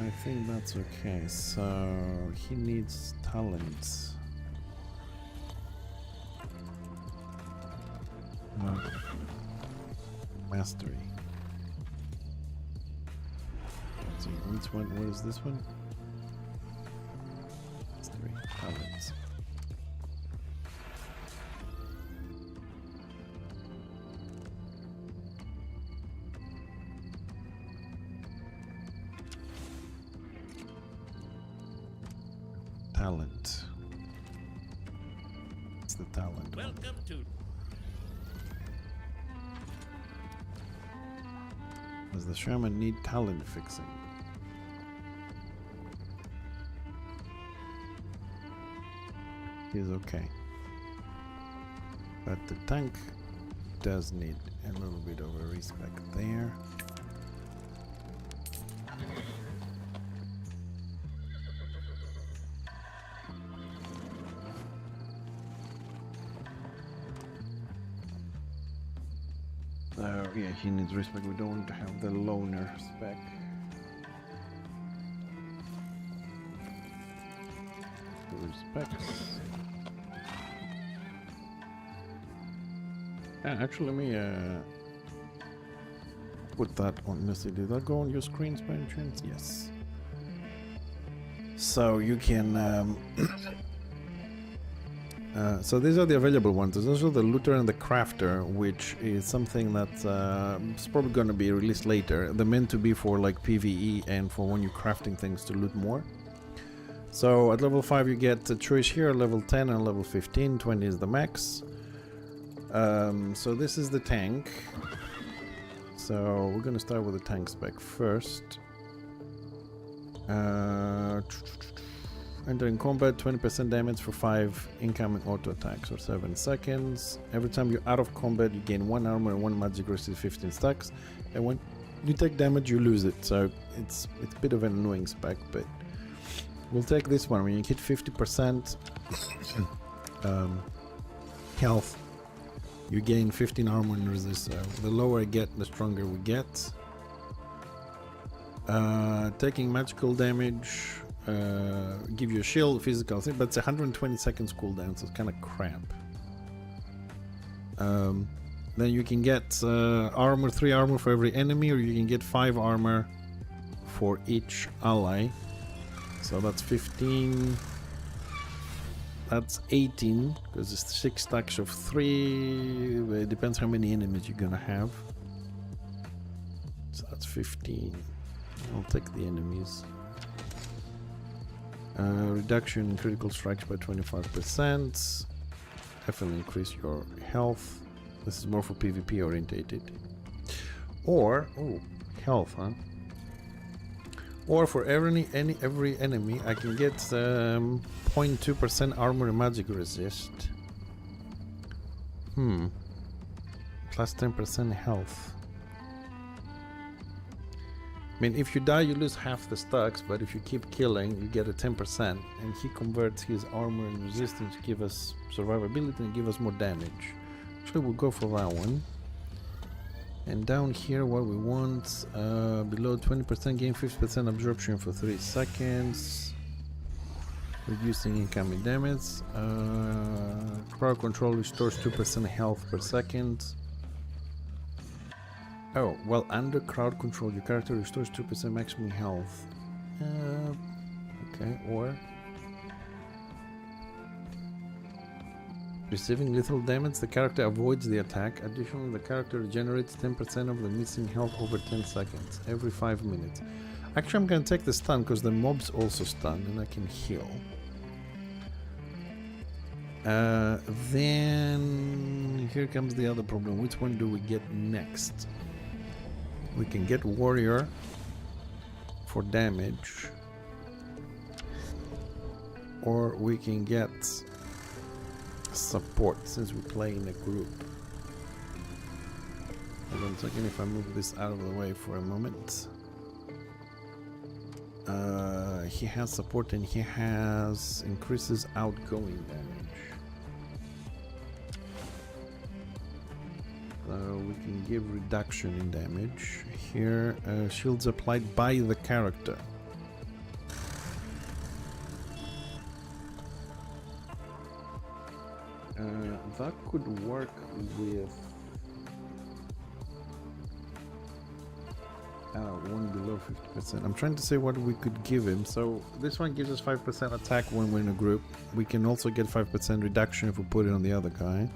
I think that's okay. So he needs talents. Mastery. Let's see, which one? What is this one? Mastery. Talents. Talent. It's the talent. Welcome to. Does the shaman need talent fixing? He's okay. But the tank does need a little bit of a respect there. Yeah, he needs respect. We don't want to have the loner spec. Respect. Actually, let me put that on. Let's see, did that go on your screens by any chance? Yes. So you can. So these are the available ones. There's also the looter and the crafter, which is something that's probably going to be released later. They're meant to be for like PvE and for when you're crafting things to loot more. So at level 5 you get a choice here, level 10 and level 15, 20 is the max. So this is the tank. So we're going to start with the tank spec first. Entering combat, 20% damage for 5 incoming auto attacks or 7 seconds. Every time you're out of combat, you gain 1 armor and 1 magic resist 15 stacks. And when you take damage, you lose it. So it's a bit of an annoying spec, but we'll take this one. When you hit 50% health, you gain 15 armor and resist. So the lower I get, the stronger we get. Taking magical damage. Give you a shield, physical thing, but it's 120 seconds cooldown, so it's kind of crap. Then you can get armor, 3 armor for every enemy, or you can get 5 armor for each ally. So that's 15. That's 18, because it's 6 stacks of 3. It depends how many enemies you're gonna have. So that's 15. I'll take the enemies. Reduction in critical strikes by 25%. Definitely increase your health. This is more for PvP orientated. Or health, huh? Or for every enemy, I can get 0.2% armor and magic resist. Plus 10% health. I mean, if you die, you lose half the stacks, but if you keep killing, you get a 10%, and he converts his armor and resistance to give us survivability and give us more damage. Actually, we'll go for that one. And down here, what we want, below 20%, gain 50% absorption for 3 seconds. Reducing incoming damage. Crowd control restores 2% health per second. Oh, well, under crowd control, your character restores 2% maximum health. Okay, or... Receiving lethal damage, the character avoids the attack. Additionally, the character regenerates 10% of the missing health over 10 seconds, every 5 minutes. Actually, I'm gonna take the stun, because the mobs also stun, and I can heal. Then... Here comes the other problem. Which one do we get next? We can get warrior for damage. or we can get support since we play in a group. Hold on a second, if I move this out of the way for a moment. He has support and he has increases outgoing damage. So we can give reduction in damage. Here, shields applied by the character. That could work with one below 50%. I'm trying to say what we could give him. So this one gives us 5% attack when we're in a group. We can also get 5% reduction if we put it on the other guy.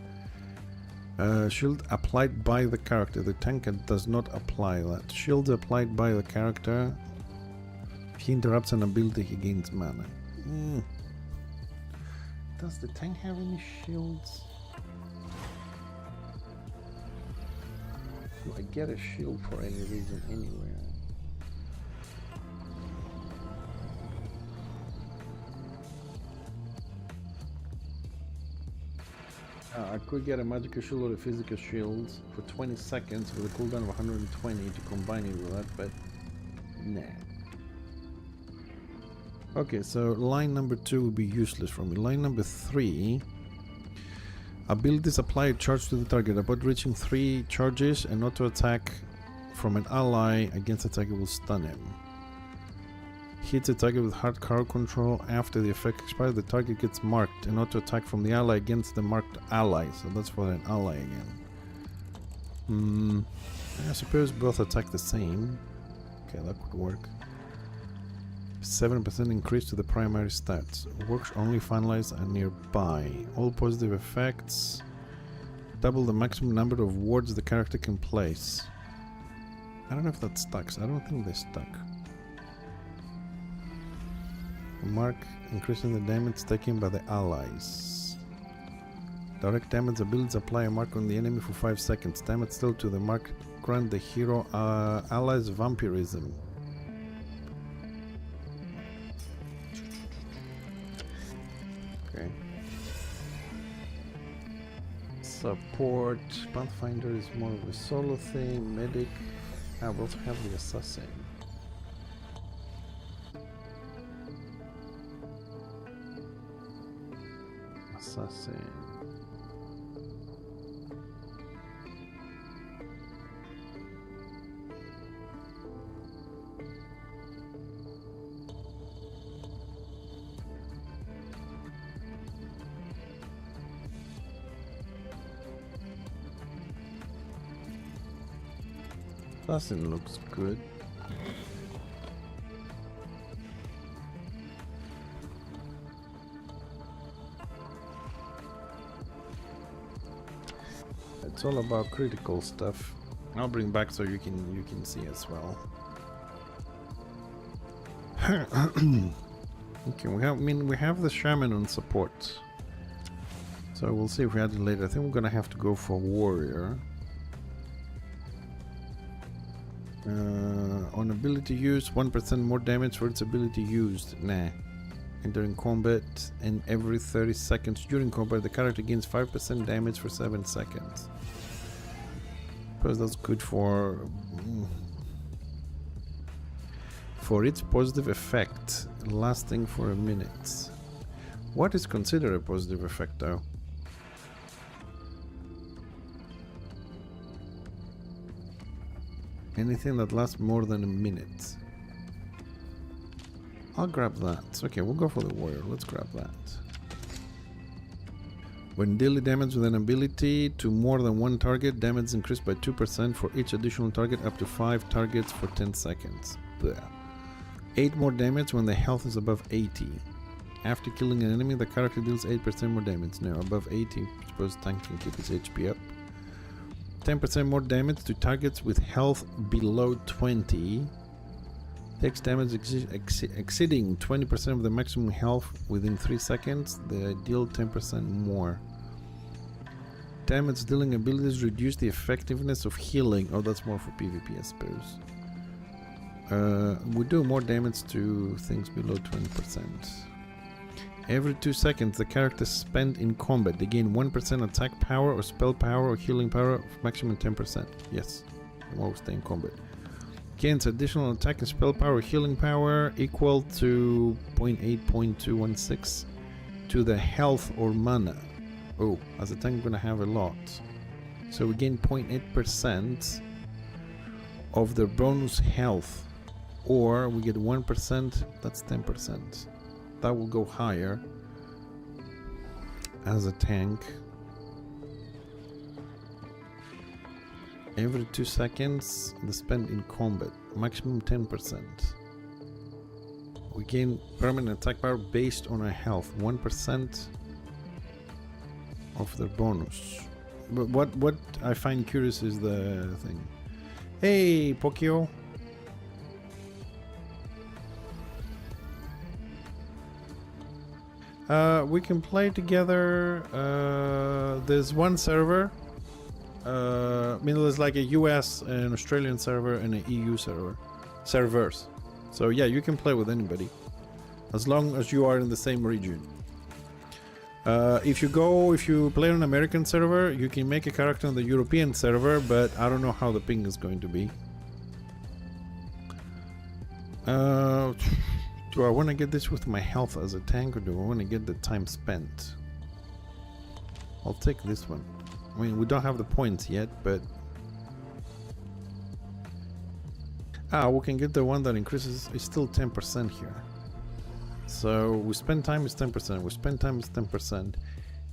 Shield applied by the character. The tank does not apply that. Shield applied by the character. If he interrupts an ability, he gains mana. Does the tank have any shields? Do I get a shield for any reason anywhere? I could get a magical shield or a physical shield for 20 seconds with a cooldown of 120 to combine it with that, but nah. Okay, so line number 2 will be useless for me. Line number 3. Abilities apply a charge to the target. Upon reaching 3 charges, an auto attack from an ally against a target will stun him. Hits a target with hard crowd control. After the effect expires, the target gets marked. An auto attack from the ally against the marked ally. So that's for an ally again. I suppose both attack the same. Okay, that could work. 7% increase to the primary stats. Works only finalized and nearby. All positive effects. Double the maximum number of wards the character can place. I don't know if that stacks. I don't think they stuck. Mark increasing the damage taken by the allies. Direct damage abilities apply a mark on the enemy for 5 seconds. Damage still to the mark grant the hero allies vampirism. Okay. Support. Pathfinder is more of a solo thing. Medic. I will also have the assassin. Assassin. Assassin looks good. It's all about critical stuff. I'll bring back so you can see as well. Okay, we have the shaman on support. So we'll see if we add it later. I think we're gonna have to go for warrior. On ability used, 1% more damage for its ability used. Nah. Entering combat, and every 30 seconds during combat, the character gains 5% damage for 7 seconds. Because that's good for its positive effect, lasting for a minute. What is considered a positive effect, though? Anything that lasts more than a minute. I'll grab that. Okay, we'll go for the warrior. Let's grab that. When dealing damage with an ability to more than one target, damage is increased by 2% for each additional target up to 5 targets for 10 seconds. Blech. 8 more damage when the health is above 80. After killing an enemy, the character deals 8% more damage. Now, above 80, I suppose tank can keep his HP up. 10% more damage to targets with health below 20. Takes damage exceeding 20% of the maximum health within 3 seconds. They deal 10% more. Damage dealing abilities reduce the effectiveness of healing. Oh, that's more for PvP, I suppose. We do more damage to things below 20%. Every 2 seconds, the character spent in combat. They gain 1% attack power or spell power or healing power of maximum 10%. Yes, while we stay in combat. Gains additional attack and spell power or healing power equal to 0.8.216 to the health or mana. Oh, as a tank, I'm gonna have a lot. So we gain 0.8% of their bonus health, or we get 1%, that's 10%. That will go higher as a tank. Every 2 seconds, the spend in combat, maximum 10%. We gain permanent attack power based on our health, 1% of their bonus. But what I find curious is the thing. Hey, Pokio. We can play together. There's one server. I mean, there's like a US and Australian server and an EU servers. So yeah, you can play with anybody as long as you are in the same region. If you play on an American server, you can make a character on the European server, but I don't know how the ping is going to be. Do I want to get this with my health as a tank, or do I want to get the time spent? I'll take this one. I mean, we don't have the points yet, but... we can get the one that increases. It's still 10% here. So we spend time is 10%. We spend time is 10%.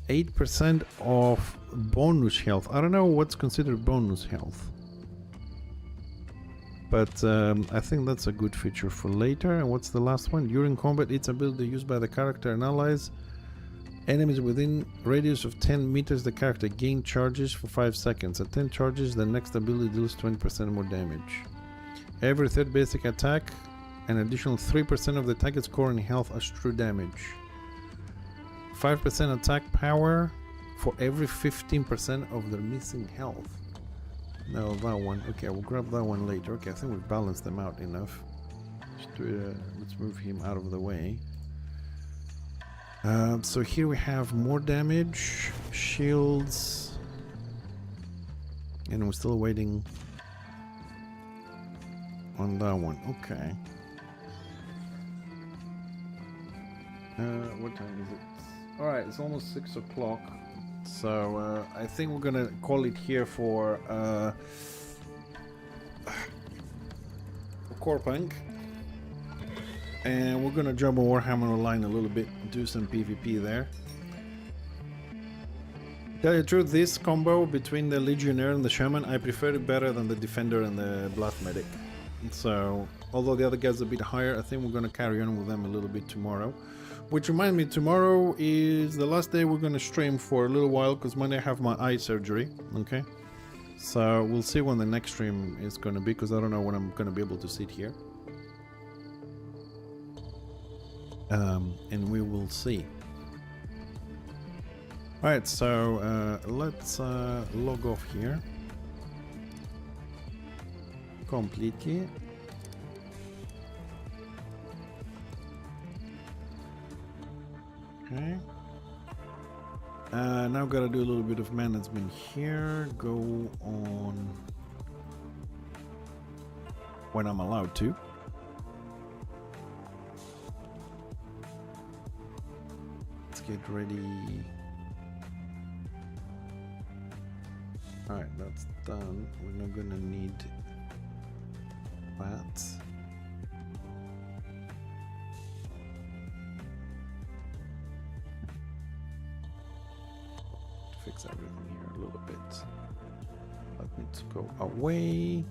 8% of bonus health. I don't know what's considered bonus health. But I think that's a good feature for later. And what's the last one? During combat, its ability used by the character and allies. Enemies within radius of 10 meters, the character gain charges for 5 seconds. At 10 charges, the next ability deals 20% more damage. Every third basic attack, an additional 3% of the target score and health as true damage. 5% attack power for every 15% of their missing health. No, that one. Okay, we'll grab that one later. Okay, I think we've balanced them out enough. Let's move him out of the way. So here we have more damage, shields, and we're still waiting on that one. Okay. What time is it? Alright, it's almost 6 o'clock. So I think we're gonna call it here for Corepunk. And we're gonna jump on Warhammer Online a little bit, do some PvP there. Tell you the truth, this combo between the Legionnaire and the Shaman, I prefer it better than the Defender and the Blast Medic. So, although the other guy's a bit higher, I think we're gonna carry on with them a little bit tomorrow. Which reminds me, tomorrow is the last day we're gonna stream for a little while, because Monday I have my eye surgery, okay? So, we'll see when the next stream is gonna be, because I don't know when I'm gonna be able to sit here. And we will see. Alright, so let's log off here completely. Okay. Now gotta do a little bit of management here. Go on when I'm allowed to. Get ready. Alright, that's done. We're not gonna need that. Fix everything here a little bit. That needs to go away.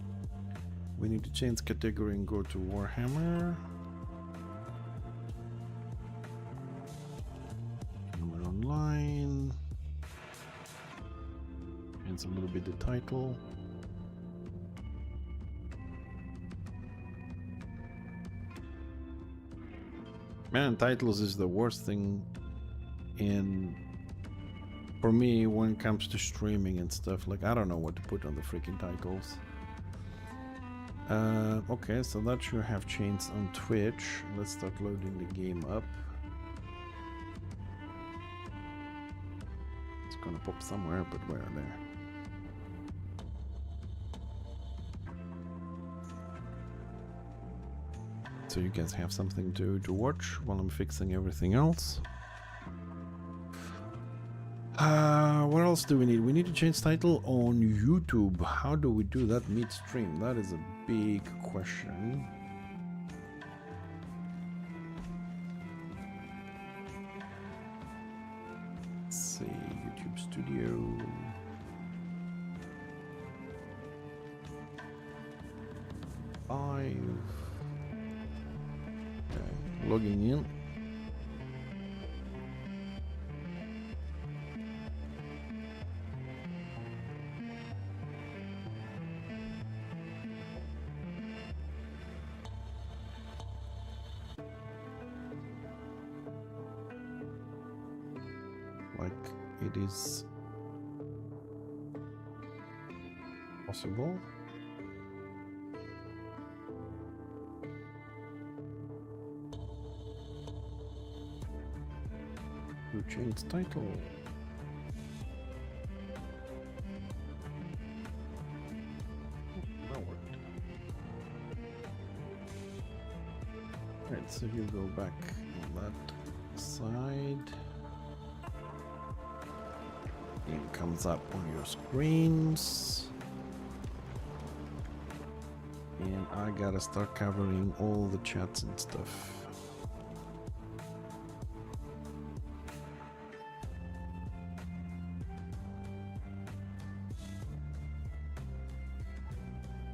We need to change category and go to Warhammer. Online. Change a little bit the title. Man, titles is the worst thing for me when it comes to streaming and stuff. Like, I don't know what to put on the freaking titles. Okay, so that should have changed on Twitch. Let's start loading the game up. gonna pop somewhere, but where? There. So you guys have something to watch while I'm fixing everything else. What else do we need? We need to change title on YouTube. How do we do that mid-stream? That is a big question. Let's see, YouTube Studio. Okay, logging in. It is possible. To change title. That worked. Right, so you go back on that side. It comes up on your screens, and I gotta start covering all the chats and stuff.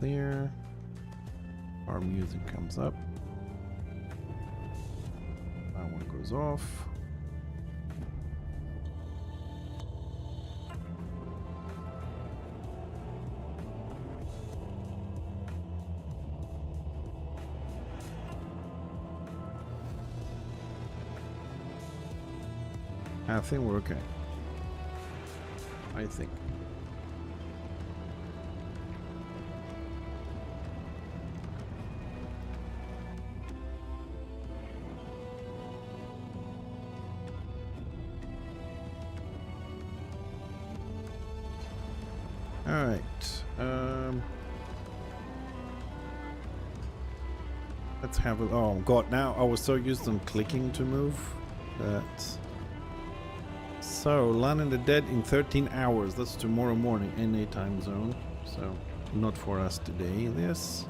There, our music comes up, that one goes off. I think we're okay. I think. All right. Let's have it. Oh God! Now I was so used to clicking to move that. So, Land of the Dead in 13 hours. That's tomorrow morning, NA time zone. So, not for us today, this.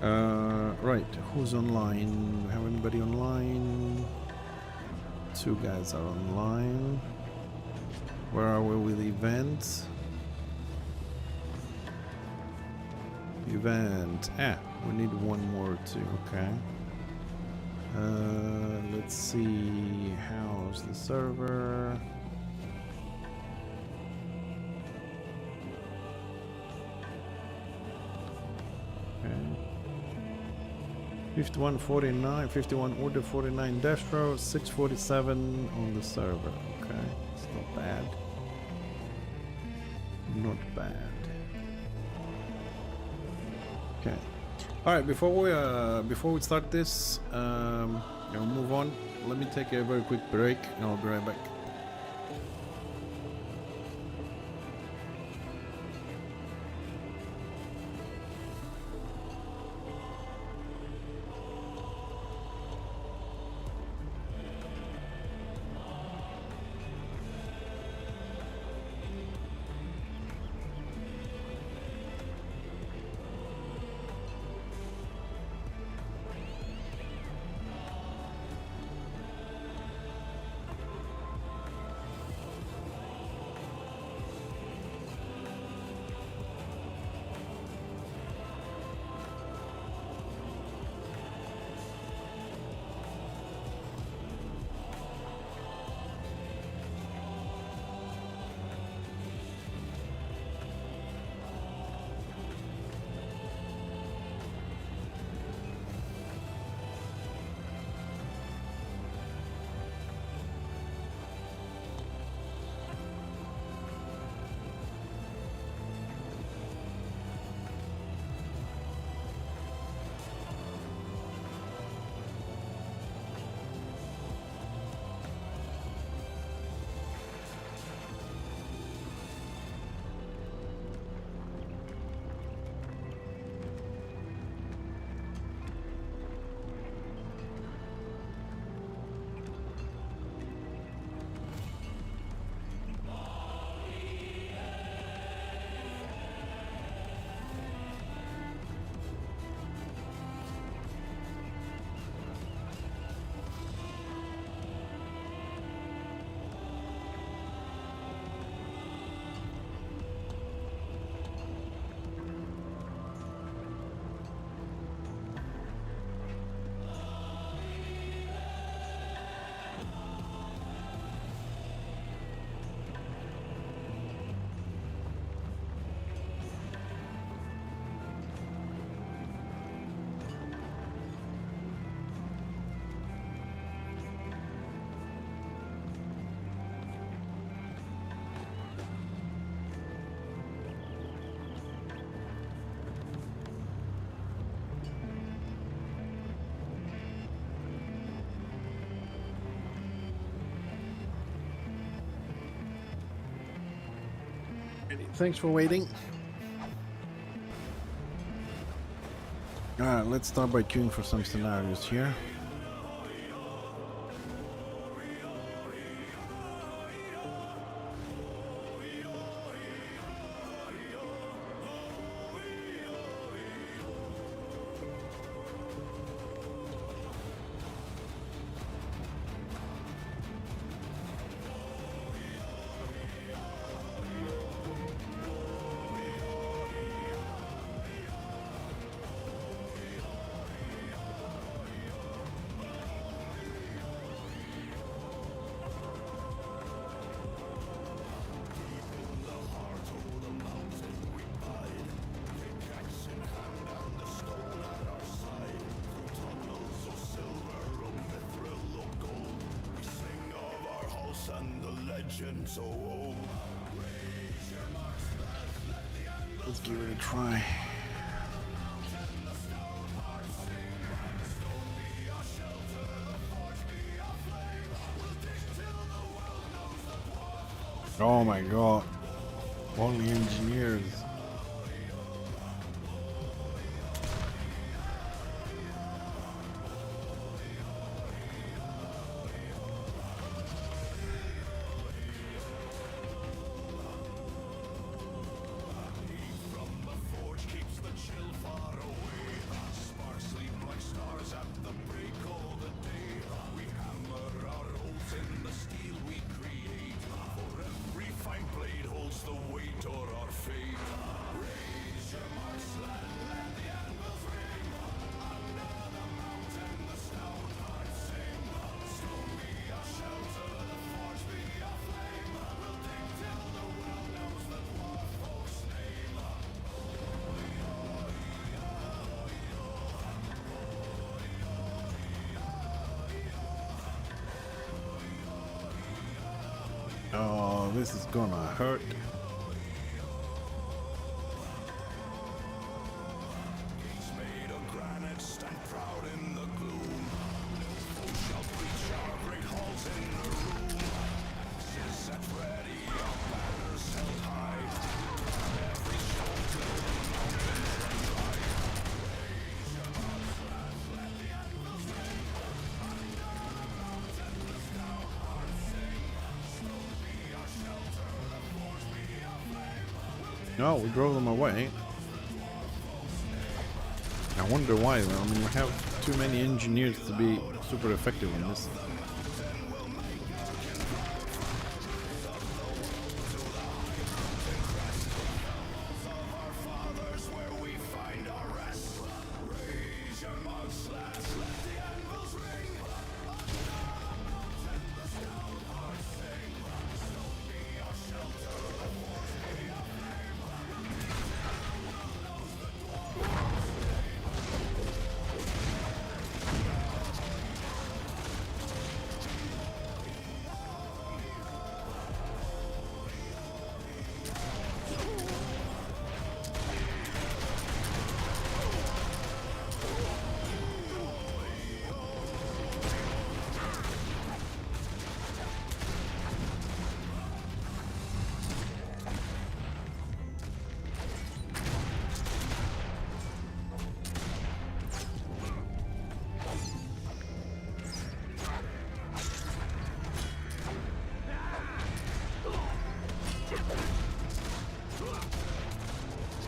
Right, who's online? Have anybody online? 2 guys are online. Where are we with events? Event. We need 1 more too, okay. Let's see, how's the server? Okay. 5149, 51 order 49 dash row, 647 on the server. Okay, it's not bad. Not bad. Okay. All right. Before we start this, I'll move on. Let me take a very quick break, and I'll be right back. Thanks for waiting. Alright, let's start by queuing for some scenarios here. Let's give it a try. Oh my god. Only engineers. Oh, this is gonna hurt. No, we drove them away. I wonder why though. I mean, we have too many engineers to be super effective in this.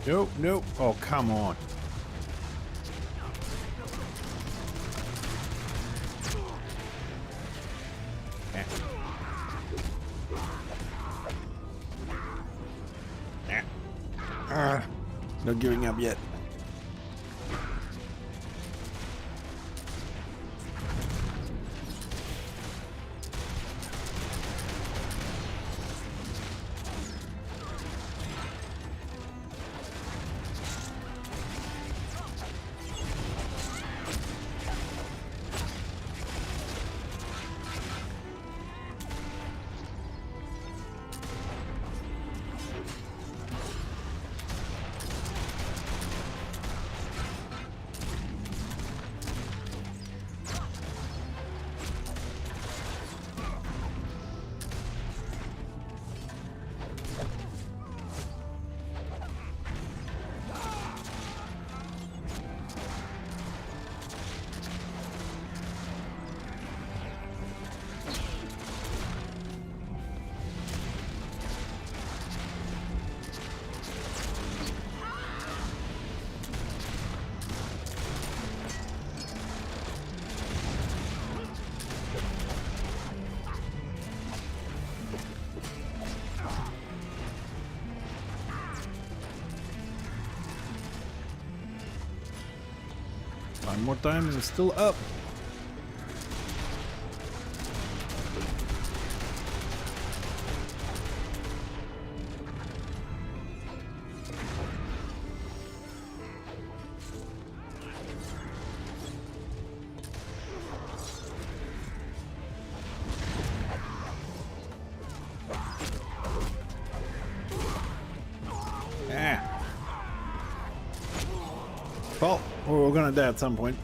Nope, nope. Oh, come on. Not giving up yet. One more time and it's still up. Well, we're gonna die at some point.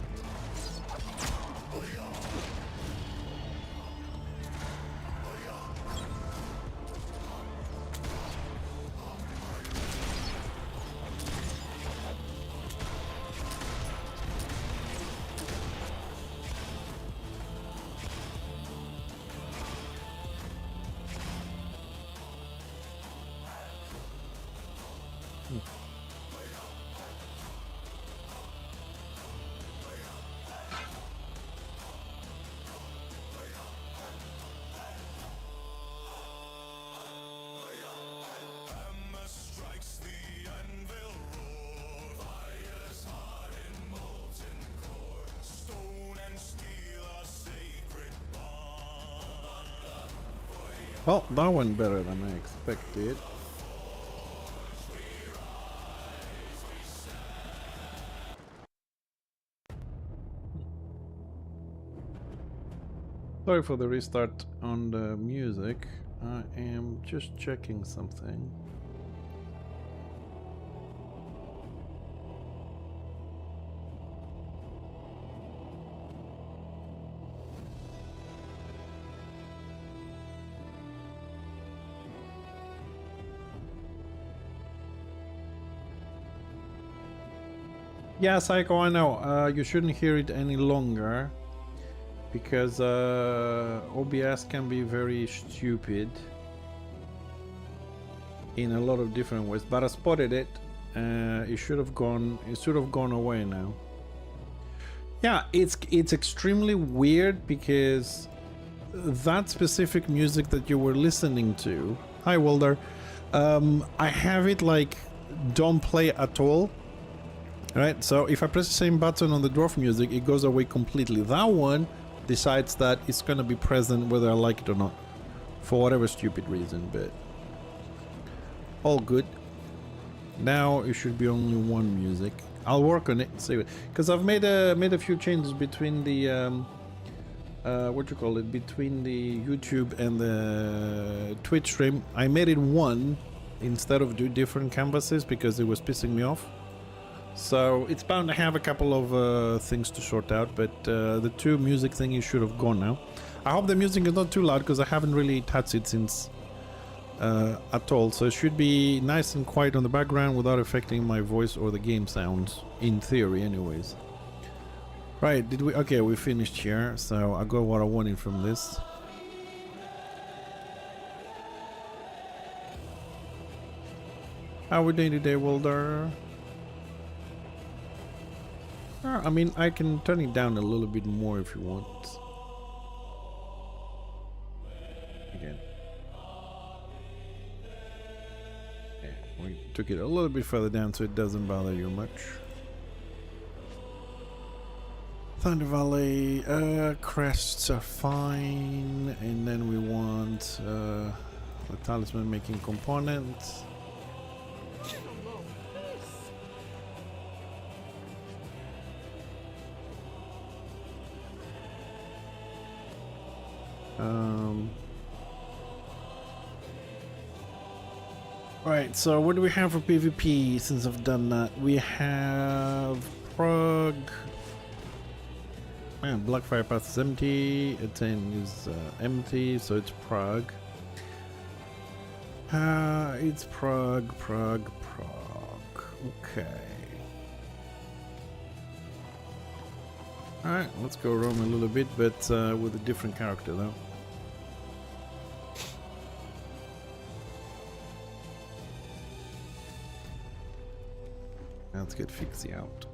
Well, that went better than I expected. Sorry for the restart on the music. I am just checking something. Yeah, Psycho, I know. You shouldn't hear it any longer because OBS can be very stupid in a lot of different ways. But I spotted it. It should have gone. It should have gone away now. Yeah, it's extremely weird because that specific music that you were listening to. Hi, Wilder. I have it like don't play at all. Right, so if I press the same button on the Dwarf music, it goes away completely. That one decides that it's gonna be present whether I like it or not, for whatever stupid reason, but all good. Now it should be only one music. I'll work on it, see it, because I've made a few changes between the what you call it, between the YouTube and the Twitch stream. I made it one instead of do different canvases because it was pissing me off. So it's bound to have a couple of things to sort out, but the two music thingies should have gone now. I hope the music is not too loud because I haven't really touched it since at all. So it should be nice and quiet on the background without affecting my voice or the game sounds, in theory anyways. Right, did we? Okay, we finished here, so I got what I wanted from this. How are we doing today, Wilder? I mean, I can turn it down a little bit more if you want. Again. Yeah, we took it a little bit further down so it doesn't bother you much. Thunder Valley, crests are fine, and then we want the talisman making components. Right, so what do we have for PvP since I've done that? We have Prague. Man, Blackfire Path is empty. A10 is empty, so it's Prague. It's Prague. Okay. Alright, let's go roam a little bit, but with a different character though. Let's get Fixie out.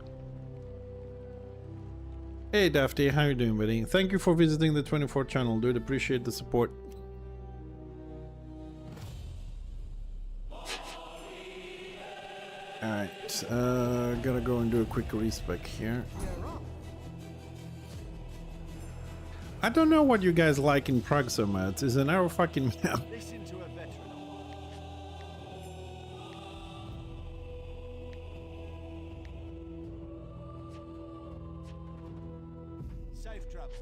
Hey Dafty, how you doing, buddy? Thank you for visiting the 24 channel, dude. Appreciate the support. Alright, gotta go and do a quick respec here. I don't know what you guys like in Prague so much. It's an narrow fucking map. Listen to a veteran. Safe travels.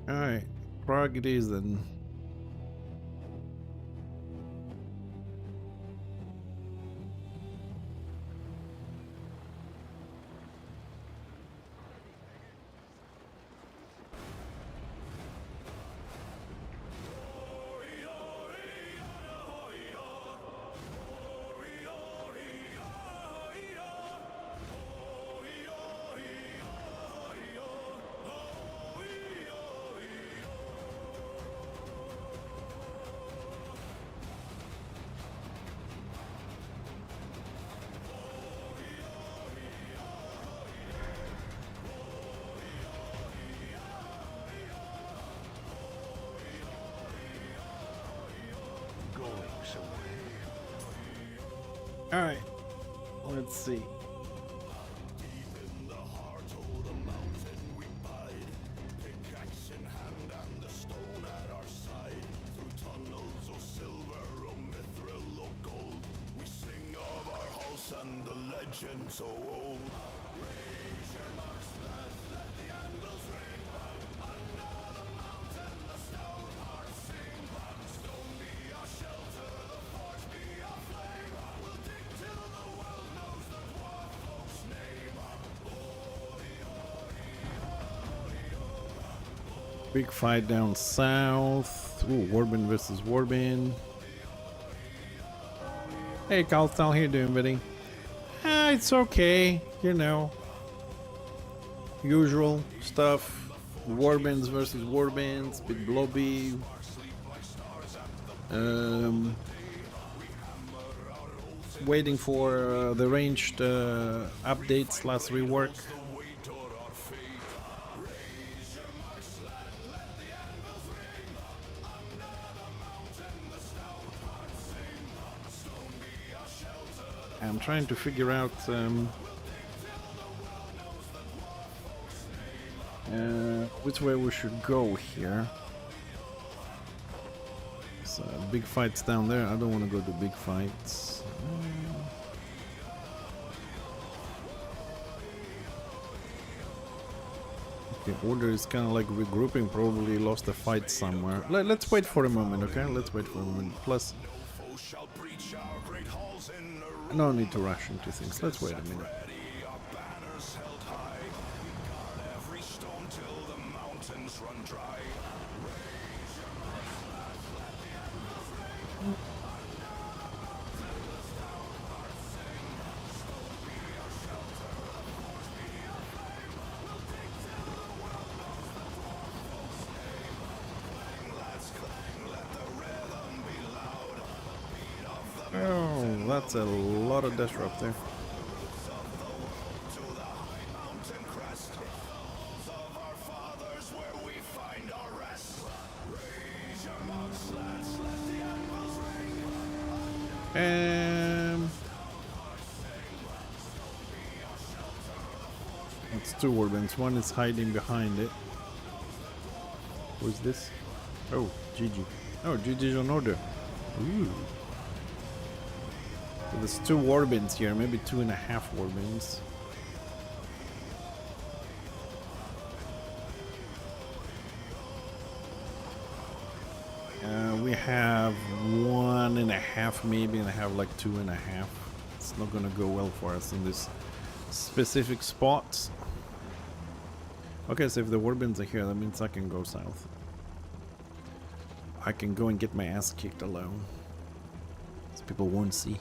Alright, Prague it is then. Alright, let's see. And the legend so old. Raise your marks, lads, let the anvils ring. Under the mountain, the stone hearts sing. Stone be our shelter, the forge be our flame. We'll dig till the world knows the dwarf folk's name. Big fight down south. Ooh, Warbin versus Warbin. Hey, Kalstal, how you doing, buddy? It's okay, you know. Usual stuff. Warbins versus Warbins, bit blobby. Waiting for the ranged updates / rework. I'm trying to figure out which way we should go here. So big fights down there. I don't want to go to big fights. Okay, order is kind of like regrouping. Probably lost a fight somewhere. Let's wait for a moment, okay? Let's wait for a moment. Plus, no need to rush into things. Let's wait a minute. Oh, that's a lot of disrupt there. It's two Warbins. One is hiding behind it. Who's this? Oh, Gigi. Oh, Gigi's on order. Ooh. So there's two Warbins here, maybe 2.5 Warbins. We have 1.5 maybe, and I have like 2.5. It's not gonna go well for us in this specific spot. Okay, so if the Warbins are here, that means I can go south. I can go and get my ass kicked alone. So people won't see.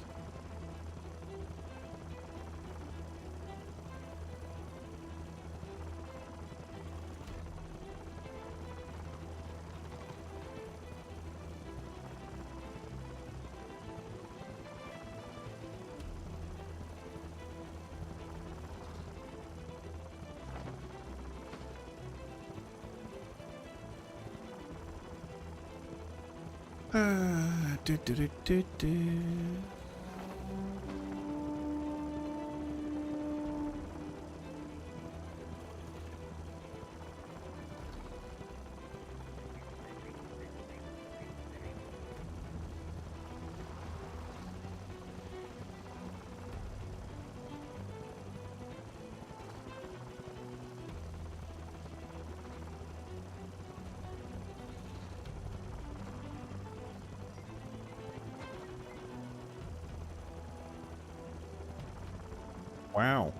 Do, do, do, do, do. Wow.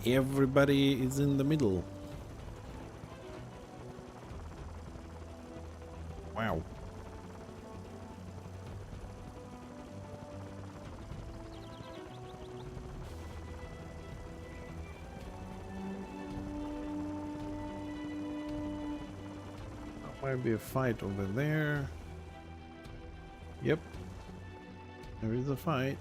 Everybody is in the middle. Wow. There might be a fight over there. Yep. There is a fight.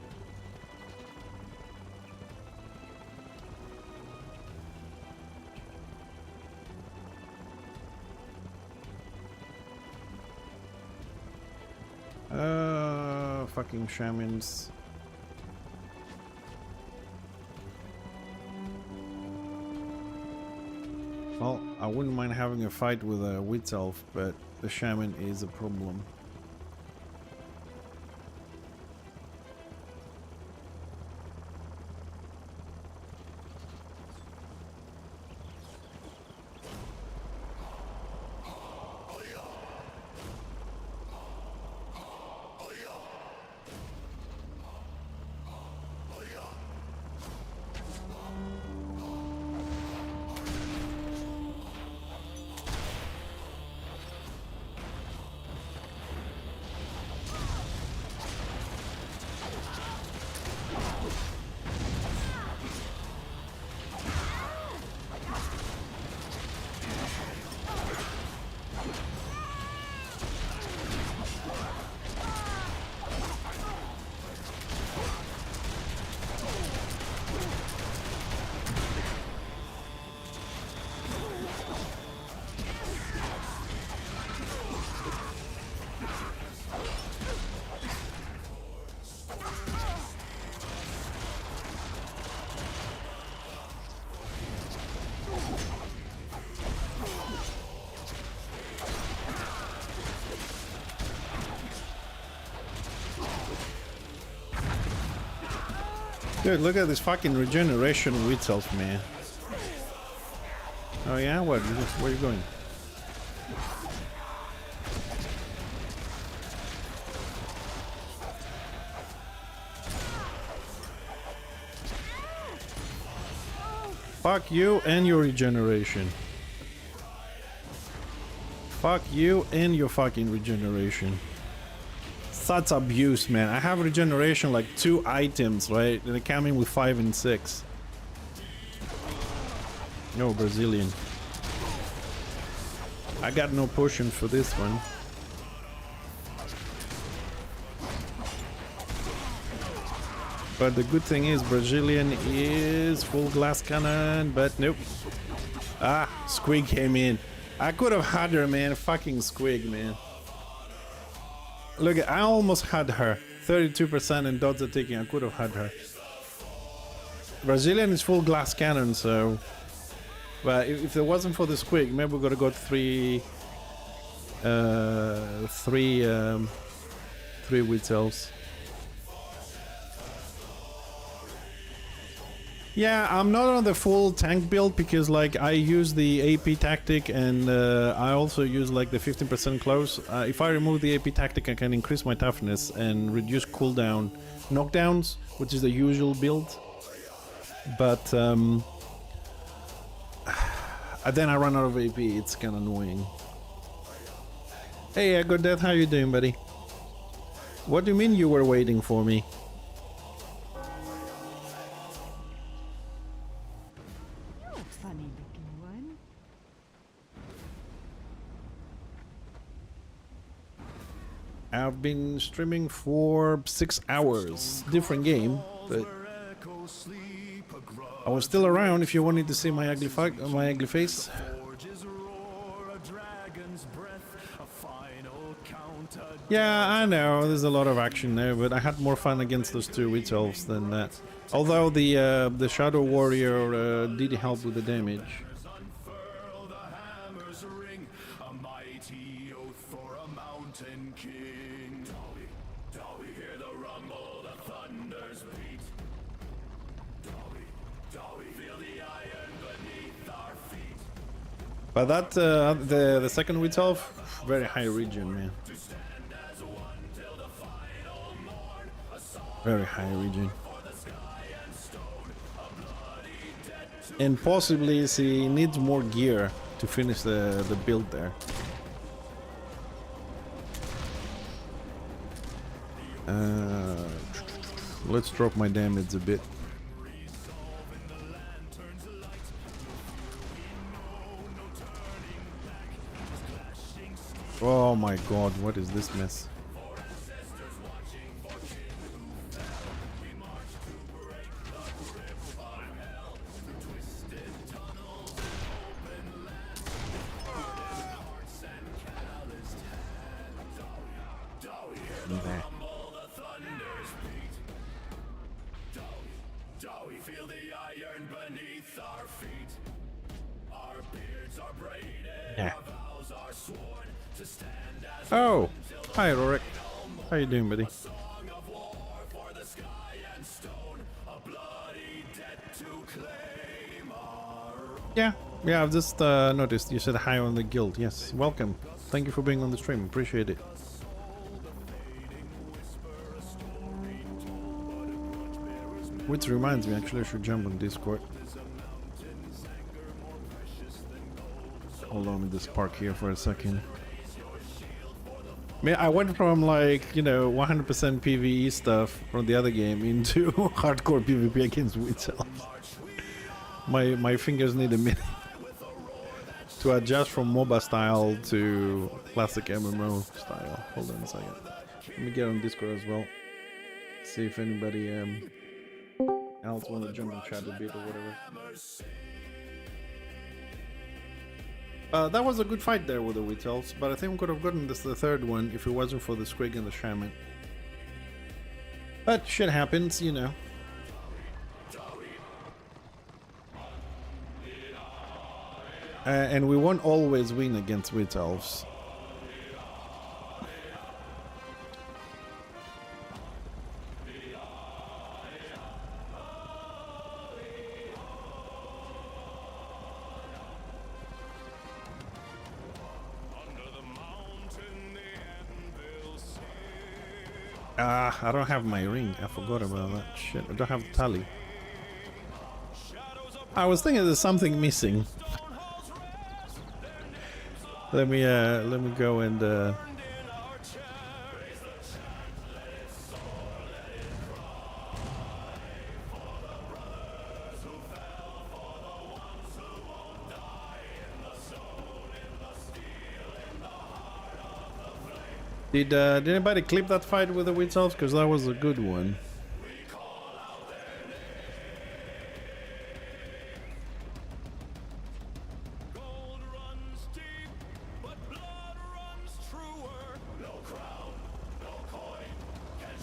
Fucking shamans. Well, I wouldn't mind having a fight with a witch elf, but the shaman is a problem. Dude, look at this fucking regeneration of itself, man. Oh yeah? What? Where are you going? Fuck you and your regeneration. Fuck you and your fucking regeneration. Such abuse, man. I have regeneration like 2 items, right? And they come in with 5 and 6. No, Brazilian. I got no potion for this one. But the good thing is Brazilian is full glass cannon, but nope. Ah, Squig came in. I could have had her, man. Fucking Squig, man. Look, I almost had her. 32% in dodge attacking. I could have had her. Brazilian is full glass cannon, so... But if it wasn't for the Squig, maybe we could have got three witch elves. Yeah, I'm not on the full tank build because like I use the AP tactic and I also use like the 15% close. If I remove the AP tactic, I can increase my toughness and reduce cooldown knockdowns, which is the usual build. But then I run out of AP. It's kind of annoying. Hey, I got that. How you doing, buddy? What do you mean you were waiting for me? I've been streaming for 6 hours. Different game, but I was still around if you wanted to see my ugly face. Yeah, I know, there's a lot of action there, but I had more fun against those two witch elves than that. Although the Shadow Warrior did help with the damage. But that the second witch elf, very high region, man. Very high region. And possibly she needs more gear to finish the build there. Let's drop my damage a bit. Oh my god, what is this mess? Yeah. Oh, hi Rorik. How you doing, buddy? Yeah, I've just noticed you said hi on the guild. Yes, welcome. Thank you for being on the stream. Appreciate it. Which reminds me, actually, I should jump on Discord. Hold on, let me just park here for a second. Man, I went from, like, you know, 100% PvE stuff from the other game into hardcore PvP against witch elves. My fingers need a minute to adjust from MOBA style to classic MMO style. Hold on a second. Let me get on Discord as well. See if anybody else want to jump and chat a bit or whatever. That was a good fight there with the witch elves, but I think we could have gotten this the third one if it wasn't for the Squig and the Shaman. But shit happens, you know. And we won't always win against witch elves. I don't have my ring. I forgot about that shit. I don't have the tally. I was thinking there's something missing. Let me go and Did anybody clip that fight with the witch elves? Because that was a good one.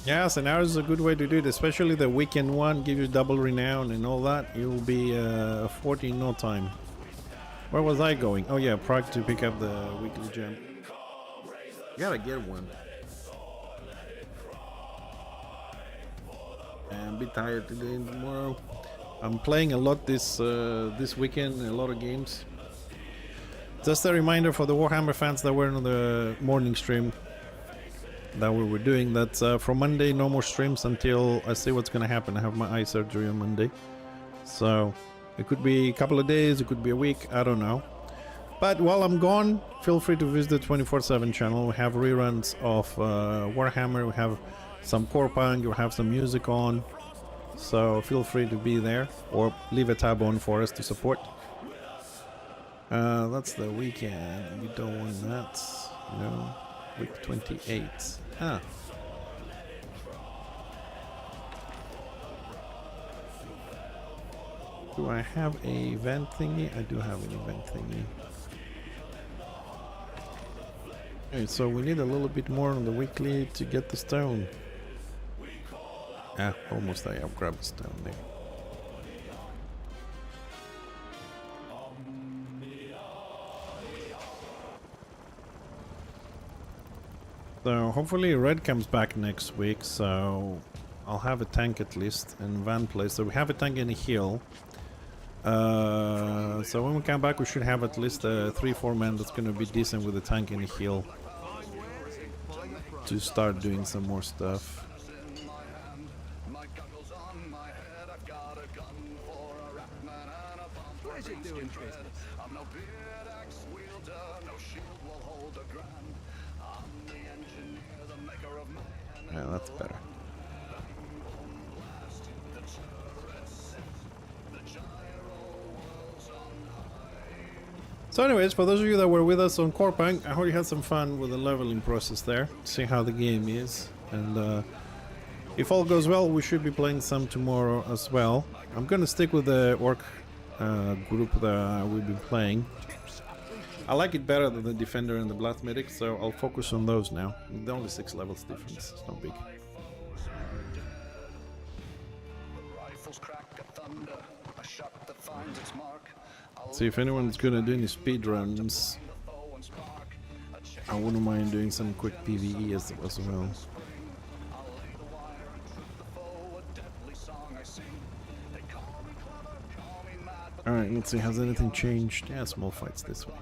Yes, and ours is a good way to do it, especially the weekend one, give you double renown and all that. You'll be 40 in no time. Where was I going? Oh yeah, Prague to pick up the weekly gem. Gotta get one. I'm a bit tired today and tomorrow. I'm playing a lot this weekend, a lot of games. Just a reminder for the Warhammer fans that were on the morning stream that we were doing that from Monday, no more streams until I see what's gonna happen. I have my eye surgery on Monday, so it could be a couple of days, it could be a week, I don't know. But while I'm gone, feel free to visit the 24/7 channel. We have reruns of Warhammer, we have some Corepunk, we have some music on, so feel free to be there or leave a tab on for us to support. That's the weekend. We don't want that. No, week 28. Ah. Do I have a event thingy? I do have an event thingy. Okay, so we need a little bit more on the weekly to get the stone. Ah, almost I have grabbed the stone there. So hopefully Red comes back next week, so I'll have a tank at least in Van Place. So we have a tank and a heal. So when we come back we should have at least a 3-4 man that's gonna be decent with a tank and a heal to start doing some more stuff. Yeah, that's better. So anyways, for those of you that were with us on Corepunk, I hope you had some fun with the leveling process there. See how the game is. And if all goes well, we should be playing some tomorrow as well. I'm gonna stick with the Orc group that we've been playing. I like it better than the Defender and the Blast Medic, so I'll focus on those now. They're only 6 levels difference, it's not big. See if anyone's gonna do any speed runs. I wouldn't mind doing some quick PvE as well. Alright, let's see, has anything changed? Yeah, small fights this way.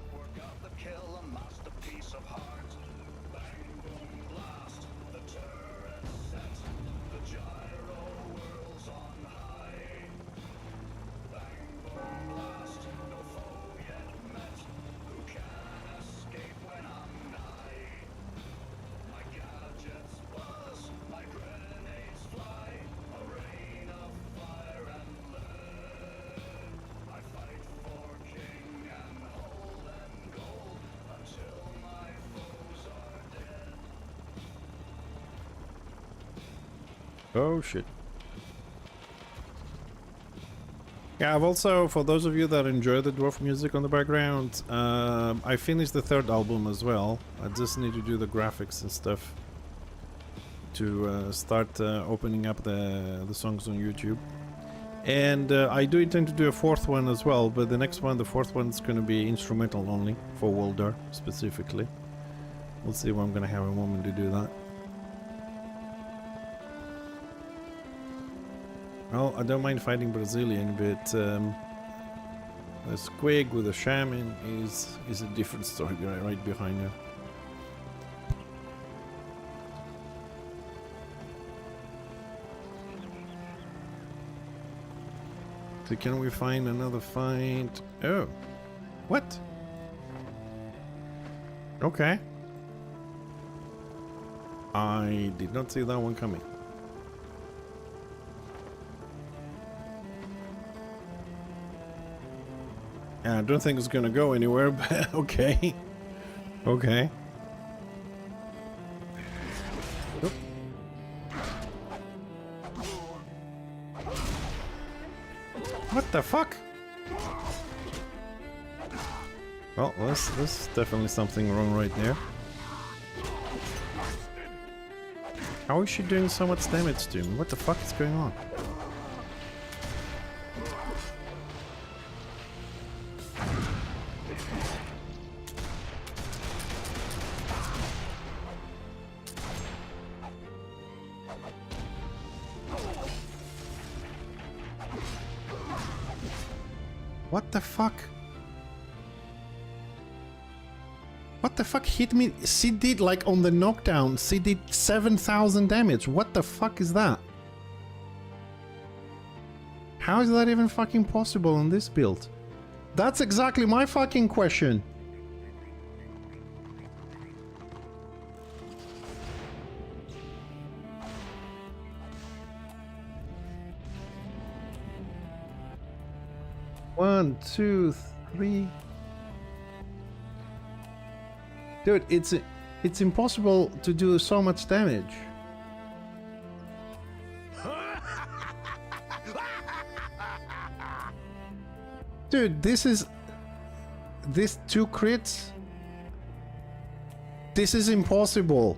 Oh shit. Yeah, I've also, for those of you that enjoy the Dwarf music on the background, I finished the 3rd album as well. I just need to do the graphics and stuff to start opening up the songs on YouTube. And I do intend to do a 4th one as well, but the next one, the 4th one, is going to be instrumental only, for Waldar specifically. We'll see if I'm going to have a moment to do that. Well, I don't mind fighting Brazilian, but a squig with a shaman is a different story right behind her. So can we find another fight? Oh, what? Okay. I did not see that one coming. Yeah, I don't think it's gonna go anywhere, but okay. Okay. Oop. What the fuck? Well, there's definitely something wrong right there. How is she doing so much damage to me? What the fuck is going on? What the fuck? What the fuck hit me? She did, like, on the knockdown, she did 7,000 damage. What the fuck is that? How is that even fucking possible on this build? That's exactly my fucking question. One, two, three. Dude, it's impossible to do so much damage. Dude, this 2 crits. This is impossible.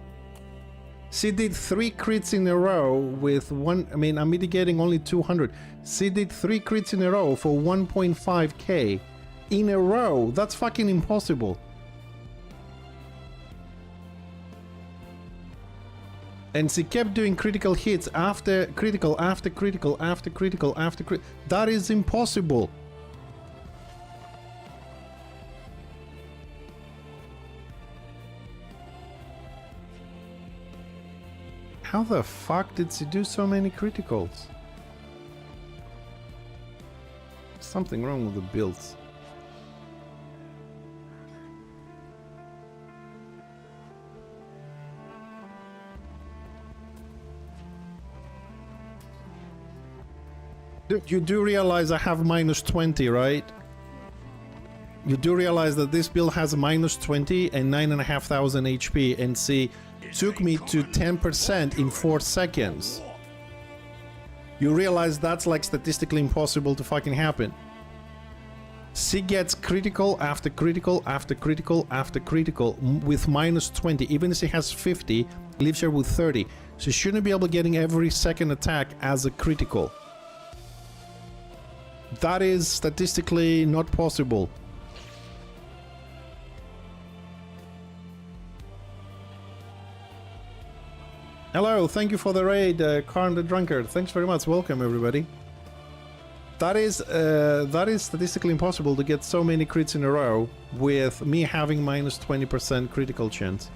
She did 3 crits in a row with one. I mean, I'm mitigating only 200. She did 3 crits in a row for 1.5k in a row. That's fucking impossible. And she kept doing critical hits after critical, after critical, after critical, after critical. That is impossible. How the fuck did she do so many criticals? Something wrong with the builds. Dude, you do realize I have minus 20, right? You do realize that this build has minus 20 and 9,500 HP, and see, took me to 10% in 4 seconds. You realize that's like statistically impossible to fucking happen. She gets critical after critical after critical after critical with minus 20. Even if she has 50, leaves her with 30. She shouldn't be able to getting every second attack as a critical. That is statistically not possible. Hello, thank you for the raid, Karn the Drunkard. Thanks very much. Welcome, everybody. That is statistically impossible to get so many crits in a row with me having minus 20% critical chance.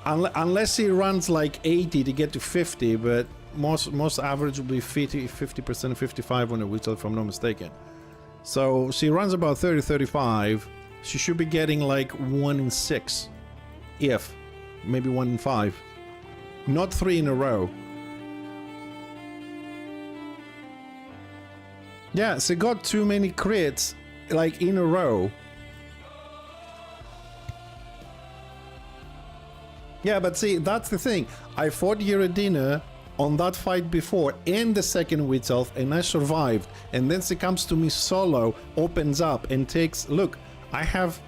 Unless he runs like 80 to get to 50, but most average will be 50%, 55 on a whistle, if I'm not mistaken. So she runs about 30, 35. She should be getting like 1 in 6, if maybe 1 in 5, not 3 in a row. Yeah, she got too many crits like in a row. Yeah, but see, that's the thing. I fought Yeridina on that fight before and the second Witch Elf, and I survived. And then she comes to me solo, opens up and takes... Look, I have...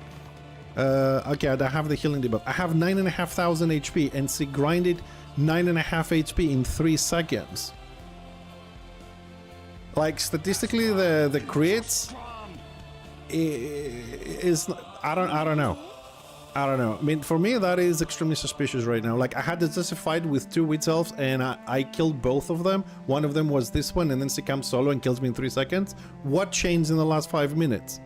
okay, I have the healing debuff. I have 9,500 HP, and she grinded 9.5 HP in 3 seconds. Like, statistically, the crits is... I don't know. I don't know. I mean, for me, that is extremely suspicious right now. Like, I had this fight with 2 Witch Elves, and I killed both of them. One of them was this one, and then she comes solo and kills me in 3 seconds. What changed in the last 5 minutes?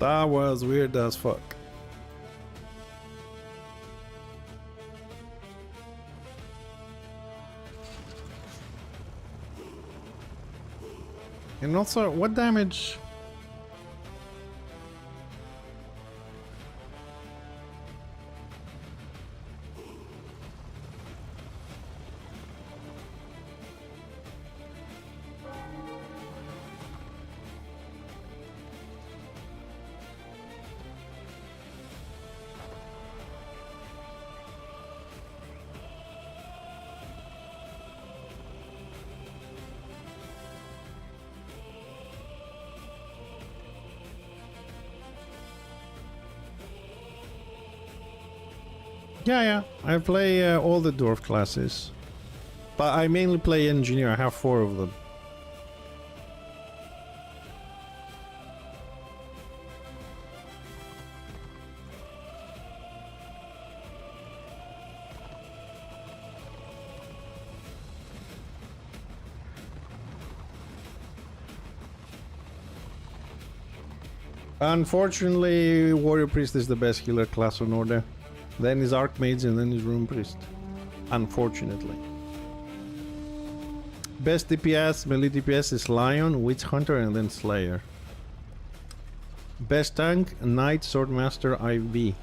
That was weird as fuck. And also, what damage? Yeah, I play all the Dwarf classes. But I mainly play Engineer, I have 4 of them. Unfortunately, Warrior Priest is the best healer class on Order. Then is Archmage and then is Rune Priest. Unfortunately. Best DPS, melee DPS is Lion, Witch Hunter and then Slayer. Best tank, Knight, Swordmaster, IV.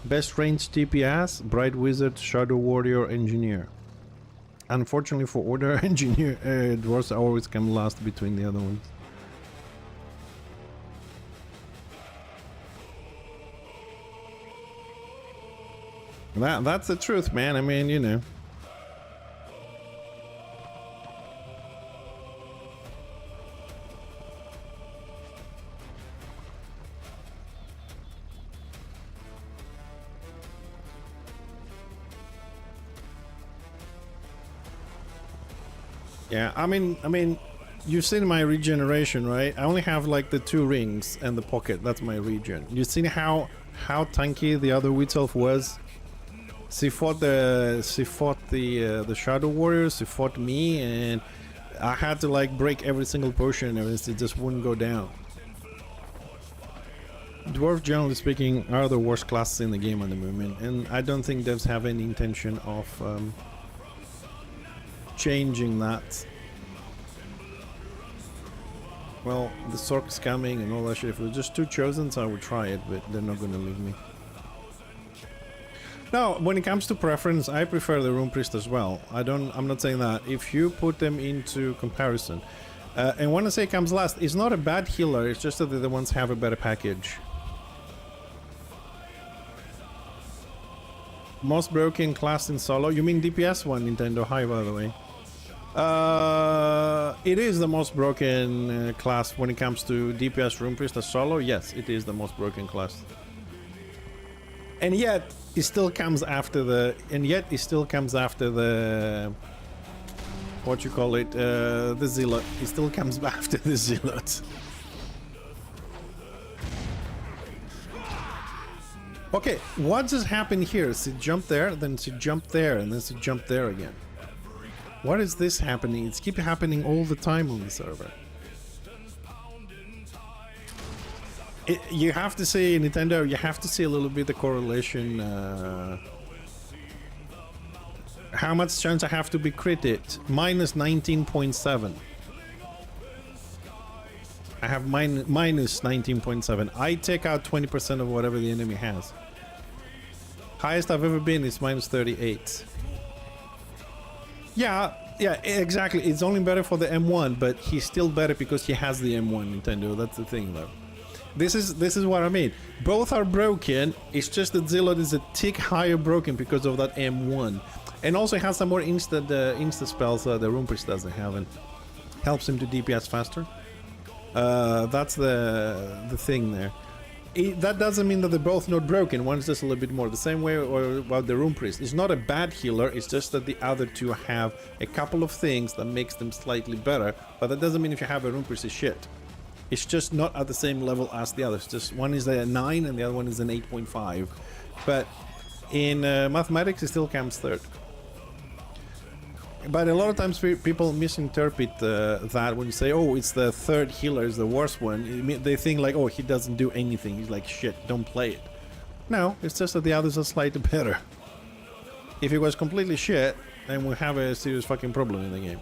Best range DPS, Bright Wizard, Shadow Warrior, Engineer. Unfortunately for Order, Engineer Dwarves always come last between the other ones. That's the truth, man. I mean, you know. Yeah, I mean, you've seen my regeneration, right? I only have like the 2 rings and the pocket. That's my regen. You've seen how tanky the other Wheat Elf was. She fought the Shadow Warriors. She fought me, and I had to like break every single potion and everything. It just wouldn't go down. Dwarf, generally speaking, are the worst classes in the game at the moment, and I don't think devs have any intention of changing that. Well, the Sork's coming and all that shit. If it was just 2 Chosens, I would try it, but they're not gonna leave me. No, when it comes to preference, I prefer the Rune Priest as well. I'm not saying that. If you put them into comparison, and when I say comes last, it's not a bad healer. It's just that the other ones have a better package. Most broken class in solo. You mean DPS one, Nintendo? Hi, by the way. It is the most broken class when it comes to DPS Rune Priest as solo. Yes, it is the most broken class. And yet, it still comes after the... What you call it? The Zealot. It still comes after the Zealot. Okay, what just happened here? She jumped there, then she jumped there, and then she jumped there again. What is this happening? It's keep happening all the time on the server. You have to see, Nintendo, you have to see a little bit the correlation. How much chance I have to be critted? Minus 19.7. I have minus 19.7. I take out 20% of whatever the enemy has. Highest I've ever been is minus 38. Yeah, exactly. It's only better for the M1, but he's still better because he has the M1, Nintendo. That's the thing, though. This is what I mean. Both are broken. It's just that Zealot is a tick higher broken because of that M1, and also has some more insta spells that the Rune Priest doesn't have, and helps him to DPS faster. That's the thing there. That doesn't mean that they're both not broken. One's just a little bit more the same way or about the Rune Priest. It's not a bad healer, it's just that the other two have a couple of things that makes them slightly better, but that doesn't mean if you have a Rune Priest is shit. It's just not at the same level as the others. Just one is a 9 and the other one is an 8.5. But in mathematics it still comes third. But a lot of times people misinterpret that when you say, oh, it's the third healer is the worst one. They think like, oh, he doesn't do anything. He's like, shit, don't play it. No, it's just that the others are slightly better. If it was completely shit, then we have a serious fucking problem in the game.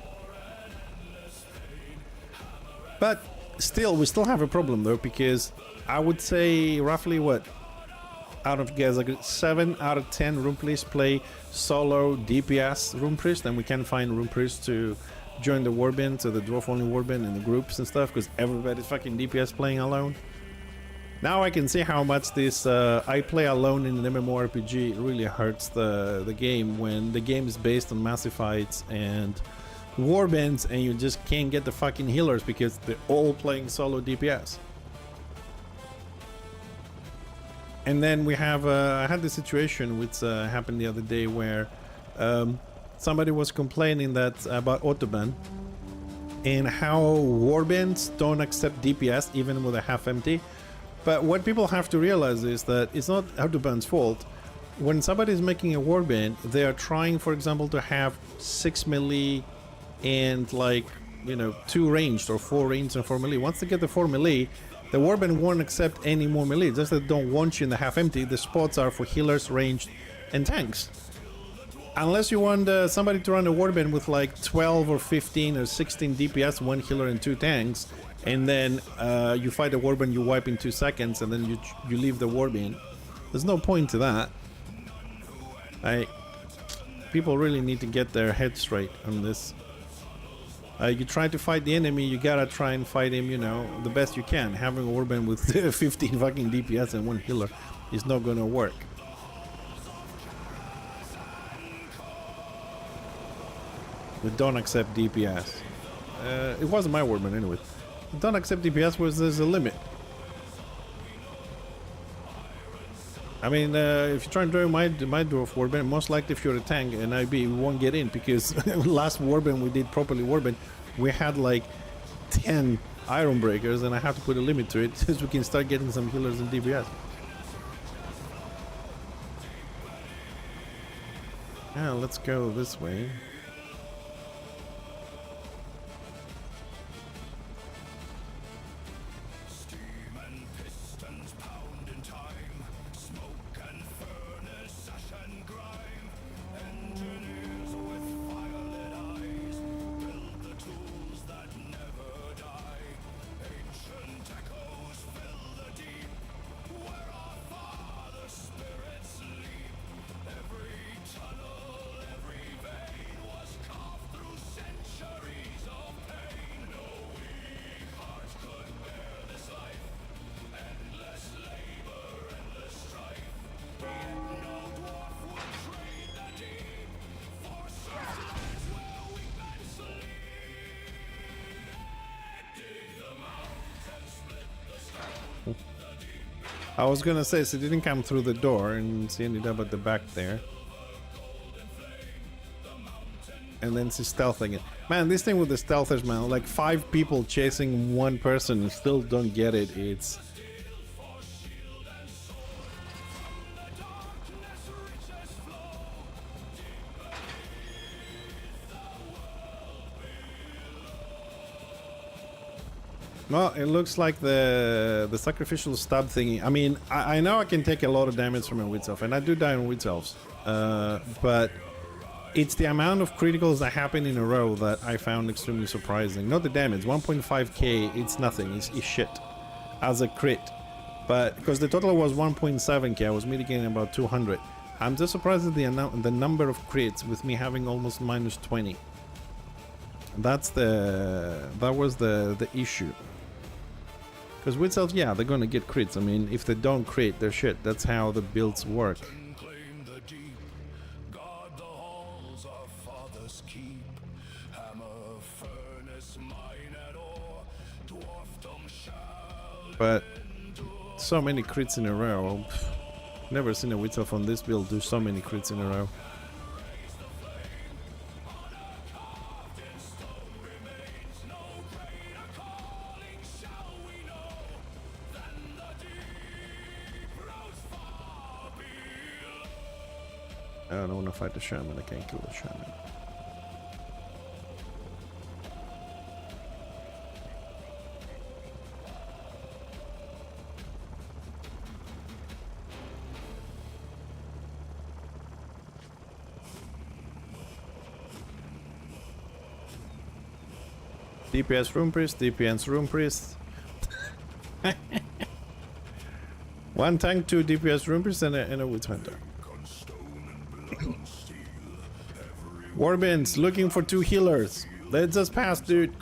But still, we still have a problem though, because I would say roughly what? Out of guess, like 7 out of 10 Rune Priests play solo DPS Rune Priest, and we can find Rune Priests to join the warband, to the dwarf only warband in the groups and stuff, because everybody's fucking DPS playing alone. Now I can see how much this I play alone in an MMORPG really hurts the game, when the game is based on massive fights and warbands, and you just can't get the fucking healers because they're all playing solo DPS. And then we have, I had this situation which happened the other day where somebody was complaining that about Autobahn and how warbands don't accept DPS even with a half empty. But what people have to realize is that it's not Autobahn's fault. When somebody is making a warband, they are trying, for example, to have 6 melee and like, you know, 2 ranged or 4 ranged and 4 melee. Once they get the 4 melee, the warband won't accept any more melee. Just that they don't want you in the half empty. The spots are for healers, ranged, and tanks. Unless you want somebody to run a warband with like 12 or 15 or 16 DPS, 1 healer and 2 tanks, and then you fight a warband, you wipe in 2 seconds, and then you leave the warband. There's no point to that. People really need to get their head straight on this. You try to fight the enemy, you gotta try and fight him, you know, the best you can. Having a warband with 15 fucking DPS and 1 healer is not gonna work. We don't accept DPS. It wasn't my warband anyway. We don't accept DPS where there's a limit. I mean, if you try and join my Dwarf warband, most likely if you're a tank and IB, you won't get in, because last warband we did properly warband, we had like 10 iron breakers, and I have to put a limit to it so we can start getting some healers and DPS. Yeah, let's go this way. I was gonna say, so it didn't come through the door, and she ended up at the back there. And then she's stealthing it. Man, this thing with the stealthers, man, like 5 people chasing 1 person and still don't get it. It's... Well, it looks like the sacrificial stab thingy. I mean, I know I can take a lot of damage from a Witch Elf, and I do die on Witch Elves. But it's the amount of criticals that happen in a row that I found extremely surprising. Not the damage, 1.5k, it's nothing, it's shit as a crit. But because the total was 1.7k, I was mitigating about 200. I'm just surprised at the number of crits with me having almost minus 20. That was the issue. Because Witch Elves, yeah, they're gonna get crits. I mean, if they don't crit, they're shit. That's how the builds work. But so many crits in a row. Never seen a Witch Elf on this build do so many crits in a row. I don't want to fight the shaman, I can't kill the shaman. DPS Room Priest, DPS Room Priest. 1 tank, 2 DPS Room Priest, and a Witch Hunter. Warbands looking for 2 healers. Let's just pass, dude.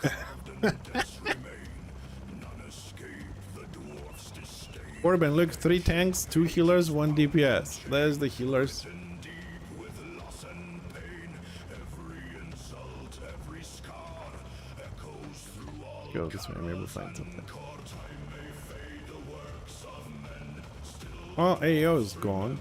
Warband, look, 3 tanks, 2 healers, 1 DPS. There's the healers. Go this way, maybe we'll find something. Well, AO is gone.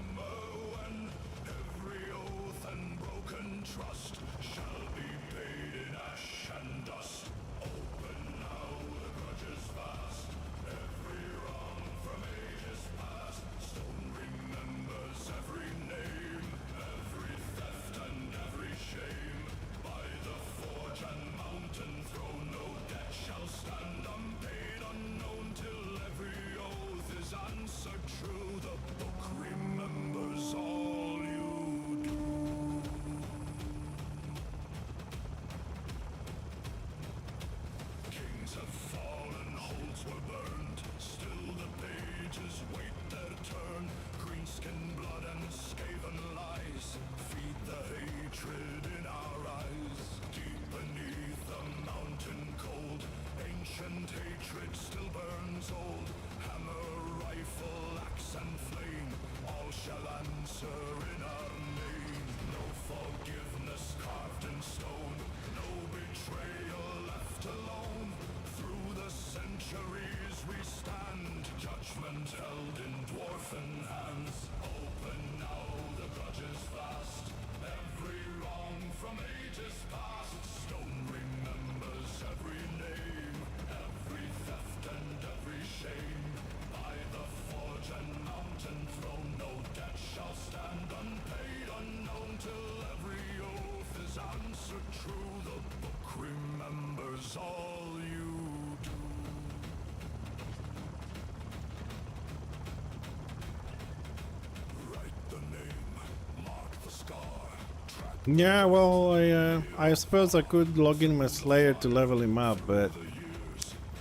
Yeah, well, I suppose I could log in my Slayer to level him up, but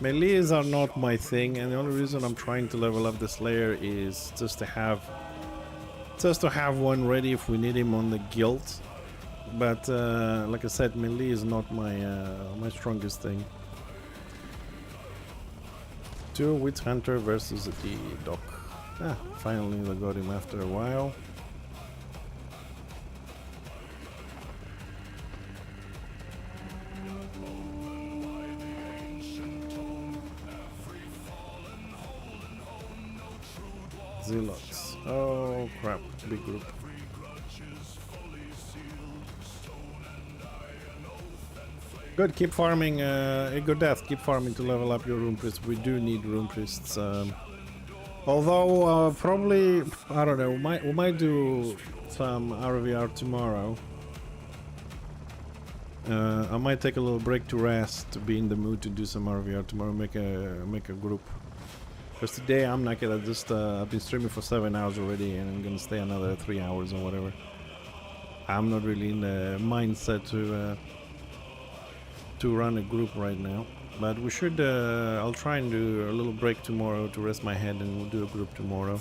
melees are not my thing, and the only reason I'm trying to level up the Slayer is just to have one ready if we need him on the guild. But like I said, melee is not my my strongest thing. 2 Witch Hunter versus the Doc. Ah, finally I got him after a while. Zealots. Oh crap, big group. Good, keep farming, good death, keep farming to level up your rune priests. We do need rune priests. Although, probably, I don't know, we might do some RVR tomorrow. I might take a little break to rest, to be in the mood to do some RVR tomorrow, make a group. Because today I'm not gonna just, I've been streaming for 7 hours already and I'm gonna stay another 3 hours or whatever. I'm not really in the mindset to run a group right now. But we should, I'll try and do a little break tomorrow to rest my head and we'll do a group tomorrow.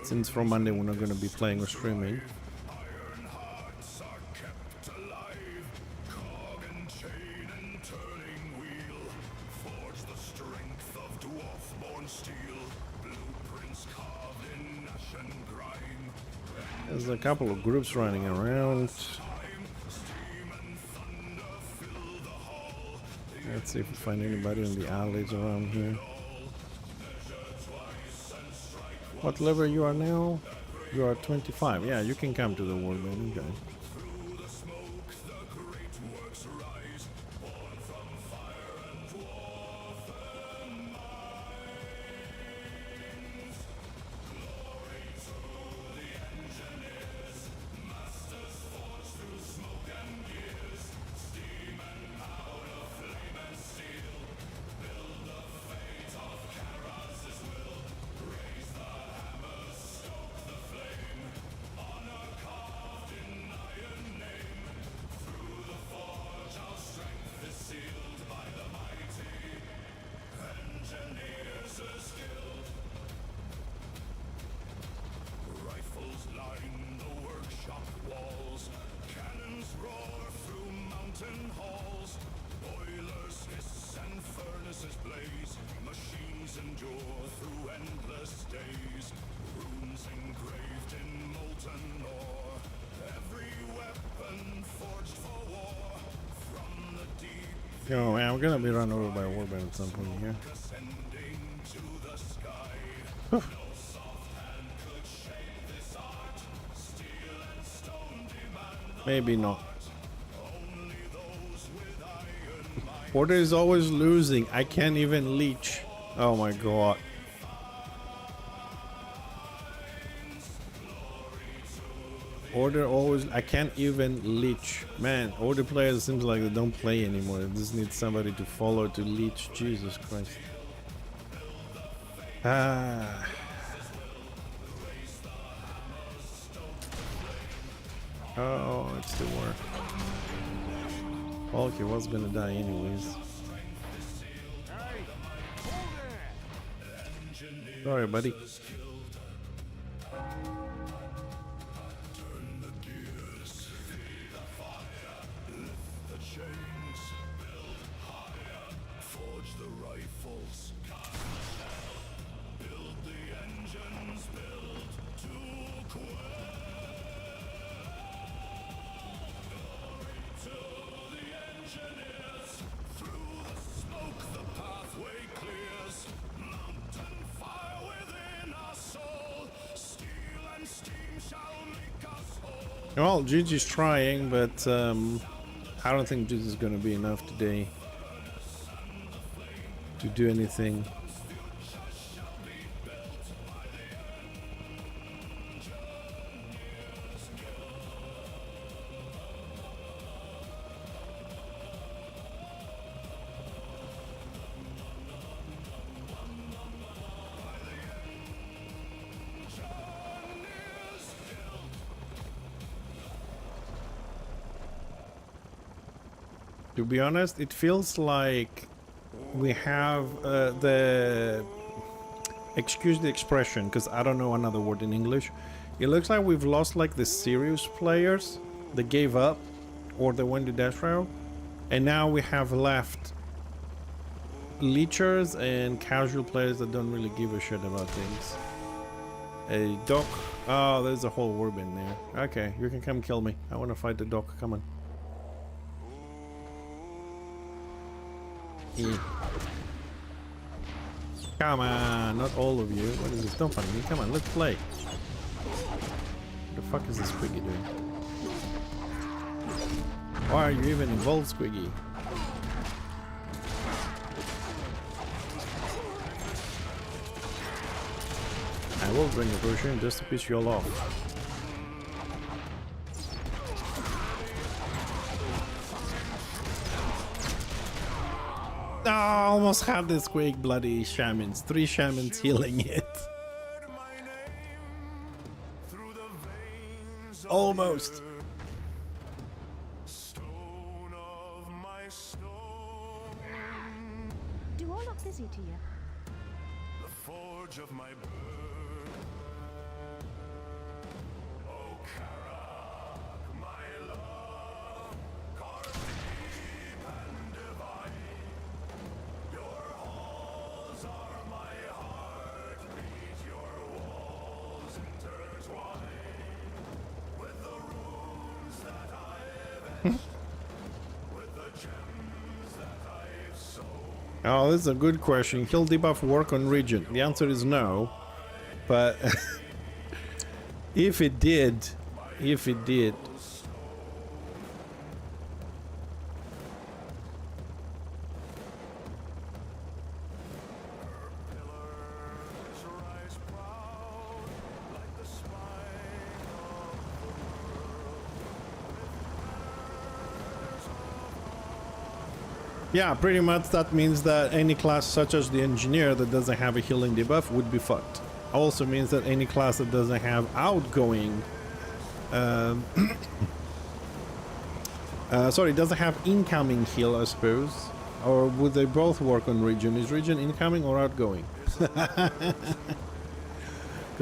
Since from Monday we're not gonna be playing or streaming. There's a couple of groups running around. Let's see if we find anybody in the alleys around here. What level you are now? You are 25. Yeah, you can come to the warband. Okay. Oh man, we're gonna be run over by a warband at some point here. Maybe not. Order is always losing. I can't even leech. Oh my god. Order always, I can't even leech. Man, Order players seems like they don't play anymore. They just need somebody to follow to leech. Jesus Christ. Ah. Oh, it's the war. Hulky was gonna die anyways. Sorry, buddy. Well, Gigi's trying, but I don't think Gigi's gonna be enough today to do anything. To be honest, it feels like we have the... Excuse the expression, because I don't know another word in English. It looks like we've lost like the serious players that gave up or they went to death row. And now we have left leechers and casual players that don't really give a shit about things. A doc. Oh, there's a whole orb in there. Okay, you can come kill me. I want to fight the doc. Come on. Come on, not all of you. What is this? Don't find me. Come on, let's play. What the fuck is this Squiggy doing? Why are you even involved, Squiggy? I will bring a potion just to piss you all off. Oh, I almost had this quick bloody shamans. 3 shamans healing it. Almost. Do all look busy to you? The forge of my birth. Oh, Karak, my love, deep and divine. Your halls are my heartbeat, your walls intertwine with the runes that I've etched, with the gems that I've sown. Oh, this is a good question. Heal debuff work on region? The answer is no. But if it did, yeah, pretty much that means that any class such as the engineer that doesn't have a healing debuff would be fucked. Also means that any class that doesn't have outgoing sorry, doesn't have incoming heal, I suppose. Or would they both work on region? Is region incoming or outgoing? Because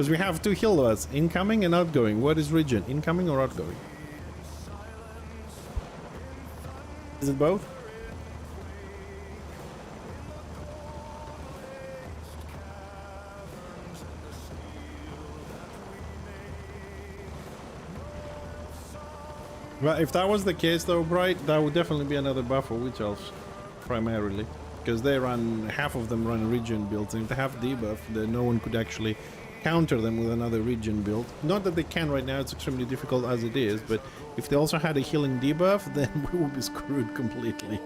we have 2 healers, incoming and outgoing. What is region? Incoming or outgoing? Is it both? Well, if that was the case though, Bright, that would definitely be another buff for Witch Elves, primarily. Because they run, half of them run region builds, and if they have debuff, then no one could actually counter them with another region build. Not that they can right now, it's extremely difficult as it is, but if they also had a healing debuff, then we would be screwed completely.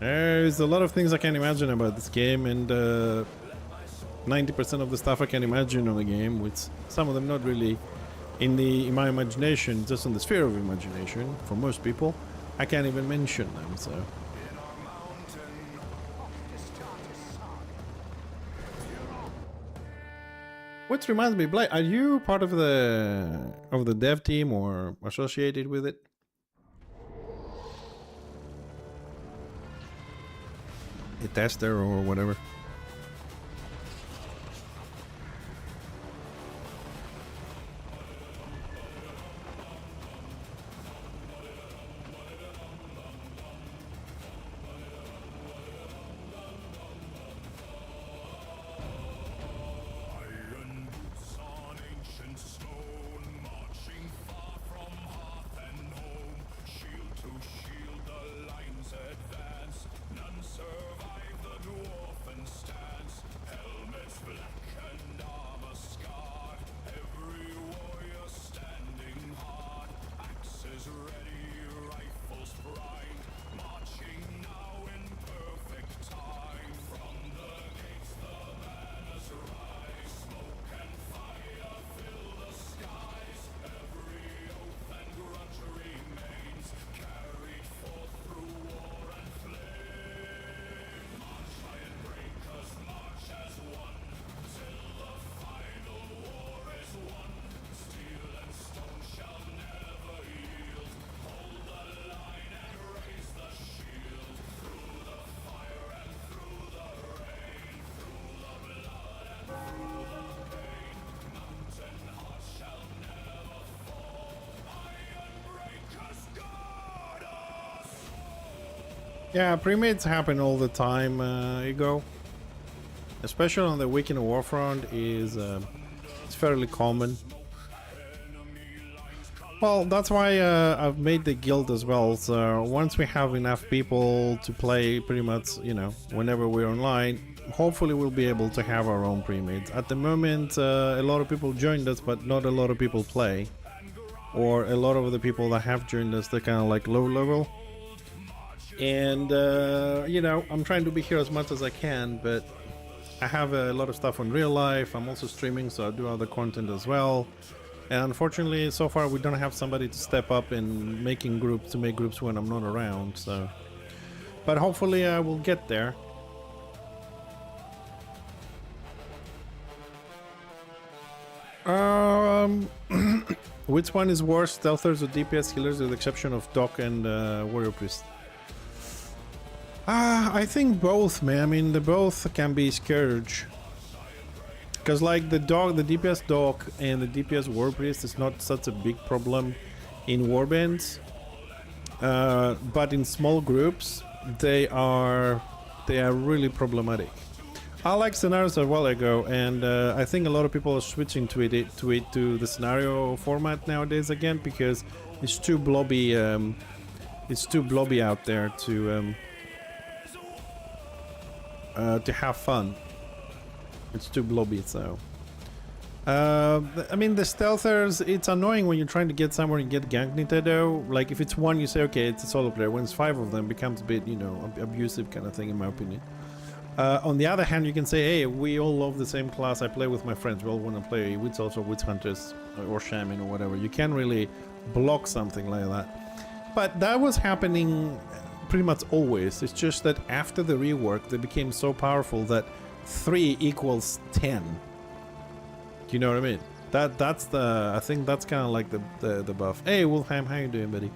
There's a lot of things I can't imagine about this game, and 90% of the stuff I can imagine on the game, with some of them not really in my imagination, just in the sphere of imagination, for most people, I can't even mention them, so... Which reminds me, Blake, are you part of the dev team or associated with it? A tester or whatever. Survive the dwarf and Yeah, pre-mates happen all the time, Ego. Especially on the Weekend of Warfront is it's fairly common. Well, that's why I've made the guild as well. So once we have enough people to play, pretty much, you know, whenever we're online, hopefully we'll be able to have our own pre-mates. At the moment, a lot of people joined us, but not a lot of people play. Or a lot of the people that have joined us, they're kind of like low level. And, you know, I'm trying to be here as much as I can, but I have a lot of stuff on real life. I'm also streaming, so I do other content as well. And unfortunately, so far we don't have somebody to step up in making groups, to make groups when I'm not around, so. But hopefully I will get there. Which one is worse, stealthers or DPS healers, with the exception of Doc and Warrior Priest? I think both, man. I mean, they both can be scourge. Because like the DPS Doc and the DPS War Priest is not such a big problem in warbands. But in small groups, they are really problematic. I like scenarios a while ago, and I think a lot of people are switching to the scenario format nowadays again, because it's too blobby. It's too blobby out there to have fun. It's too blobby, so. I mean, the stealthers, it's annoying when you're trying to get somewhere and get ganked Nintendo. Like, if it's one, you say, okay, it's a solo player. When it's 5 of them, it becomes a bit, you know, abusive kind of thing, in my opinion. On the other hand, you can say, hey, we all love the same class. I play with my friends. We all want to play Witch Elves or Witch Hunters or Shaman or whatever. You can't really block something like that. But that was happening pretty much always. It's just that after the rework, they became so powerful that 3 equals 10. Do you know what I mean? That's the, I think that's kind of like the buff. Hey Wolfham, how you doing, buddy?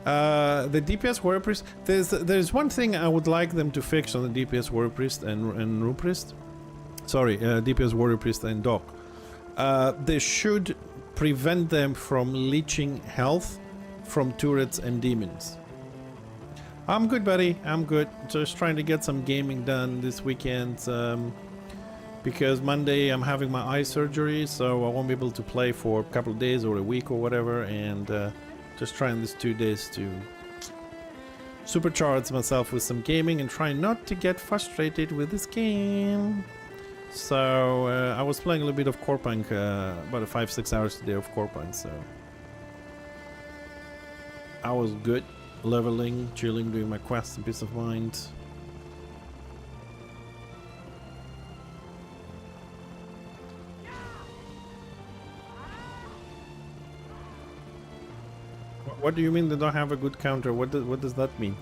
The DPS Warrior Priest, there's one thing I would like them to fix on the DPS Warrior Priest and Rune Priest. Sorry, DPS Warrior Priest and Doc. They should prevent them from leeching health from turrets and demons. I'm good, buddy. I'm good. Just trying to get some gaming done this weekend. Because Monday I'm having my eye surgery, so I won't be able to play for a couple of days or a week or whatever. And just trying these 2 days to supercharge myself with some gaming and try not to get frustrated with this game. So I was playing a little bit of Corepunk, about 5-6 hours today of Corepunk, so I was good. Leveling, chilling, doing my quests, and peace of mind. What do you mean they don't have a good counter? What does that mean?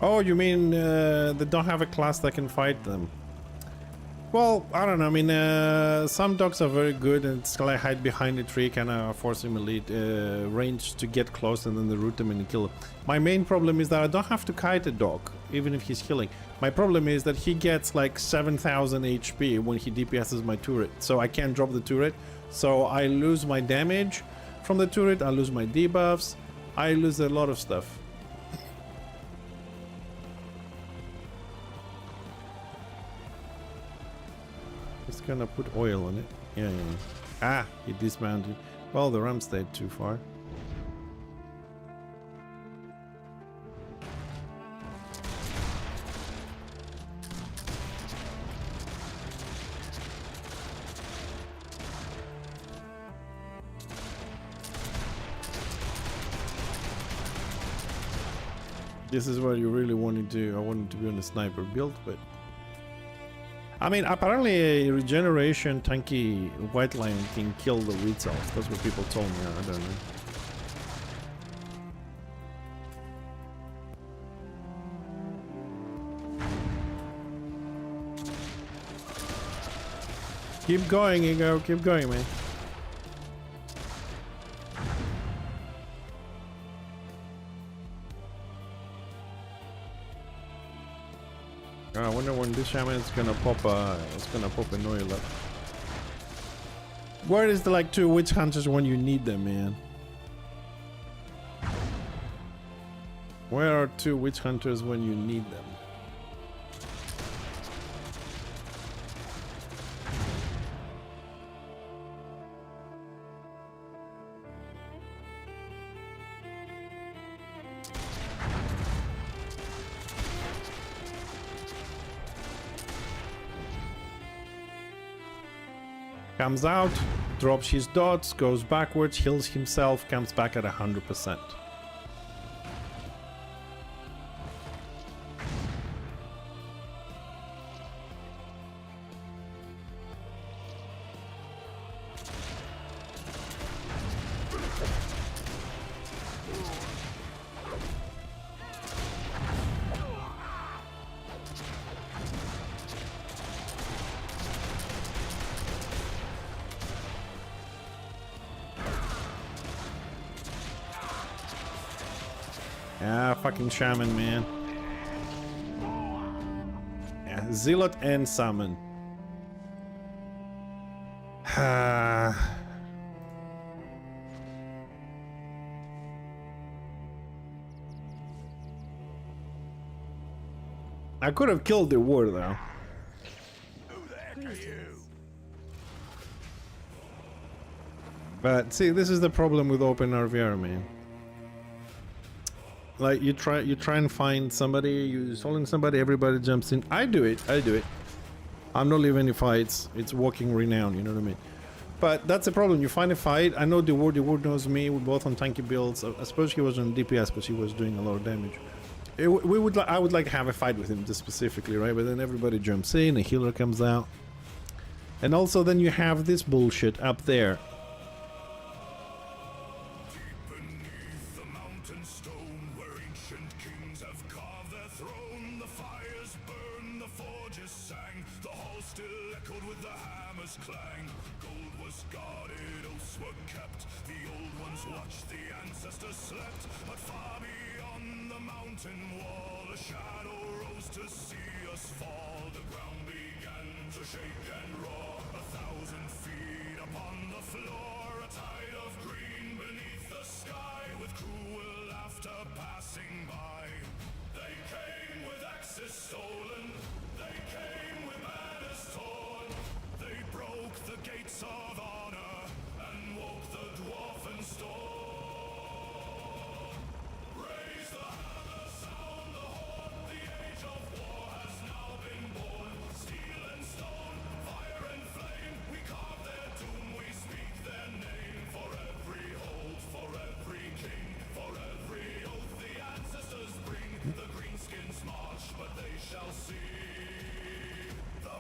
Oh, you mean they don't have a class that can fight them? Well, I don't know. I mean, some dogs are very good and it's like hide behind a tree, kind of forcing elite range to get close and then they root them and kill them. My main problem is that I don't have to kite a dog, even if he's healing. My problem is that he gets like 7,000 HP when he DPSs my turret, so I can't drop the turret. So I lose my damage from the turret, I lose my debuffs, I lose a lot of stuff. Gonna put oil on it. Yeah. Ah, he dismounted. Well, the ram stayed too far. This is where you really wanted to. I wanted to be on a sniper build, but I mean, apparently a regeneration tanky white line can kill the weed cells. That's what people told me. I don't know. Keep going, Ego. Keep going, man. I wonder when this shaman is gonna pop. It's gonna pop an oil up. Where is the like 2 witch hunters when you need them, man? Where are 2 witch hunters when you need them? Comes out, drops his dots, goes backwards, heals himself, comes back at 100%. Fucking shaman, man. Yeah, zealot and summon. I could have killed the war though. Who the heck are you? But see, this is the problem with open RVR, man. Like you try and find somebody, you soloing somebody, everybody jumps in. I do it. I'm not leaving any fights. It's walking renown, you know what I mean? But that's the problem. You find a fight. I know the ward knows me. We're both on tanky builds. I suppose he was on DPS, but he was doing a lot of damage. I would like to have a fight with him just specifically, right? But then everybody jumps in, a healer comes out. And also then you have this bullshit up there.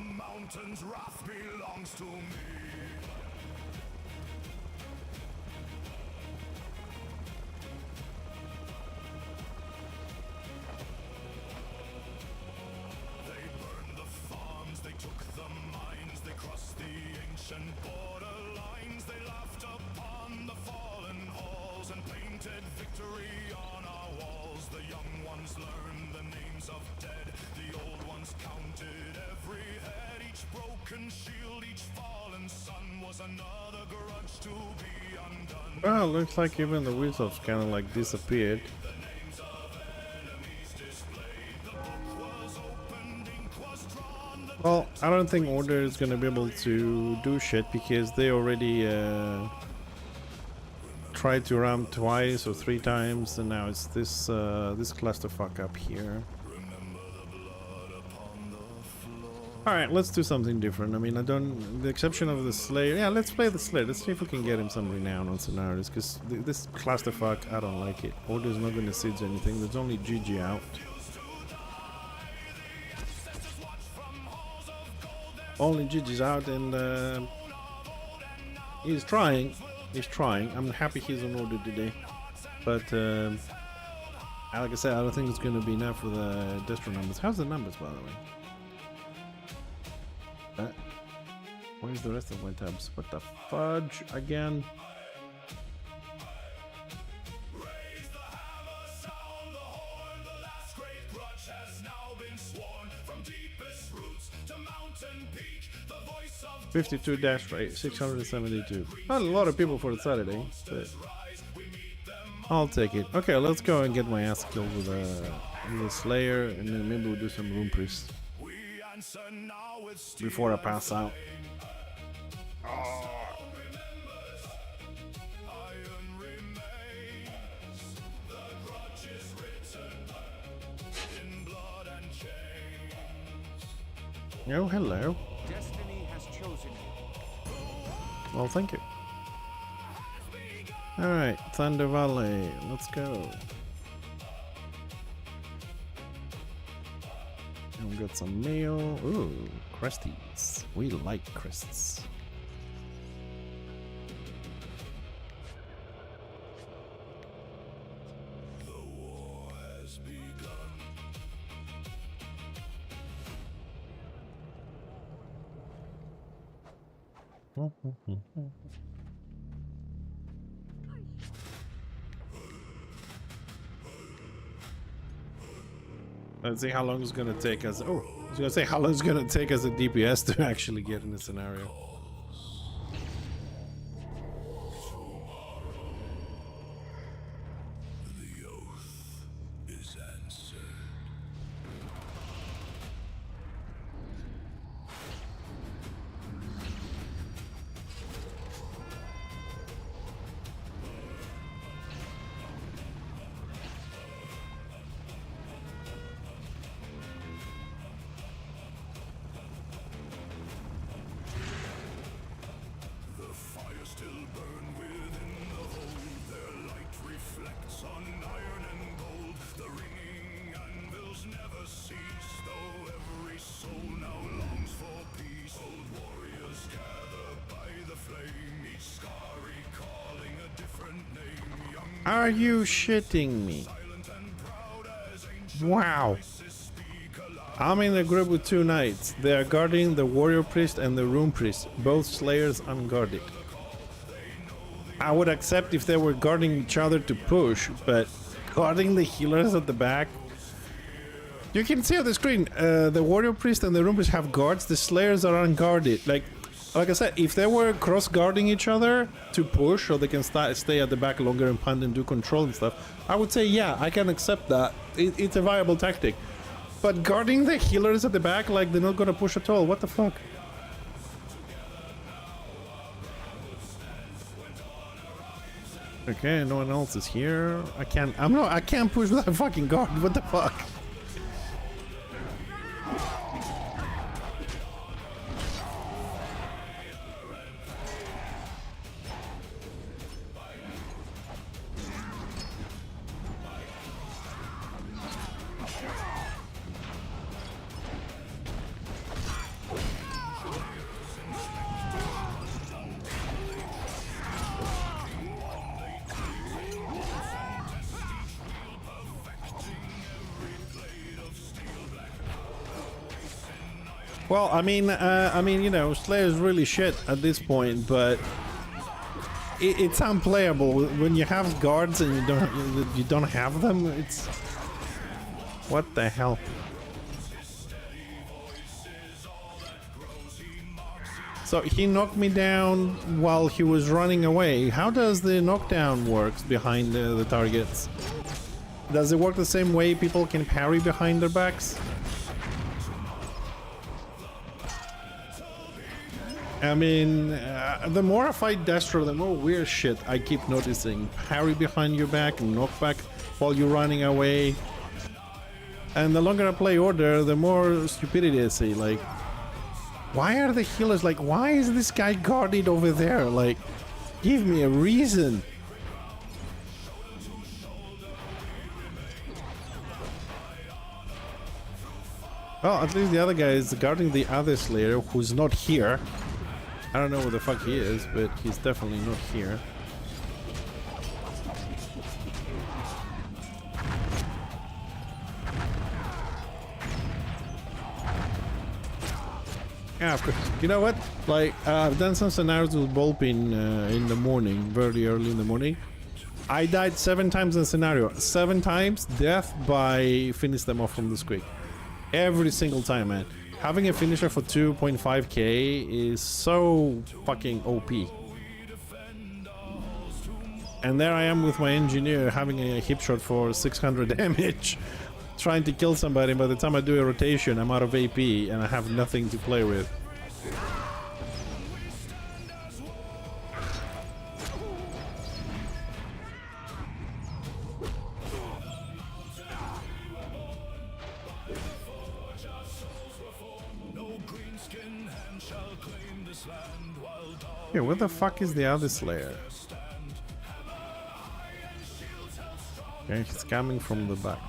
Mountain's wrath belongs to me. They burned the farms, they took the mines, they crossed the ancient border lines, they laughed upon the fallen halls and painted victory on our walls. The young ones learned the names of dead, the old ones counted every head. Each broken shield, each fallen sun was another grudge to be undone. Well, looks like even the wizards kind of like disappeared. Well, I don't think Order is gonna be able to do shit because they already tried to ram twice or 3 times, and now it's this this clusterfuck up here. Alright, let's do something different. I mean, I don't... The exception of the Slayer... Yeah, let's play the Slayer. Let's see if we can get him some renown on scenarios, because this clusterfuck, I don't like it. Order's not going to siege anything. There's only GG out. Only GG's out, and he's trying. He's trying. I'm happy he's on order today. But, like I said, I don't think it's going to be enough for the Destro numbers. How's the numbers, by the way? Where's the rest of my tabs? What the fudge again? Raise the hammer, sound the horn. The last great grudge has now been sworn. From deepest roots to mountain peak, the voice of 52 dash rate, 672. Not a lot of people for the Saturday, but I'll take it. Okay, let's go and get my ass killed with a Slayer, and then maybe we'll do some Room Priest before I pass out. Oh, hello. Destiny has chosen you. Well, thank you. Alright, Thunder Valley, let's go. And we got some mail. Ooh, Cresties. We like crests. Let's see how long it's gonna take us. Oh, I was gonna say how long it's gonna take us a DPS to actually get in the scenario. the oath is answered. Are you shitting me? Wow. I'm in a group with two knights. They are guarding the warrior priest and the room priest. Both slayers unguarded. I would accept if they were guarding each other to push, but guarding the healers at the back. You can see on the screen, the warrior priest and the room priest have guards. The slayers are unguarded. Like I said, if they were cross-guarding each other to push, so they can stay at the back longer and punt and do control and stuff, I would say, yeah, I can accept that. It's a viable tactic. But guarding the healers at the back, like they're not gonna push at all. What the fuck? Okay, no one else is here. I can't push with a fucking guard. What the fuck? Well, I mean, you know, Slayer's really shit at this point, but it's unplayable when you have guards and you don't have them. It's what the hell. So he knocked me down while he was running away. How does the knockdown work behind the targets? Does it work the same way people can parry behind their backs? I mean, the more I fight Destro, the more weird shit I keep noticing. Parry behind your back, knockback while you're running away. And the longer I play Order, the more stupidity I see. Like, Why are the healers like, why is this guy guarded over there? Like, give me a reason. Well, at least the other guy is guarding the other Slayer who's not here. I don't know where the fuck he is, but he's definitely not here. Yeah, of course. You know what? Like, I've done some scenarios with Bullpin in the morning, very early in the morning. I died 7 times in the scenario. 7 times, death by finish them off from the squeak. Every single time, man. Having a finisher for 2.5k is so fucking OP. And there I am with my engineer having a hip shot for 600 damage. Trying to kill somebody, by the time I do a rotation I'm out of AP and I have nothing to play with. Yeah, where the fuck is the other Slayer? Okay, he's coming from the back.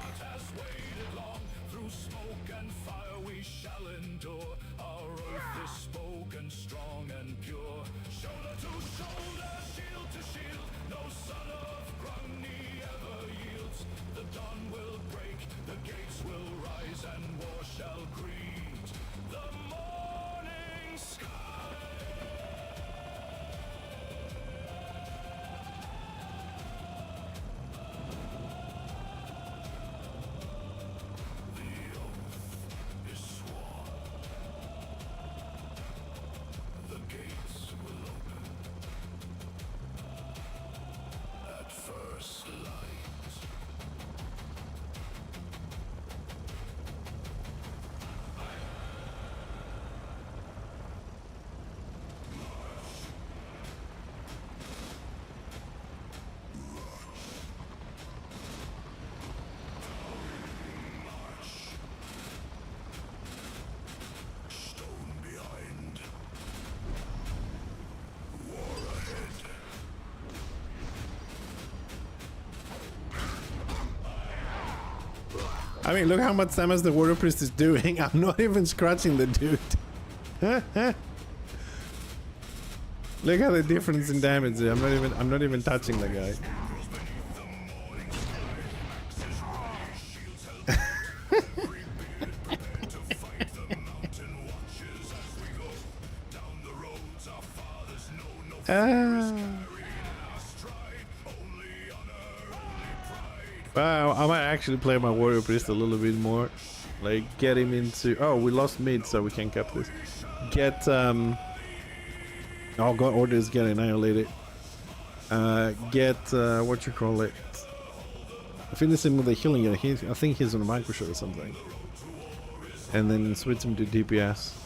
I mean, look how much damage the Warrior Priest is doing. I'm not even scratching the dude. Look at the difference in damage. I'm not even touching the guy. Wow, I might actually play my Warrior Priest a little bit more. Like, get him into... Oh, we lost mid, so we can't cap this. Get, Oh god, orders get annihilated. Get, what you call it? Finish him with a healing unit. I think he's on a micro-shot or something. And then switch him to DPS.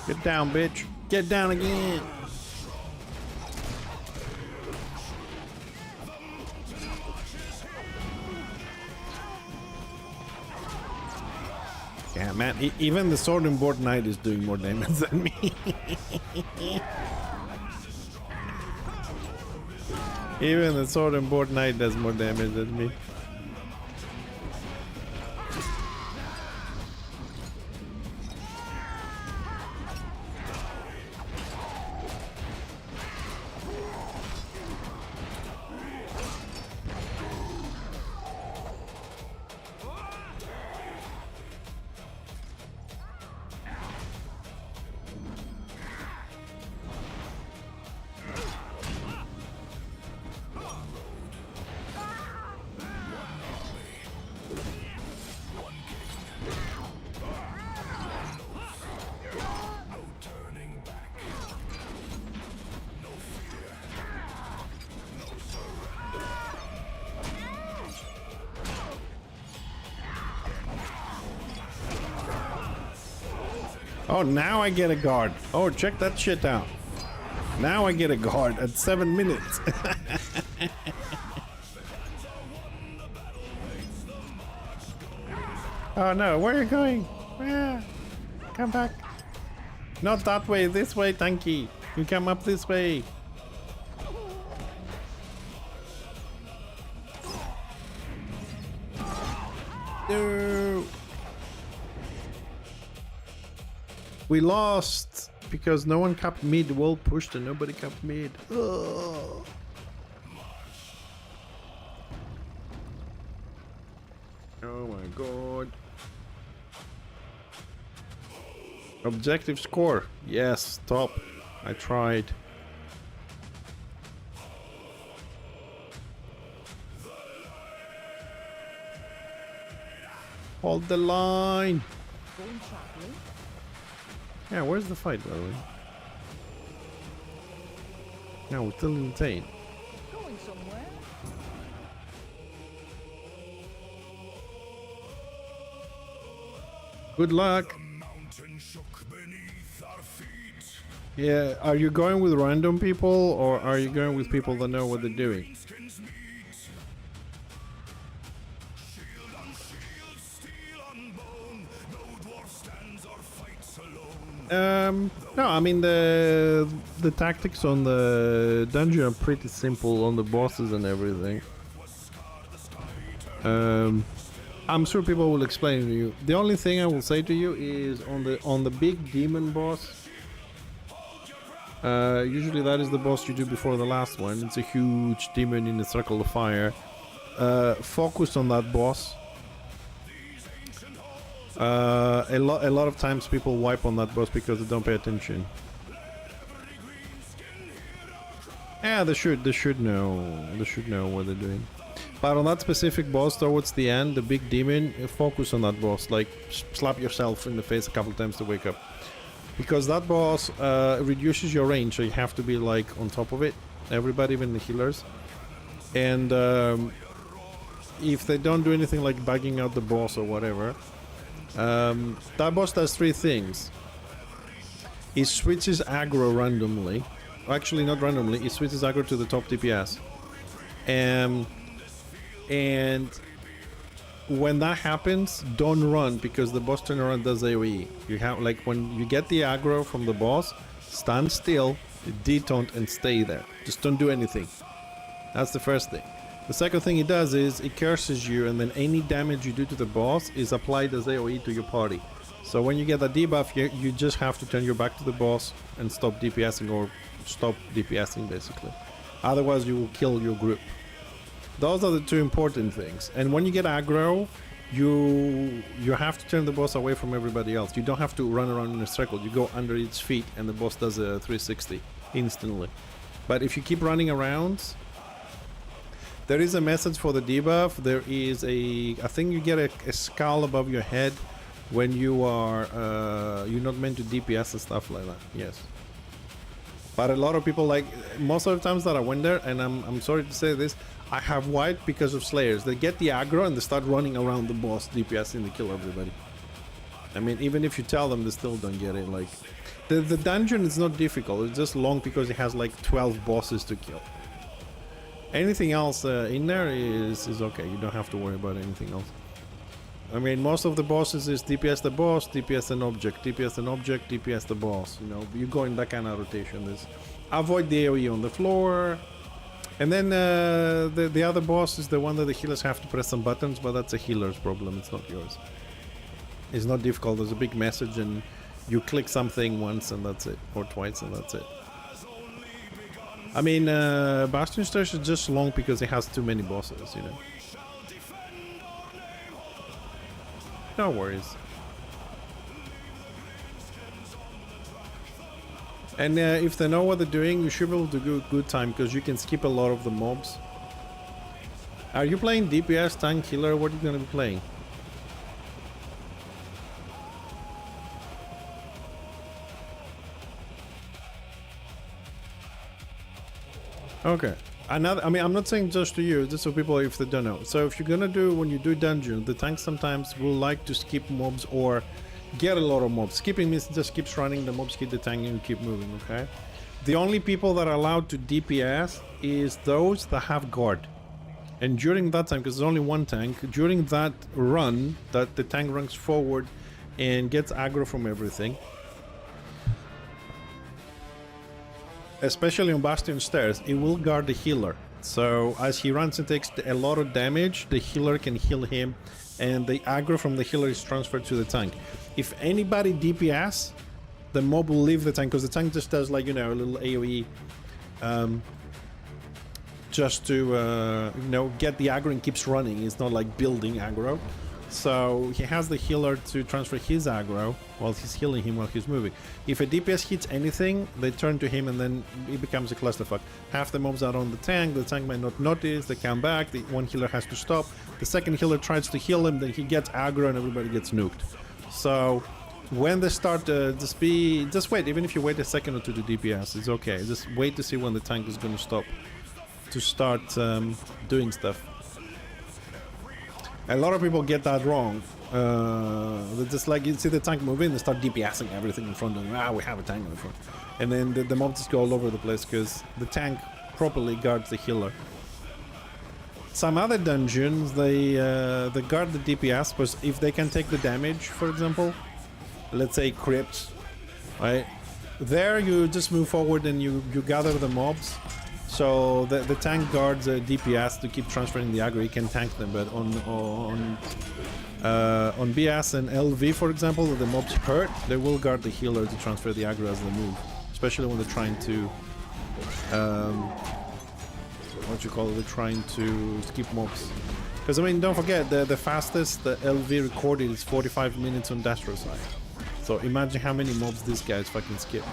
Get down, bitch. Get down again. Yeah, man. Even the Sword and Board Knight is doing more damage than me. Even the Sword and Board Knight does more damage than me. Oh, now I get a guard. Oh, check that shit out. Now I get a guard at 7 minutes. Oh no, where are you going? Ah, come back. Not that way, this way, Tanky. You come up this way. No. We lost because no one capped mid. The wall pushed and nobody capped mid. Ugh. Oh my god. Objective score. Yes, top. I tried. Hold the line. Yeah, where's the fight, by the way? No, we're still in Tain. Going somewhere? Good luck. Yeah, are you going with random people or are you going with people that know what they're doing? No, I mean the tactics on the dungeon are pretty simple on the bosses and everything. I'm sure people will explain to you. The only thing I will say to you is on the big demon boss. Usually that is the boss you do before the last one. It's a huge demon in a circle of fire. Focus on that boss. A lot of times people wipe on that boss because they don't pay attention. Yeah, they should know what they're doing. But on that specific boss towards the end, the big demon, focus on that boss. Like, slap yourself in the face a couple times to wake up. Because that boss reduces your range, so you have to be like on top of it. Everybody, even the healers. And if they don't do anything like bugging out the boss or whatever, that boss does three things. It switches aggro randomly. Actually, not randomly. It switches aggro to the top DPS. And when that happens, don't run because the boss turnaround does AoE. You have, like, when you get the aggro from the boss, stand still, detaunt, and stay there. Just don't do anything. That's the first thing. The second thing it does is it curses you, and then any damage you do to the boss is applied as AoE to your party. So when you get that debuff, you just have to turn your back to the boss and stop DPSing, or stop DPSing basically. Otherwise you will kill your group. Those are the two important things. And when you get aggro, you have to turn the boss away from everybody else. You don't have to run around in a circle. You go under its feet and the boss does a 360 instantly. But if you keep running around, there is a message for the debuff. There is I think you get a skull above your head when you are you're not meant to DPS and stuff like that. Yes. But a lot of people, like, most of the times that I went there, and I'm sorry to say this, I have wiped because of Slayers. They get the aggro and they start running around the boss, DPSing to kill everybody. I mean, even if you tell them, they still don't get it. Like, the dungeon is not difficult. It's just long because it has like 12 bosses to kill. Anything else in there is okay. You don't have to worry about anything else. I mean, most of the bosses is DPS the boss, DPS an object, DPS an object, DPS the boss. You know, you go in that kind of rotation. There's avoid the AoE on the floor. And then the other boss is the one that the healers have to press some buttons, but that's a healer's problem, it's not yours. It's not difficult. There's a big message and you click something once and that's it, or twice and that's it. I mean, Bastion Stairs is just long because it has too many bosses, you know. No worries. And if they know what they're doing, you should be able to do a good time because you can skip a lot of the mobs. Are you playing DPS, tank, healer? What are you going to be playing? Okay. Another, I mean, I'm not saying just to you, just for people if they don't know. So if you're gonna do, when you do dungeon, the tanks sometimes will like to skip mobs, or get a lot of mobs. Skipping means just keeps running, the mobs hit the tank and you keep moving, okay? The only people that are allowed to DPS is those that have guard. And during that time, because there's only one tank, during that run, that the tank runs forward and gets aggro from everything, especially on Bastion Stairs, it will guard the healer. So as he runs and takes a lot of damage, the healer can heal him, and the aggro from the healer is transferred to the tank. If anybody DPS, the mob will leave the tank, because the tank just does, like, you know, a little AoE just to you know, get the aggro and keeps running. It's not like building aggro. So he has the healer to transfer his aggro while he's healing him while he's moving. If a DPS hits anything, they turn to him and then it becomes a clusterfuck. Half the mobs are on the tank might not notice, they come back, the one healer has to stop, the second healer tries to heal him, then he gets aggro and everybody gets nuked. So when they start, just wait. Even if you wait a second or two to DPS, it's okay. Just wait to see when the tank is going to stop, to start doing stuff. A lot of people get that wrong. They just, like, you see the tank move in, they start DPSing everything in front of them. Ah, we have a tank in front. And then the mobs just go all over the place because the tank properly guards the healer. Some other dungeons, they guard the DPS, but if they can take the damage, for example, let's say crypts, right? There you just move forward and you gather the mobs. So the tank guards DPS to keep transferring the aggro. You can tank them, but on BS and LV, for example, if the mobs hurt, they will guard the healer to transfer the aggro as they move. Especially when they're trying to, they're trying to skip mobs. Because, I mean, don't forget, the fastest the LV recorded is 45 minutes on Dastro side. So imagine how many mobs this guys fucking skip.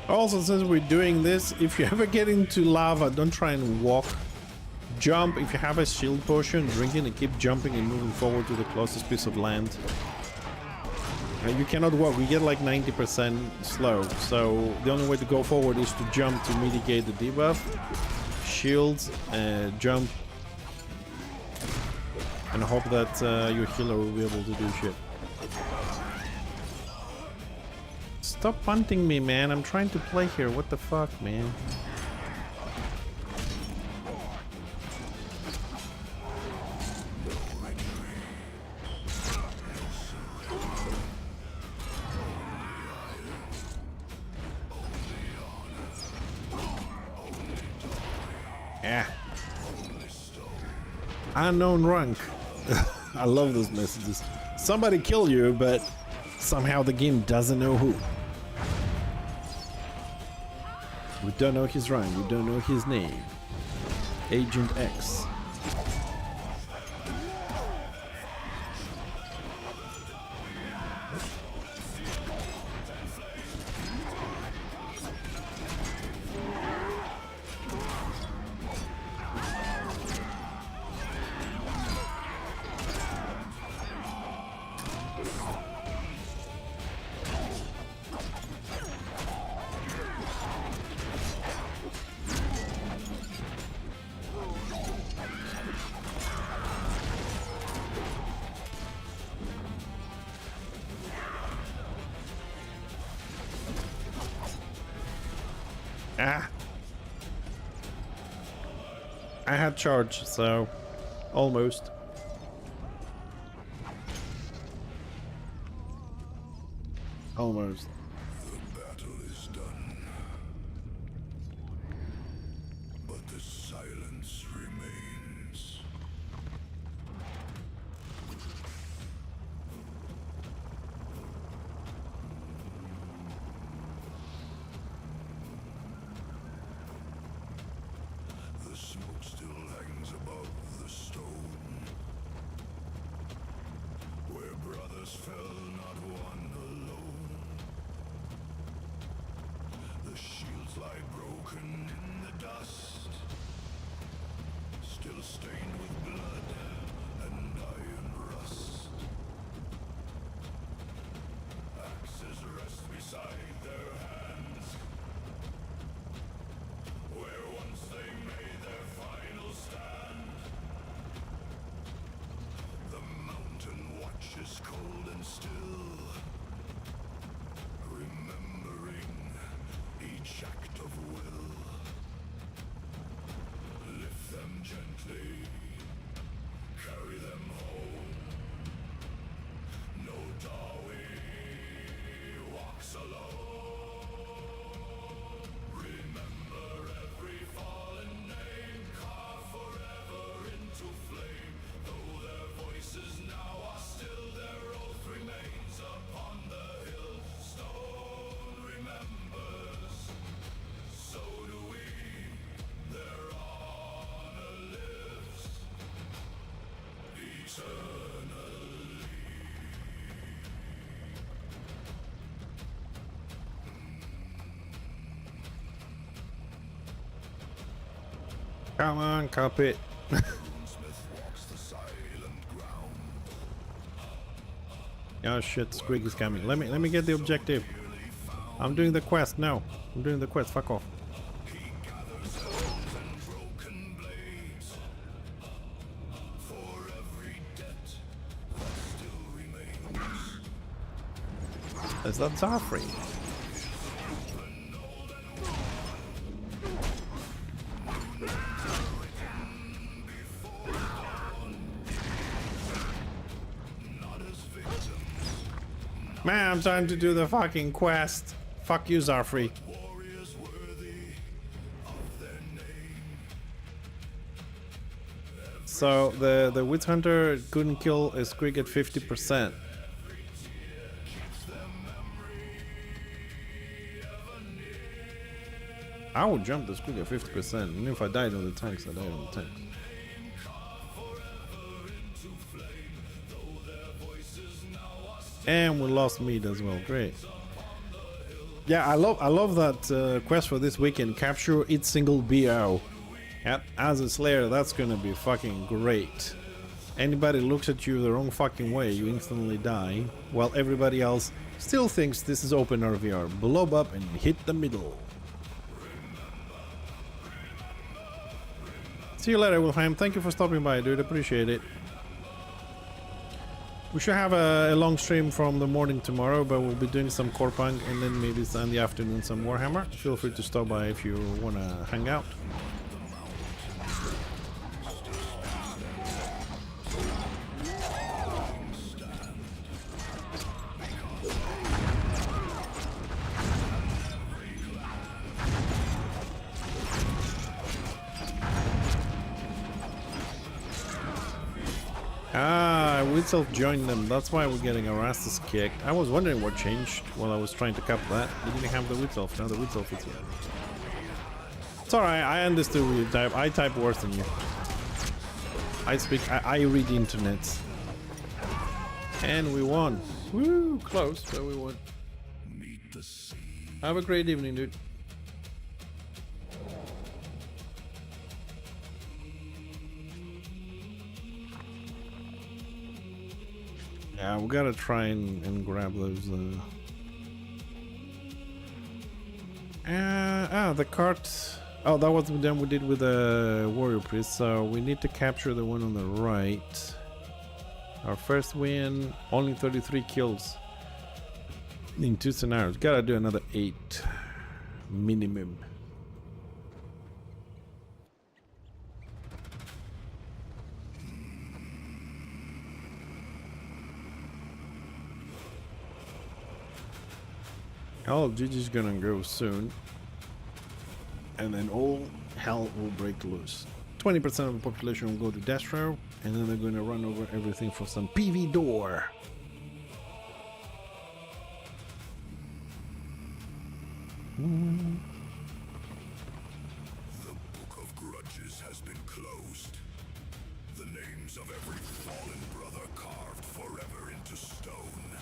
Also, since we're doing this, if you ever get into lava, don't try and walk. Jump. If you have a shield potion, drink it and keep jumping and moving forward to the closest piece of land. You cannot walk. We get like 90% slow. So the only way to go forward is to jump to mitigate the debuff. Shields, jump. And hope that your healer will be able to do shit. Stop punting me, man. I'm trying to play here. What the fuck, man? Yeah. Unknown rank. I love those messages. Somebody kill you, but somehow the game doesn't know who. We don't know his rank, we don't know his name. Agent X. Ah. I had charge, so almost. Almost. The battle is done. But the silence remains. fell not one alone. The shields lie broken in the dust, still stained with blood and iron rust. Axes rest beside their hands, where once they made their final stand. The mountain watches cold and still, remembering each act of will. Lift them gently, carry them home. No Dawi walks alone. Remember every fallen name, carved forever into flame. Though their voices now are still, their oath remains upon the hill. Stone remembers, so do we. Their honor lives eternally. Come on, cop it. Smith walks the silent ground. Oh shit, Squig is coming. Let me get the objective. I'm doing the quest. No, I'm doing the quest. Fuck off. He gathers elves and broken blades for every debt that still remains. Is that Zafri? Man, I'm trying to do the fucking quest. Fuck you, Zafri. Warriors worthy of their name. So the Witch Hunter couldn't kill a Squig at 50%. I would jump the Squig at 50%. Even if I died on the tanks, I died on the tanks. And we lost meat as well. Great. Yeah, I love that quest for this weekend. Capture each single BO. Yep, as a Slayer, that's gonna be fucking great. Anybody looks at you the wrong fucking way, you instantly die, while everybody else still thinks this is open RVR. Blob up and hit the middle. See you later, Wilhelm. Thank you for stopping by, dude. Appreciate it. We should have a long stream from the morning tomorrow, but we'll be doing some Corepunk and then maybe in the afternoon some Warhammer. Feel free to stop by if you want to hang out. Ah, we self-joined them. That's why we're getting our asses kicked. I was wondering what changed while I was trying to cap that. We didn't have the Witzelf. Now the Witzelf is here. It's alright. I understood what you type. I type worse than you. I read the internet. And we won. Woo! Close, but we won. Have a great evening, dude. Yeah, we gotta try and grab those. The cart. Oh, that was the one we did with the warrior priest. So we need to capture the one on the right. Our first win, only 33 kills in 2 scenarios. Gotta do another 8 minimum. Oh, Gigi's gonna go soon. And then all hell will break loose. 20% of the population will go to Destro, and then they're gonna run over everything for some PV door. The Book of Grudges has been closed. The names of every fallen brother carved forever into stone.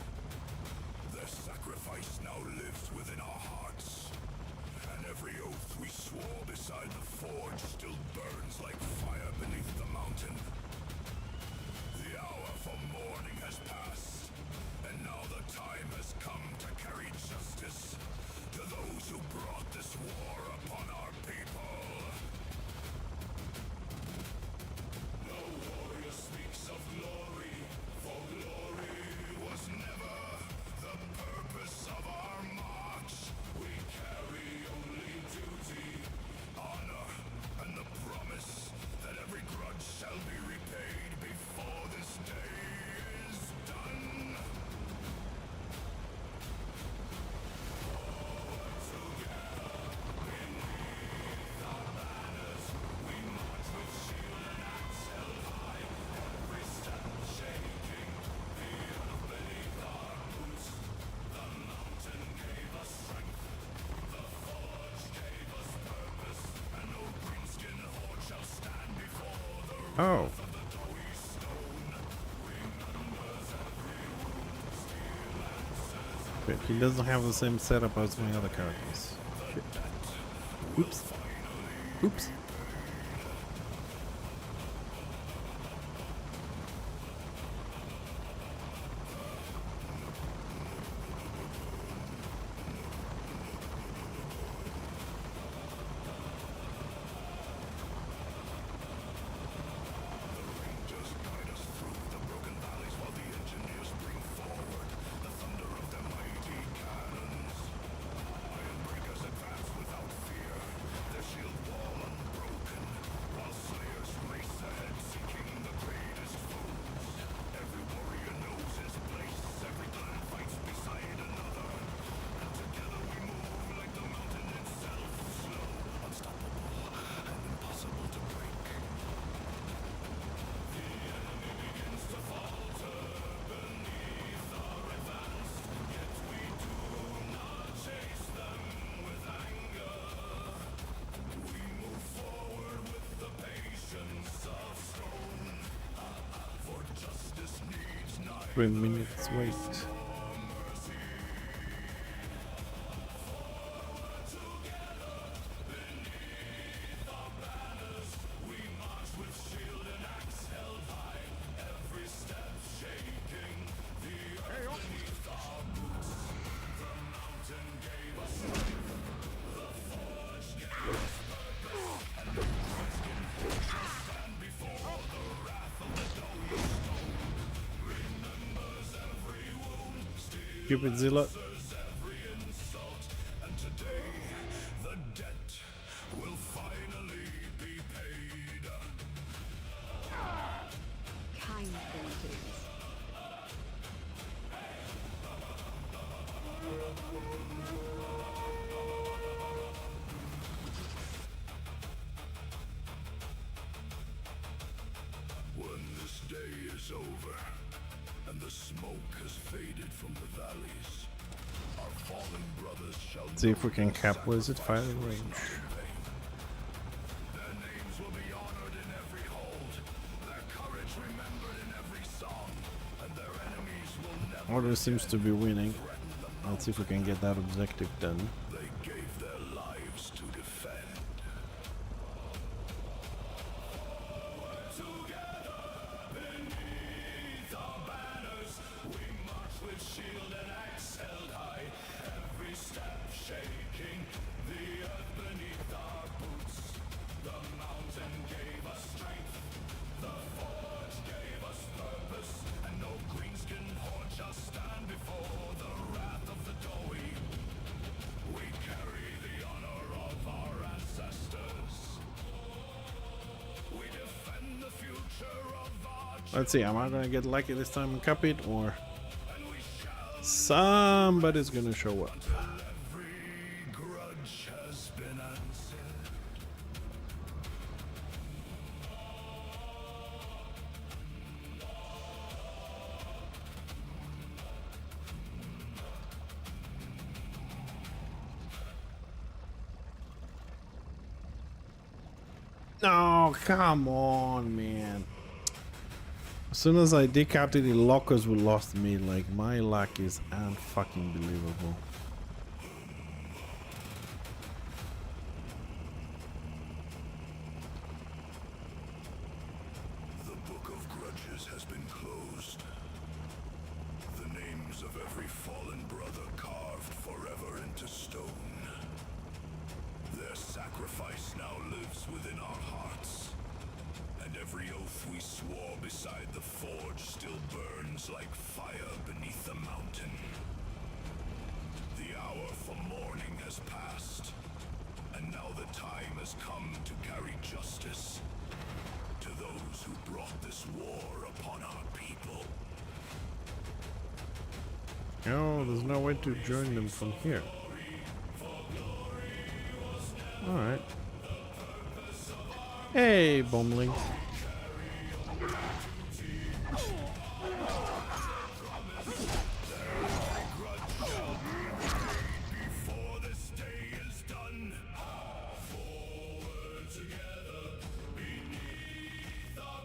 Oh. But he doesn't have the same setup as my other characters. Shit. Oops. Oops. Three minutes wait. Stupid Zilla. Kind things. When this day is over, and the smoke has faded from the valleys, our fallen brothers shall See if we can cap wizard firing range. Their names will be honored in every hold, their courage remembered in every song, and their enemies will never Order seems to be winning. Let's see if we can get that objective done. They gave their lives to defend. Together beneath our banners, we march with shield and axe held high, every step shaking the earth beneath our boots. The mountain gave us strength, the forge gave us purpose, and no greenskin horde shall stand before the wrath of the Doughy. We carry the honor of our ancestors. We defend the future of our Let's see, am I gonna get lucky this time and cap it, or somebody's gonna show up? every grudge has been answered. No, come on, man. As soon as I decapped it, the lockers will lost me. Like, my luck is unfucking believable. The book of grudges has been closed. The names of every fallen brother carved forever into stone. Their sacrifice now lives within our hearts. And every oath we swore beside the forge still burns like fire beneath the mountain. The hour for mourning has passed. And now the time has come to carry justice to those who brought this war upon our people. Oh, there's no way to join them from here. Alright. Hey, Bumbling. Before this day is done, forward together beneath our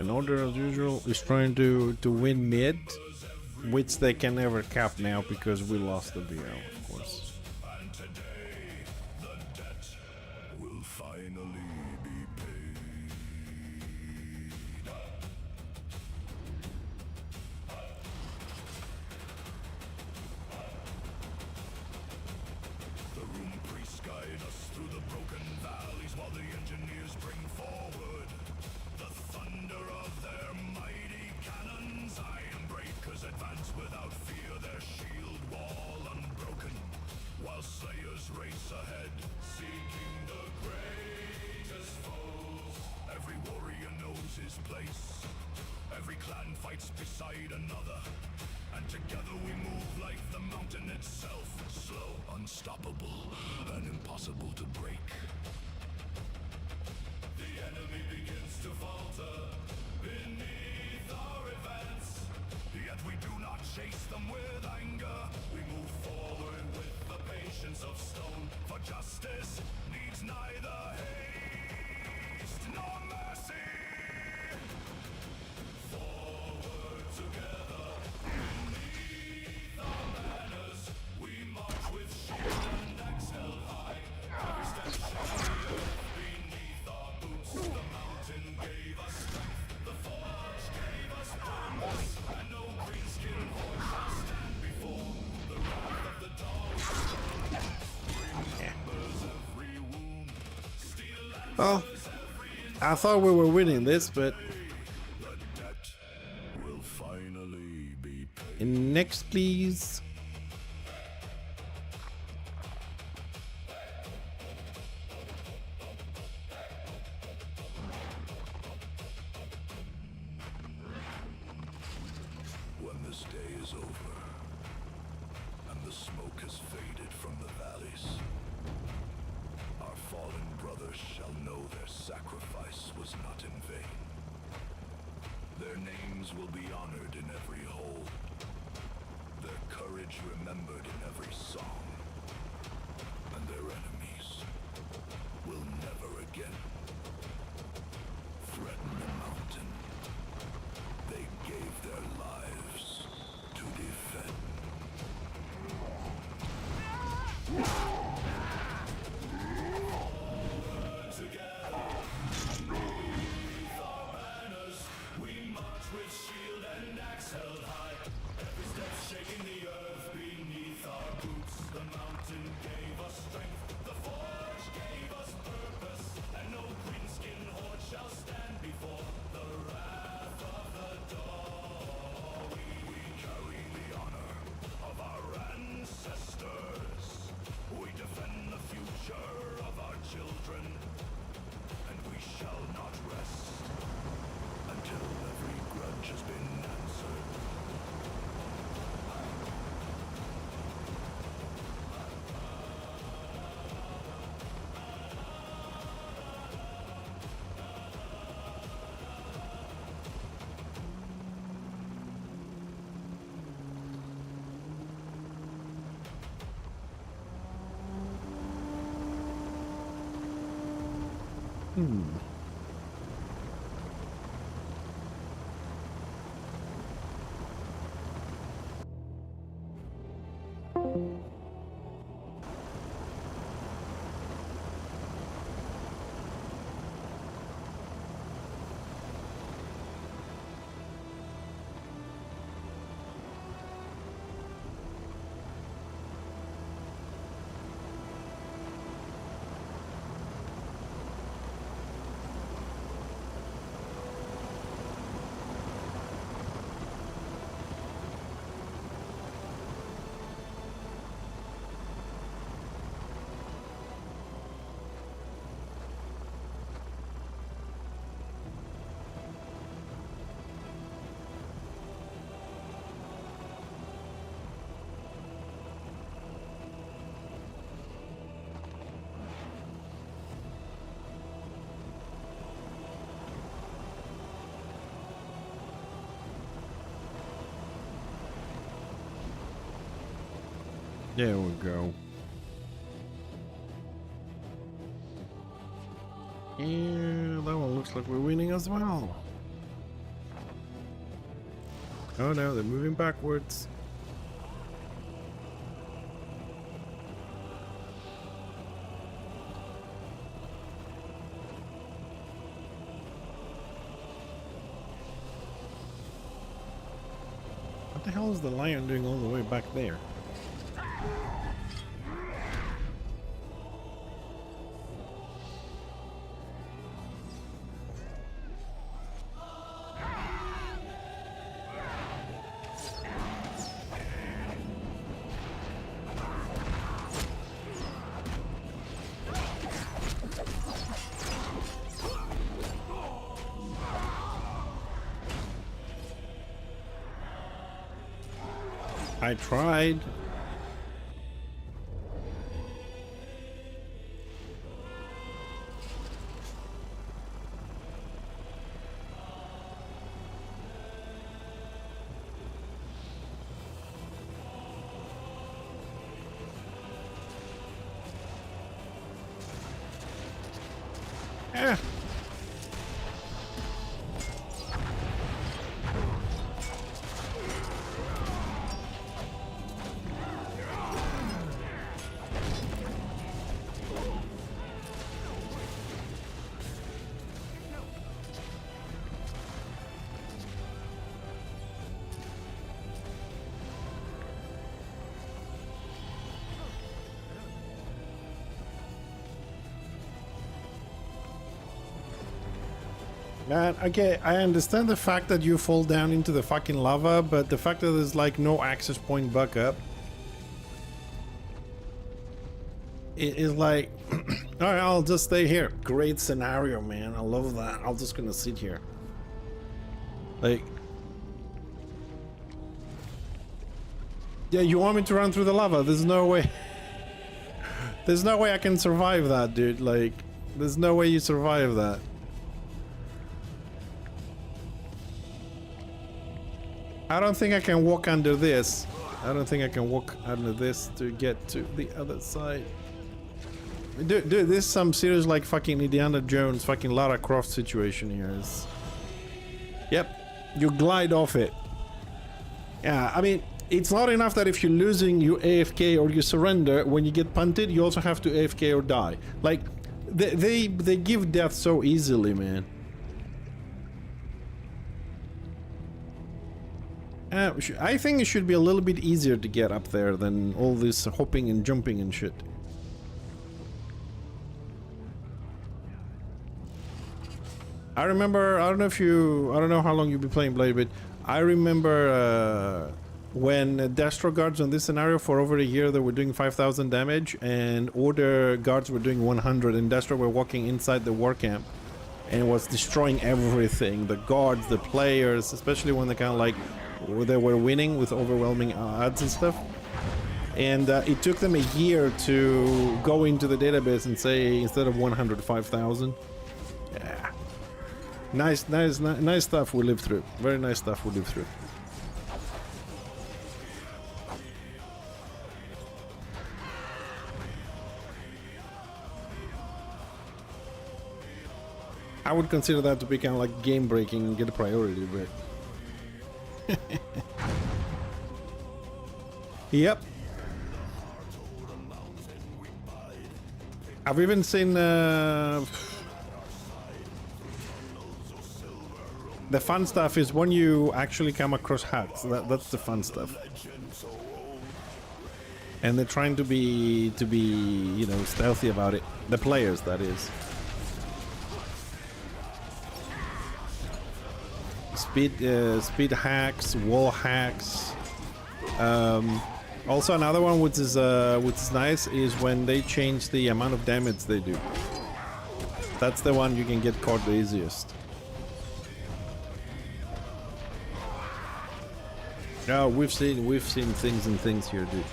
fine. Order, as usual, is trying to win mid, which they can never cap now because we lost the BL, of course. And today, the debt will finally be paid. The room priests guide us through the broken valleys while the engineers bring forward the thunder of their mighty cannons. Iron breakers advance without fear, their shield wall unbroken, while slayers race ahead, seeking the greatest foes. Every warrior knows his place, every clan fights beside another, and together we move like the mountain itself, slow, unstoppable, and impossible to break. The enemy begins to falter beneath our advance, yet we do not chase them with anger. We move forward with the patience of stone, for justice needs neither haste nor mercy. Forward together, beneath our banners, we march with shield and axe held high. Every step shakes the earth beneath our boots. The mountain gave us strength, the forge gave us purpose, and no greenskin horde shall stand before the wrath of the dog. Remembers every wound, steel and Well, I thought we were winning this, but the debt will finally be paid. next, please. When this day is over, and the smoke has faded from the valleys, our fallen brothers shall know their sacrifice was not in vain. Their names will be honored in every hole, their courage remembered in every song, and their enemies will never again threaten the mountain they gave their lives to defend. Together, beneath our banners, we march with shield and axe held high. Every step shaking the earth beneath our boots. The mountain gave us strength, the forge gave us purpose, and no greenskin horde shall stand before the wrath of the dawn. We carry the honor of our ancestors. We defend the future of our children, and we shall not rest until every grudge has been answered. There we go. Yeah, that one looks like we're winning as well. Oh no, they're moving backwards. What the hell is the lion doing all the way back there? I tried. Yeah. Man, okay, I understand the fact that you fall down into the fucking lava, but the fact that there's like no access point back up, it is like, alright, I'll just stay here. Great scenario, man. I love that. I'm just gonna sit here. Like, yeah, you want me to run through the lava? There's no way. There's no way I can survive that, dude. Like, there's no way you survive that. I don't think I can walk under this. I don't think I can walk under this to get to the other side. Dude, this is some serious like fucking Indiana Jones, fucking Lara Croft situation here. Yep, you glide off it. Yeah, I mean, it's not enough that if you're losing, you AFK or you surrender. When you get punted, you also have to AFK or die. Like, they give death so easily, man. I think it should be a little bit easier to get up there than all this hopping and jumping and shit. I remember, I don't know how long you've been playing Blade, but I remember when Destro guards on this scenario for over a year, they were doing 5,000 damage and Order guards were doing 100, and Destro were walking inside the war camp and was destroying everything. The guards, the players, especially when they kind of like, they were winning with overwhelming odds and stuff. And it took them a year to go into the database and say, instead of 105,000. Yeah. Nice stuff we lived through. Very nice stuff we lived through. I would consider that to be kind of like game breaking and get a priority, but... Yep. I've even seen the fun stuff is when you actually come across hacks. That's the fun stuff. And they're trying to be you know, stealthy about it. The players, that is. Speed hacks, wall hacks. Also another one which is nice is when they change the amount of damage they do. That's the one you can get caught the easiest. No, we've seen things and things here, dude.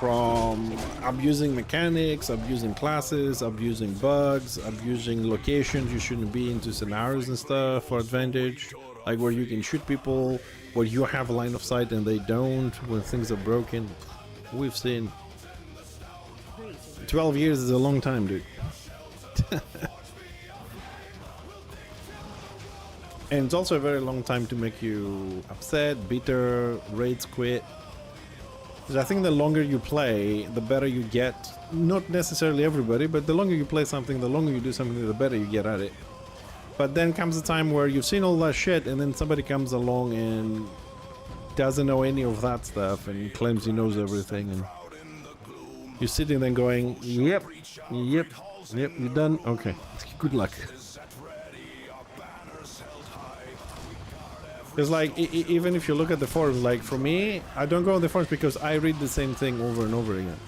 From abusing mechanics, abusing classes, abusing bugs, abusing locations you shouldn't be into, scenarios and stuff for advantage, like where you can shoot people, where you have a line of sight and they don't, when things are broken. We've seen 12 years is a long time, dude. And it's also a very long time to make you upset, bitter, rage quit. Because I think the longer you play, the better you get. Not necessarily everybody, but the longer you play something, the longer you do something, the better you get at it. But then comes a time where you've seen all that shit, and then somebody comes along and doesn't know any of that stuff and claims he knows everything, and you're sitting there going, yep, you done? Okay, good luck. Because like, even if you look at the forums, like for me, I don't go on the forums because I read the same thing over and over again.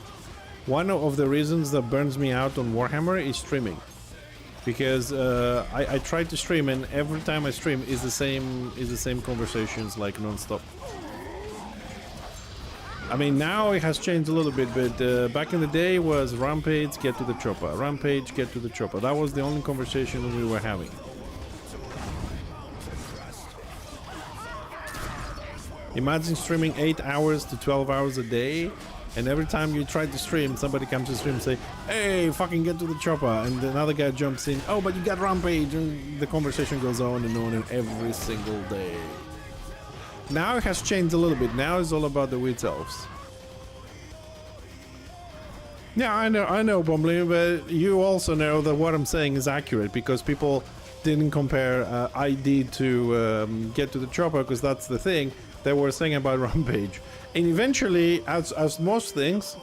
One of the reasons that burns me out on Warhammer is streaming. Because I try to stream, and every time I stream is the same conversations, like non-stop. I mean, now it has changed a little bit, but back in the day was rampage, get to the chopper, rampage, get to the chopper. That was the only conversation we were having. Imagine streaming 8 hours to 12 hours a day, and every time you try to stream, somebody comes to stream and say, hey, fucking get to the chopper, and another guy jumps in, oh, but you got rampage, and the conversation goes on and every single day. Now it has changed a little bit. Now it's all about the witch elves. Yeah, I know, Bombly, but you also know that what I'm saying is accurate, because people didn't compare ID to get to the chopper, because that's the thing they were saying about rampage. And eventually, as most things,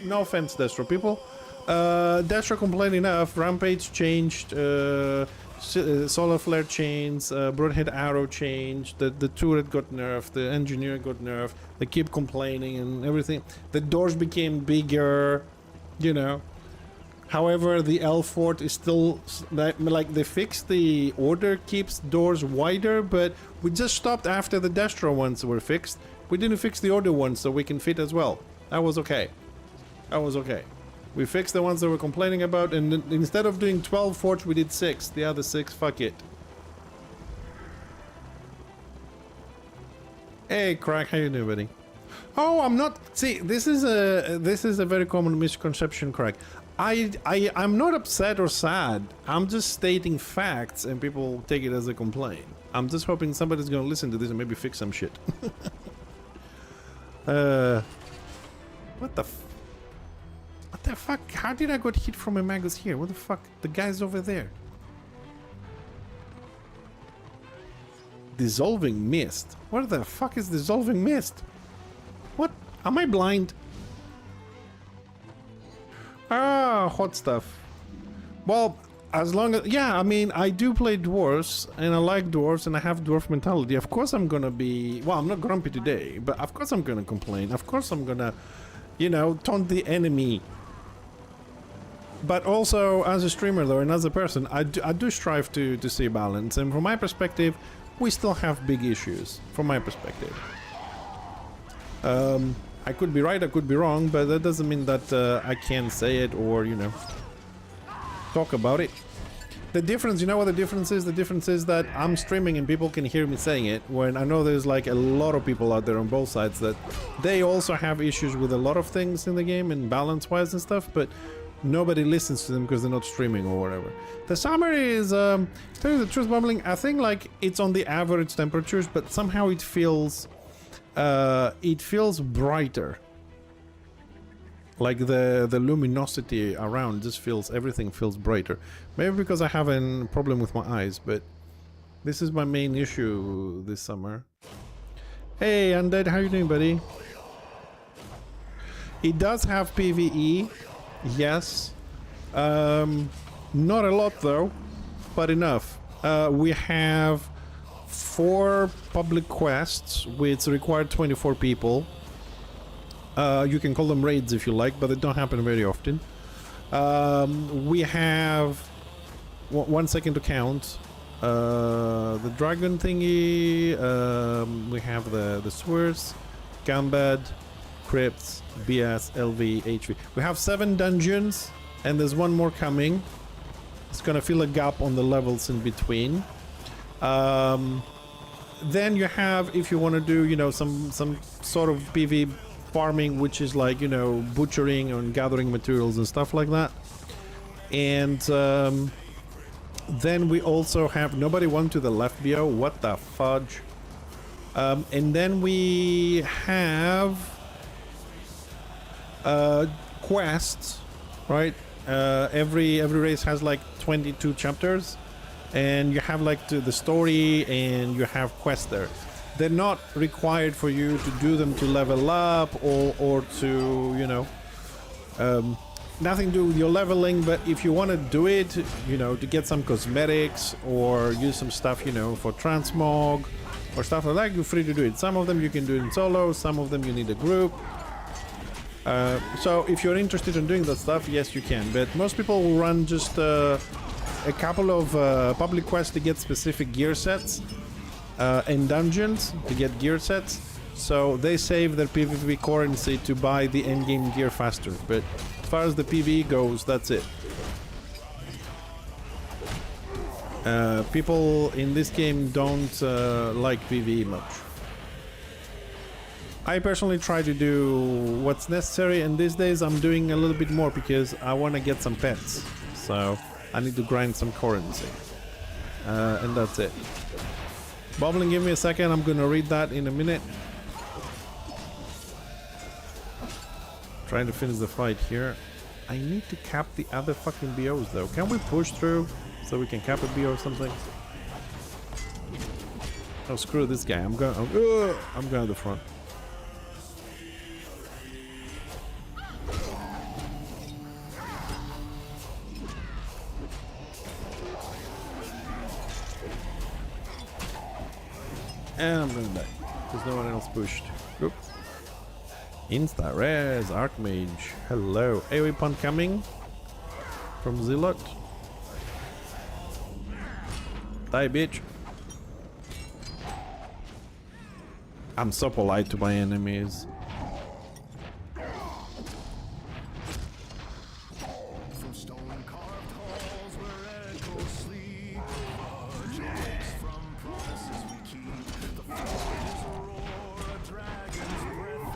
no offense, Destro people, Destro complained enough, rampage changed, solar flare changed, broadhead arrow changed, the turret got nerfed, the engineer got nerfed, they keep complaining and everything. The doors became bigger, you know. However, the L fort is still, like, they fixed the order, keeps doors wider, but we just stopped after the Destro ones were fixed. We didn't fix the order ones so we can fit as well. That was okay. That was okay. We fixed the ones that were complaining about, and instead of doing 12 forts, we did 6. The other 6, fuck it. Hey, Crack, how you doing, buddy? Oh, I'm not. See, this is a very common misconception, Crack. I'm not upset or sad. I'm just stating facts, and people take it as a complaint. I'm just hoping somebody's gonna listen to this and maybe fix some shit. What the fuck? How did I get hit from a magus here? What the fuck? The guy's over there. Dissolving mist. What the fuck is dissolving mist? What? Am I blind? Ah, hot stuff. Well, as long as... Yeah, I mean, I do play dwarves, and I like dwarves, and I have dwarf mentality. Of course I'm gonna be... Well, I'm not grumpy today, but of course I'm gonna complain. Of course I'm gonna, you know, taunt the enemy. But also, as a streamer, though, and as a person, I do strive to see balance. And from my perspective, we still have big issues, from my perspective. I could be right, I could be wrong, but that doesn't mean that I can't say it or, you know, talk about it. The difference, you know what the difference is? The difference is that I'm streaming and people can hear me saying it, when I know there's like a lot of people out there on both sides that they also have issues with a lot of things in the game and balance-wise and stuff, but nobody listens to them because they're not streaming or whatever. The summer is, to tell you the truth, Bumbling, I think like it's on the average temperatures, but somehow it feels brighter. Like the luminosity around just feels, everything feels brighter. Maybe because I have a problem with my eyes, but this is my main issue this summer. Hey, Undead, how you doing, buddy? It does have PvE, yes. Not a lot though, but enough. We have 4 public quests which require 24 people. You can call them raids if you like, but they don't happen very often. We have 1 second to count. The dragon thingy. We have the sewers, Gambad, crypts, BS, LV, HV. We have 7 dungeons, and there's 1 more coming. It's gonna fill a gap on the levels in between. Then you have, if you want to do, you know, some sort of PV farming, which is like, you know, butchering and gathering materials and stuff like that. And then we also have nobody won to the left BO. What the fudge? And then we have quests, right? Every race has like 22 chapters, and you have like the story, and you have quests there. They're not required for you to do them to level up or to, you know, nothing to do with your leveling, but if you want to do it, you know, to get some cosmetics or use some stuff, you know, for transmog or stuff like that, you're free to do it. Some of them you can do in solo, some of them you need a group. So if you're interested in doing that stuff, yes, you can. But most people will run just a couple of public quests to get specific gear sets and dungeons to get gear sets. So they save their PvP currency to buy the endgame gear faster. But as far as the PvE goes, that's it. People in this game don't like PvE much. I personally try to do what's necessary, and these days I'm doing a little bit more because I want to get some pets. So I need to grind some currency. And that's it. Bobbling, give me a second. I'm gonna read that in a minute. Trying to finish the fight here. I need to cap the other fucking BOs though. Can we push through so we can cap a BO or something? Oh, screw this guy. I'm going to the front. And I'm gonna die because no one else pushed. Oop. Insta res Archmage. Hello. AoE punt coming from Zealot. Die, bitch. I'm so polite to my enemies.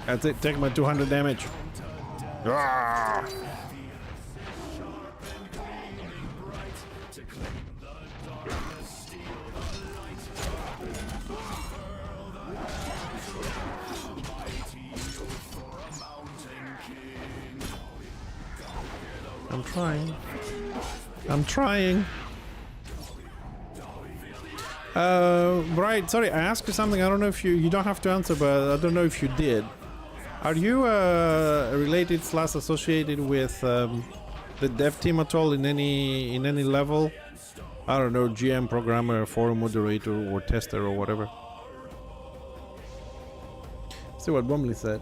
That's it, take my 200 damage. Ah! I'm trying. I'm trying. Right, sorry, I asked you something. I don't know if you don't have to answer, but I don't know if you did. Are you related / associated with the dev team at all in any level? I don't know, GM, programmer, forum moderator, or tester, or whatever. See what Bumley said.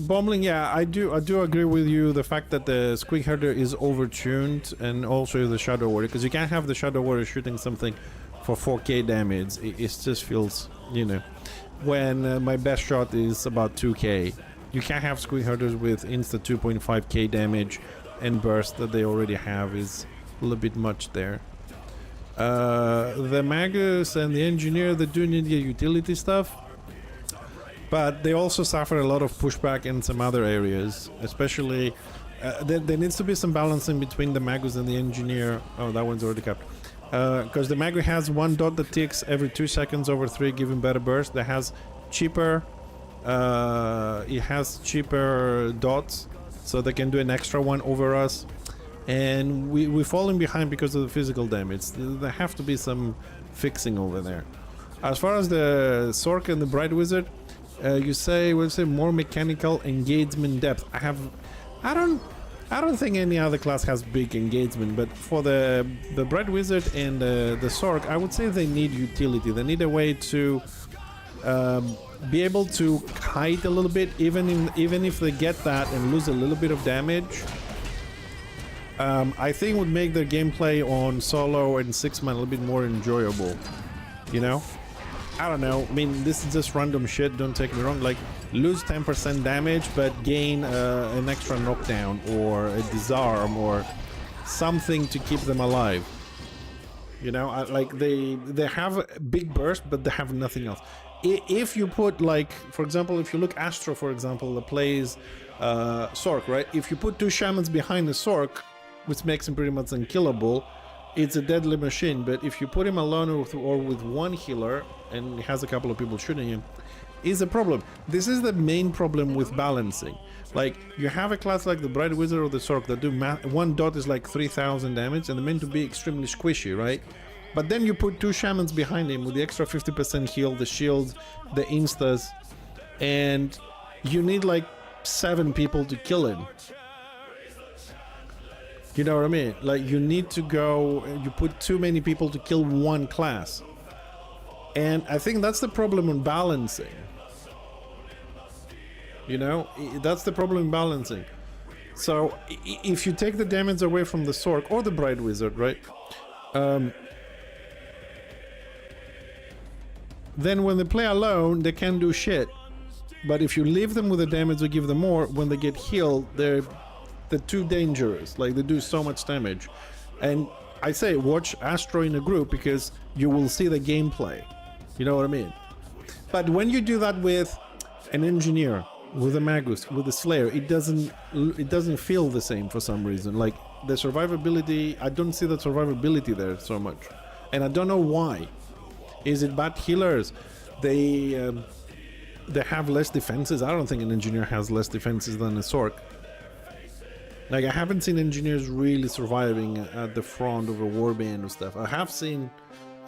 Bombling, yeah, I do agree with you. The fact that the Squig Herder is overtuned, and also the Shadow Warrior, because you can't have the Shadow Warrior shooting something for 4k damage. It just feels, you know, when my best shot is about 2k. You can't have Squig Herders with insta 2.5k damage and burst that they already have is a little bit much there. The Magus and the Engineer, they do need the utility stuff. But they also suffer a lot of pushback in some other areas, especially there needs to be some balancing between the Magus and the Engineer. Oh, that one's already capped. Because the Magus has one dot that ticks every 2 seconds over 3, giving better burst. That has cheaper, it has cheaper dots, so they can do an extra one over us. And we're falling behind because of the physical damage. There have to be some fixing over there. As far as the Sork and the Bright Wizard, you say more mechanical engagement depth. I don't think any other class has big engagement, but for the Bright Wizard and the Sork, I would say they need utility. They need a way to be able to kite a little bit, even if they get that and lose a little bit of damage. I think would make their gameplay on solo and 6-man a little bit more enjoyable. You know? I don't know, I mean, this is just random shit, don't take me wrong, like, lose 10% damage, but gain an extra knockdown, or a disarm, or something to keep them alive. You know, like they have a big burst, but they have nothing else. If you put, like, for example, if you look Astro, for example, that plays Sork, right? If you put 2 shamans behind the Sork, which makes him pretty much unkillable, it's a deadly machine. But if you put him alone or with 1 healer, and he has a couple of people shooting him, is a problem. This is the main problem with balancing. Like, you have a class like the Bright Wizard or the Sork that do 1 dot is like 3000 damage, and they're meant to be extremely squishy, right? But then you put 2 shamans behind him with the extra 50% heal, the shields, the instas, and you need like 7 people to kill him. You know what I mean? Like, you need to go, you put too many people to kill 1 class. And I think that's the problem in balancing. You know, that's the problem in balancing. So if you take the damage away from the Sork or the Bright Wizard, right? Then when they play alone, they can't do shit. But if you leave them with the damage or give them more, when they get healed, they're too dangerous. Like, they do so much damage. And I say watch Astro in a group because you will see the gameplay. You know what I mean? But when you do that with an engineer, with a Magus, with a Slayer, it doesn't feel the same for some reason. Like, the survivability, I don't see the survivability there so much. And I don't know why. Is it bad healers? They have less defenses. I don't think an engineer has less defenses than a Sork. Like, I haven't seen engineers really surviving at the front of a warband and stuff. I have seen,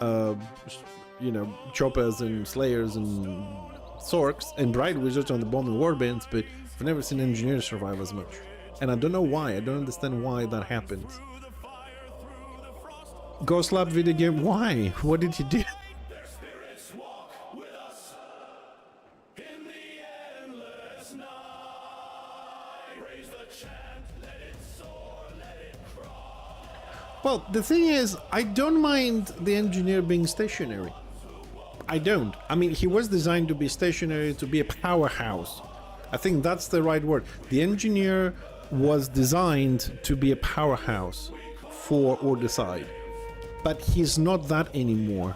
you know, choppers and slayers and Sorks and Bright Wizards on the bombing warbands, but I've never seen engineers survive as much. And I don't know why. I don't understand why that happens. Go slap video game. Why? What did you do? Well, the thing is, I don't mind the engineer being stationary. I don't. I mean, he was designed to be stationary, to be a powerhouse. I think that's the right word. The engineer was designed to be a powerhouse for Order side. But he's not that anymore.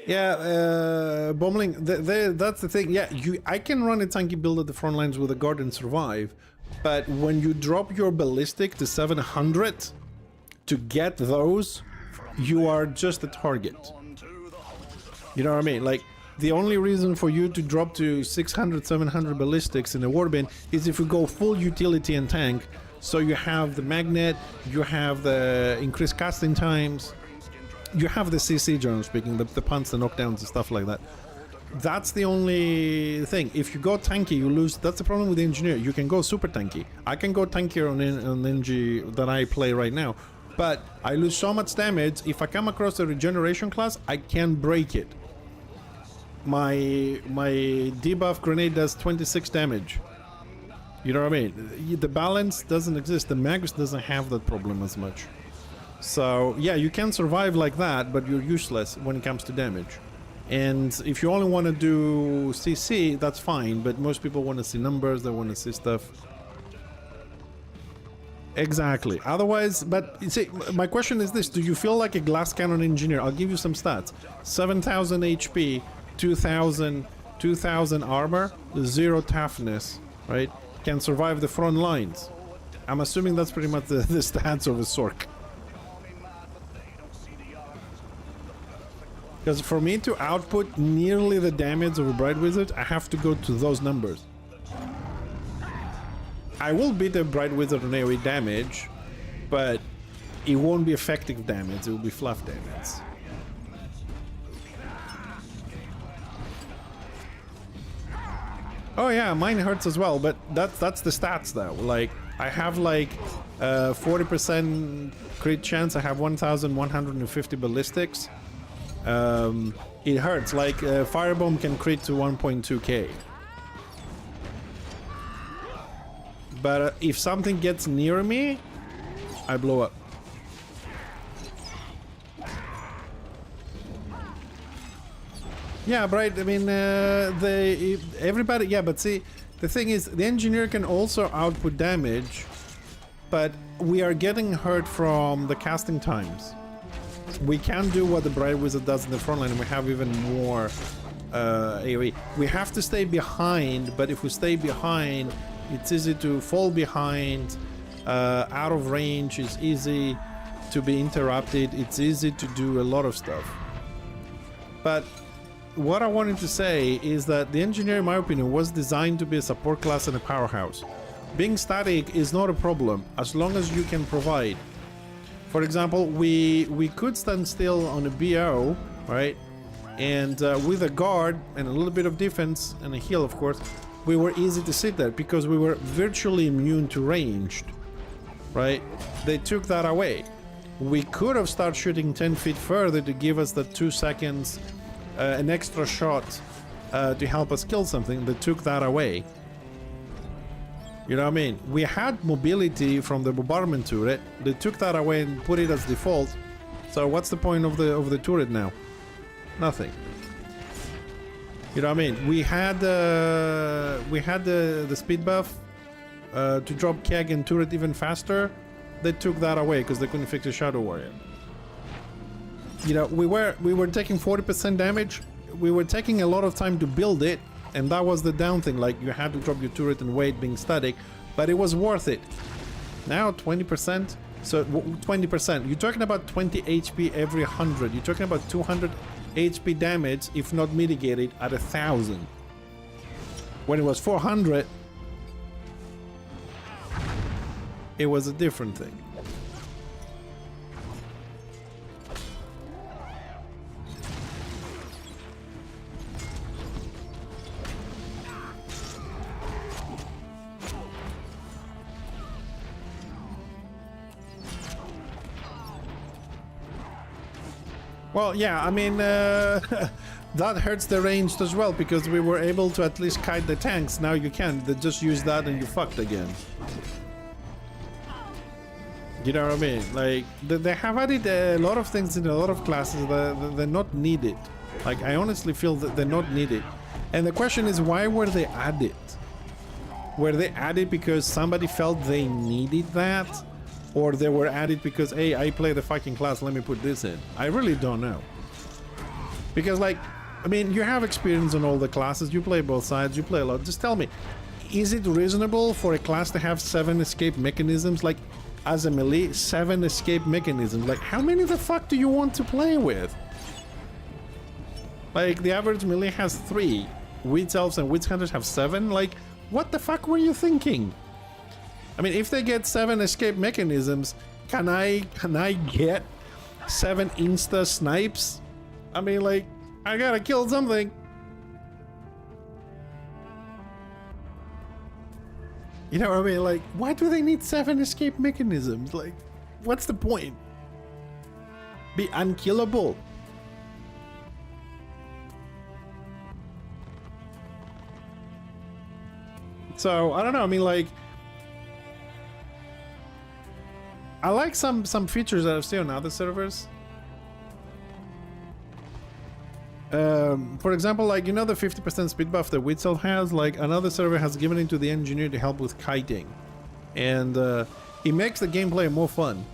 Yeah, Bombling, that's the thing. Yeah, I can run a tanky build at the front lines with a guard and survive. But when you drop your ballistic to 700 to get those, you are just a target. You know what I mean? Like, the only reason for you to drop to 600, 700 ballistics in a warband is if you go full utility and tank. So you have the magnet, you have the increased casting times, you have the CC, generally speaking, the punts, the knockdowns and stuff like that. That's the only thing. If you go tanky, you lose. That's the problem with the engineer. You can go super tanky. I can go tankier on NG that I play right now, but I lose so much damage. If I come across a regeneration class, I can't break it. My debuff grenade does 26 damage. You know what I mean? The balance doesn't exist. The Magus doesn't have that problem as much. So yeah, you can survive like that, but you're useless when it comes to damage. And if you only want to do CC, that's fine, but most people want to see numbers, they want to see stuff. Exactly. Otherwise, but you see, my question is this: do you feel like a glass cannon engineer? I'll give you some stats. 7,000 HP, 2,000 armor, 0 toughness, right? Can survive the front lines. I'm assuming that's pretty much the stats of a Sork. Because for me to output nearly the damage of a Bright Wizard, I have to go to those numbers. I will beat a Bright Wizard on AoE damage, but it won't be effective damage, it will be fluff damage. Oh yeah, mine hurts as well, but that's the stats though. Like, I have like 40% crit chance, I have 1,150 ballistics. It hurts, like Firebomb can crit to 1.2k. But if something gets near me, I blow up. Yeah, right. I mean, everybody. Yeah, but see, the thing is, the engineer can also output damage, but we are getting hurt from the casting times. We can't do what the Bright Wizard does in the front line, and we have even more AoE. We have to stay behind, but if we stay behind, it's easy to fall behind. Out of range is easy to be interrupted. It's easy to do a lot of stuff. But what I wanted to say is that the engineer, in my opinion, was designed to be a support class and a powerhouse. Being static is not a problem as long as you can provide. For example, we could stand still on a BO, right? And with a guard and a little bit of defense and a heal, of course, we were easy to sit there because we were virtually immune to ranged, right? They took that away. We could have started shooting 10 feet further to give us the 2 seconds, an extra shot to help us kill something. They took that away. You know what I mean? We had mobility from the bombardment turret. They took that away and put it as default. So what's the point of the turret now? Nothing. You know what I mean? We had the speed buff to drop keg and turret even faster. They took that away because they couldn't fix the Shadow Warrior. You know, we were taking 40% damage. We were taking a lot of time to build it, and that was the down thing. Like, you had to drop your turret and wait being static, but it was worth it. Now 20%. So 20%. You're talking about 20 HP every 100. You're talking about 200 HP damage, if not mitigated, at 1,000. When it was 400, it was a different thing. Well, yeah, I mean, that hurts the ranged as well, because we were able to at least kite the tanks. Now you can't. They just use that and you fucked again. You know what I mean? Like, they have added a lot of things in a lot of classes that they're not needed. Like, I honestly feel that they're not needed. And the question is, why were they added? Were they added because somebody felt they needed that? Or they were added because, hey, I play the fucking class, let me put this in. I really don't know. Because, like, I mean, you have experience on all the classes, you play both sides, you play a lot. Just tell me, is it reasonable for a class to have 7 escape mechanisms? Like, as a melee, 7 escape mechanisms. Like, how many the fuck do you want to play with? Like, the average melee has 3. Witch Elves and Witch Hunters have 7. Like, what the fuck were you thinking? I mean, if they get 7 escape mechanisms, can I get 7 insta snipes? I mean, like, I gotta kill something. You know what I mean? Like, why do they need 7 escape mechanisms? Like, what's the point? Be unkillable. So, I don't know, I mean, like, I like some features that I've seen on other servers. For example, like, you know, the 50% speed buff that Witch Elf has, like, another server has given it to the engineer to help with kiting. And it makes the gameplay more fun.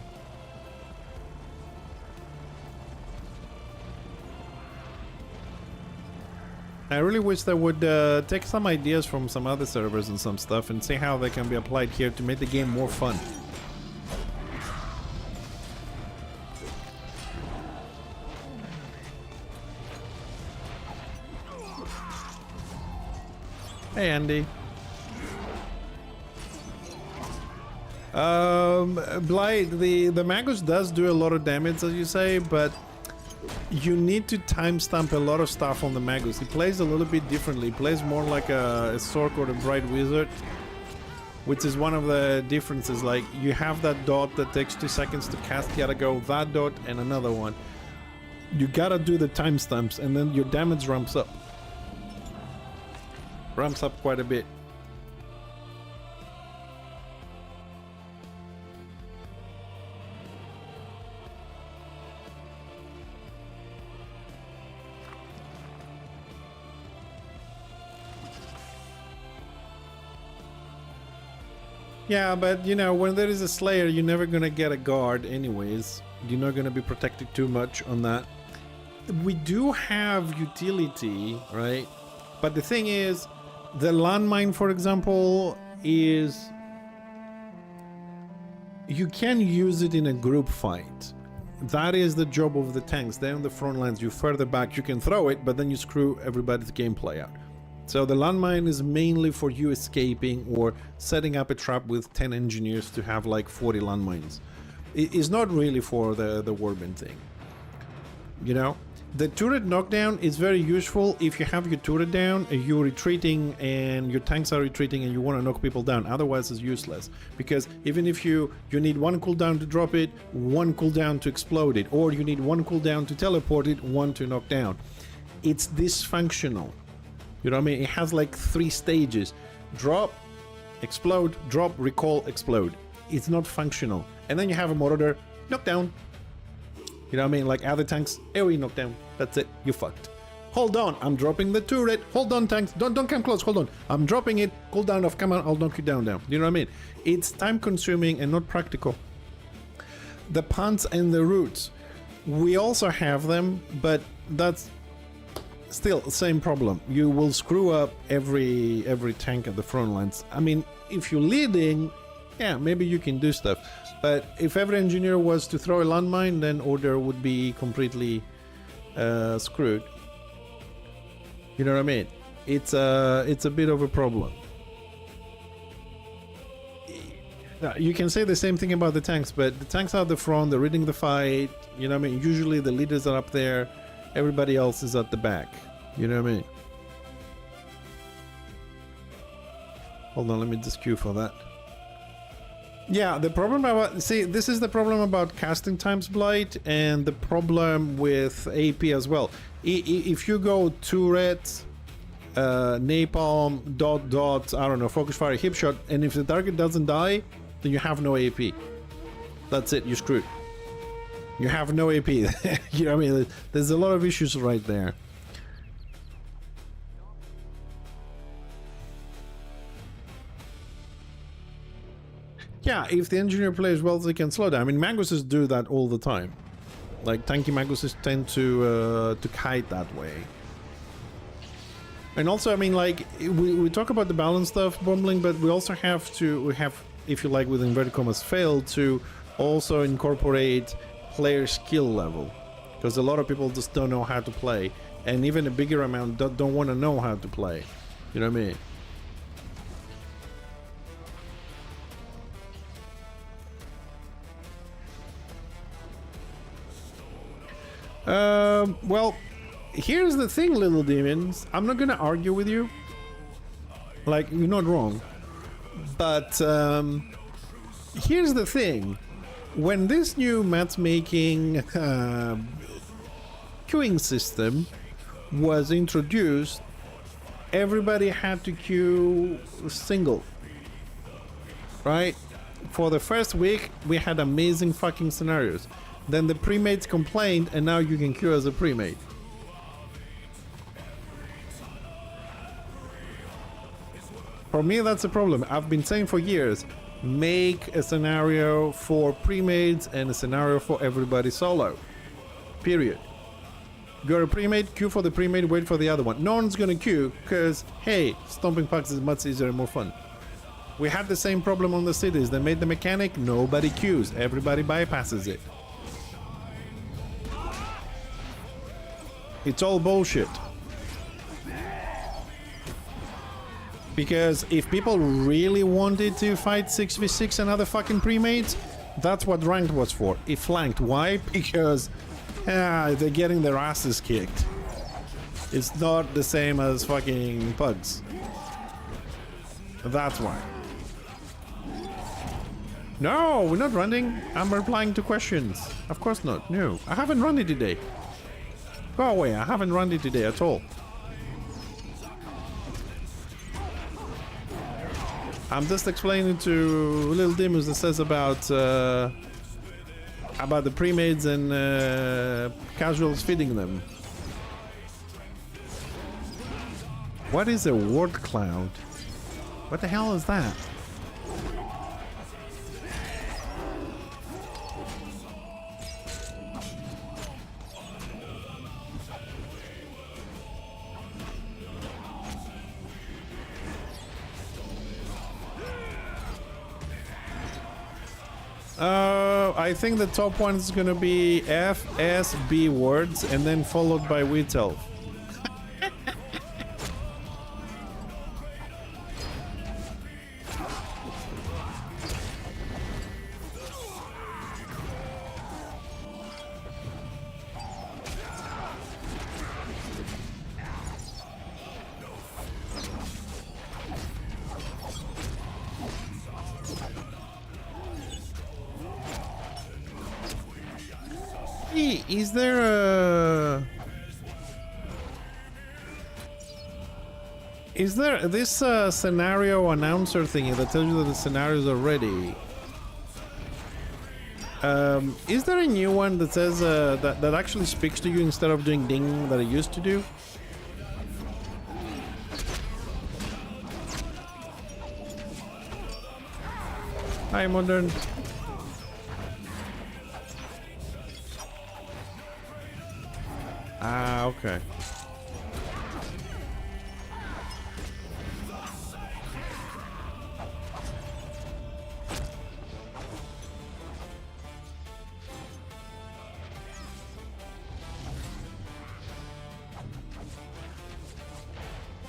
I really wish they would take some ideas from some other servers and some stuff and see how they can be applied here to make the game more fun. Hey, Andy. Blight, the Magus does do a lot of damage, as you say, but you need to timestamp a lot of stuff on the Magus. He plays a little bit differently. He plays more like a Sork or a Bright Wizard, which is one of the differences. Like, you have that dot that takes 2 seconds to cast, you gotta go that dot and another one. You gotta do the timestamps, and then your damage ramps up. Ramps up quite a bit. Yeah, but you know, when there is a Slayer, you're never gonna get a guard anyways. You're not gonna be protected too much on that. We do have utility, right? But the thing is, the landmine, for example, is... you can use it in a group fight. That is the job of the tanks. They're on the front lines. You further back, you can throw it, but then you screw everybody's gameplay out. So the landmine is mainly for you escaping or setting up a trap with 10 engineers to have like 40 landmines. It is not really for the warband thing. You know? The turret knockdown is very useful if you have your turret down, you're retreating and your tanks are retreating and you want to knock people down. Otherwise it's useless. Because even if you need one cooldown to drop it, one cooldown to explode it, or you need one cooldown to teleport it, one to knock down. It's dysfunctional. You know what I mean? It has like 3 stages. Drop, explode, drop, recall, explode. It's not functional. And then you have a Marauder, knockdown. You know what I mean? Like other tanks, AoE knockdown. That's it. You fucked. Hold on. I'm dropping the turret. Hold on, tanks. Don't come close. Hold on. I'm dropping it. Cooldown off. Come on. I'll knock you down. You know what I mean? It's time consuming and not practical. The punts and the roots. We also have them, but that's still the same problem. You will screw up every tank at the front lines. I mean, if you're leading, yeah, maybe you can do stuff. But if every engineer was to throw a landmine, then order would be completely screwed. You know what I mean? It's a bit of a problem. Now, you can say the same thing about the tanks, but the tanks are at the front, they're reading the fight. You know what I mean? Usually the leaders are up there, everybody else is at the back. You know what I mean? Hold on, let me just queue for that. Yeah, the problem about... see, this is the problem about casting times Blight and the problem with AP as well. If you go turret, napalm, dot, I don't know, focus fire, hip shot, and if the target doesn't die, then you have no AP. That's it, you're screwed. You have no AP. You know what I mean? There's a lot of issues right there. Yeah, if the engineer plays well, they can slow down. I mean, Maguses do that all the time. Like, tanky Maguses tend to kite that way. And also, I mean, like, we talk about the balance stuff, Bumbling, but we also have to, if you like, with inverted commas, fail to also incorporate player skill level. Because a lot of people just don't know how to play. And even a bigger amount don't want to know how to play. You know what I mean? Well, here's the thing, little demons. I'm not gonna argue with you. Like, you're not wrong. But, here's the thing. When this new matchmaking queuing system was introduced, everybody had to queue single. Right? For the first week, we had amazing fucking scenarios. Then the premates complained, and now you can queue as a premate. For me, that's a problem. I've been saying for years, make a scenario for premates and a scenario for everybody solo. Period. You're a premate, queue for the premate, wait for the other one. No one's gonna queue, because, hey, stomping pucks is much easier and more fun. We had the same problem on the cities. They made the mechanic, nobody queues. Everybody bypasses it. It's all bullshit. Because if people really wanted to fight 6v6 and other fucking premates, that's what ranked was for. It flanked. Why? Because they're getting their asses kicked. It's not the same as fucking pugs. That's why. No, we're not running. I'm replying to questions. Of course not. No, I haven't run it today. Go away, I haven't run it today at all. I'm just explaining to little Demus that says about the premades and casuals feeding them. What is a word cloud? What the hell is that? So I think the top one is gonna be F, S, B words, and then followed by Wheat Elf. Is there a... Is there this scenario announcer thingy that tells you that the scenarios are ready? Is there a new one that says that actually speaks to you instead of doing ding that it used to do? Hi, Modern. Ah, okay.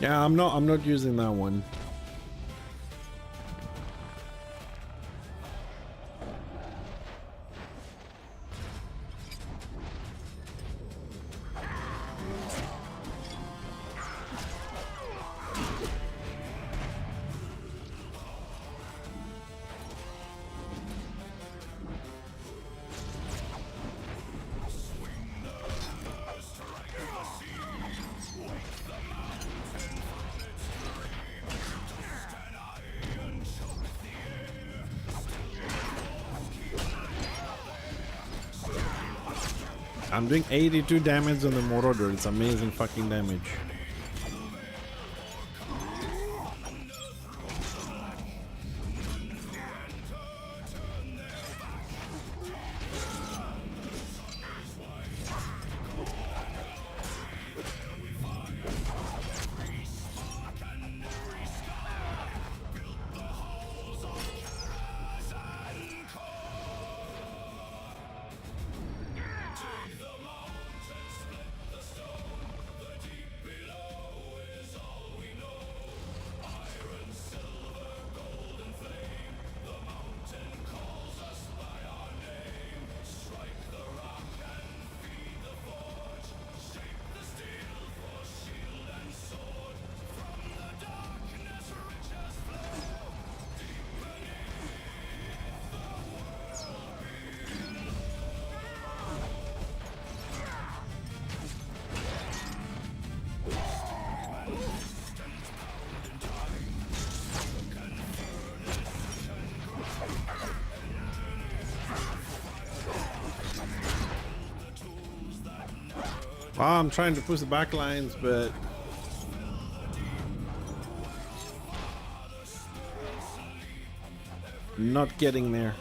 Yeah, I'm not using that one. I'm doing 82 damage on the Marauder. It's amazing fucking damage. Oh, I'm trying to push the back lines, but not getting there.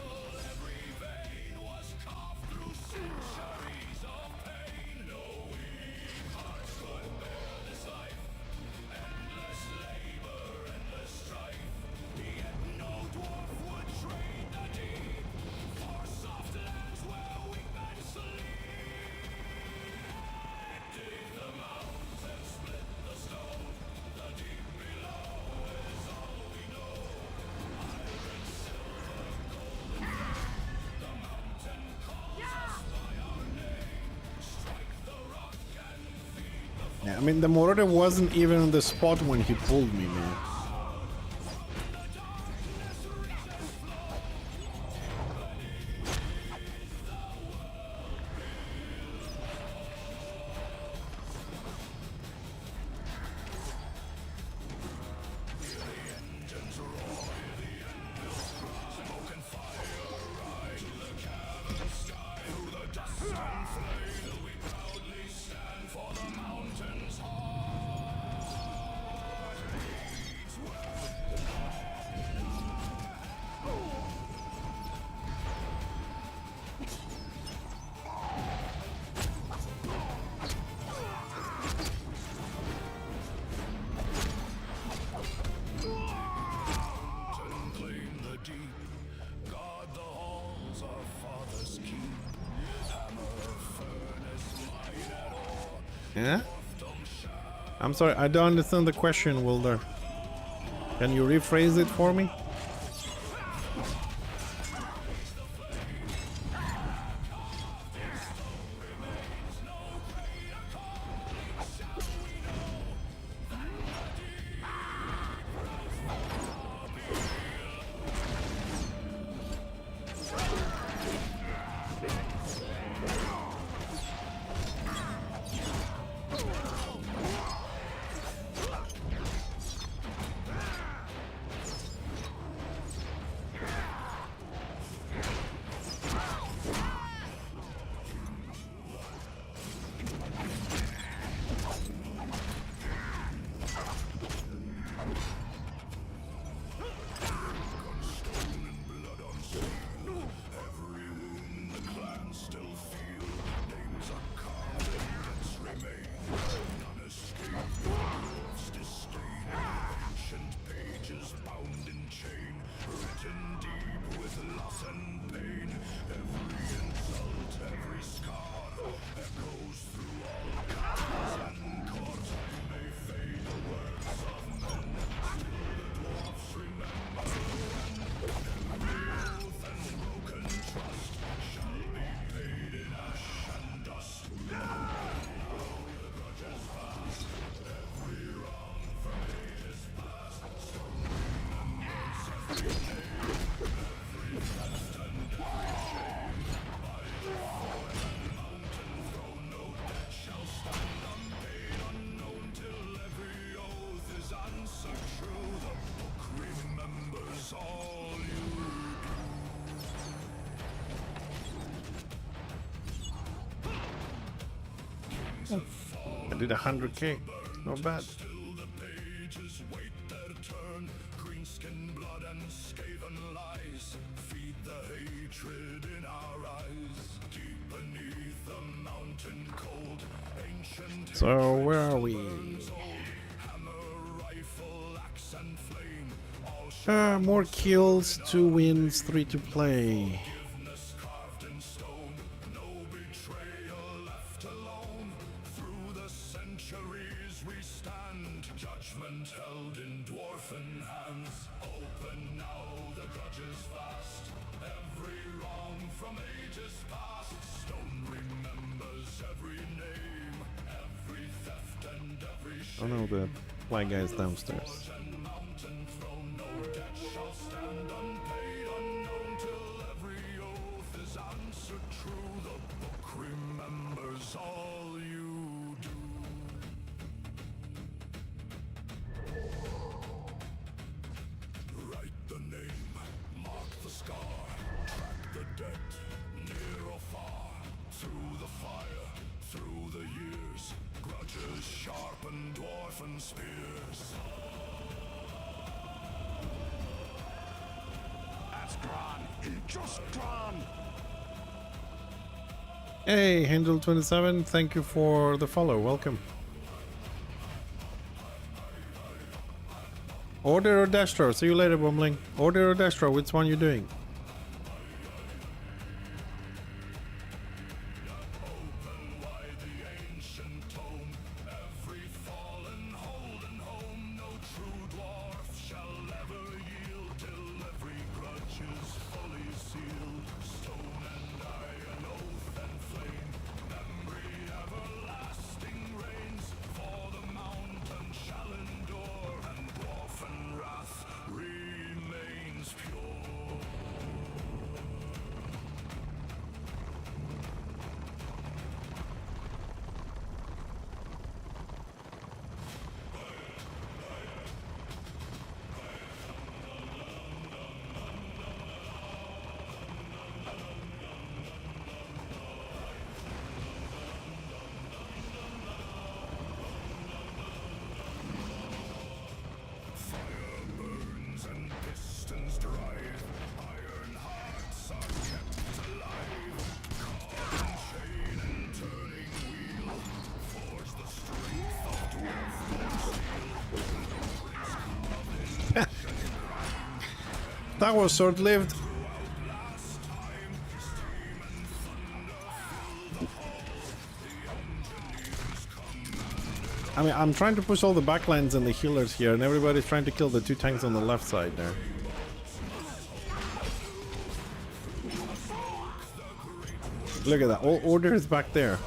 I mean, the Marauder wasn't even on the spot when he pulled me, man. Yeah? I'm sorry, I don't understand the question, Wilder. Can you rephrase it for me? I did 100k. Not bad. So where are we? More kills, 2 wins, 3 to play. Oh no, the flag guy's downstairs. Hey, Handle27, thank you for the follow. Welcome. Order or Destro? See you later, Bumbling. Order or Destro? Which one you doing? That was short-lived. I mean, I'm trying to push all the backlines and the healers here, and everybody's trying to kill the 2 tanks on the left side there. Look at that. All order is back there.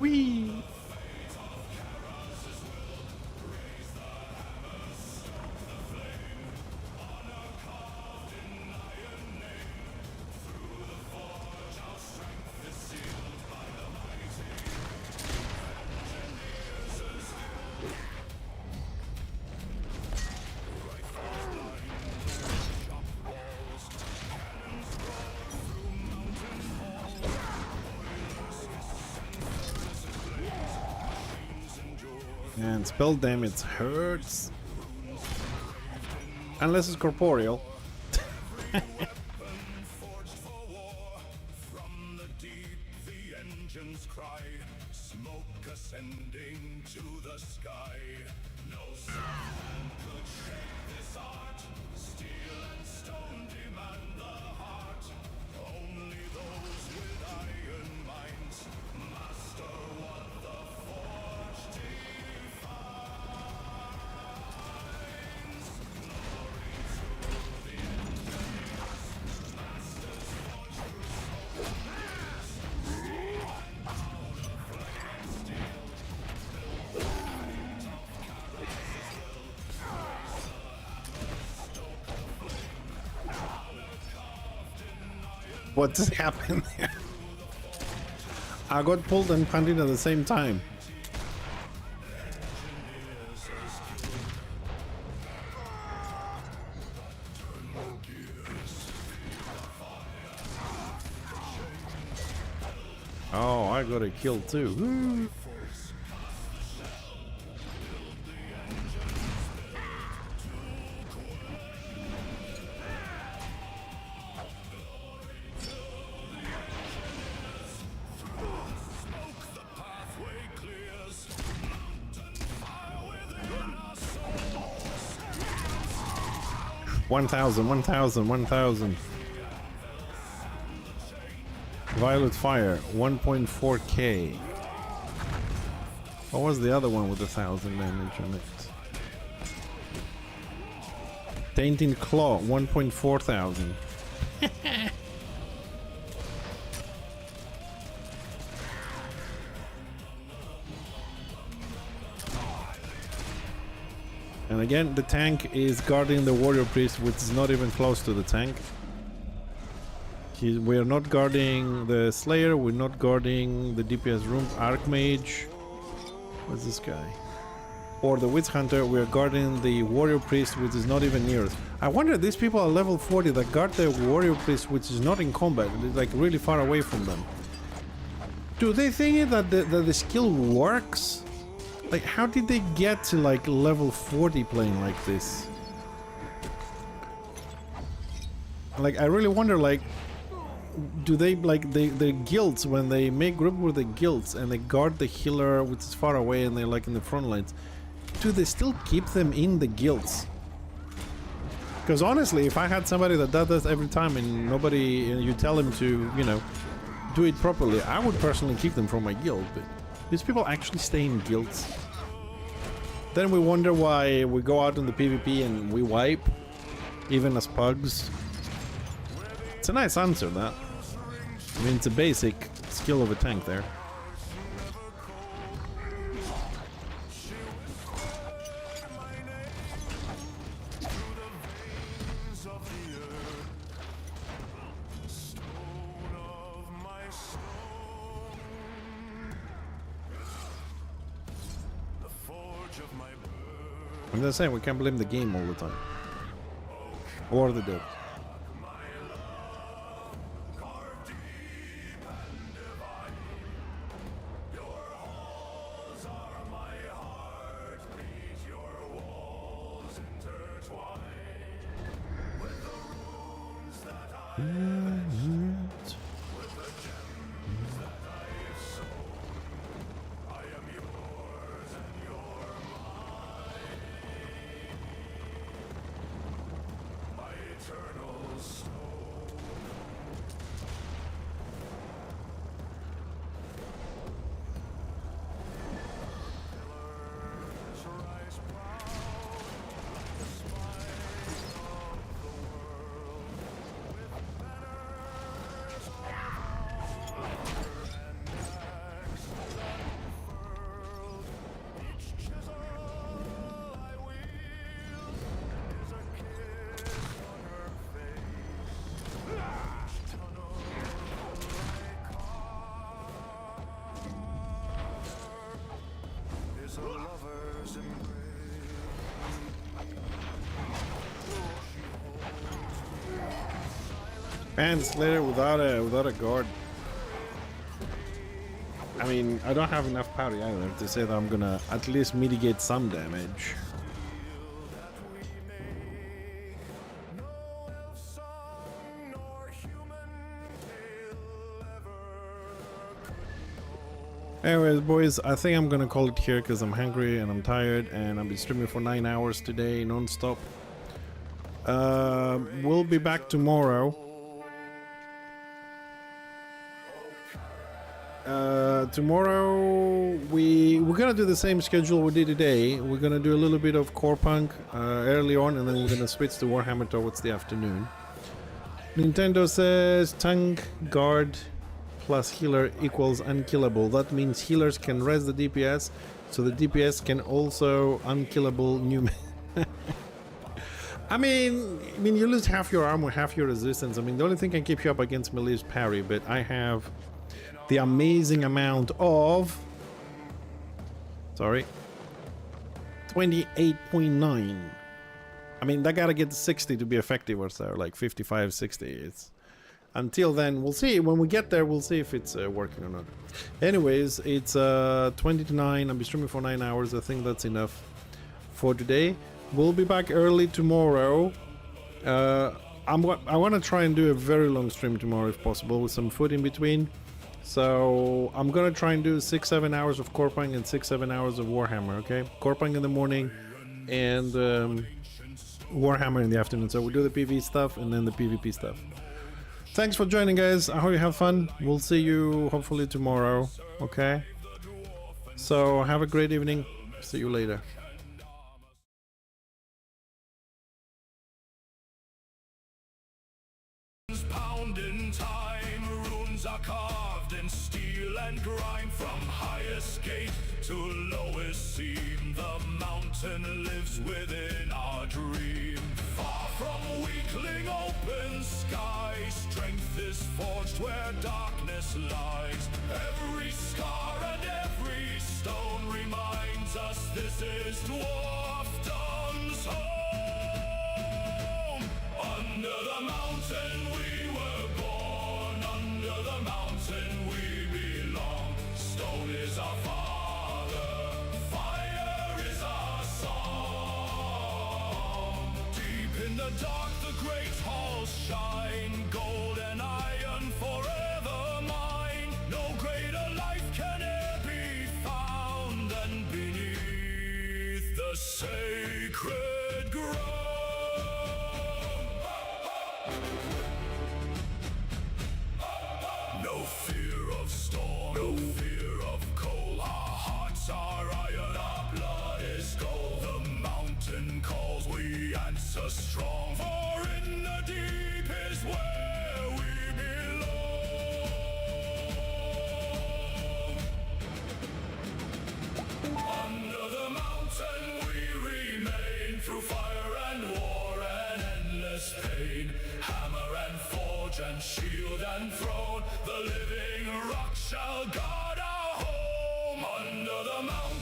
Whee! And spell damage hurts. Unless it's corporeal. What just happened there? I got pulled and punted at the same time. Oh, I got a kill too. Woo. One thousand. Violet Fire, 1.4k. What was the other one with 1,000 damage on it? Tainting Claw, 1.4 thousand. And again, the tank is guarding the Warrior Priest, which is not even close to the tank. We are not guarding the Slayer, we're not guarding the DPS room, Archmage. What's this guy? Or the Witch Hunter, we are guarding the Warrior Priest, which is not even near us. I wonder, these people are level 40 that guard the Warrior Priest, which is not in combat, it's like really far away from them. Do they think that the skill works? Like, how did they get to like level 40 playing like this? Like, I really wonder, like, do they, like, the guilds, when they make group with the guilds and they guard the healer which is far away and they're like in the front lines, do they still keep them in the guilds? Because honestly, if I had somebody that does this every time and nobody, you tell him to, you know, do it properly, I would personally keep them from my guild. But these people actually stay in guilds. Then we wonder why we go out in the PvP and we wipe, even as pugs. It's a nice answer, that. I mean, it's a basic skill of a tank there. I'm just saying, we can't blame the game all the time. Or the devs. And Slayer without a guard. I mean, I don't have enough powder either to say that I'm gonna at least mitigate some damage. Anyways, boys, I think I'm gonna call it here because I'm hungry and I'm tired, and I've been streaming for 9 hours today non-stop. We'll be back tomorrow. Tomorrow we're gonna do the same schedule we did today. We're gonna do a little bit of Corepunk early on, and then we're gonna switch to Warhammer towards the afternoon. Nintendo says tank guard plus healer equals unkillable. That means healers can res the DPS, so the DPS can also unkillable new. I mean, you lose half your armor, half your resistance. I mean, the only thing can keep you up against melee is parry, but I have the amazing amount of 28.9. I mean, I gotta get to 60 to be effective or so, like 55, 60. It's until then, we'll see. When we get there, we'll see if it's working or not. Anyways, it's 20 to 9. I'll be streaming for 9 hours. I think that's enough for today. We'll be back early tomorrow. I want to try and do a very long stream tomorrow if possible, with some food in between. So I'm gonna try and do 6-7 hours of Corepunk and 6-7 hours of Warhammer. Okay, Corepunk in the morning and Warhammer in the afternoon. So we'll do the PvE stuff and then the PvP stuff. Thanks for joining, guys. I hope you have fun. We'll see you hopefully tomorrow. Okay, so have a great evening. See you later. Pounding time, runes are carved in steel and grime. From highest gate to lowest seam, the mountain lives within our dream. Far from weakling open sky, strength is forged where darkness lies. Every scar and every stone reminds us this is Dwarfdom's home. Under the mountain we were born, under the mountain we belong. Stone is our father, fire is our song. Deep in the dark the great halls shine, gold and iron forever mine. No greater life can e'er be found than beneath the sacred grove. No fear of storm, no fear of cold. Our hearts are iron, our blood is gold. The mountain calls, we answer strong. For in the deep is where we belong. Under the mountain we remain, through fire and war and endless pain. Hammer and forge and shield and throne, the living rock shall guard our home. Under the mountain